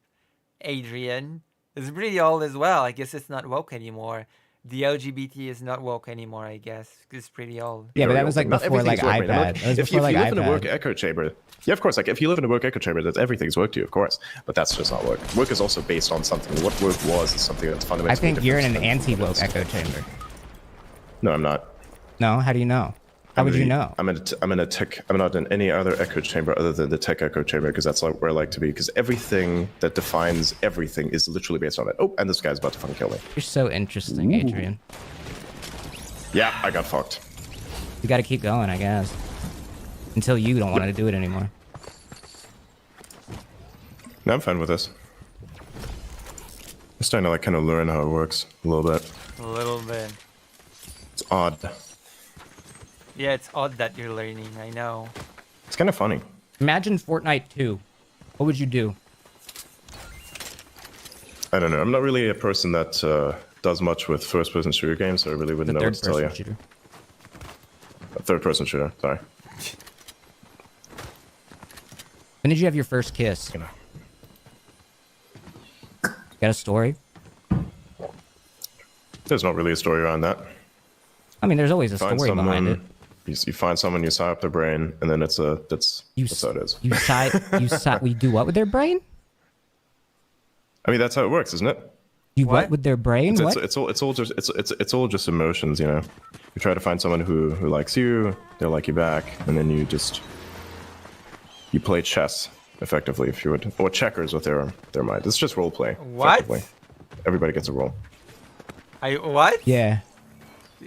Adrian. It's pretty old as well. I guess it's not woke anymore. The LGBT is not woke anymore, I guess. It's pretty old. Yeah, but that was like Not before like everything's woke, man. iPad. That was If before like you live in a work iPad. echo chamber, yeah, of course. Like if you live in a work echo chamber, that everything's woke to you, of course. But that's just not work. Work is also based on something. What work was is something that's fundamentally. I think you're in an different than what it anti-woke is. echo chamber. No, I'm not. No, how do you know? How would you know? I'm in a tech. I'm not in any other echo chamber other than the tech echo chamber because that's like where I like to be. Because everything that defines everything is literally based on it. Oh, and this guy's about to fucking kill me. You're so interesting, Adrian. Yeah, I got fucked. You got to keep going, I guess, until you don't want to do it anymore. No, I'm fine with this. I'm starting to like kind of learn how it works a little bit. A little bit. It's odd. Yeah, it's odd that you're learning. I know. It's kind of funny. Imagine Fortnite 2. What would you do? I don't know. I'm not really a person that does much with first-person shooter games, so I really wouldn't know what to tell you. Shooter. A third-person shooter. Sorry. When did you have your first kiss? Got a story? There's not really a story around that. I mean, there's always a Find story behind it. You find someone, you sign up their brain, and then that's how it is. We do what with their brain? I mean, that's how it works, isn't it? You what with their brain? It's, What? it's all just emotions, you know. You try to find someone who likes you, they like you back, and then you play chess effectively, if you would, or checkers with their mind. It's just role play. What? Effectively. Everybody gets a role. What? Yeah.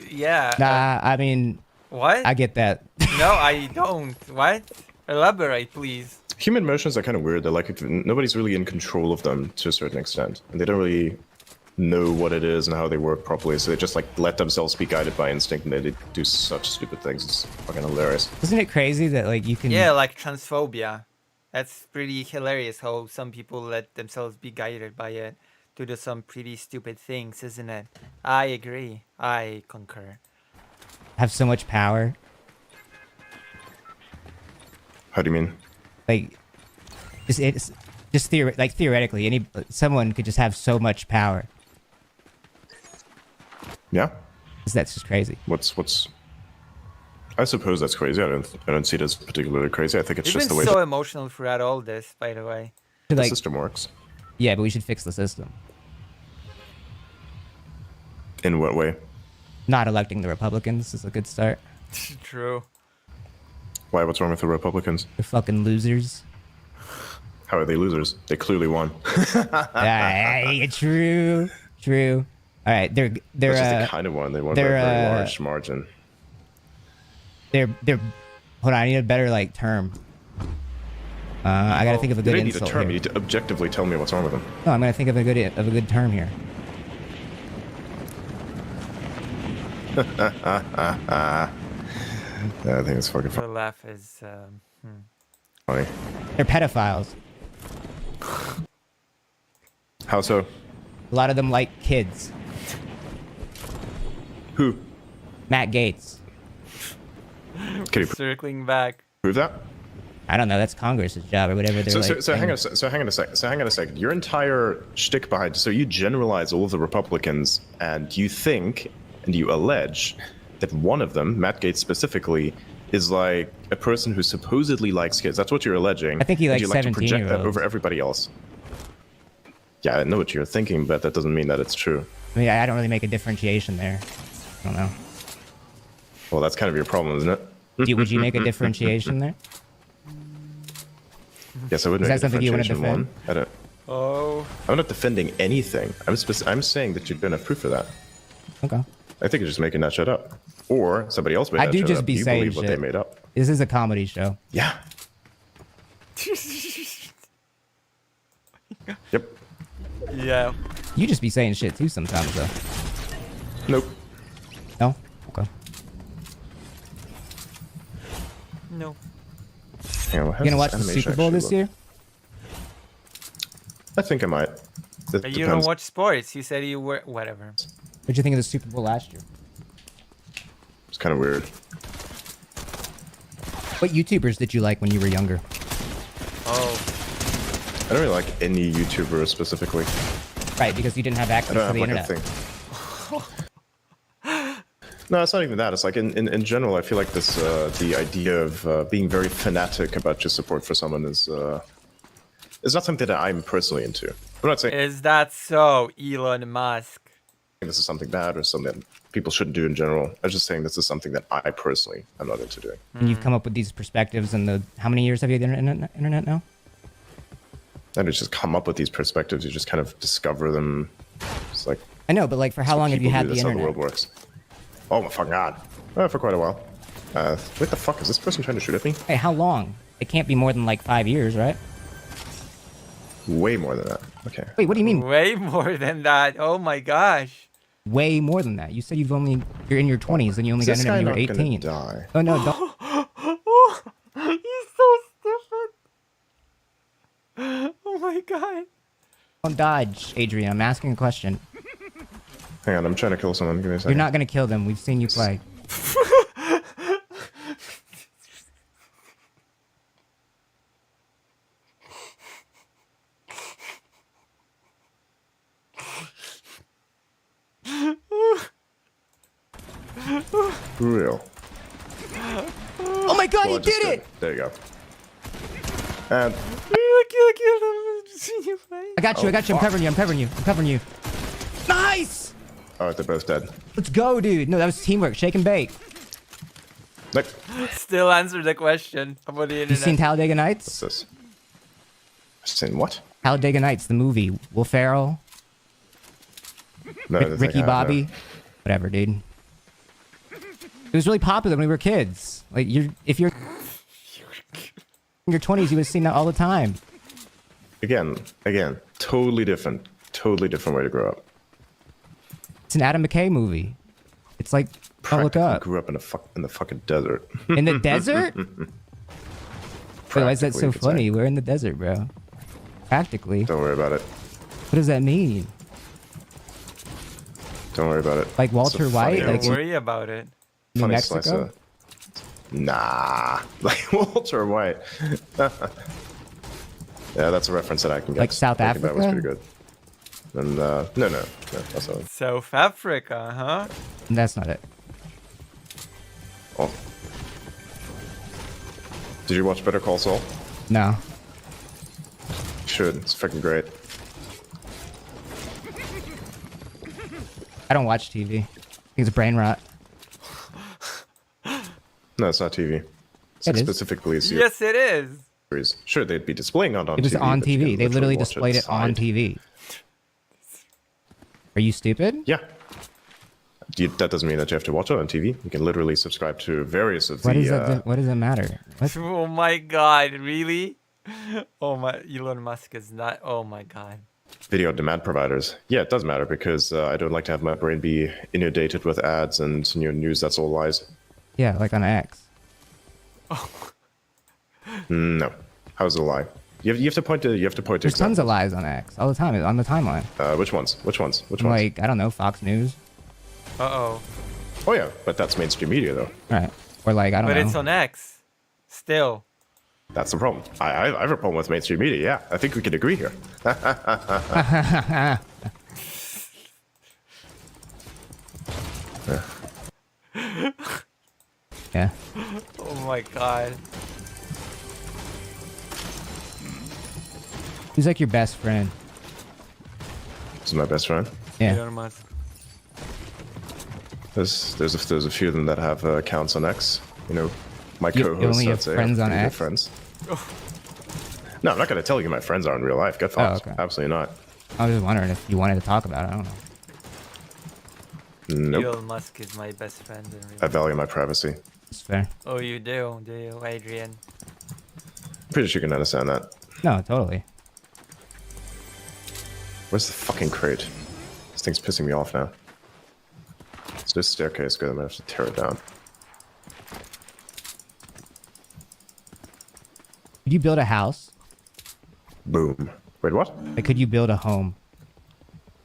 Yeah. Nah, I mean, What? I get that. No, I don't. What? Elaborate, please. Human emotions are kind of weird. They're like nobody's really in control of them to a certain extent, and they don't really know what it is and how they work properly. So they just like let themselves be guided by instinct, and they do such stupid things. It's fucking hilarious. Isn't it crazy that like you can? Yeah, like transphobia. That's pretty hilarious how some people let themselves be guided by it. to do some pretty stupid things, isn't it? I agree. I concur. Have so much power. How do you mean? Like, theoretically, someone could just have so much power. Yeah. That's just crazy. What's? I suppose that's crazy. I don't see it as particularly crazy. I think it's You've just been the way so emotional throughout all this, by the way. the Like, system works. yeah, but we should fix the system. In what way? Not electing the Republicans is a good start. True. Why? What's wrong with the Republicans? They're fucking losers. How are they losers? They clearly won. True. All right, they're That's just the kind of one they won by a very large margin. They're hold on, I need a better like term. I gotta think of a You good don't need a insult term. here. You need to objectively tell me what's wrong with them. No, I'm gonna think of a good term here. I think it's fucking The funny. laugh is Funny. They're pedophiles. How so? A lot of them like kids. Who? Matt Gates. Can you circling back. prove that? I don't know. That's Congress's job or whatever. They're So hang on a second. Your entire shtick behind. So you generalize all of the Republicans, and you think, and you allege, that one of them, Matt Gaetz specifically, is like a person who supposedly likes kids. That's what you're alleging. I think he and likes you like to project that 17-year-olds. over everybody else. Yeah, I know what you're thinking, but that doesn't mean that it's true. I mean, I don't really make a differentiation there. I don't know. Well, that's kind of your problem, isn't it? Would you make a differentiation there? Yes, I would Is make that a something you want to differentiation. defend? I don't. Oh. I'm not defending anything. I'm saying that you don't have proof of that. Okay. I think you're just making that shit up. Or somebody else made I that do shit just up. be You saying believe what they shit. made up. This is a comedy show. Yeah. Yep. Yeah. You just be saying shit too sometimes, though. Nope. No? Okay. No. Hang on, how's You gonna this watch the animation Super Bowl actually this look? year? I think I might. It You don't depends. watch sports. You said you were whatever. What'd you think of the Super Bowl last year? It's kind of weird. What YouTubers did you like when you were younger? Oh. I don't really like any YouTuber specifically. Right, because you didn't have I access don't to have the like internet. a thing. No, it's not even that. It's like in general, I feel like this the idea of being very fanatic about your support for someone is not something that I'm personally into. I'm not saying Is that so, Elon Musk? this is something bad or something that people shouldn't do in general. I'm just saying this is something that I personally am not into doing. And you've come up with these perspectives in the... How many years have you had the internet now? I don't just come up with these perspectives. You just kind of discover them. It's like I know, but like for how long have you had the That's how the internet? world works. Oh my fucking god! For quite a while. What the fuck is this person trying to shoot at me? Hey, how long? It can't be more than like 5 years, right? Way more than that. Okay. Wait, what do you mean? Way more than that. Oh my gosh. Way more than that. You said you're in your 20s and you only Is got this internet when you guy were not 18. gonna die? Oh no, don't. He's so stupid. Oh my god. Don't dodge, Adrian. I'm asking a question. Hang on, I'm trying to kill someone. Give me a second. You're not gonna kill them. We've seen you play. For real. Oh my god, Well, you I just did it! There you go. And I got you. Oh, I got you. I'm fuck. covering you. I'm covering you. I'm covering you. Nice! oh, they're both dead. Let's go, dude. No, that was teamwork. Shake and bake. Nope. Still answer the question about the You internet. seen Talladega What's Nights? this? Seen what? Talladega Nights, the movie. Will Ferrell, No, I don't think Ricky I have, Bobby, no. whatever, dude. It was really popular when we were kids. Like if you're in your 20s, you would have seen that all the time. Again, totally different way to grow up. It's an Adam McKay movie. It's like, oh, look Practically up. Grew up in the fucking desert. In the desert? Wait, why is that Practically, so you could funny? say. We're in the desert, bro. Practically. Don't worry about it. What does that mean? Don't worry about it. Like Walter White? Don't Like worry about it. New Funny Mexico? slice of- Nah, like Walter White. Yeah, that's a reference that I can get. Like South Thinking That was Africa? pretty good. And no, that's not it. South Africa, huh? That's not it. Oh. Did you watch Better Call Saul? No. You should. It's freaking great. I don't watch TV. I think it's brain rot. No, it's not TV. It's It is. specifically a Yes, it is. series. Sure, they'd be displaying it on TV. It was on but you TV. can They literally watch displayed it on inside. TV. Are you stupid? Yeah. That doesn't mean that you have to watch it on TV. You can literally subscribe to various of What the. does that? What does it matter? What? Oh my god, really? Oh my, Elon Musk is not. Oh my god. Video demand providers. Yeah, it does matter because I don't like to have my brain be inundated with ads and news that's all lies. Yeah, like on X. No, how's it a lie? You have to point to There's tons of lies on X all the time on the timeline. Which ones? Which ones? Like I don't know, Fox News. Uh-oh. Oh yeah, but that's mainstream media though. Right. Or like I don't But know. it's on X. Still. That's the problem. I have a problem with mainstream media. Yeah, I think we can agree here. Yeah. Oh my god. Who's like your best friend? This is my best friend. Yeah. Elon Musk. There's a few of them that have accounts on X. You know, my You co-hosts. only have I'd say, friends are on pretty good X? Friends. No, I'm not gonna tell you who my friends are in real life. Get fucked. okay. Absolutely not. I was just wondering if you wanted to talk about it. I don't know. Nope. Elon Musk is my best friend. In real I value my privacy. It's fair. Oh, you do you, Adrian? Pretty sure you can understand that. No, totally. Where's the fucking crate? This thing's pissing me off now. It's this staircase good. I'm gonna have to tear it down. Could you build a house? Boom. Wait, what? Like, could you build a home?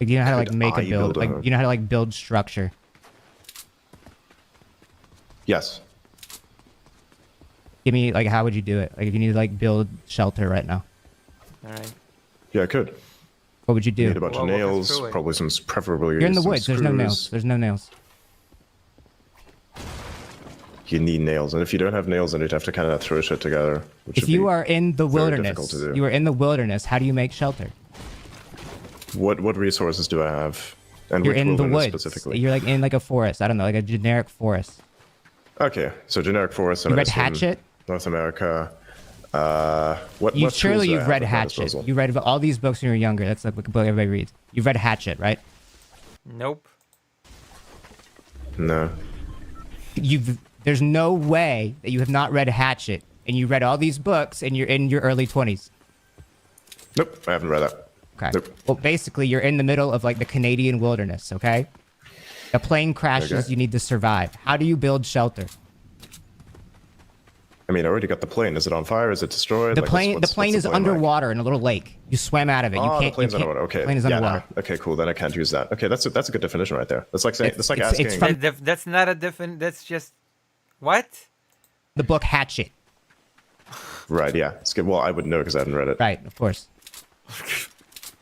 Like, you know how to like Could make I a build? build a Like, home? you know how to like build structure? Yes. Give me like, how would you do it? Like, if you need to like build shelter right now, All right. Yeah, I could. what would you You do? need a bunch of Well, walk us nails, through it. probably some, preferably You're in the some woods. There's no screws. nails. There's no nails. You need nails, and if you don't have nails, then you'd have to kind of throw shit together. Which If would you be are in the very wilderness, difficult to do. you are in the wilderness. How do you make shelter? What resources do I have? And You're which in the wilderness woods. specifically? You're like in like a forest. I don't know, like a generic forest. Okay, so generic forest. You and I read assume Hatchet? North America. What? You what surely tools do I you've have read at my Hatchet. disposal? You read all these books when you were younger. That's like a book everybody reads. You've read Hatchet, right? Nope. No. There's no way that you have not read Hatchet and you read all these books and you're in your early 20s. Nope, I haven't read that. Okay. Nope. Well, basically, you're in the middle of like the Canadian wilderness. Okay. A plane crashes. Okay. You need to survive. How do you build shelter? I mean, I already got the plane. Is it on fire? Is it destroyed? The Like, plane. what's the plane the is plane like? underwater in a little lake. You swam out of it. You Oh, can't. the plane's you can't, underwater. Okay. The plane is Yeah, underwater. okay, cool. Then I can't use that. Okay, that's a good definition right there. That's like saying. That's like asking. it's from- That's not a different. That's just. What? The book Hatchet. Right. Yeah. It's good. Well, I would know because I haven't read it. Right. Of course.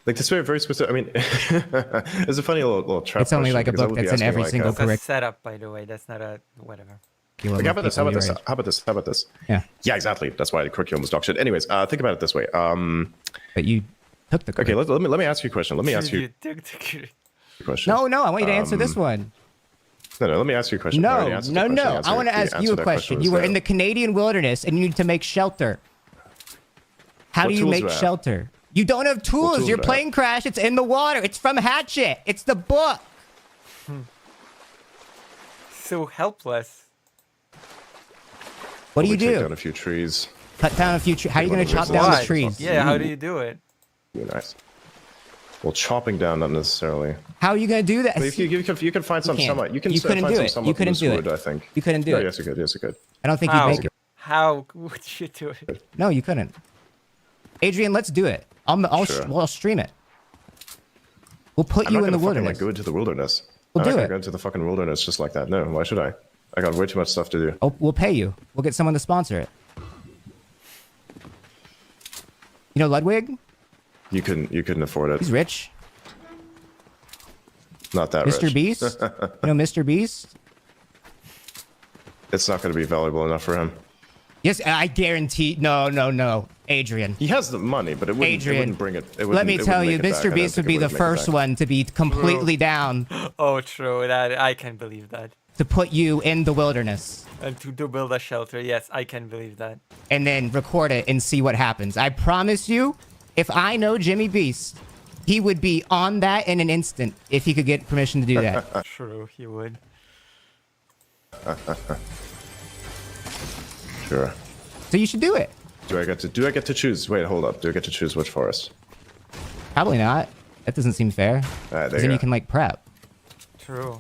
Like this very specific. I mean, it's a funny little trap. It's only question like a because I book would be that's in asking, every like, single That's a correct. setup, by the way. That's not a whatever. Like, how about this? How about this? How about this? How about this? Yeah. Yeah, exactly. That's why the curriculum was dog shit. Anyways, think about it this way. But you took the. Okay, let me ask you a question. Let me ask you took the a question. No, I want you to answer this one. No, let me ask you a question. I already No, answered the no, question. no. Answer- I want to the ask answer you a to that question. was You were there. in the Canadian wilderness and you need to make shelter. How What do you tools make do I have? shelter? You don't have tools. tools Your do I plane crashed. It's in the water. It's from Hatchet. It's the book. So helpless. What do you Probably take do? down a few trees. Cut down a few trees. How are you Take going to one chop of down the those. trees? Yeah, how do you do it? Nice. Well, chopping down not necessarily. How are you going to do that? But if you can find some can't. summer. You can You couldn't find do some it. somewhat You couldn't loose do wood, it. I think. You couldn't do No, it. Yes, you could. Yes, you could. I don't think How? you'd make it. How would you do it? No, you couldn't. Adrian, let's do it. I'll Sure. stream it. We'll put I'm you not in the gonna fucking, wilderness. like, go into the wilderness. We'll I'm do not it. gonna go into the fucking wilderness just like that. No, why should I? I got way too much stuff to do. Oh, we'll pay you. We'll get someone to sponsor it. You know Ludwig? You couldn't afford it. He's rich. Not that Mr. rich. Beast? You know Mr. Beast? It's not going to be valuable enough for him. Yes, I guarantee. No. Adrian. He has the money, but it wouldn't bring it. Let me tell you, Mr. Beast would be the first one to be completely down Oh, true. That I can believe that. to put you in the wilderness And to build a shelter, yes, I can believe that. and then record it and see what happens. I promise you, if I know Jimmy Beast, he would be on that in an instant if he could get permission to do that. True, he would. Sure. So you should do it. Do I get to choose? Wait, hold up. Do I get to choose which forest? Probably not. That doesn't seem fair. All right, there Then you you go. can like prep. True.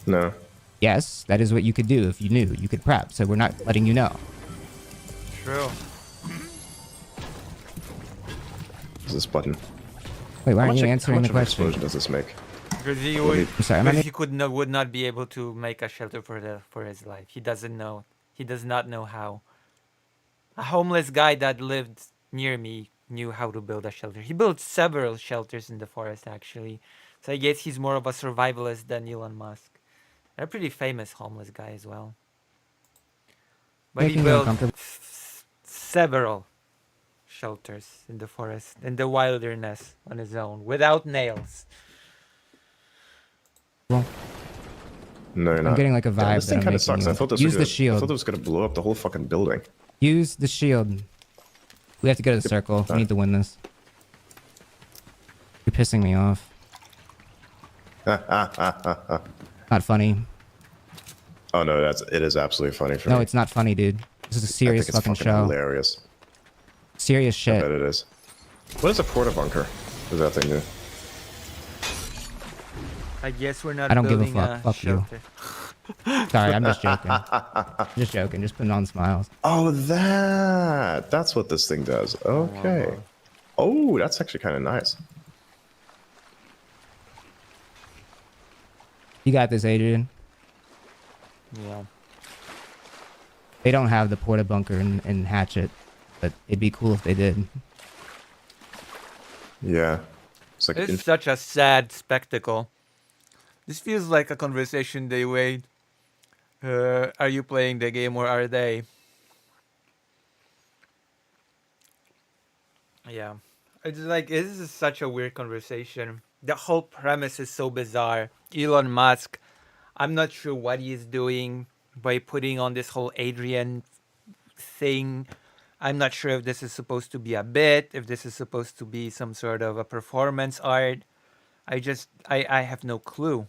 No. Yes, that is what you could do if you knew. You could prep. So we're not letting you know. True. What's this button? Wait, why How aren't you much- answering how the much of an question? explosion does this make? Because he Let would. me- I'm sorry, am I because ma- he would not be able to make a shelter for his life. He doesn't know. He does not know how. A homeless guy that lived near me knew how to build a shelter. He built several shelters in the forest actually. So I guess he's more of a survivalist than Elon Musk. A pretty famous homeless guy as well. But he Making me built uncomfortable. several shelters in the forest, in the wilderness on his own, without nails. Well, No, you're I'm not. getting like a Damn, vibe this that thing I'm kind of making sucks. you. I thought this Use was the gonna, I shield. thought it was gonna blow up the whole fucking building. Use the shield. We have to go to the circle. We need to win this. You're pissing me off. Not funny. Oh no, it is absolutely funny for No, me. it's not funny, dude. This is a I serious think it's fucking fucking show. hilarious. Serious I shit. bet it is. What is a porta bunker? What does that thing do? I guess we're not I don't give a building fuck. Fuck you. shelter. Sorry, I'm just joking. Just joking. Just putting on smiles. Oh, that's what this thing does. Okay. Oh, that's actually kind of nice. You got this, Adrian. Yeah. They don't have the porta bunker in Hatchet, but it'd be cool if they did. Yeah. It's like It's such a sad spectacle. This feels like a conversation they wait. Are you playing the game or are they? Yeah. It's like, this is such a weird conversation. The whole premise is so bizarre. Elon Musk, I'm not sure what he's doing by putting on this whole Adrian thing. I'm not sure if this is supposed to be a bit, if this is supposed to be some sort of a performance art. I have no clue.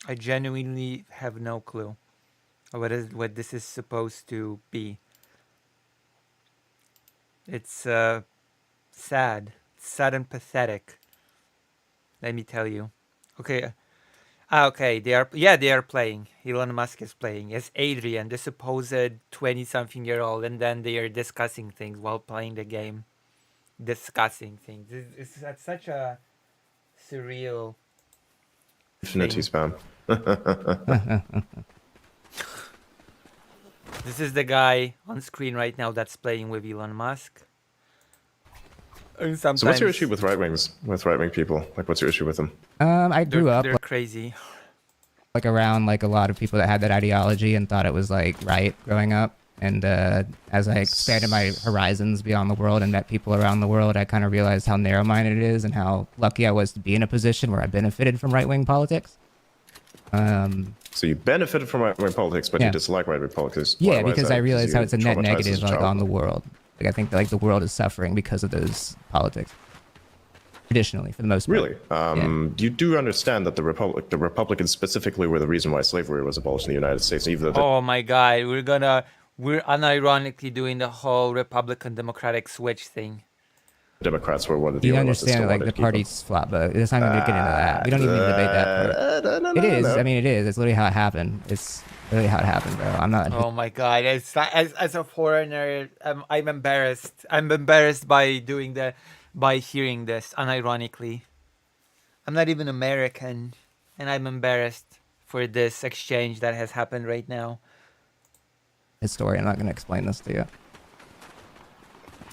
I genuinely have no clue what this is supposed to be. It's sad. Sad and pathetic. Let me tell you. Okay. Okay, they are playing. Elon Musk is playing. It's Adrian, the supposed 20-something-year-old, and then they are discussing things while playing the game. Discussing things. It's such a surreal Infinity spam. This is the guy on screen right now that's playing with Elon Musk. And sometimes So what's your issue with right wing people? Like, what's your issue with them? I grew up they're like, crazy. like around like a lot of people that had that ideology and thought it was like right growing up. And as I expanded my horizons beyond the world and met people around the world, I kind of realized how narrow-minded it is and how lucky I was to be in a position where I benefited from right-wing politics. So you benefited from right-wing politics, but Yeah. you dislike right-wing politics. Yeah, Why is because that? I realized how you it's a net traumatized as negative a like child? on the world. Like I think that, like the world is suffering because of those politics. Traditionally, for the most part. Really? You do understand that the Republicans specifically were the reason why slavery was abolished in the United States, even though Oh my god, we're unironically doing the whole Republican Democratic switch thing. the Democrats were one of the You only ones that understand still like wanted the to keep them. parties flop, but it's not even gonna get into that. We don't even need to debate that part. It is. I mean, it is. It's literally how it happened. It's literally how it happened, bro. I'm not. Oh my god, it's like, as a foreigner, I'm embarrassed. I'm embarrassed by hearing this unironically. I'm not even American. and I'm embarrassed for this exchange that has happened right now. Historian, I'm not gonna explain this to you.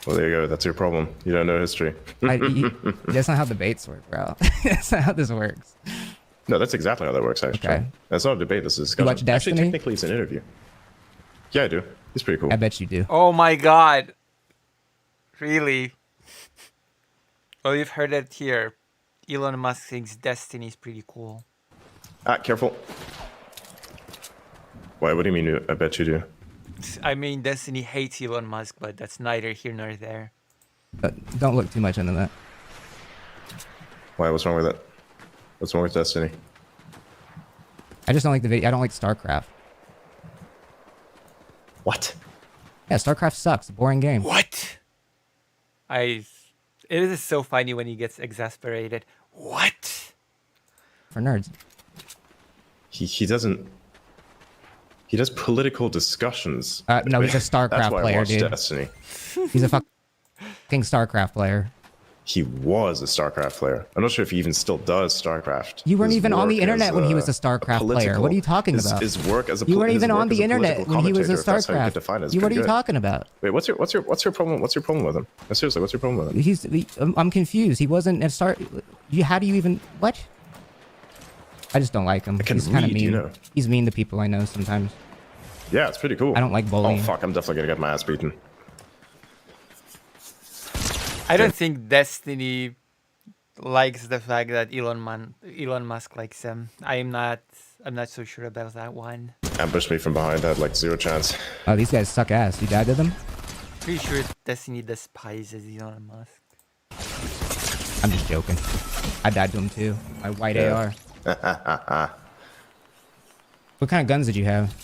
Well, there you go. That's your problem. You don't know history. That's not how debates work, bro. That's not how this works. No, that's exactly how that works, actually. Okay. That's not a debate. This is a discussion. You watch Destiny? Actually, technically, it's an interview. Yeah, I do. It's pretty cool. I bet you do. Oh my god. Really? Well, you've heard it here. Elon Musk thinks Destiny is pretty cool. Ah, careful. Why? What do you mean? I bet you do. I mean, Destiny hates Elon Musk, but that's neither here nor there. But don't look too much into that. Why? What's wrong with it? What's wrong with Destiny? I just don't like the video. I don't like StarCraft. What? Yeah, StarCraft sucks. Boring game. What? It is so funny when he gets exasperated. What? For nerds. He doesn't. He does political discussions. No, he's a StarCraft That's why player, I watched dude. Destiny. He's a fucking StarCraft player. He was a StarCraft player. I'm not sure if he even still does StarCraft. You weren't His even on the work internet as when he was a StarCraft player. What are you talking about? His work as a You weren't his even work on as the a internet political when he was a commentator, if that's how you could define it, StarCraft. is What are pretty you good. talking about? Wait, what's your problem? What's your problem with him? No, seriously, what's your problem with him? I'm confused. He wasn't a star. How do you even what? I just don't like him. He's kind of mean. you know. He's mean to people I know sometimes. Yeah, it's pretty cool. I don't like bullying. Oh fuck, I'm definitely gonna get my ass beaten. I don't think Destiny likes the fact that Elon Musk likes him. I'm not so sure about that one. Ambush me from behind. I had like zero chance. Oh, these guys suck ass. You died to them? Pretty sure Destiny despises Elon Musk. I'm just joking. I died to him too. My white AR. What kind of guns did you have?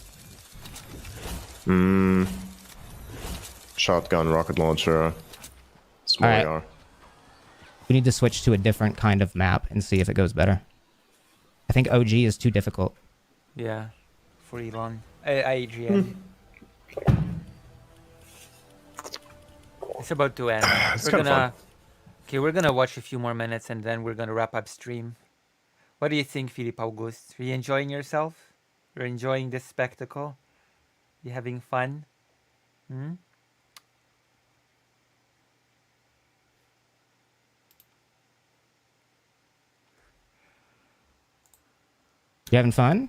Shotgun, rocket launcher, small All right. AR. We need to switch to a different kind of map and see if it goes better. I think OG is too difficult. Yeah, for Elon. IGN. It's about to end. We're gonna watch a few more minutes and then we're gonna wrap up stream. What do you think, Philip August? Are you enjoying yourself? You're enjoying this spectacle? You having fun? Hmm? You having fun?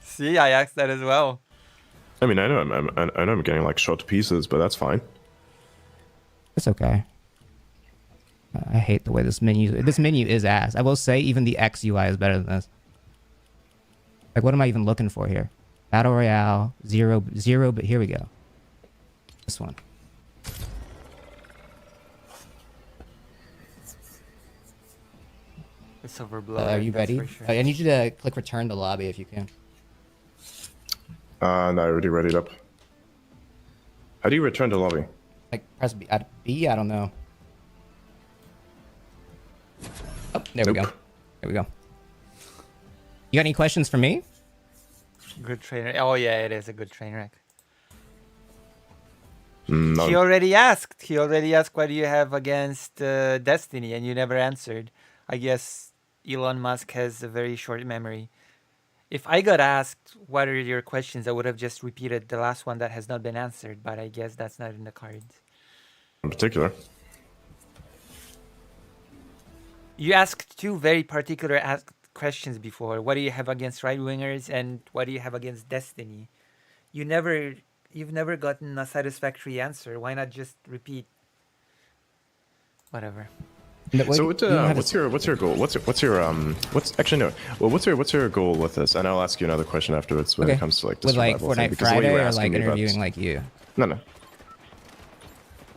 See, I asked that as well. I mean, I know I'm getting like shot to pieces, but that's fine. It's okay. I hate the way this menu is ass. I will say even the X UI is better than this. Like, what am I even looking for here? Battle Royale, zero, but here we go. This one. It's overblown. Are you ready? Sure. I need you to click return to lobby if you can. No, I already read it up. How do you return to lobby? Like, press B. I don't know. Oh, there we go. There we go. You got any questions for me? Good trainer. Oh yeah, it is a good train wreck. No. He already asked. What do you have against Destiny, and you never answered. I guess Elon Musk has a very short memory. If I got asked what are your questions, I would have just repeated the last one that has not been answered. But I guess that's not in the cards. In particular. You asked two very particular questions before. What do you have against right-wingers, and what do you have against Destiny? You've never gotten a satisfactory answer. Why not just repeat? Whatever. So what's your goal? What's your goal with this? And I'll ask you another question afterwards when it comes to like the with like survival thing, Fortnite because the way you Friday were or asking like me about- interviewing like you. No.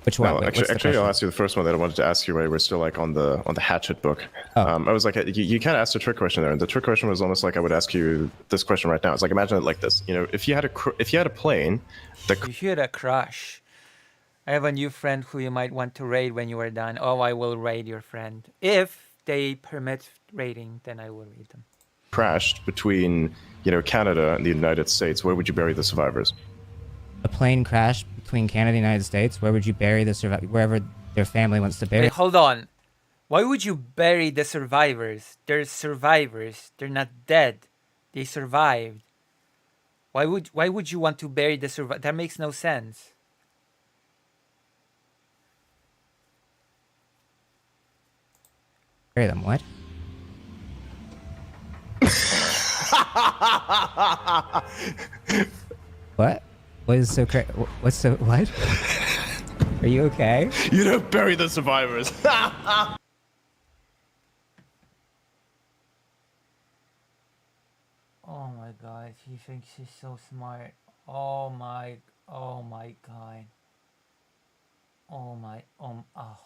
Which one? No, Wait, what's the actually, I'll question? ask you the first one that I wanted to ask you. Right, we're still like on the Hatchet book. Oh. I was like, you kind of asked a trick question there, and the trick question was almost like I would ask you this question right now. It's like, imagine it like this. You know, if you had a plane, If you had a crush, I have a new friend who you might want to raid when you are done. Oh, I will raid your friend if they permit raiding. Then I will raid them. crashed between Canada and the United States, where would you bury the survivors? A plane crash between Canada and the United States. Where would you bury the wherever their family wants to bury? Wait, hold on. Why would you bury the survivors? They're survivors. They're not dead. They survived. Why would you want to bury the survivors? That makes no sense. Bury them, what? What? What is so crazy? What's so, what? Are you okay? You don't bury the survivors. Oh my god, he thinks he's so smart. Oh my god. Oh.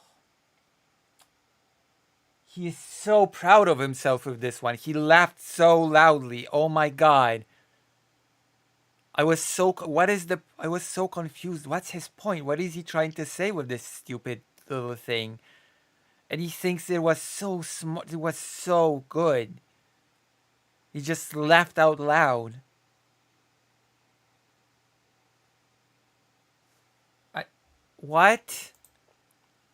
He is so proud of himself with this one. He laughed so loudly. Oh my god. I was so confused. What's his point? What is he trying to say with this stupid little thing? And he thinks it was so smart. It was so good. He just laughed out loud. What?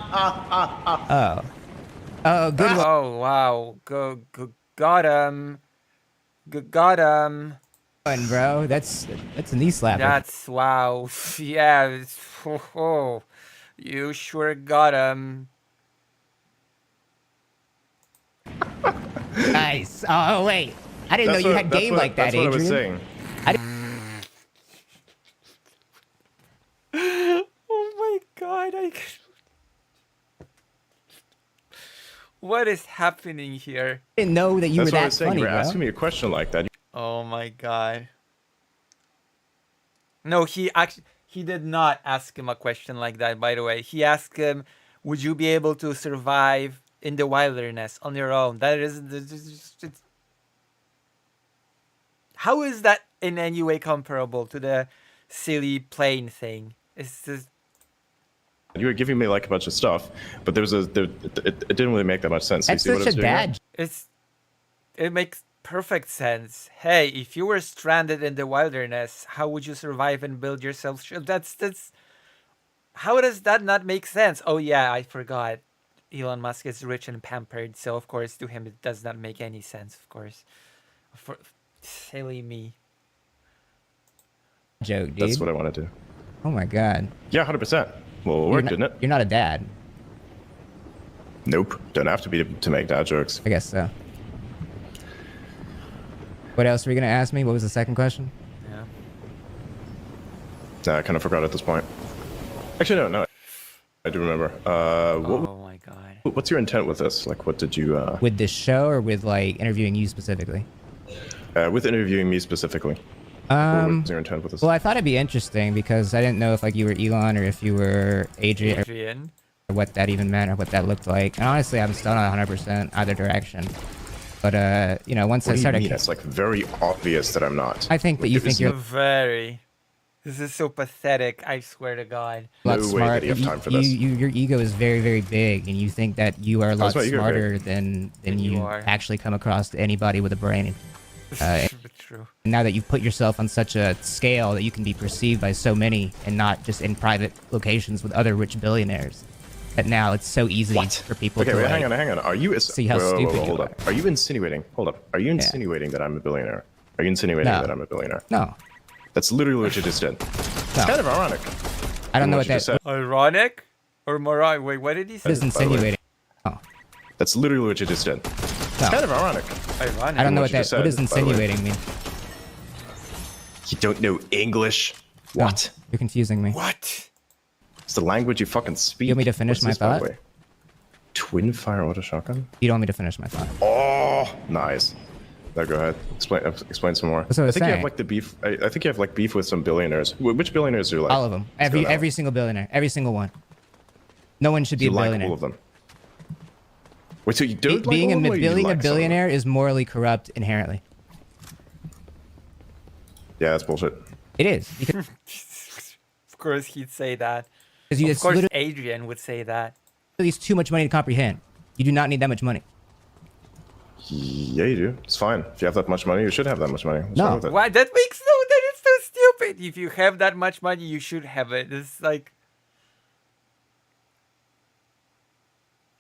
Oh. Oh, good one. Oh, wow. Got him. Got him. Bro. That's a knee slapper. That's, wow. Yeah. Oh, you sure got him. Nice. Oh, wait. I didn't know you had game like that, Adrian. That's what I was saying. Oh my god, what is happening here? I didn't know that you were that funny, That's what I was saying. You were bro. asking me a question like that. Oh my god. No, he did not ask him a question like that, by the way. He asked him, would you be able to survive in the wilderness on your own? That is... How is that in any way comparable to the silly plane thing? It's just... You were giving me like a bunch of stuff, but it didn't really make that much sense. That's you see such what a I was doing? It makes perfect sense. Hey, if you were stranded in the wilderness, how would you survive and build yourself? That's how does that not make sense? Oh yeah, I forgot. Elon Musk is rich and pampered, so of course to him it does not make any sense. Of course, for silly me. Joke, dude. That's what I want to do. Oh my god. Yeah, 100%. Well, it worked, didn't it? You're not a dad. Nope. Don't have to be to make dad jokes. I guess so. What else were you gonna ask me? What was the second question? Yeah. Nah, I kind of forgot at this point. Actually, no. I do remember. Oh my god. What's your intent with this? Like, what did you... With this show or with, like, interviewing you specifically? With interviewing me specifically. What was your intent with this? Well, I thought it'd be interesting because I didn't know if, like, you were Elon or if you were Adrian. Or what that even meant or what that looked like. And honestly, I'm still not 100% either direction. But, you know, once What I do you started... mean? It's, like, very obvious that I'm not. I think that you think you're... Very. This is so pathetic, I swear to God. A lot No way smart. that you have time for this. Your ego is very, very big, and you think that you are a lot How's my ego smarter than you are. actually come across to anybody with a brain. True. And now that you've put yourself on such a scale that you can be perceived by so many, and not just in private locations with other rich billionaires, that now it's so easy for people Okay, to wait, like, hang on. Are you... see how whoa, stupid you hold are. up. Are you insinuating... Hold up. Are you insinuating that I'm a billionaire? Are you insinuating No. that I'm a billionaire? No. That's literally what you just did. It's kind of ironic. I don't know what you just that... said. Ironic? Or moronic? Wait, what did he say? What is insinuating? Oh. That's literally what you just did. It's No. kind of ironic. Ironic? I don't know what what you that... just What said, does by the way. insinuating mean? You don't know English? What? No, you're confusing me. What? It's the language you fucking speak. You want me to finish What's my this, by the thought? way? Twin fire auto shotgun? You don't want me to finish my thought. Oh, nice. Now go ahead. Explain some more. That's what I was think you saying. have like the beef. I think you have like beef with some billionaires. Which billionaires do you like? All of them. Let's go now. Every single billionaire. Every single one. No one should be You a like billionaire. all of them. Wait, so you don't like being all a of them, or you being a like some of them? billionaire is morally corrupt inherently. Yeah, that's bullshit. It is. Because Of course he'd say that. Because you- Of it's course literally- Adrian would say that. it's too much money to comprehend. You do not need that much money. Yeah, you do. It's fine. If you have that much money, you should have that much money. What's No. wrong with it? Why? That is so stupid. If you have that much money, you should have it. It's like...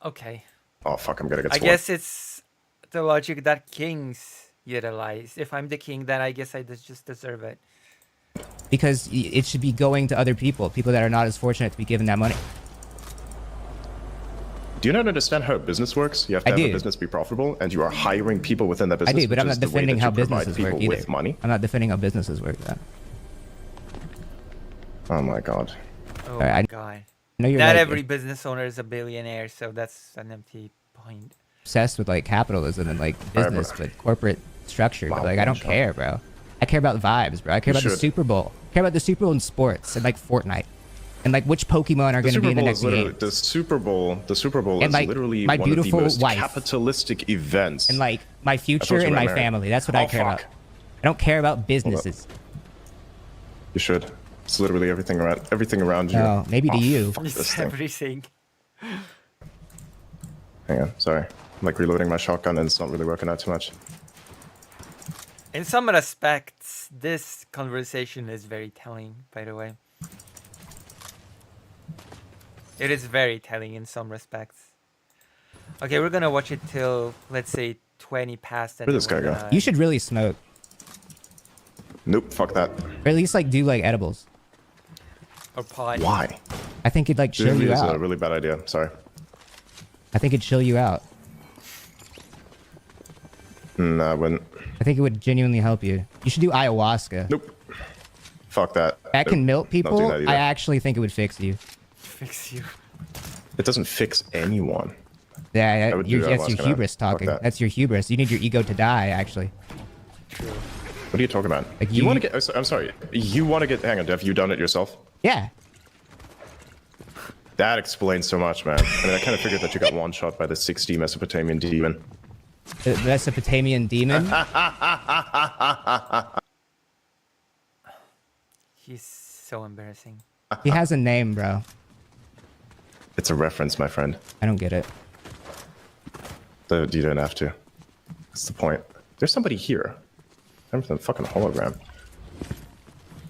Okay. Oh fuck, I'm gonna get I sworn. guess it's the logic that kings utilize. If I'm the king, then I guess I just deserve it. Because it should be going to other people that are not as fortunate to be given that money. Do you not understand how business works? You have to have a business be profitable, and you are hiring people within that business. I do, but I'm not defending how businesses work either. With money. I'm not defending how businesses work. Then. Oh my god. Oh my god. Know you're not like, every business owner is a billionaire, so that's an empty point. Obsessed with like capitalism and like business, but corporate structure. But, like I don't care, bro. I care about vibes, bro. I care about the Super Bowl. I care about the Super Bowl in sports and like Fortnite. And like which Pokemon are going to be in the next game? The Super Bowl and, is like, literally my one of the beautiful most wife. capitalistic events. And like my future and my family. That's what I care about. I don't care about businesses. You should. It's literally everything around you. Oh, maybe to you. Fuck this It's thing. everything. Hang on, sorry. I'm like reloading my shotgun and it's not really working out too much. In some respects, this conversation is very telling, by the way. It is very telling in some respects. Okay, we're gonna watch it till, let's say, 20 past. Where'd this guy go? You should really smoke. Nope, fuck that. Or at least like do like edibles. Or pot. Why? I think it'd like chill you It's out. a really bad idea. Sorry. I think it'd chill you out. No, I wouldn't. I think it would genuinely help you. You should do ayahuasca. Nope. Fuck that. That can melt Don't do people. that either. I actually think it would fix you. Fix you. It doesn't fix anyone. Yeah, I would do that's your ayahuasca now. hubris Fuck talking. that. That's your hubris. You need your ego to die, actually. What are you talking about? Like you want to get? I'm sorry. You want to get? Hang on. Have you done it yourself? Yeah. That explains so much, man. I mean, I kind of figured that you got one shot by the 60 Mesopotamian demon. The Mesopotamian demon? He's so embarrassing. He has a name, bro. It's a reference, my friend. I don't get it. You don't have to. That's the point. There's somebody here. I'm the fucking hologram.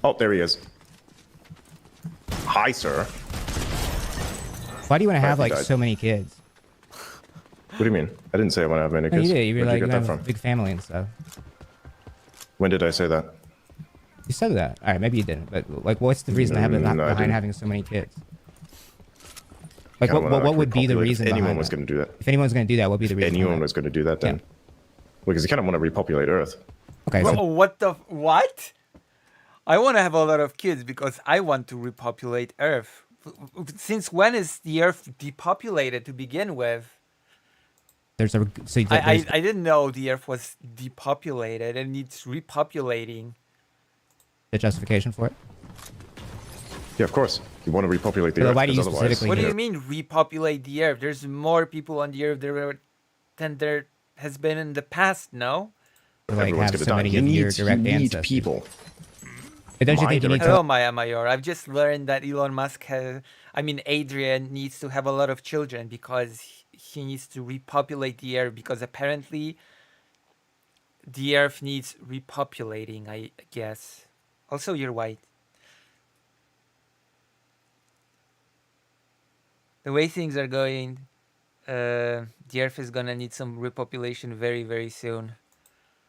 Oh, there he is. Hi, sir. Why do you want to have he like died. so many kids? What do you mean? I didn't say I want to have many No, kids. you did. You were Where'd like, you you get have that a from? big family and stuff. When did I say that? You said that. All right, maybe you didn't. But like, what's the reason No, I behind didn't. having so many kids? Like, Kinda wanna, what would be the repopulate. reason If anyone behind was that? going to do that. If anyone's going to do that, what would be the reason? Anyone was going to do that then. Because you kind of want to repopulate Earth. Okay. What the what? I want to have a lot of kids because I want to repopulate Earth. Since when is the Earth depopulated to begin with? There's a I didn't know the Earth was depopulated and it's repopulating. the justification for it. Yeah, of course. You want to repopulate the But Earth. why do you 'cause otherwise- specifically What do you mean repopulate the Earth? There's more people on the Earth than there has been in the past, no? Like Everyone's have gonna so die. many You of your need- direct you need ancestors. people. But don't you think you need Hello, to? Maya Mayor. I've just learned that Elon Musk Adrian needs to have a lot of children because he needs to repopulate the Earth because apparently the Earth needs repopulating, I guess. Also, you're white. The way things are going, the Earth is gonna need some repopulation very, very soon.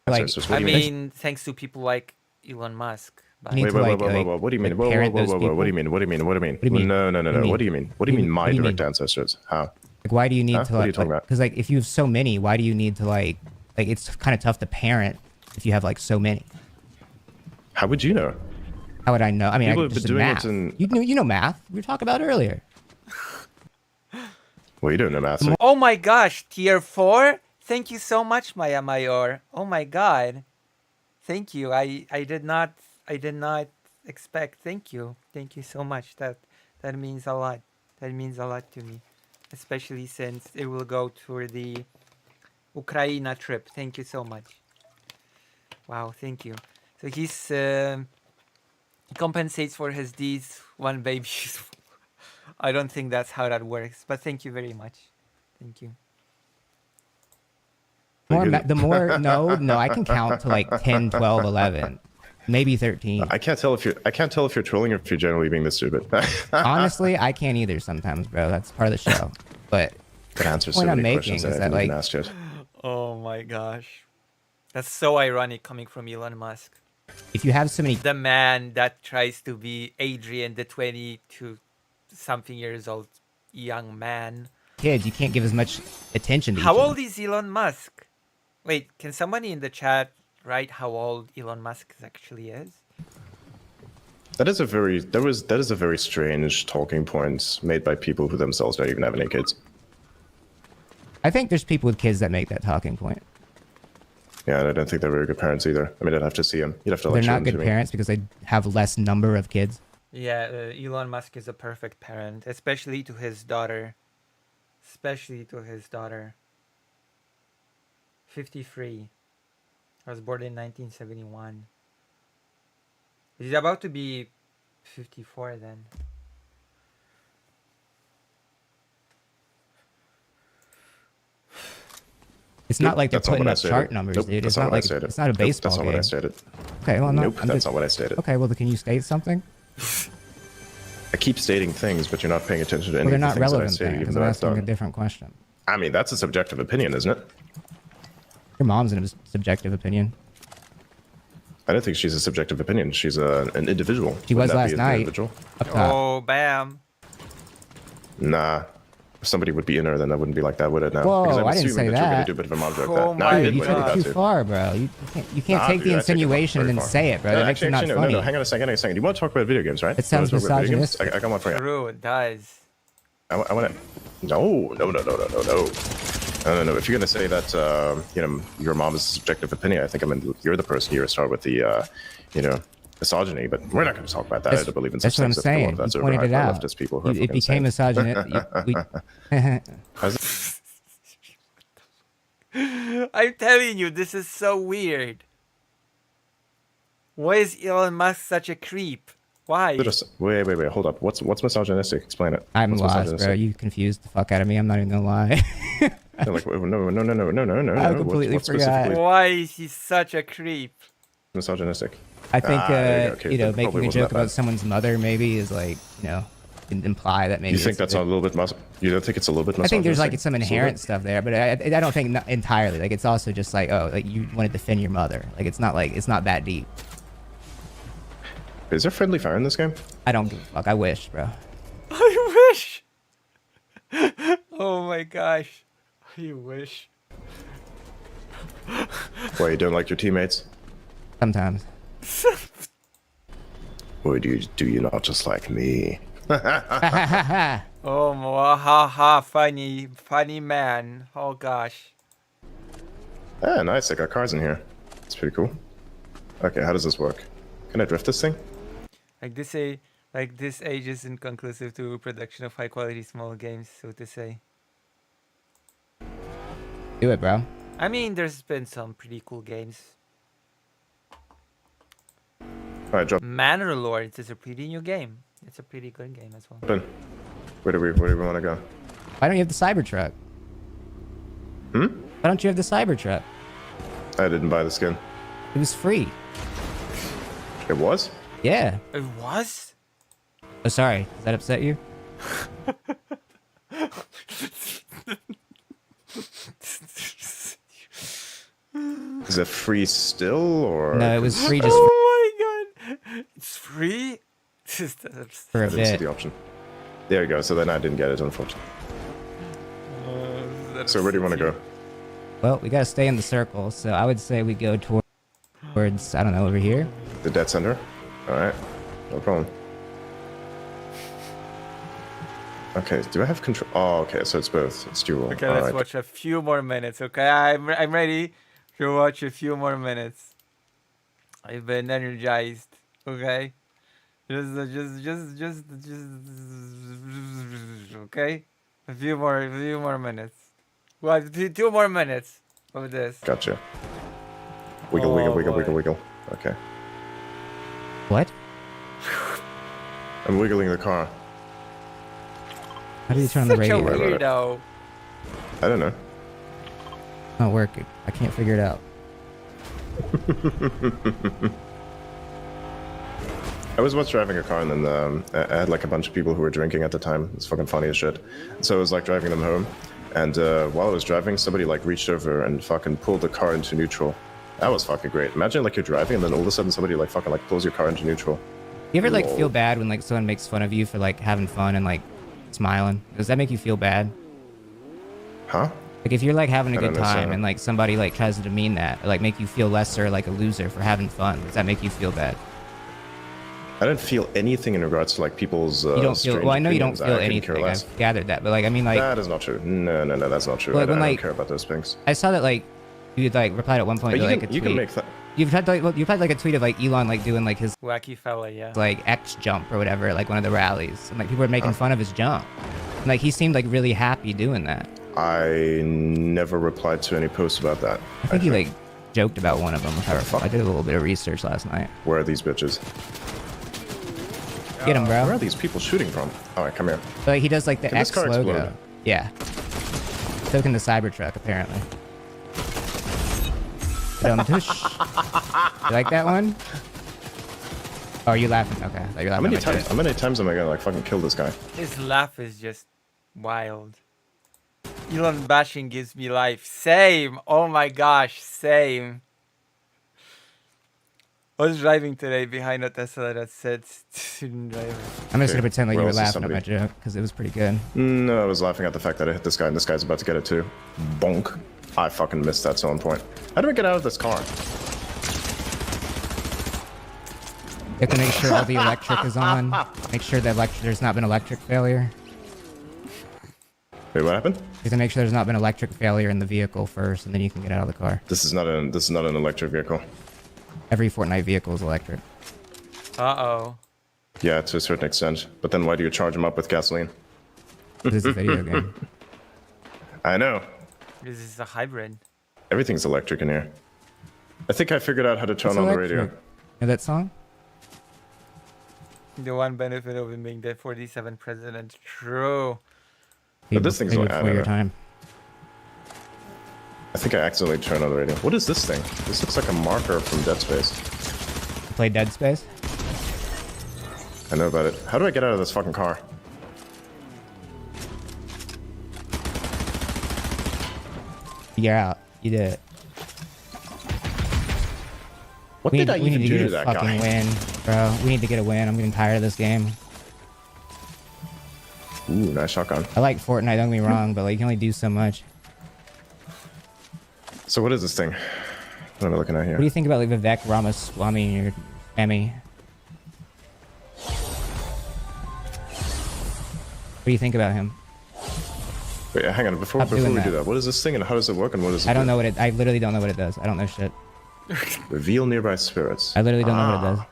Like, I mean, thanks to people like Elon Musk. But Wait, what do you mean? Whoa, what do you mean? What do you mean? What do you mean? What do you mean? No. What do you mean? What do you mean? What do you mean? My What do you direct mean? ancestors? How? Like, why do you need to What are you like? talking about? Because like, if you have so many, why do you need to like it's kind of tough to parent if you have like so many. How would you know? How would I know? I mean, People I have just been did doing it math. in- You know math. We were talking about it earlier. Well, you don't know math. Oh my gosh, tier 4? Thank you so much, Maya Mayor. Oh my god. Thank you. I did not expect. Thank you. Thank you so much. That means a lot. That means a lot to me. Especially since it will go to the Ukraine trip. Thank you so much. Wow, thank you. So he compensates for his deeds one baby. I don't think that's how that works, but thank you very much. Thank you. No, I can count to like 10, 12, 11, maybe 13. I can't tell if you're trolling or if you're generally being this stupid. Honestly, I can't either sometimes, bro. That's part of the show. But That answers so point I'm many making questions is that I that, haven't even like, asked yet. Oh my gosh. That's so ironic coming from Elon Musk. if you have so many The man that tries to be Adrian, the 22 something years old young man. kids, you can't give as much attention to How each of old them. is Elon Musk? Wait, can somebody in the chat write how old Elon Musk actually is? That is a very strange talking point made by people who themselves don't even have any kids. I think there's people with kids that make that talking point. Yeah, and I don't think they're very good parents either. I mean, I'd have to see them. You'd have to They're like show not them good to me. parents because they have less number of kids. Yeah, Elon Musk is a perfect parent, especially to his daughter. 53. I was born in 1971. He's about to be 54 then. It's not like they're That's not putting what I up stated. chart numbers, Nope, dude. that's It's not not what I like stated. it's not a Nope, baseball that's not game. what I stated. Okay, well, Nope, that's not what I stated. Okay, well, can you state something? I keep stating things, but you're not paying attention to any Well, they're of the not things that I relevant stated, things. even I'm though I've asking a done. different question. I mean, that's a subjective opinion, isn't it? Your mom's a subjective opinion. I don't think she's a subjective opinion. She's an individual. She was Wouldn't that last be an night. Individual? Up top. Oh, bam. Nah. If somebody would be in her, then that wouldn't be like that, would it? Now, Whoa, because I'm I didn't assuming say that you're going that. to do a bit of a mom joke. Oh That. Nah, my you Dude, did you when took you it got too to. far, bro. You can't Nah, take dude, the I take it insinuation and very then far. say it, bro. No, That makes it not actually, funny. no, hang on a second. You want to talk about video games, right? It sounds You wanna talk about video games? misogynistic. I got one for you. True, it does. I want to. No. If you're gonna say that, your mom is a subjective opinion, I think you're the person here to start with the, misogyny. But we're not going to talk about that. I don't believe in such That's what I'm things. I think a lot saying. of that's You pointed it overhyped by out. leftist people who are It fucking became insane. misogynist. I'm telling you, this is so weird. Why is Elon Musk such a creep? Why? Wait, hold up. What's misogynistic? Explain it. I'm What's lost, bro. misogynistic? You confused the fuck out of me. I'm not even gonna lie. No, no. I completely What's forgot. specifically Why is he such a creep? misogynistic? I think there you go. Okay, that making probably a wasn't joke that bad. about someone's mother maybe is like, imply that maybe. You think it's that's a a bit- little bit you don't think it's a little bit I think there's like misogynistic? some It's a little inherent bit? stuff there, but I don't think entirely. Like it's also just like, oh, like you want to defend your mother. Like it's not that deep. Is there friendly fire in this game? I don't give a fuck. I wish, bro. I wish. Oh my gosh. I wish. Why, you don't like your teammates? Sometimes. Or do you not just like me? Oh, ha, funny man. Oh gosh. Ah, nice. I got cars in here. It's pretty cool. Okay, how does this work? Can I drift this thing? Like this age is inconclusive to production of high quality small games, so to say. Do it, bro. I mean, there's been some pretty cool games. Alright, drop Manor Lords is a pretty new game. It's a pretty good game as well. in. Where do we want to go? Why don't you have the Cybertruck? Hmm? Why don't you have the Cybertruck? I didn't buy the skin. It was free. It was? Yeah. It was? Oh, sorry. Does that upset you? Is it free still, or? No, it was free just Oh my god! It's free? for a I didn't see bit. the option. There you go. So then I didn't get it, unfortunately. So where do you want to go? Well, we gotta stay in the circle, so I would say we go towards I don't know, over here. The dead center? Alright. No problem. Okay, do I have control? Oh, okay, so it's both. It's dual. Okay, let's Alright. watch a few more minutes, okay? I'm ready to watch a few more minutes. I've been energized, okay? Just, okay? A few more minutes. What? 2 more minutes of this. Gotcha. Wiggle, Oh, wiggle. boy. Okay. What? I'm wiggling the car. How do you turn on the Such a radio? weirdo. I don't know. Not working. I can't figure it out. I was once driving a car and then I had like a bunch of people who were drinking at the time. It's fucking funny as shit. So I was like driving them home And while I was driving, somebody like reached over and fucking pulled the car into neutral. That was fucking great. Imagine like you're driving and then all of a sudden somebody like fucking like pulls your car into neutral. You ever like feel bad when like someone makes fun of you for like having fun and like smiling? Does that make you feel bad? Huh? Like if you're like having a I good don't know, time so- and like somebody like tries to demean that, or like make you feel lesser, like a loser for having fun, does that make you feel bad? I don't feel anything in regards to like people's. You don't feel. strange Well, I know you don't opinions. feel I couldn't care anything. less. I've gathered that, but like I mean, like That is not true. No, that's not true. Well, I when, don't like- care about those things. I saw that like you like replied at one point But to you like can- a you tweet. can make that. You've had like you've had like a tweet of like Elon like doing like his Wacky fella, yeah. like X jump or whatever at like one of the rallies, and like people were making fun of his jump. And, like he seemed like really happy doing that. I never replied to any posts about that. I think he like joked about one of them. If I recall. I did a little bit of research last night. Where are these bitches? Get him, bro. Where are these people shooting from? All right, come here. But like, he does like the Can this X car logo. explode? Yeah. Token the Cybertruck apparently. Dum tush. You like that one? Oh, are you laughing? Okay. I thought you were How laughing many at my times? joke. How many times am I gonna like fucking kill this guy? His laugh is just wild. Elon bashing gives me life. Same. Oh my gosh, same. I was driving today behind a Tesla that said student driver. I'm just gonna pretend like where you were else is laughing at my somebody? joke because it was pretty good. No, I was laughing at the fact that I hit this guy and this guy's about to get it too. Bonk. I fucking missed that so on point. How do I get out of this car? You have to make sure all the electric is on. Make sure that there's not been electric failure. Wait, what happened? You have to make sure there's not been electric failure in the vehicle first, and then you can get out of the car. This is not an electric vehicle. Every Fortnite vehicle is electric. Uh-oh. Yeah, to a certain extent. But then why do you charge them up with gasoline? This is a video game. I know. This is a hybrid. Everything's electric in here. I think I figured out how to turn It's on the electric. radio. Know that song? The one benefit of him being the 47th president. True. But this thing's like, I before don't your know. time. I think I accidentally turned on the radio. What is this thing? This looks like a marker from Dead Space. Play Dead Space? I know about it. How do I get out of this fucking car? You're out. You did it. What we did need, I we even need to do get to a that fucking guy? win, bro. We need to get a win. I'm getting tired of this game. Ooh, nice shotgun. I like Fortnite, don't get me wrong, but like you can only do so much. So what is this thing? What am I looking at here? What do you think about like Vivek Ramaswamy and your Emmy? What do you think about him? Wait, hang on. Before Stop we doing do that. that, what is this thing and how does it work and what does it I don't do? know what it. I literally don't know what it does. I don't know shit. Reveal nearby spirits. I literally don't know what it does.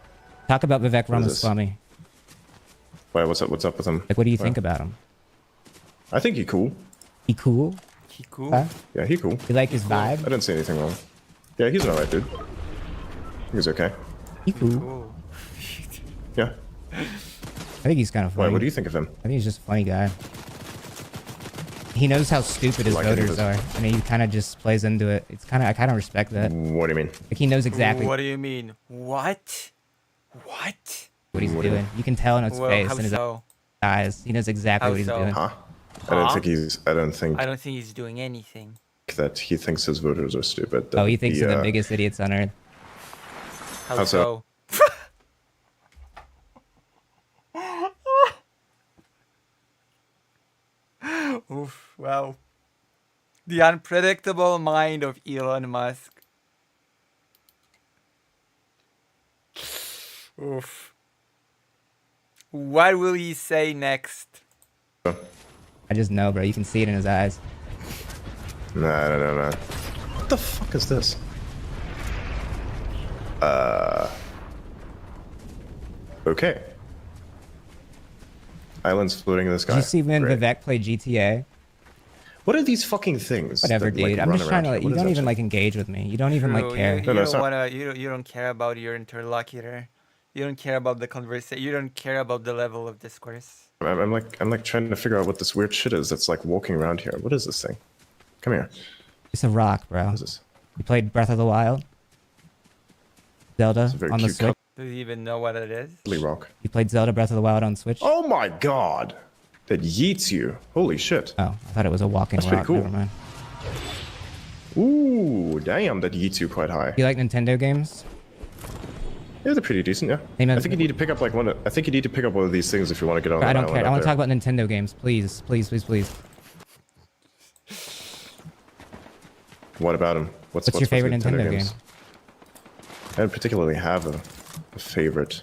Talk about Vivek What is this? Ramaswamy. Wait, what's up? What's up with him? Like, what do you think about him? I think he cool. He cool? He cool? Huh? Yeah, he cool. You like his vibe? I didn't see anything wrong. Yeah, he's an alright dude. He's okay. He cool. Cool. Yeah. I think he's kind of funny. Wait, what do you think of him? I think he's just a funny guy. He knows how stupid his Like any of voters his- are, and he kind of just plays into it. It's kind of I kind of respect that. What do you mean? Like he knows exactly What do you mean? What? What? what he's What do you doing. You can tell in his Well, face how and his so? eyes. He knows exactly How what he's so? doing. Huh? I don't think he's. I don't think I don't think he's doing anything. that he thinks his voters are stupid. Oh, he thinks the, they're the biggest idiots on earth. How, How so? Oof, wow. The unpredictable mind of Elon Musk. Oof. What will he say next? I just know, bro. You can see it in his eyes. Nah, I don't know, man. What the fuck is this? Okay. Islands floating in the sky. Did you see when Great. Vivek played GTA? What are these fucking things? Whatever, that, like, dude. I'm run just trying to. around Like, here? you What is don't that even shit? like engage with me. You don't even like True, care. You, No, no, you it's don't not- wanna. You don't care about your interlocutor. You don't care about the conversation. You don't care about the level of discourse. I'm like trying to figure out what this weird shit is that's like walking around here. What is this thing? Come here. It's a rock, bro. What is this? You played Breath of the Wild, Zelda very on the cute Switch. Do you even know what it is? Lee rock. You played Zelda Breath of the Wild on Switch. Oh my god! That yeets you. Holy shit. Oh, I thought it was a walking That's rock. pretty cool. Never mind. Ooh, damn, that yeets you quite high. Do you like Nintendo games? Yeah, they're pretty decent, yeah. Hey, man, I think you need to pick up like one. I think you need to pick up one of these things if you want to get on. I don't island care. out I want to there. talk about Nintendo games, please, please, please, please. What about them? What's your favorite Nintendo game? I don't particularly have a favorite.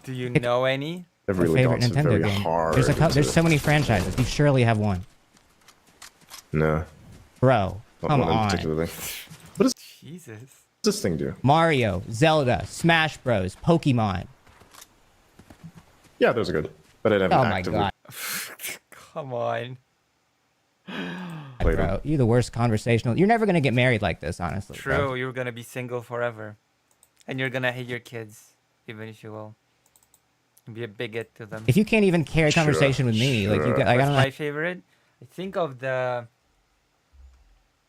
Do you know any? I've A really favorite gone Nintendo very game. hard. There's so many franchises. You surely have one. No. Bro, Not come one in on. particularly. What does Jesus. this thing do? Mario, Zelda, Smash Bros, Pokemon. Yeah, those are good. But I never Oh my actively god. Come on. played Bro, them. you're the worst conversational. You're never gonna get married like this, honestly. True, Bro. you're gonna be single forever. And you're gonna hate your kids, even if you will. Be a bigot to them. If you can't even carry a conversation with me, like you get, like, I What's don't know. my favorite? I think of the.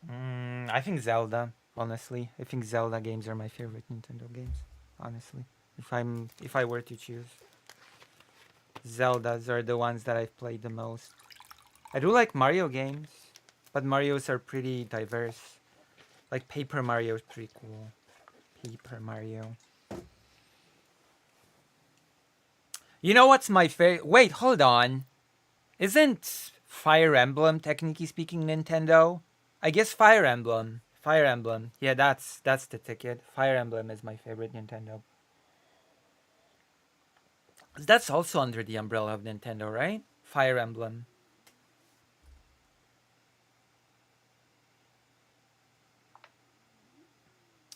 I think Zelda. Honestly, I think Zelda games are my favorite Nintendo games. Honestly, if I were to choose, Zeldas are the ones that I've played the most. I do like Mario games, but Marios are pretty diverse. Like Paper Mario is pretty cool. Paper Mario. You know what's my favorite? Wait, hold on. Isn't Fire Emblem, technically speaking, Nintendo? I guess Fire Emblem. Fire Emblem. Yeah, that's the ticket. Fire Emblem is my favorite Nintendo. That's also under the umbrella of Nintendo, right? Fire Emblem.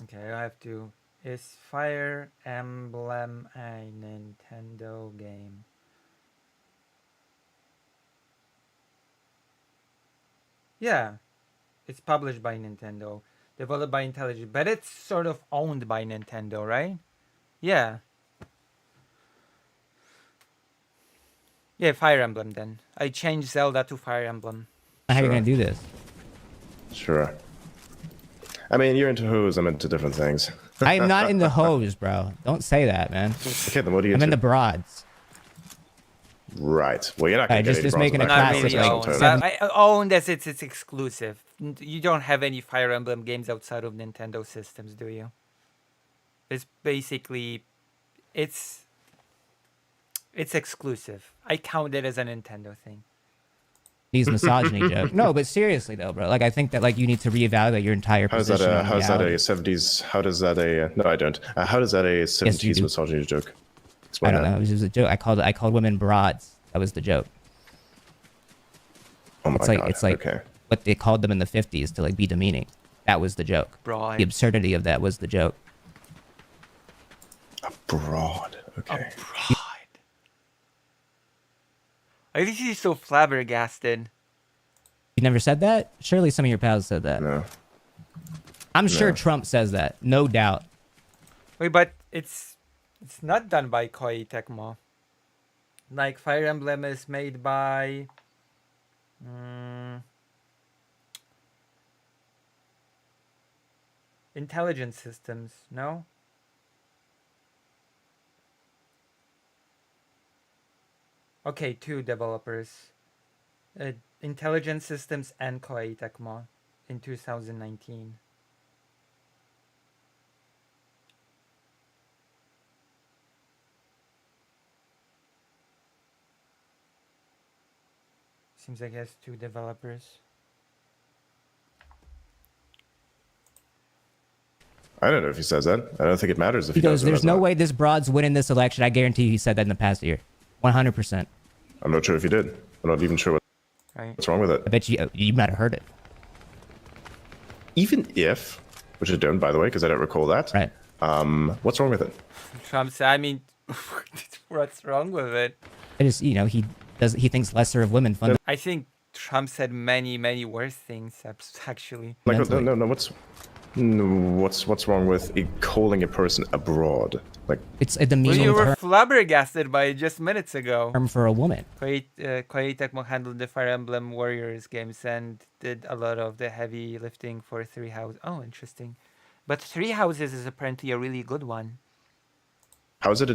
Okay, I have to... Is Fire Emblem a Nintendo game? Yeah. It's published by Nintendo. Developed by Intelligent. But it's sort of owned by Nintendo, right? Yeah. Yeah, Fire Emblem then. I changed Zelda to Fire Emblem. How are you gonna do this? Sure. I mean, you're into hose. I'm into different things. I am not in the hose, bro. Don't say that, man. Okay, then what are you I'm into? in the broads. Right. Well, you're not gonna Alright, get just any making a bronze classic, medal like, for seven- that. I owned as it's exclusive. You don't have any Fire Emblem games outside of Nintendo systems, do you? It's basically... It's exclusive. I count it as a Nintendo thing. These misogyny joke. No, but seriously though, bro. Like I think that like you need to reevaluate your entire How's position. that? on How's that a reality. 70s? How does that a? No, I don't. How does that a 70s do. misogyny joke? I Explain don't that. know. It was just a joke. I called women broads. That was the joke. Oh my It's like god. it's like okay. what they called them in the 50s to like be demeaning. That was the joke. Broad. The absurdity of that was the joke. Broad. Okay. Broad. I think he's so flabbergasted. You never said that? Surely some of your pals said that. No. I'm sure No. Trump says that. No doubt. Wait, but it's not done by Koei Tecmo. Like Fire Emblem is made by Intelligent Systems, no? Okay, two developers. Intelligent Systems and Koei Tecmo in 2019. Seems like it has two developers. I don't know if he says that. I don't think it matters if He he goes, does. there's no way this broad's winning this election. I guarantee you he said that in the past year. 100%. I'm not sure if he did. I'm not even sure what's wrong with it. I bet you might have heard it. Even if, which I don't, by the way, because I don't recall that. Right. What's wrong with it? Trump said, I mean, what's wrong with it? I just, you know, he thinks lesser of women. I think Trump said many, many worse things, actually. Like, no. What's wrong with calling a person abroad? Like, it's a Well, demeaning you were term flabbergasted by it just minutes ago. for a woman. Koei Tecmo handled the Fire Emblem Warriors games and did a lot of the heavy lifting for Three Houses. Oh, interesting. But Three Houses is apparently a really good one. how is it a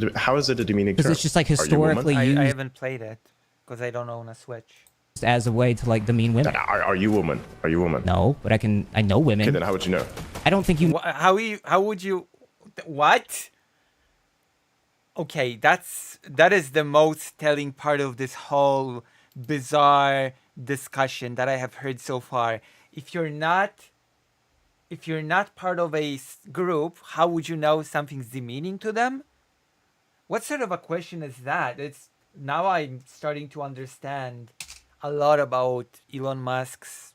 demeaning term? Because it's just like Are you a woman? historically I used. haven't played it. because I don't own a Switch. As a way to like demean women. Are you woman? Are you woman? No, but I know women. Okay, then how would you know? I don't think you. How would you? What? Okay, that is the most telling part of this whole bizarre discussion that I have heard so far. If you're not part of a group, how would you know something's demeaning to them? What sort of a question is that? It's now I'm starting to understand a lot about Elon Musk's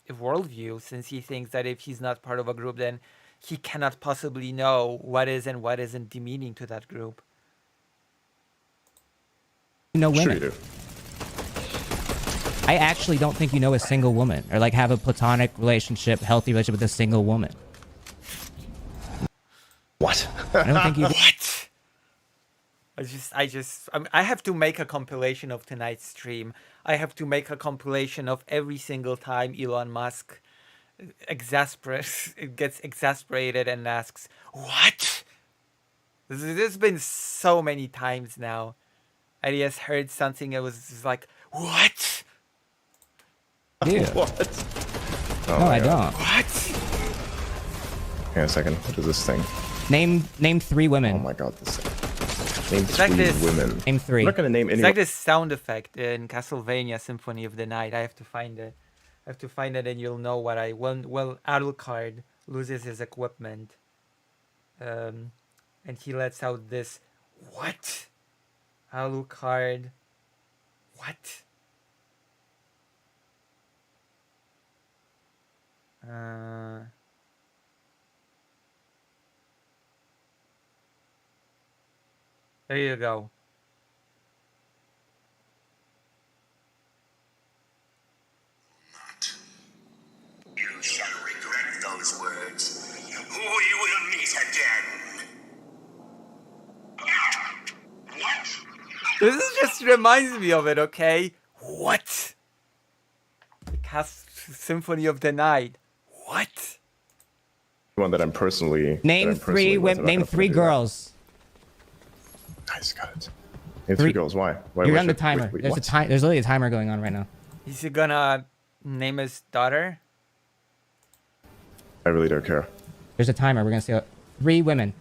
worldview, since he thinks that if he's not part of a group, then he cannot possibly know what is and what isn't demeaning to that group. You know women. Sure you do. I actually don't think you know a single woman or like have a platonic relationship, healthy relationship with a single woman. What? I don't think you. What? I have to make a compilation of tonight's stream. I have to make a compilation of every single time Elon Musk gets exasperated and asks, "What?" There's been so many times now. And he has heard something that was just like, "What?" Yeah. What? No, I don't. What? Hang on a second. What is this thing? Name 3 women. Oh my god, this thing. Name It's 3 like this. women. Name 3. I'm not gonna name It's any. like this sound effect in Castlevania Symphony of the Night. I have to find it. And you'll know what I when Alucard loses his equipment. And he lets out this what? Alucard. What? There you go. You shall regret those words. We will meet again. What? This just reminds me of it, okay? What? The Symphony of the Night. What? One that I'm personally. Name 3 women. Name 3 girls. Nice, got it. Name 3 girls. Why? You're on the timer. There's what? a time. There's literally a timer going on right now. Is he gonna name his daughter? I really don't care. There's a timer. We're gonna say 3 women.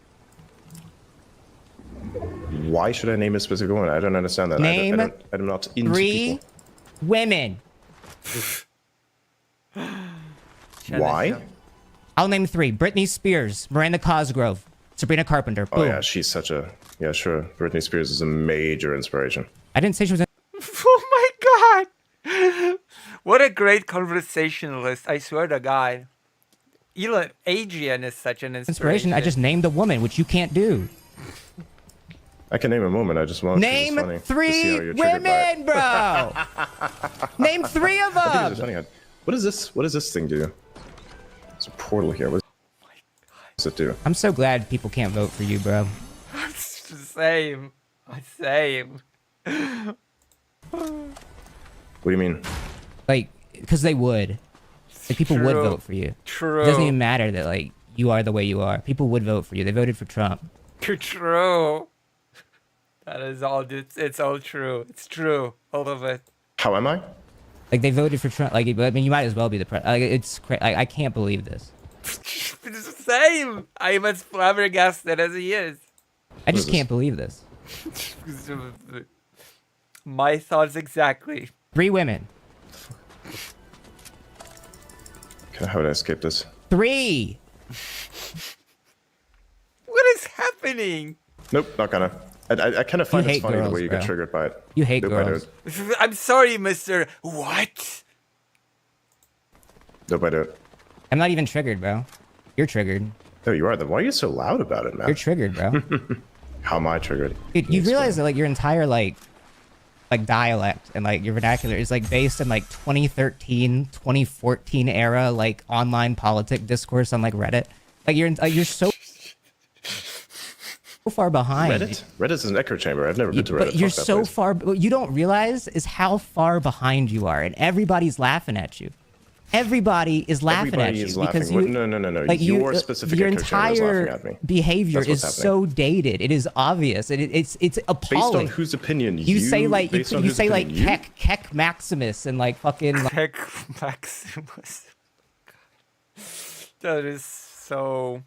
Why should I name a specific woman? I don't understand that. Name I'm not into 3 people. women. Why? I'll name 3. Britney Spears, Miranda Cosgrove, Sabrina Carpenter. Boom. Oh yeah, she's such a sure. Britney Spears is a major inspiration. I didn't say she was. Oh my god! What a great conversationalist! I swear to God. Adrian is such an inspiration. I just named a woman, which you can't do. I can name a woman. I just won't. Name it's funny to see 3 how you're triggered by it. women, bro. Name 3 of I think it's just them. funny. What is this? What does this thing do? There's a portal here. What does it do? I'm so glad people can't vote for you, bro. Same. Same. What do you mean? Like, because they would. Like, people would True. vote for you. True. It doesn't even matter that, like, you are the way you are. People would vote for you. They voted for Trump. True. That is all. It's all true. It's true. All of it. How am I? Like, they voted for Trump. Like, I mean, you might as well be the president. Like, it's crazy. I can't believe this. It's the same. I am as flabbergasted as he is. I just can't believe this. My thoughts exactly. 3 women. How would I escape this? 3. What is happening? Nope, not gonna. I kind of find You it hate funny the girls, way you bro. get triggered by it. You hate Nope, I girls. don't. I'm sorry, Mr. What? Nope, I don't. I'm not even triggered, bro. You're triggered. No, you are. Then why are you so loud about it, man? You're triggered, bro. How am I triggered? Dude, you realize that, like, your entire, like dialect and, like, your vernacular is, like, based in, like, 2013, 2014 era, like, online politic discourse on, like, Reddit. Like, you're so far behind. Reddit is an echo chamber. I've never been to Reddit. But you're Fuck that so place. far. What you don't realize is how far behind you are, and everybody's laughing at you. everybody is laughing Everybody at is you because laughing. you No. like Your you, specific your echo chamber is laughing entire at me. behavior That's is what's so dated. It is obvious. It's Based appalling. on whose opinion? You say like based on you whose say like opinion? Keck Maximus and like fucking like, Heck, Maximus. That is so.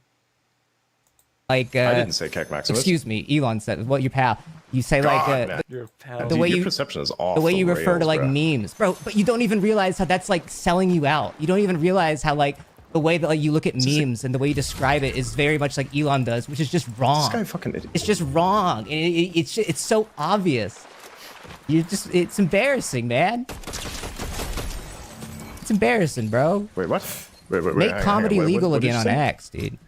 like I didn't say Keck Maximus. Excuse me, Elon said. What your pal? You say God, like man. Your pal. the Dude, way your you perception is off the way the you refer to rails, like bro. memes, bro. But you don't even realize how that's like selling you out. You don't even realize how like the way that like you look at memes and the way you describe it is very much like Elon does, which is just wrong. This guy fucking idiot. It's just wrong, and it's so obvious. It's embarrassing, man. It's embarrassing, bro. Wait, what? Wait, Make hang on, comedy what legal did you again on say? X, dude.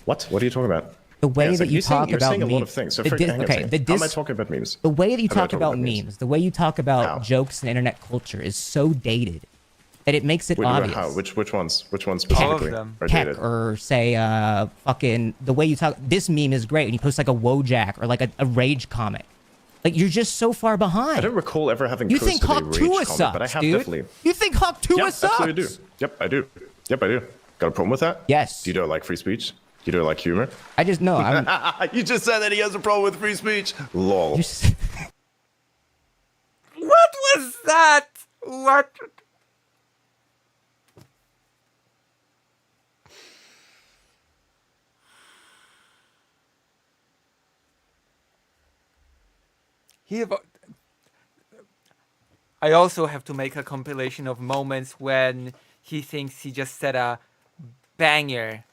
What? What are you talking about? The way Yeah, that you you're saying, talk you're about saying a lot of memes. things. So The for, dis- hang on a okay, second. the How am I dis- talking about memes? The way that you How am I talk talking about memes, the way you talk about How? jokes and internet culture is so dated that it makes it Wait, obvious. how? Which ones? Which ones specifically? Are Heck, dated? or say fucking the way you talk. This meme is great, and you post like a Wojak or like a rage comic. Like you're just so far behind. I don't recall ever having You posted think a Hawk rage Tua comment, sucks, but I have dude? definitely. You think Hawk Tua Yep, sucks? absolutely do. Yep, I do. Yep, I do. Got a problem with that? Yes. You don't like free speech? You don't like humor? I just know. You just said that he has a problem with free speech. Lol. What was that? What? I also have to make a compilation of moments when he thinks he just said a banger.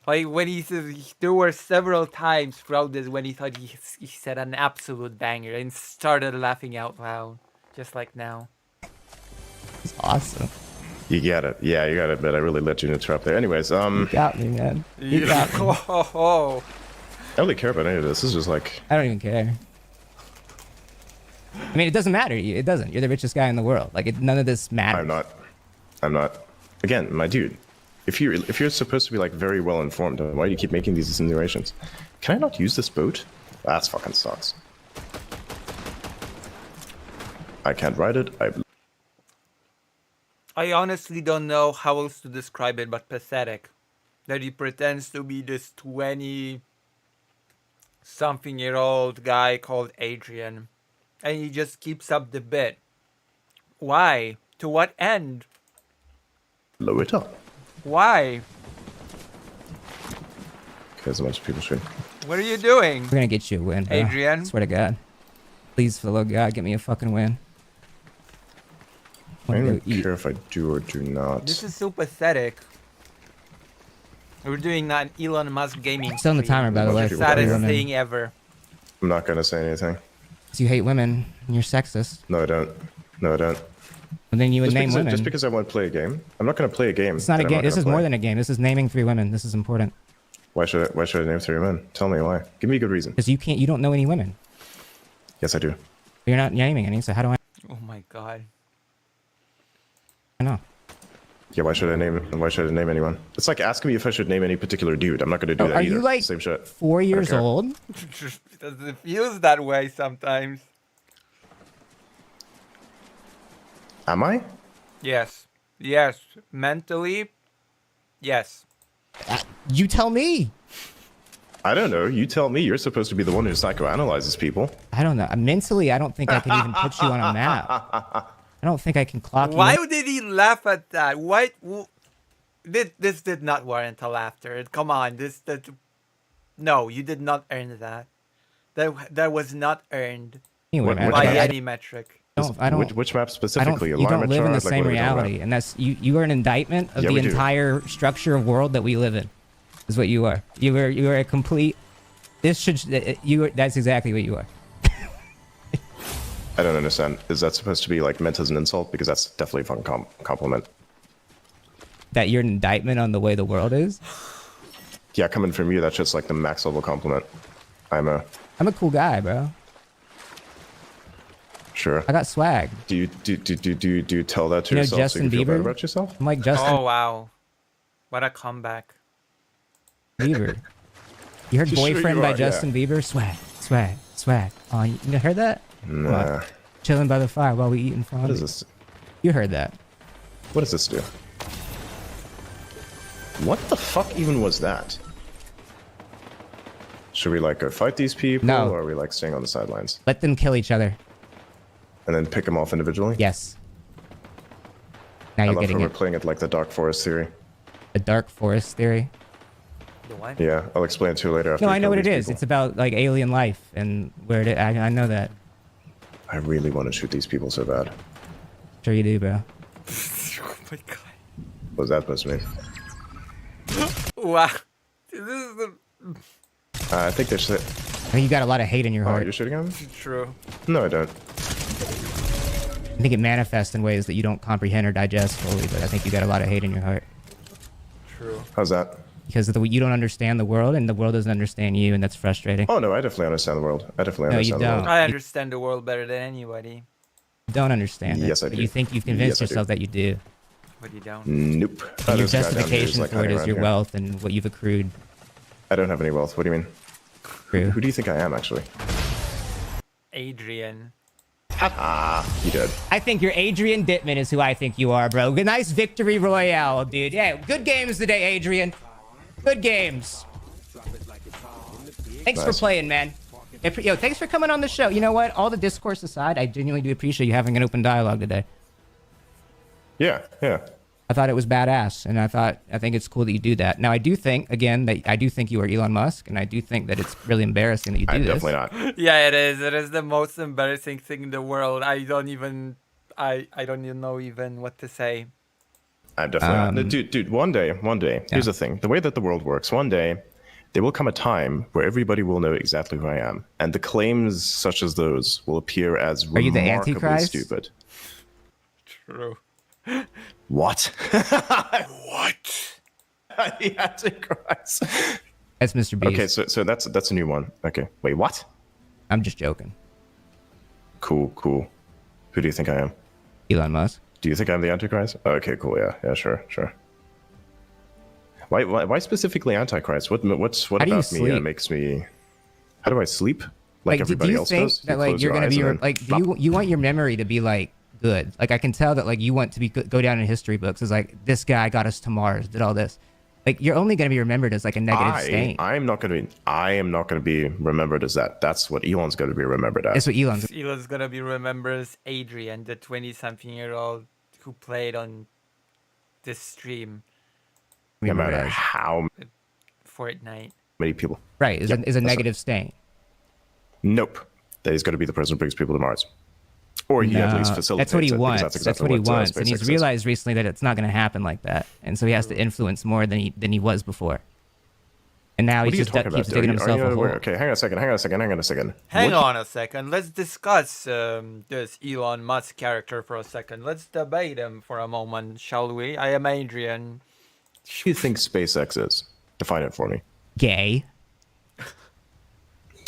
Like when he said, there were several times throughout this when he thought he said an absolute banger and started laughing out loud, just like now. It's awesome. You got it. Yeah, you got it, but I really let you interrupt there. Anyways, You got me, man. You got me. Oh. I don't really care about any of this. This is just like... I don't even care. I mean, it doesn't matter to you. It doesn't. You're the richest guy in the world. Like, none of this matters. I'm not. Again, my dude, if you're supposed to be like very well informed, then why do you keep making these insinuations? Can I not use this boat? That's fucking sucks. I can't ride it. I honestly don't know how else to describe it but pathetic. That he pretends to be this 20-something-year-old guy called Adrian. And he just keeps up the bit. Why? To what end? Blow it up. Why? Because a bunch of people should. What are you doing? We're gonna get you a win, bro. Adrian? Swear to God. Please, for the love of God, get me a fucking win. I don't even care if I do or do not. This is so pathetic. We're doing that Elon Musk gaming. Still on the timer, by the way. Saddest thing ever. I'm not gonna say anything. You hate women and you're sexist. No, I don't. No, I don't. And then you would name women. Just because I want to play a game, I'm not gonna play a game. It's not a game. This is more than a game. This is naming 3 women. This is important. Why should I name 3 women? Tell me why. Give me a good reason. Because you don't know any women. Yes, I do. You're not naming any, so how do I? Oh my God. I know. Yeah, why should I name anyone? It's like asking me if I should name any particular dude. I'm not gonna do that are either. you like Same shit. 4 years care. old? It feels that way sometimes. Am I? Yes. Yes. Mentally, yes. You tell me. I don't know. You tell me. You're supposed to be the one who psychoanalyzes people. I don't know. Mentally, I don't think I can even put you on a map. I don't think I can clock you. Why did he laugh at that? Why? This did not warrant a laughter. Come on, no, you did not earn that. That was not earned by any metric. I don't. Which map specifically? You don't live in the same reality, and that's you are an indictment of the entire structure of world that we live in. Is what you are. You are a complete. That's exactly what you are. I don't understand. Is that supposed to be like meant as an insult? Because that's definitely a fun compliment. That you're an indictment on the way the world is? Yeah, coming from you, that's just like the max level compliment. I'm a cool guy, bro. Sure. I got swag. Do you tell that to You know yourself Justin so you feel bad Bieber? about yourself? I'm like Justin Oh wow, what a comeback! Bieber. You heard Sure "Boyfriend" you by are, Justin Bieber? Swag. Oh, you heard that? Nah. Chilling by the fire while we eating fondue. What is this? You heard that. What does this do? What the fuck even was that? Should we like go fight these people, No. or are we like staying on the sidelines? Let them kill each other. And then pick them off individually? Yes. Now I you're love getting how we're it. playing it like the Dark Forest theory. The Dark Forest theory. Yeah, I'll explain it to you later. After No, we I know kill what it these is. people. It's about like alien life and where it. I know that. I really want to shoot these people so bad. Sure you do, bro. Oh my god. What was that supposed to mean? Wow. This is the... I think they should. I think you got a lot of hate in your Oh, heart. you're shooting at me? True. No, I don't. I think it manifests in ways that you don't comprehend or digest fully, but I think you got a lot of hate in your heart. True. How's that? Because you don't understand the world, and the world doesn't understand you, and that's frustrating. Oh no, I definitely understand the world. I definitely No, you understand the world. don't. I understand the world better than anybody. You don't understand it. Yes, I but do. You think you've convinced Yes, I do. yourself that you do. But you don't. Nope. And your This guy down here is, justification like, for it hiding is around your here. wealth and what you've accrued. I don't have any wealth. What do you mean? True. Who do you think I am, actually? Adrian. You did. I think you're Adrian Dittman is who I think you are, bro. Good, nice victory royale, dude. Yeah, good games today, Adrian. Good games. Thanks for Nice. playing, man. Yo, thanks for coming on the show. You know what? All the discourse aside, I genuinely do appreciate you having an open dialogue today. Yeah, yeah. I thought it was badass, and I think it's cool that you do that. Now, I do think, again, that I do think you are Elon Musk, and I do think that it's really embarrassing that you do I'm this. definitely not. Yeah, it is. It is the most embarrassing thing in the world. I don't even know even what to say. I'm definitely not. No, dude, one day, here's the thing. The way that the world works, one day, there will come a time where everybody will know exactly who I am. And the claims such as those will appear as Are you the remarkably Antichrist? stupid. True. What? What? The Antichrist. That's Mr. Beast. Okay, so that's a new one. Okay. Wait, what? I'm just joking. Cool. Who do you think I am? Elon Musk. Do you think I'm the Antichrist? Okay, cool. Yeah, sure. Why specifically Antichrist? What How do you about me sleep? makes me? How do I sleep? Like do everybody you else think does? that You like close you're your gonna eyes be and then like you want your memory to be like good? Like I can tell that like you want to be go down in history books as like this guy got us to Mars, did all this. Like you're only gonna be remembered as like a negative stain. I am not gonna be remembered as that. That's what Elon's gonna be remembered as. That's what Elon's. Elon's gonna be remembered as Adrian, the 20-something-year-old who played on this stream. No matter how Fortnite. many people. Right, is Yep, a that's negative stain. Nope. That he's gonna be the person who brings people to Mars. Or he at least facilitates That's what he it, because wants. That's, That's exactly what he wants, and SpaceX he's is. realized recently that it's not going to happen like that, and so he has to influence more than he was before. And now What he are you just talking keeps about? digging Are you himself a hole. aware? Okay, hang on a second. Hang What- on a second. Let's discuss this Elon Musk character for a second. Let's debate him for a moment, shall we? I am Adrian. What do you think SpaceX is? Define it for me. Gay.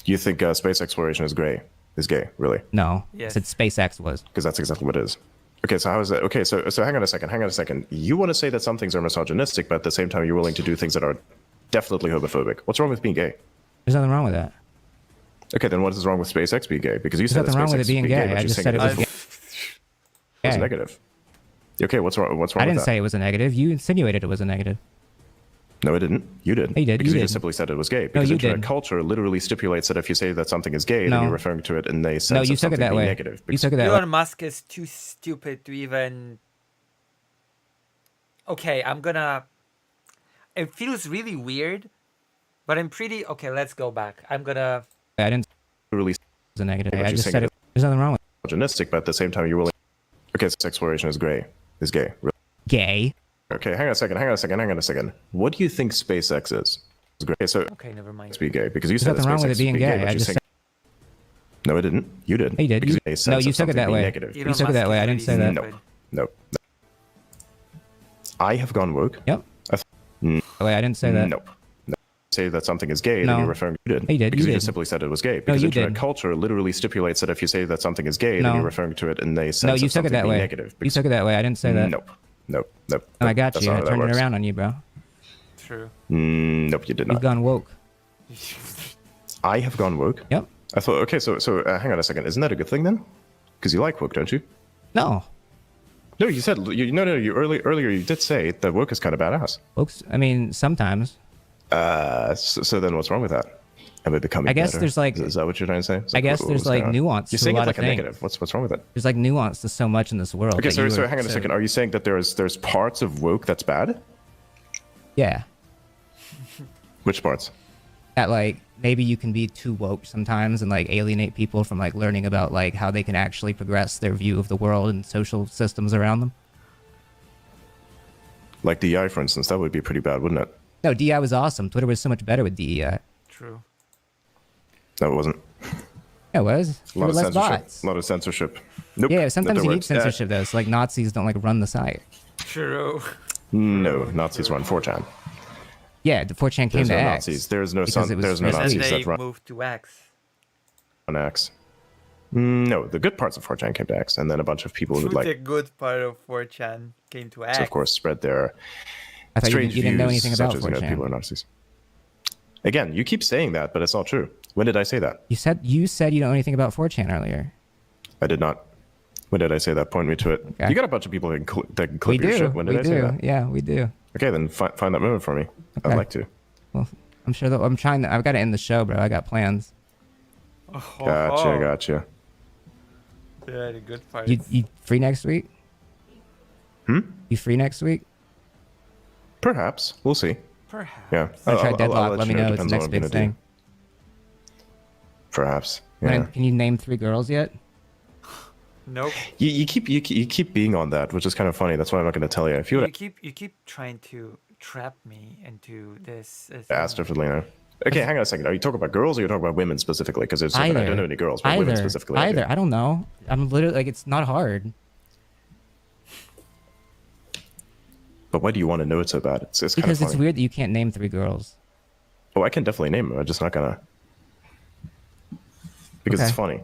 You think space exploration is gay? Is gay, really? No. Yes. I said SpaceX was. Because that's exactly what it is. Okay, so how is that? Okay, so hang on a second. You want to say that some things are misogynistic, but at the same time you're willing to do things that are definitely homophobic. What's wrong with being gay? There's nothing wrong with that. Okay, then what is wrong with SpaceX being gay? Because you There's said that nothing wrong with SpaceX it being is being gay. but I you're just saying said it was it's gay. negative. Okay, what's wrong? What's wrong I didn't with say that? it was a negative. You insinuated it was a negative. No, I didn't. You did. You did. Because You you did. just simply said it was gay. Because you internet did. culture literally stipulates that if you say that something is gay, No. then you're referring to it in a sense No, you of took it something that being way. negative. You took it that way. Elon Musk is too stupid to even... Okay, I'm gonna... It feels really weird, but I'm pretty... Okay, let's go back. I'm gonna... I didn't. Literally, It was a negative. but I you're just saying said it. There's nothing wrong with misogynistic, but at the same time you're willing. Okay, so exploration is gay. Is gay. gay. Okay, hang on a second. What do you think SpaceX is? It's gay. So Okay, never mind. it's be gay because you There's said that nothing wrong with SpaceX it being is being gay. but I you're just saying- said. No, I didn't. You did. You did. Because You- it made sense no, of you took it something that being way. negative. You took it that way. I didn't say that. No. I have gone woke. Yep. Wait, I didn't say that. Nope. No. Say that something is gay, No. then you're referring to you did. You did, Because you you did. just simply said it was gay. Because you internet did. culture literally stipulates that if you say that something is gay, No. then you're referring to it in a sense No, of you took something it that being way. negative. You took it that way. I didn't say that. Nope. No, I got That's you. not I how that turned it works. around on you, bro. True. Nope, you did You've not. gone woke. I have gone woke? Yep. I thought, okay, so hang on a second. Isn't that a good thing then? Because you like woke, don't you? No. No, you said you earlier you did say that woke is kind of badass. Woke's, I mean, sometimes. So then what's wrong with that? Am I becoming I guess better? there's like. Is that what you're trying to say? I guess there's like nuance. You're to saying a it lot like of a things. negative. What's wrong with it? There's like nuance to so much in this world. Okay, that so hang on a second. Are you saying that there's parts of woke that's bad? Yeah. Which parts? That like maybe you can be too woke sometimes and like alienate people from like learning about like how they can actually progress their view of the world and social systems around them. Like DEI, for instance, that would be pretty bad, wouldn't it? No, DEI was awesome. Twitter was so much better with DEI. True. No, it wasn't. Yeah, it was. A lot of There were less censorship. bots. A lot of censorship. Nope. Yeah, sometimes Not you the need word. censorship though. So like Nazis don't like run the site. True. No, Nazis run 4chan. Yeah, the 4chan came There's to no X. Nazis. There's no because it was there's no risky. Nazis They that run moved to X. on X. No, the good parts of 4chan came to X, and then a bunch of people would The like, good part of 4chan came to X. of course, spread their I thought strange you didn't know views, anything such about as, you know, 4chan. people are Nazis. Again, you keep saying that, but it's not true. When did I say that? You said you don't know anything about 4chan earlier. I did not. When did I say that? Point me to it. Okay. You got a bunch of people that can clip We your do. shit. When did We I say do. that? Yeah, we do. Okay, then find that moment for me. Okay. I'd like to. Well, I'm sure that I've got to end the show, bro. I got plans. Gotcha. Yeah, the good part. You free next week? You free next week? Perhaps. We'll see. Perhaps. Yeah. I'll try Deadlock. let Let you me know. It's the Depends on next what big I'm gonna do. thing. Perhaps. Yeah. Can you name 3 girls yet? Nope. You keep being on that, which is kind of funny. That's why I'm not going to tell you. If you would You keep trying to trap me into this. asked if Lena. Okay, hang on a second. Are you talking about girls or you talking about women specifically? Because I don't know any girls, but women specifically. I do. I don't know. I'm literally like, it's not hard. But why do you want to know it so bad? It's kind of Because funny. it's weird that you can't name 3 girls. Oh, I can definitely name them. I'm just not gonna. Because it's Okay. funny.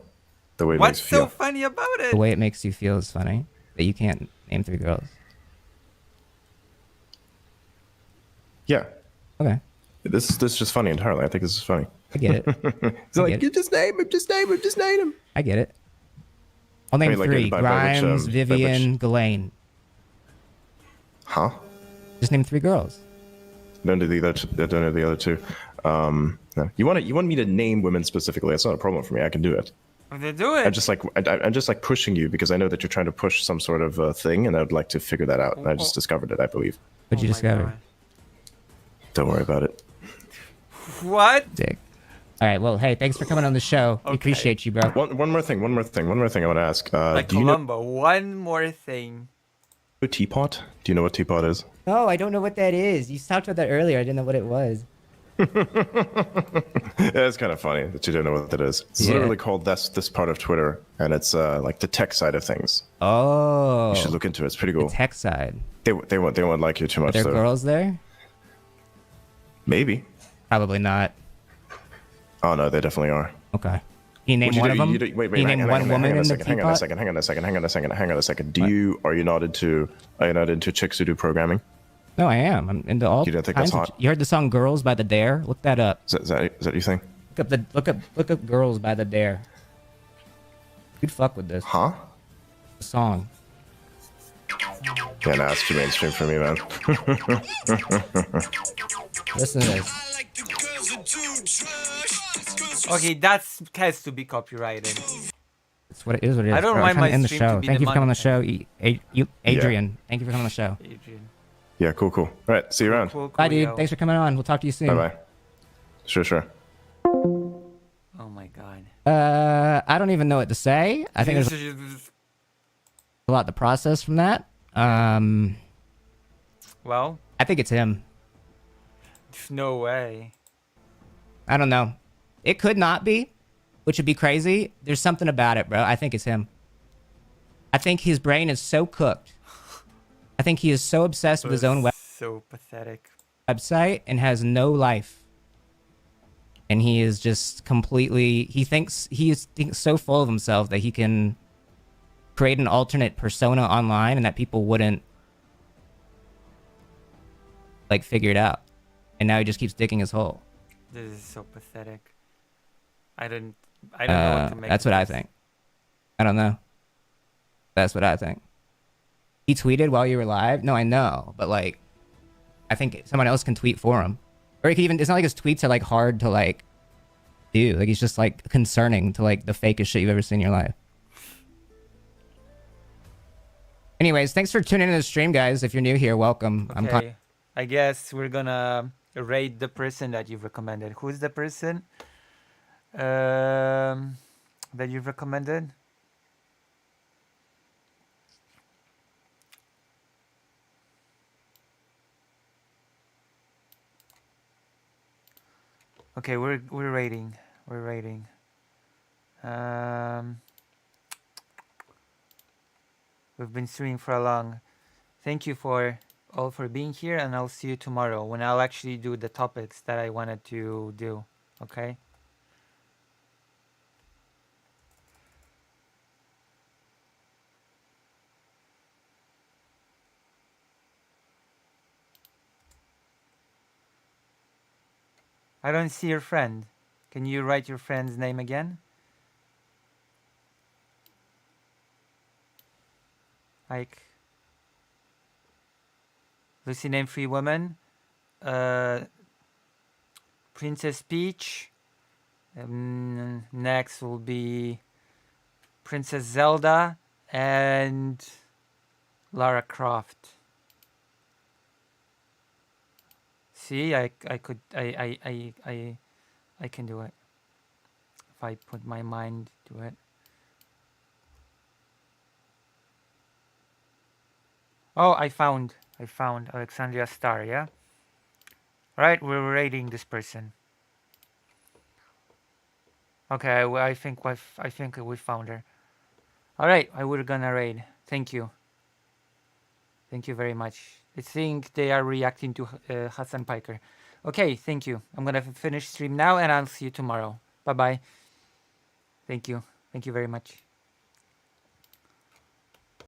The way it What's makes you so feel. funny about it? The way it makes you feel is funny. That you can't name 3 girls. Yeah. Okay. This is just funny entirely. I think this is funny. I get it. It's like, you just name him, just name him, just name him. I get it. I'll name I mean, like, 3. by which, Grimes, by Vivian, Ghislaine. Huh? Just name 3 girls. Don't do the other two. No. You want me to name women specifically? That's not a problem for me. I can do it. They do it. I'm just like pushing you because I know that you're trying to push some sort of thing, and I would like to figure that out. And I just discovered it, I believe. What'd you discover? Don't worry about it. What? Dick. All right. Well, hey, thanks for coming on the show. We appreciate you, bro. One more thing I want to ask. Like Do you know Columbo. One more thing. a teapot? Do you know what teapot is? No, I don't know what that is. You talked about that earlier. I didn't know what it was. Yeah, it's kind of funny that you don't know what that is. It's literally called this part of Twitter, and it's like the tech side of things. Oh. You should look into it. It's pretty cool. The tech side. They won't like you too Are much. there though. girls there? Maybe. Probably not. Oh no, they definitely are. Okay. Can you name one of them? Wait, Can you name one woman in the Hang on a second. Hang on a second. Are you not into chicks who do programming? No, I am. I'm into all. You don't think kinds that's of hot? You heard the song "Girls" by The Dare? Look that up. Is that your thing? Look up "Girls" by The Dare. You'd fuck with this. Huh? The song. Yeah, nah, it's too mainstream for me, man. Listen to this. Okay, that has to be copyrighted. It's what it is. What it is. I don't bro. mind I'm trying my to end the stream show. to be Thank you for coming on the show, demonetized. Adrian. Thank you for coming on the show. Adrian. Yeah, cool. All right, see you around. Bye, dude. Thanks for coming on. We'll talk to you soon. Bye. Sure. Oh my god. I don't even know what to say. I think there's a lot to process from that. Well, I think it's him. there's no way. I don't know. It could not be, which would be crazy. There's something about it, bro. I think it's him. I think his brain is so cooked. I think he is so obsessed with his own So pathetic. website and has no life. And he is just completely. He thinks so full of himself that he can create an alternate persona online and that people wouldn't like figure it out. And now he just keeps digging his hole. This is so pathetic. I don't know what to make. That's of what I this. think. I don't know. That's what I think. He tweeted while you were live? No, I know, but like, I think someone else can tweet for him. Or he can even, it's not like his tweets are like hard to like do. Like he's just like concerning to like the fakest shit you've ever seen in your life. Anyways, thanks for tuning in to the stream, guys. If you're new here, welcome. Okay. I guess we're gonna rate the person that you've recommended. Who's the person that you've recommended? Okay, we're rating. We're rating. We've been streaming for a long. Thank you for all for being here, and I'll see you tomorrow when I'll actually do the topics that I wanted to do. Okay. I don't see your friend. Can you write your friend's name again? Like Lucy Name Free Woman, Princess Peach. Next will be Princess Zelda and Lara Croft. See, I can do it if I put my mind to it. Oh, I found Alexandria Star, yeah? Right, we're rating this person. Okay, I think we found her. All right, we're gonna raid. Thank you. Thank you very much. I think they are reacting to Hassan Piker. Okay, thank you. I'm gonna finish stream now, and I'll see you tomorrow. Bye bye. Thank you. Thank you very much.